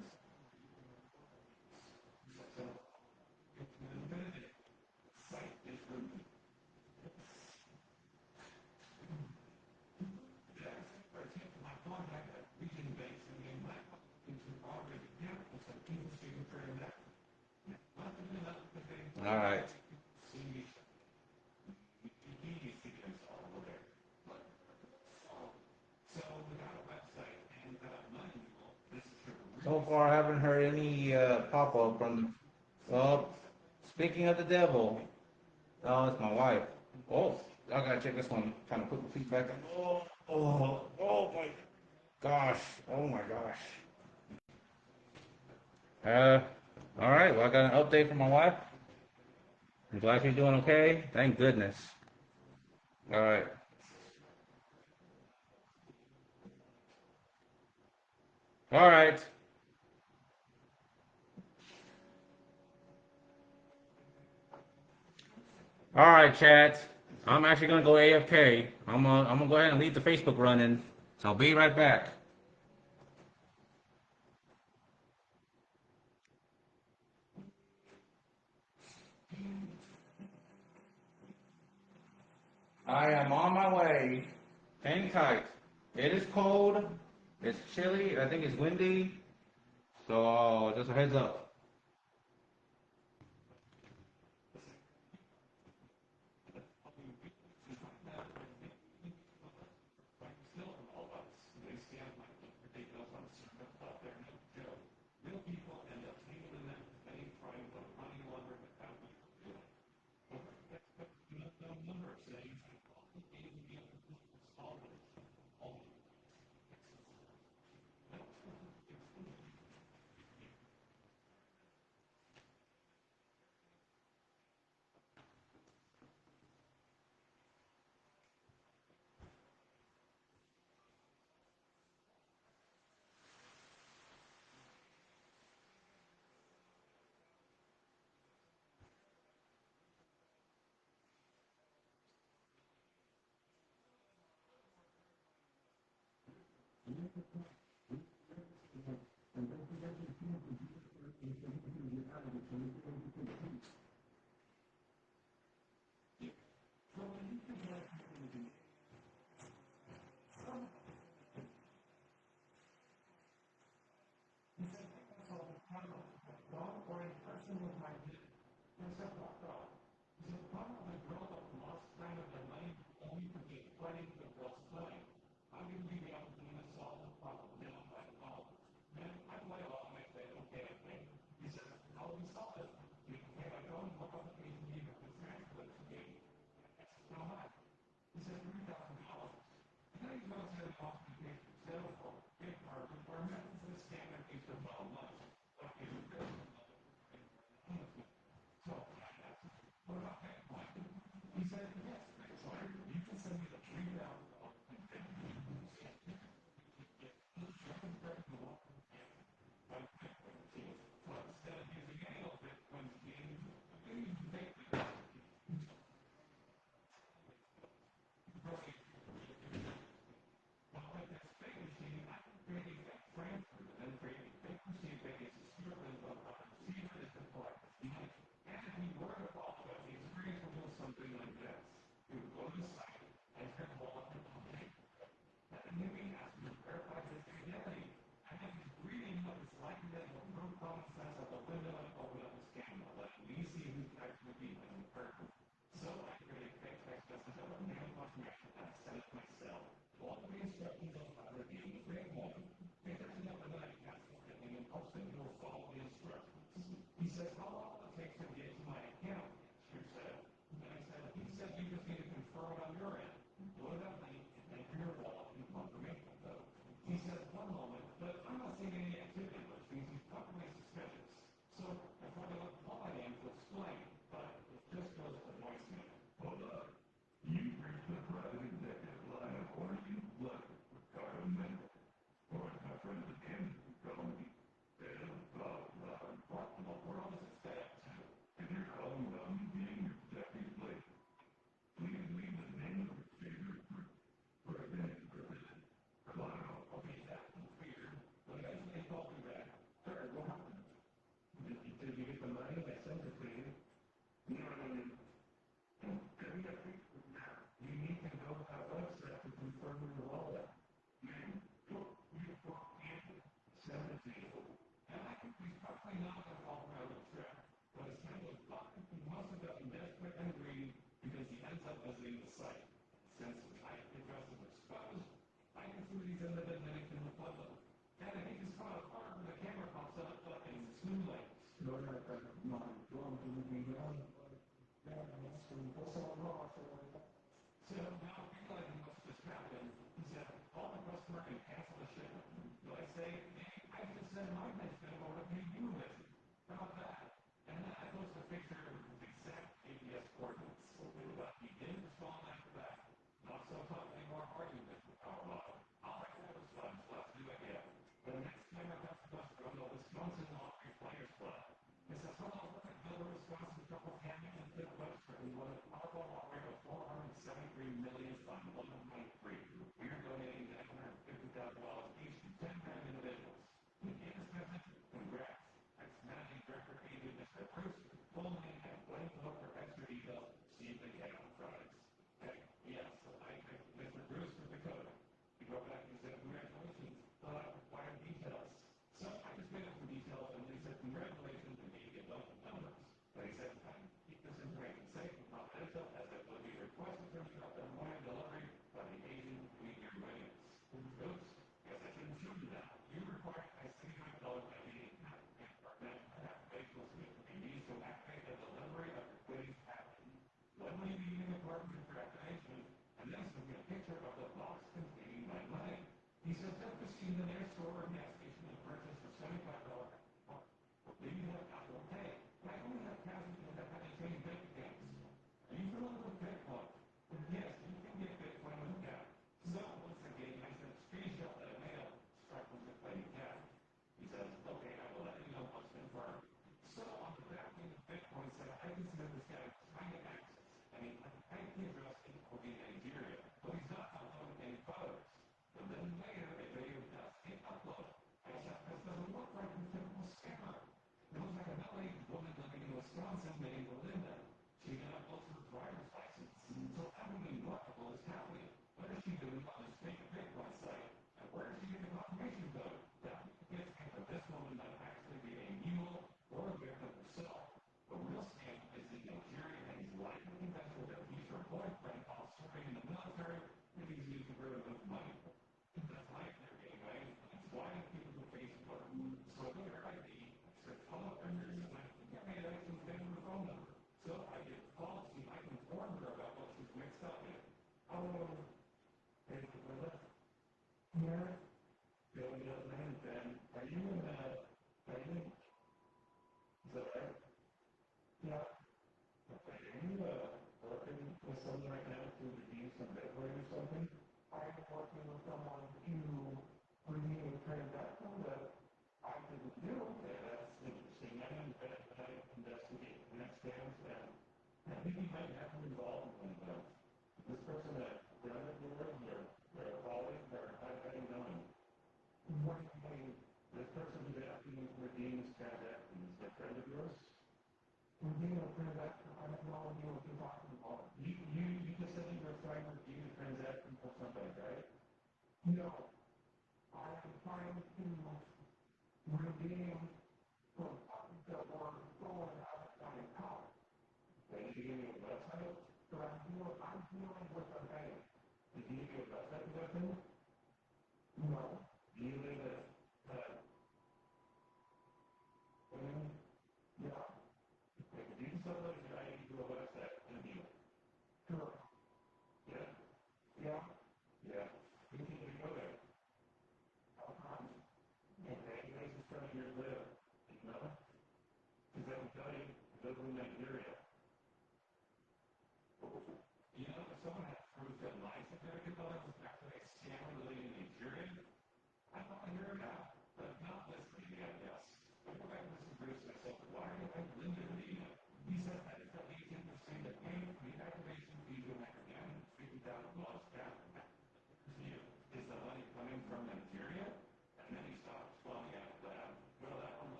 All right. So far, I haven't heard any pop up from the. Well, speaking of the devil, Oh, it's my wife. Oh, I gotta check this one. Trying to put my feet back in. Oh my gosh. Oh my gosh. Uh, all right. Well, I got an update from my wife. I'm glad she's doing okay. Thank goodness. All right. All right. All right, chat. I'm actually gonna go AFK. I'm gonna go ahead and leave the Facebook running. So I'll be right back. I am on my way. Hang tight. It is cold. It's chilly. I think it's windy. So just a heads up.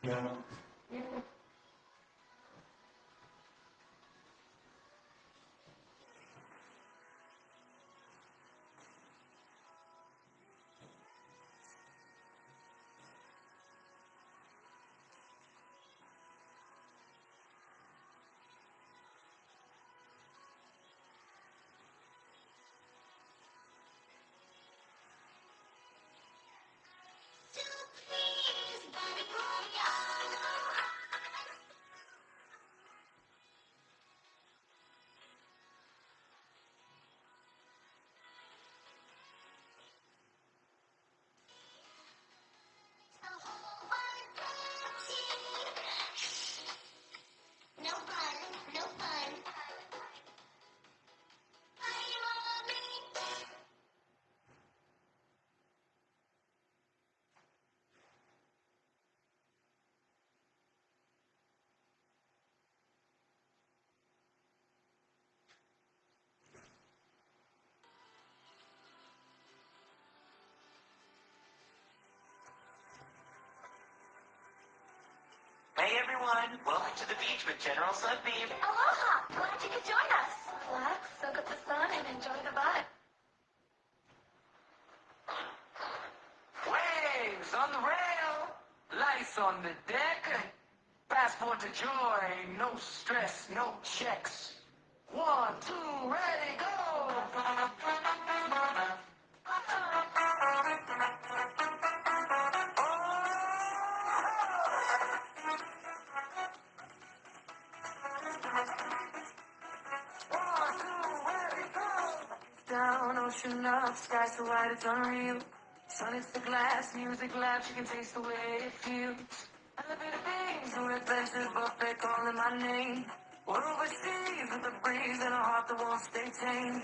No fun, no fun. Hey everyone, welcome to the beach with General Sunbeam. Aloha! Glad you could join us. Relax, soak up the sun, and enjoy the vibe. Waves on the rail, lights on the deck, passport to joy, no stress, no checks. 1, 2, ready, go! Down, ocean up, sky so wide it's unreal. Sun hits the glass, music loud, you can taste the way it feels. Elevator beams, new adventures, buffet calling my name. We're overseas with a breeze and a heart that won't stay tame.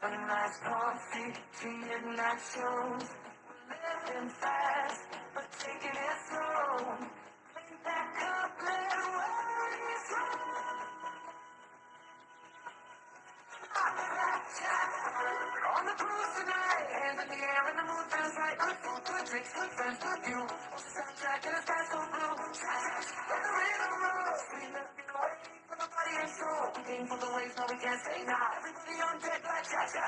A nice coffee, two midnight shows. We're living fast, but taking it slow. Clean that cup, let worries roll. On the cruise tonight, hands in the air and the mood feels right. Good food, good drinks, good friends, good view. Soundtrack and the sky so blue. Let the rhythm roll. We left it away for the body and soul. We came for the waves, now we can't say nah. Everybody on deck like cha-cha.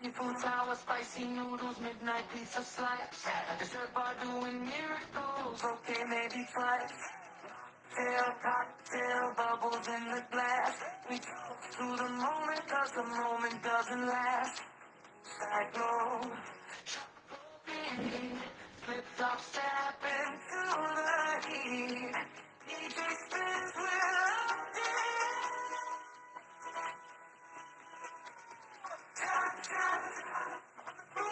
Seafood tower, spicy noodles, midnight pizza slice. Dessert bar doing miracles, okay, maybe twice. Tail, cocktail, bubbles in the glass. We go through the moment, cause the moment doesn't last. Psycho, flip top, step into the heat. DJ spins with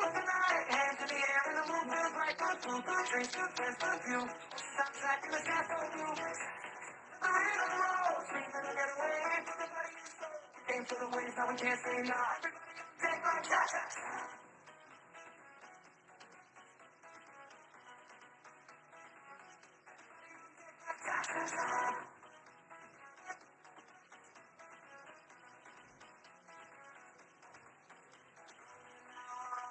tonight, hands in the air and the moon feels like good food, good drinks, good friends, good view. Soundtrack in the sky so blue. The rhythm rolls, we gonna get away from the body and soul. Came for the waves, now we can't say nah. Take my cha-cha.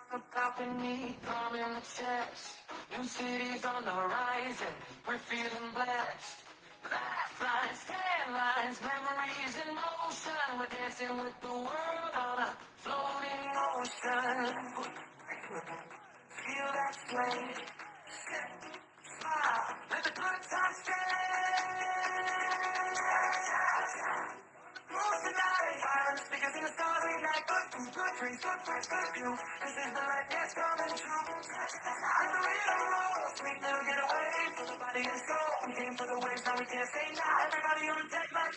The balcony, palm in the chest. New cities on the horizon, we're feeling blessed. Lifelines, tan lines, memories in motion. We're dancing with the world on a floating ocean. Feel that sway. Smile, let the good times stay. Move tonight, silence, speakers in the starry night. Good food, good drinks, good friends, good view. This is the life that's coming true. Let the rhythm roll, sweet little getaway for the body and soul. We came for the waves, now we can't say nah. Everybody on deck like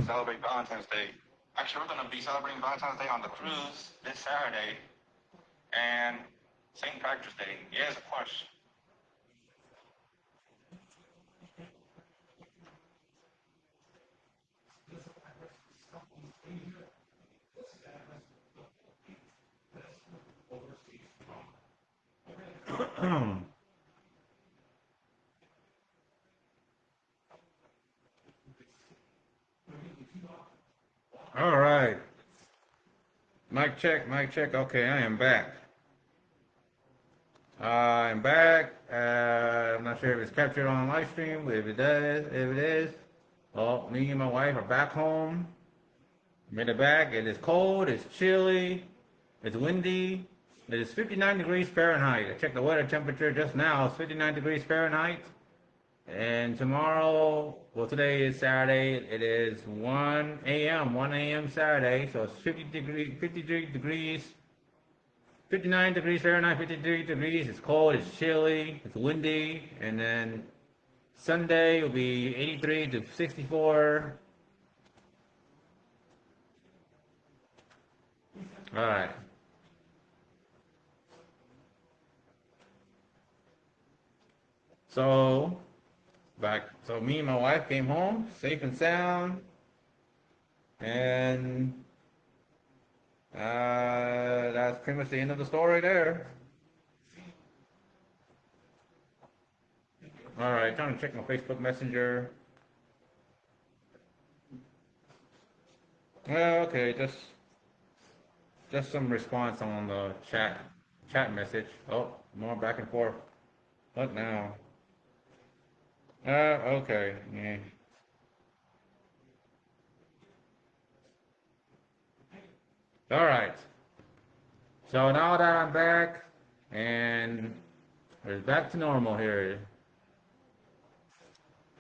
celebrate Valentine's Day. Actually, we're gonna be celebrating Valentine's Day on the cruise this Saturday and St. Patrick's Day. Yes, of course. All right. Mic check, mic check. Okay, I am back. I'm back. I'm not sure if it's captured on live stream, but if it is, well, me and my wife are back home. Made it back. It is cold. It's chilly. It's windy. It is 59 degrees Fahrenheit. I checked the weather temperature just now. It's 59 degrees Fahrenheit. And tomorrow, well, today is Saturday. It is 1 a.m. 1 a.m. Saturday. So it's 53 degrees, 59 degrees Fahrenheit, 53 degrees. It's cold. It's chilly. It's windy. And then Sunday will be 83 to 64. All right. So so me and my wife came home safe and sound, and that's pretty much the end of the story there. All right, trying to check my Facebook Messenger. Okay, just some response on the chat message. Oh, more back and forth. What now? Okay. Yeah. All right. So now that I'm back and it's back to normal here.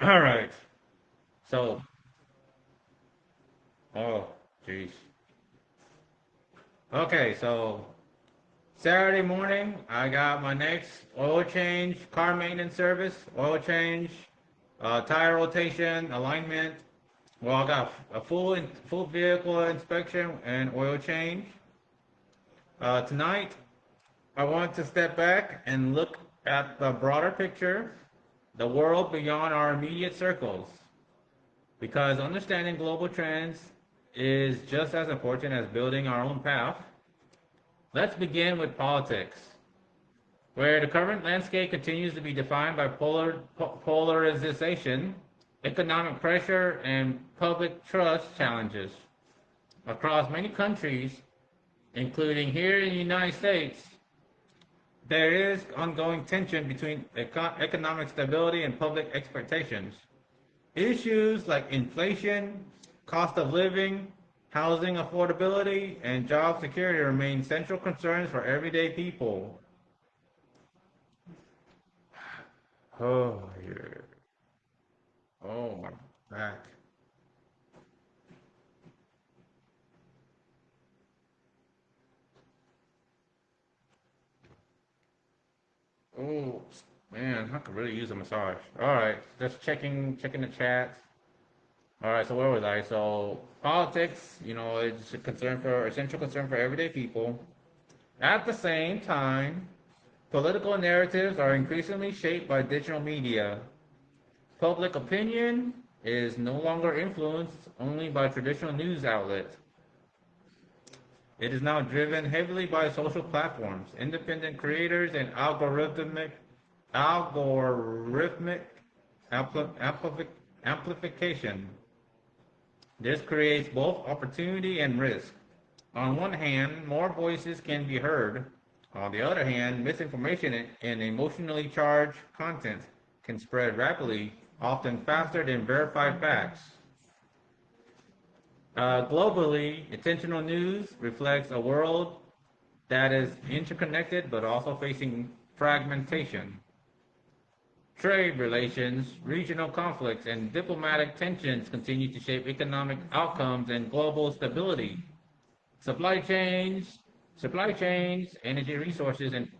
All right. So, oh, jeez. Okay, so Saturday morning, I got my next oil change, car maintenance service, oil change, tire rotation, alignment. Well, I got a full vehicle inspection and oil change. Tonight, I want to step back and look at the broader picture, the world beyond our immediate circles, because understanding global trends is just as important as building our own path. Let's begin with politics, where the current landscape continues to be defined by polarization, economic pressure, and public trust challenges. Across many countries, including here in the United States, there is ongoing tension between economic stability and public expectations. Issues like inflation, cost of living, housing affordability, and job security remain central concerns for everyday people. Oh, yeah. Oh, my back. Oh, man, I could really use a massage. All right, just checking the chat. All right, so where was I? So politics, it's a essential concern for everyday people. At the same time, political narratives are increasingly shaped by digital media. Public opinion is no longer influenced only by traditional news outlets. It is now driven heavily by social platforms, independent creators, and algorithmic amplification. This creates both opportunity and risk. On one hand, more voices can be heard. On the other hand, misinformation and emotionally charged content can spread rapidly, often faster than verified facts. Globally, intentional news reflects a world that is interconnected but also facing fragmentation. Trade relations, regional conflicts, and diplomatic tensions continue to shape economic outcomes and global stability. Supply chains, energy resources, and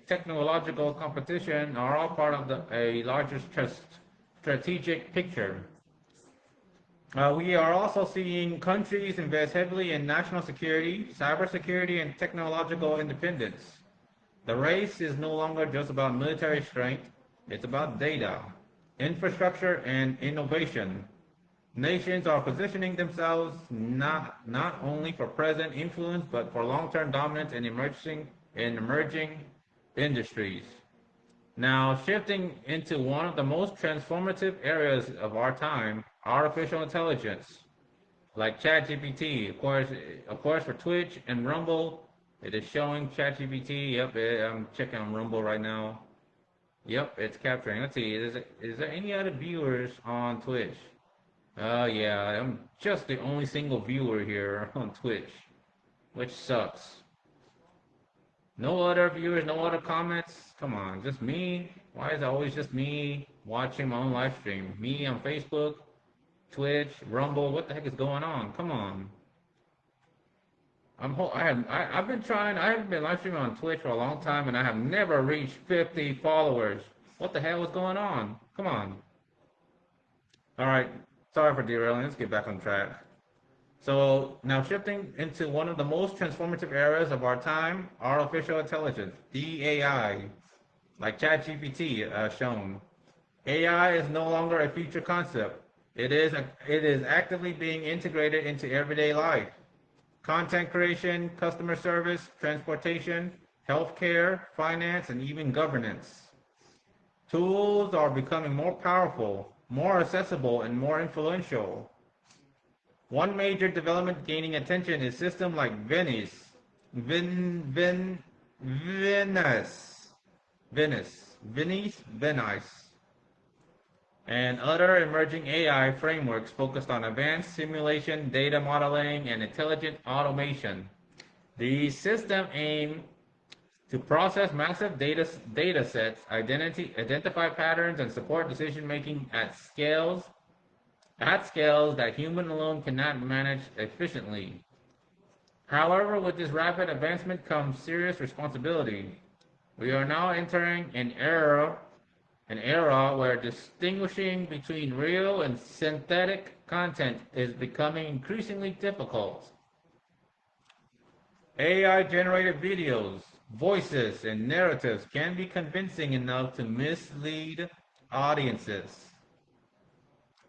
technological competition are all part of a larger strategic picture. We are also seeing countries invest heavily in national security, cybersecurity, and technological independence. The race is no longer just about military strength, it's about data, infrastructure, and innovation. Nations are positioning themselves not only for present influence, but for long-term dominance in emerging industries. Now, shifting into one of the most transformative areas of our time, artificial intelligence, like ChatGPT. Of course, for Twitch and Rumble, it is showing ChatGPT. Yep, I'm checking on Rumble right now. Yep, it's capturing. Let's see, is there any other viewers on Twitch? Yeah, I'm just the only single viewer here on Twitch, which sucks. No other viewers, no other comments. Come on, just me. Why is it always just me watching my own live stream? Me on Facebook, Twitch, Rumble. What the heck is going on? Come on. I've been trying. I haven't been live streaming on Twitch for a long time, and I have never reached 50 followers. What the hell is going on? Come on. All right. Sorry for derailing. Let's get back on track. So now shifting into one of the most transformative areas of our time, artificial intelligence, (DAI), like ChatGPT shown. AI is no longer a future concept. It is actively being integrated into everyday life. Content creation, customer service, transportation, healthcare, finance, and even governance. Tools are becoming more powerful, more accessible, and more influential. One major development gaining attention is systems like Venice, Venice, and other emerging AI frameworks focused on advanced simulation, data modeling, and intelligent automation. These systems aim to process massive data sets, identify patterns, and support decision making at scales that human alone cannot manage efficiently. However, with this rapid advancement comes serious responsibility. We are now entering an era where distinguishing between real and synthetic content is becoming increasingly difficult. AI generated videos, voices, and narratives can be convincing enough to mislead audiences.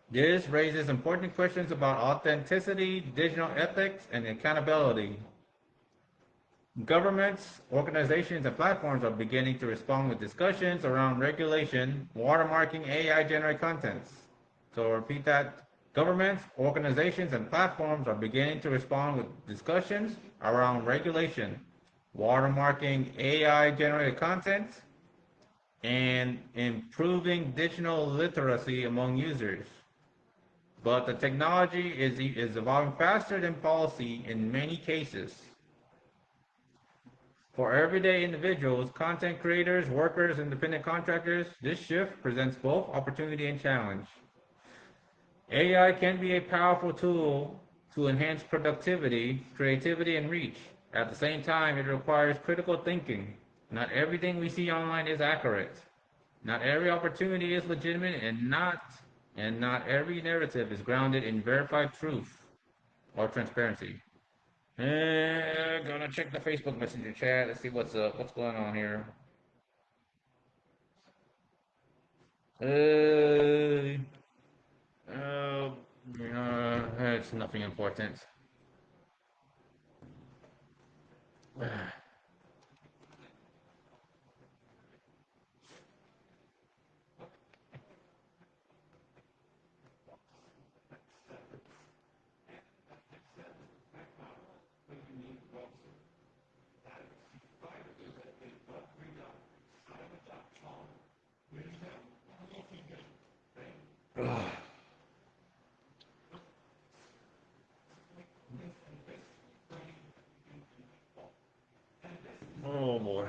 This raises important questions about authenticity, digital ethics, and accountability. Governments, organizations, and platforms are beginning to respond with discussions around regulation, watermarking AI-generated contents. So I'll repeat that. Governments, organizations, and platforms are beginning to respond with discussions around regulation, watermarking AI-generated content, and improving digital literacy among users. But the technology is evolving faster than policy in many cases. For everyday individuals, content creators, workers, independent contractors, this shift presents both opportunity and challenge. AI can be a powerful tool to enhance productivity, creativity, and reach. At the same time, it requires critical thinking. Not everything we see online is accurate. Not every opportunity is legitimate, and not every narrative is grounded in verified truth or transparency. Gonna check the Facebook Messenger chat. Let's see what's up. What's going on here? Uh, uh, it's nothing important. Oh boy.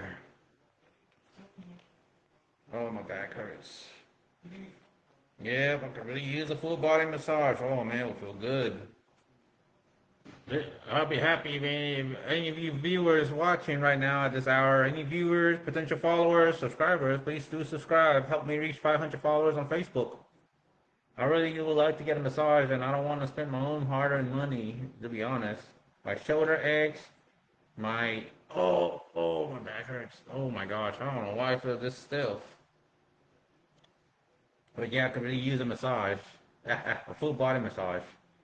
Oh, my back hurts. Yeah, I could really use a full body massage. Oh man, it would feel good. I'll be happy if any of you viewers watching right now at this hour, any viewers, potential followers, subscribers, please do subscribe. Help me reach 500 followers on Facebook. I really would like to get a massage, and I don't want to spend my own hard-earned money, to be honest. My shoulder aches, my my back hurts. Oh my gosh, I don't know why I feel this stiff. But yeah, I could really use a massage, a full body massage.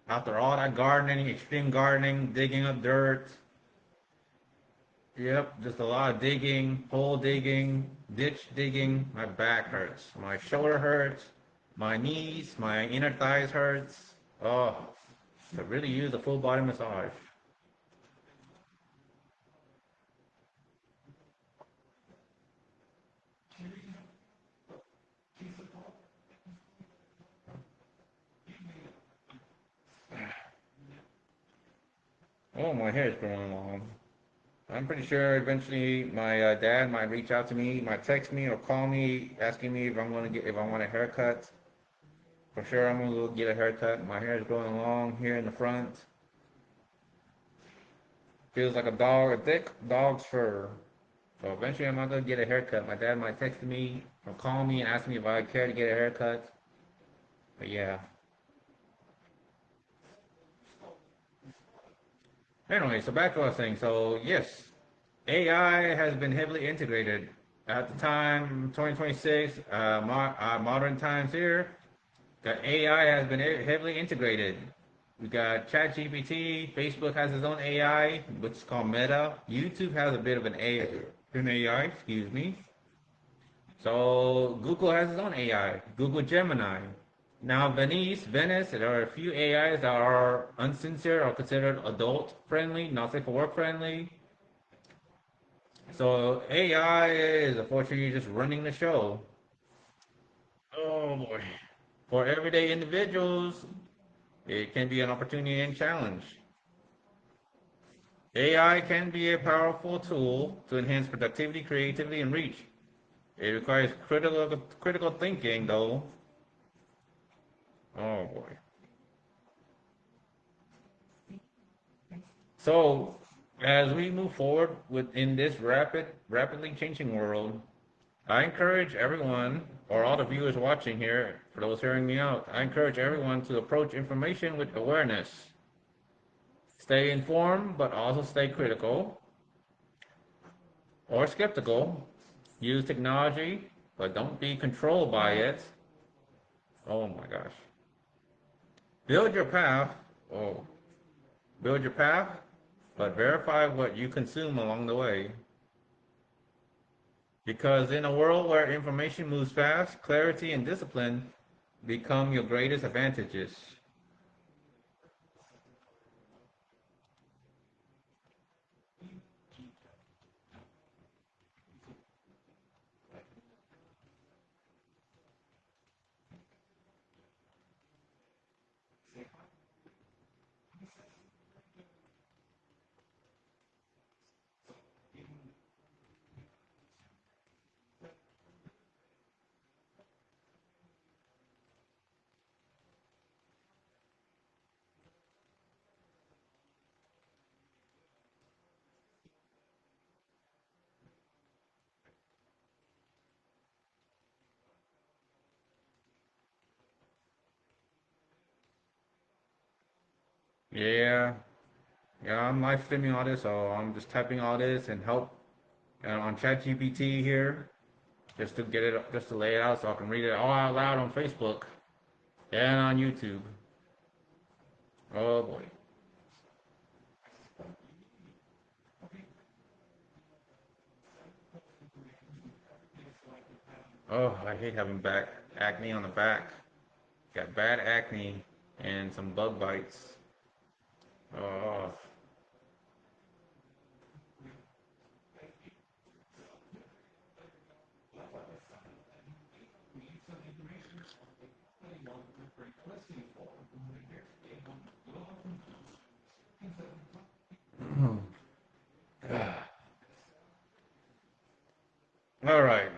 After all that gardening, extreme gardening, digging up dirt, yep, just a lot of digging, hole digging, ditch digging. My back hurts. My shoulder hurts. My knees, my inner thighs hurts. Oh, could really use a full body massage. Oh, my hair is growing long. I'm pretty sure eventually my dad might reach out to me, might text me or call me asking me if I want a haircut. For sure, I'm gonna go get a haircut. My hair is growing long here in the front. Feels like a thick dog's fur. So eventually, I'm not gonna get a haircut. My dad might text me or call me and ask me if I care to get a haircut. But yeah. Anyway, so back to what I was saying. So yes, AI has been heavily integrated. At the time, 2026, modern times here, the AI has been heavily integrated. We got ChatGPT, Facebook has its own AI, which is called Meta. YouTube has a bit of an AI, excuse me. So Google has its own AI, Google Gemini. Now Venice, there are a few AIs that are uncensored or considered adult friendly, not safe for work friendly. So AI is unfortunately just running the show. Oh boy. For everyday individuals, it can be an opportunity and challenge. AI can be a powerful tool to enhance productivity, creativity, and reach. It requires critical thinking, though. Oh boy. So, as we move forward within this rapidly changing world, I encourage everyone, or all the viewers watching here, for those hearing me out, I encourage everyone to approach information with awareness. Stay informed, but also stay critical or skeptical. Use technology, but don't be controlled by it. Oh my gosh. Build your path. Oh, build your path, but verify what you consume along the way. Because in a world where information moves fast, clarity and discipline become your greatest advantages. Yeah, yeah, I'm live streaming all this, so I'm just typing all this and help on ChatGPT here, just to get it, just to lay it out so I can read it all out loud on Facebook and on YouTube. Oh boy. Oh, I hate having back acne on the back. Got bad acne and some bug bites. Oh, all right.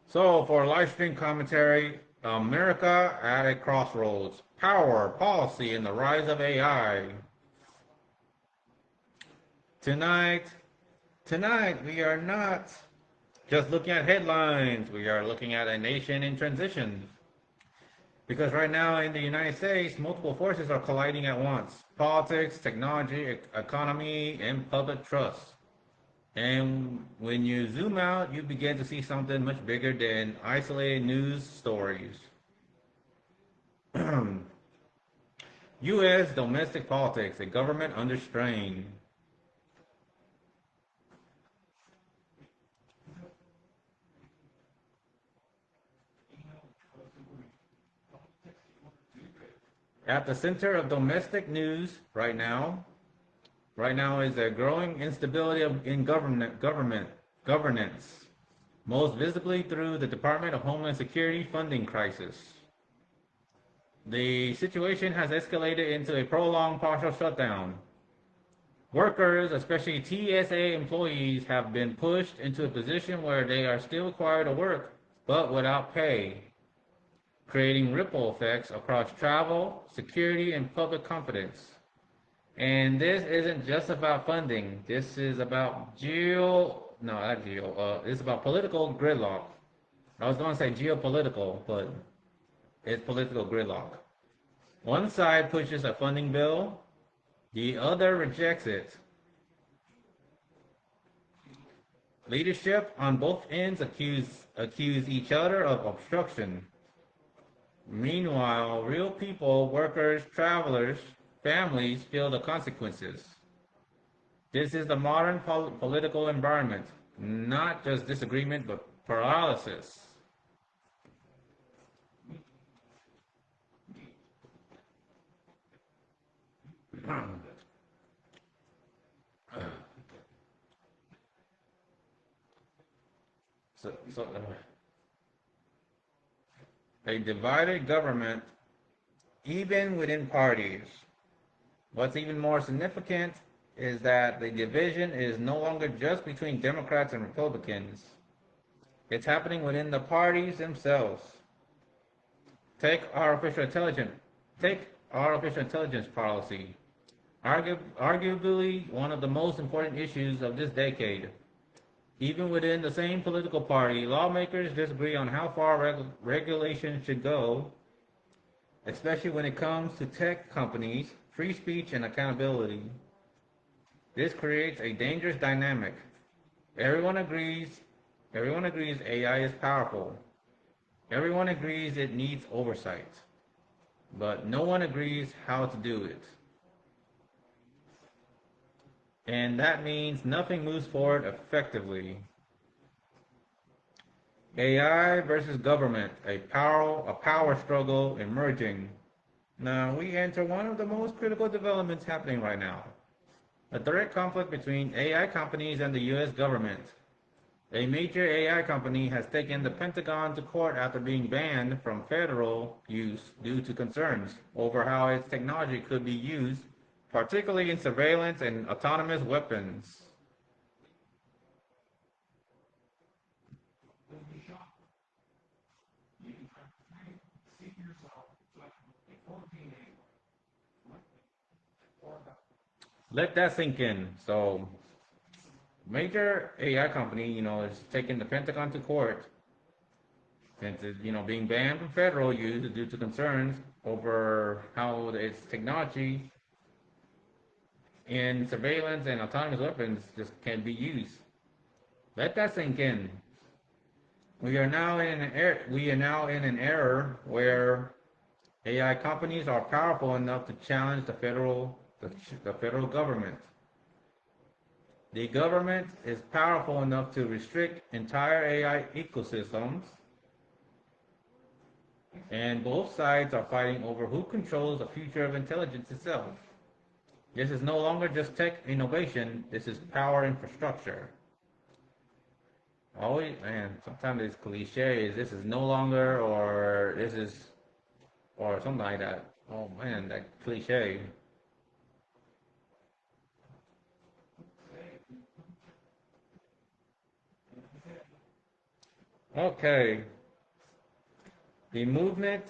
So for live stream commentary, America at a crossroads, power, policy, and the rise of AI. Tonight, tonight we are not Just looking at headlines, we are looking at a nation in transition. Because right now in the United States, multiple forces are colliding at once. Politics, technology, economy, and public trust. And when you zoom out, you begin to see something much bigger than isolated news stories. U.S. domestic politics, a government under strain. At the center of domestic news right now is a growing instability in governance, most visibly through the Department of Homeland Security funding crisis. The situation has escalated into a prolonged partial shutdown. Workers, especially TSA employees, have been pushed into a position where they are still required to work, but without pay, creating ripple effects across travel, security, and public confidence. And this isn't just about funding. This is about no, not it's about political gridlock. I was going to say geopolitical, but it's political gridlock. One side pushes a funding bill, the other rejects it. Leadership on both ends accuse each other of obstruction. Meanwhile, real people, workers, travelers, families feel the consequences. This is the modern political environment, not just disagreement, but paralysis. So, a divided government, even within parties. What's even more significant is that the division is no longer just between Democrats and Republicans. It's happening within the parties themselves. Take artificial intelligence. Take artificial intelligence policy. Arguably one of the most important issues of this decade. Even within the same political party, lawmakers disagree on how far regulation should go, especially when it comes to tech companies, free speech, and accountability. This creates a dangerous dynamic. Everyone agrees, everyone agrees AI is powerful. Everyone agrees it needs oversight. But no one agrees how to do it. And that means nothing moves forward effectively. AI versus government, a power struggle emerging. Now we enter one of the most critical developments happening right now. A direct conflict between AI companies and the US government. A major AI company has taken the Pentagon to court after being banned from federal use due to concerns over how its technology could be used, particularly in surveillance and autonomous weapons. Let that sink in. So, major AI company, is taking the Pentagon to court and being banned from federal use due to concerns over how its technology in surveillance and autonomous weapons just can be used. Let that sink in. We are now in an era where AI companies are powerful enough to challenge the federal government. The government is powerful enough to restrict entire AI ecosystems, and both sides are fighting over who controls the future of intelligence itself. This is no longer just tech innovation, this is power infrastructure. Always, man, sometimes it's cliches. This is no longer, or this is, or something like that. Oh man, that cliche. Okay, the movement,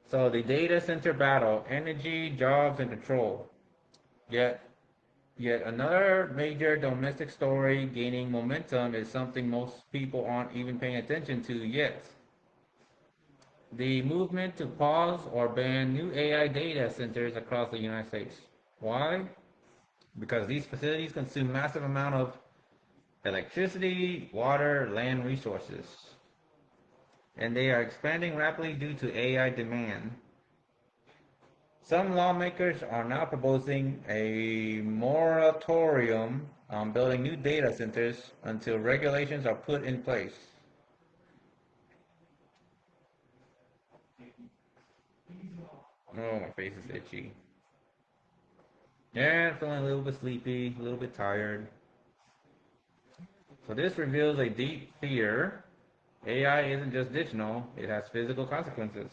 so the data center battle, energy, jobs, and control. Yet, Yet another major domestic story gaining momentum is something most people aren't even paying attention to yet. The movement to pause or ban new AI data centers across the United States. Why? Because these facilities consume massive amount of electricity, water, land resources, and they are expanding rapidly due to AI demand. Some lawmakers are now proposing a moratorium on building new data centers until regulations are put in place. Oh, my face is itchy. Yeah, feeling a little bit sleepy, a little bit tired. So this reveals a deep fear. AI isn't just digital, it has physical consequences.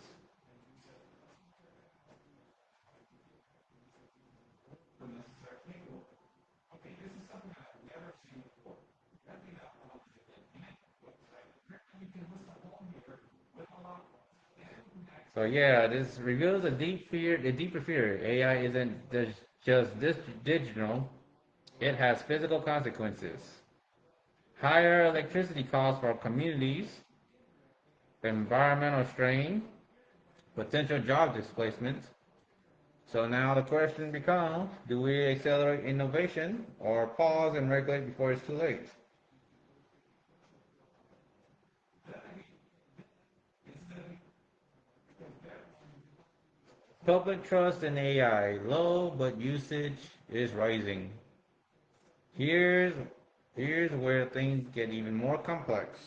So yeah, this reveals a deeper fear. AI isn't just this digital, it has physical consequences. Higher electricity costs for communities, environmental strain, potential job displacement. So now the question becomes, do we accelerate innovation or pause and regulate before it's too late? Public trust in AI low, but usage is rising. Here's here's where things get even more complex.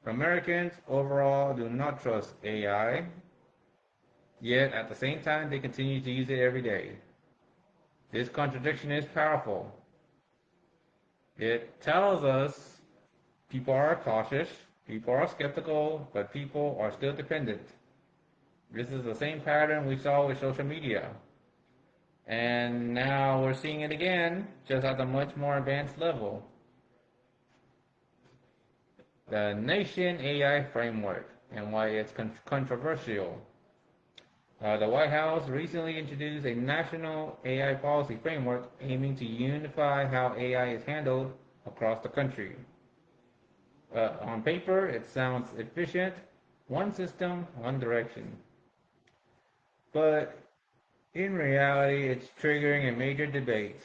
Americans overall do not trust AI, yet at the same time they continue to use it every day. This contradiction is powerful. It tells us people are cautious, people are skeptical, but people are still dependent. This is the same pattern we saw with social media. And now we're seeing it again, just at a much more advanced level. The Nation AI Framework and why it's controversial. The White House recently introduced a national AI policy framework aiming to unify how AI is handled across the country. On paper, it sounds efficient, one system, one direction. But in reality, it's triggering a major debate.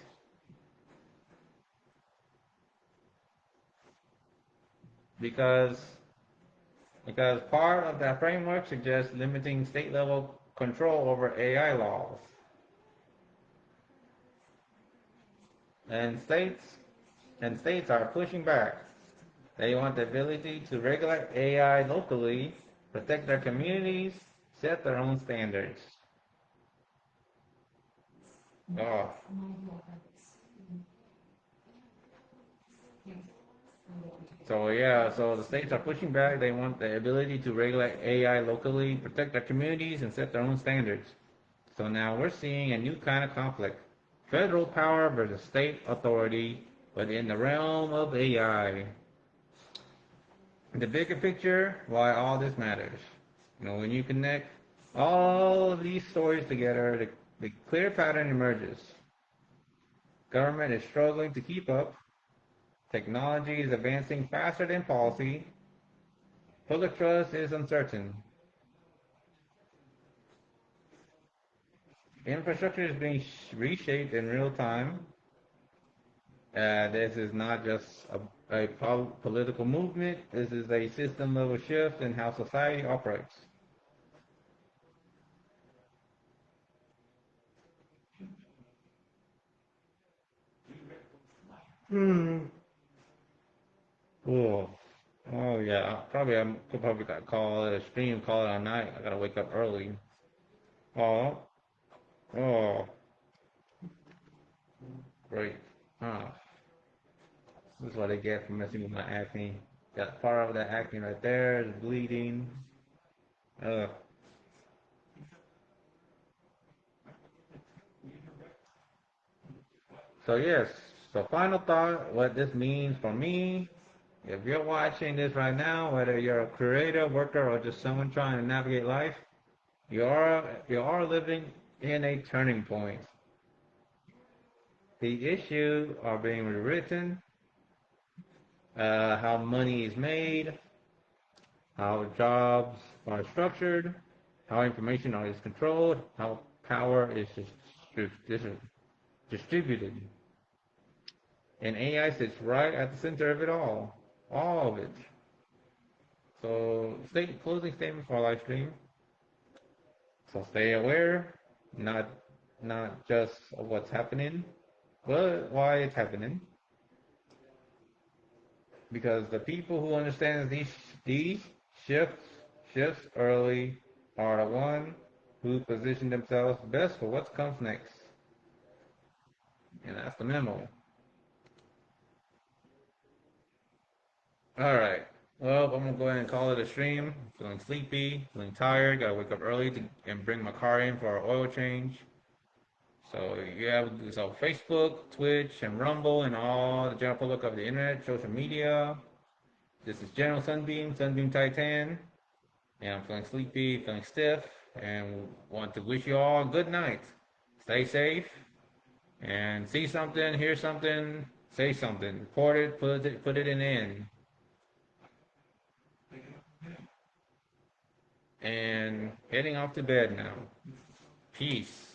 Because, because part of that framework suggests limiting state level control over AI laws. And states are pushing back. They want the ability to regulate AI locally, protect their communities, set their own standards. Oh, so yeah, so the states are pushing back. They want the ability to regulate AI locally, protect their communities, and set their own standards. So now we're seeing a new kind of conflict. Federal power versus state authority, but in the realm of AI. The bigger picture, why all this matters. When you connect all of these stories together, the clear pattern emerges. Government is struggling to keep up. Technology is advancing faster than policy. Public trust is uncertain. Infrastructure is being reshaped in real time. This is not just a political movement. This is a system level shift in how society operates. Hmm. Cool. Oh yeah. I could probably call it a stream, call it a night. I gotta wake up early. Oh. Oh. Great. Ah. This is what I get for messing with my acne. Got part of that acne right there is bleeding. Ugh. So yes, so final thought, what this means for me, if you're watching this right now, whether you're a creator, worker, or just someone trying to navigate life, you are living in a turning point. the issues are being rewritten, how money is made, how jobs are structured, how information is controlled, how power is distributed. And AI sits right at the center of it all of it. So, closing statement for our live stream. So stay aware, not just of what's happening, but why it's happening. Because the people who understand these shifts shifts early are the one who position themselves best for what comes next. And that's the memo. All right. Well, I'm gonna go ahead and call it a stream. Feeling sleepy, feeling tired. Gotta wake up early and bring my car in for our oil change. So you have Facebook, Twitch, and Rumble, and all the general public of the internet, social media. This is General Sunbeam, Sunbeam Titan, and I'm feeling sleepy, feeling stiff, and want to wish you all a good night. Stay safe, and see something, hear something, say something, report it, put it in. And heading off to bed now. Peace.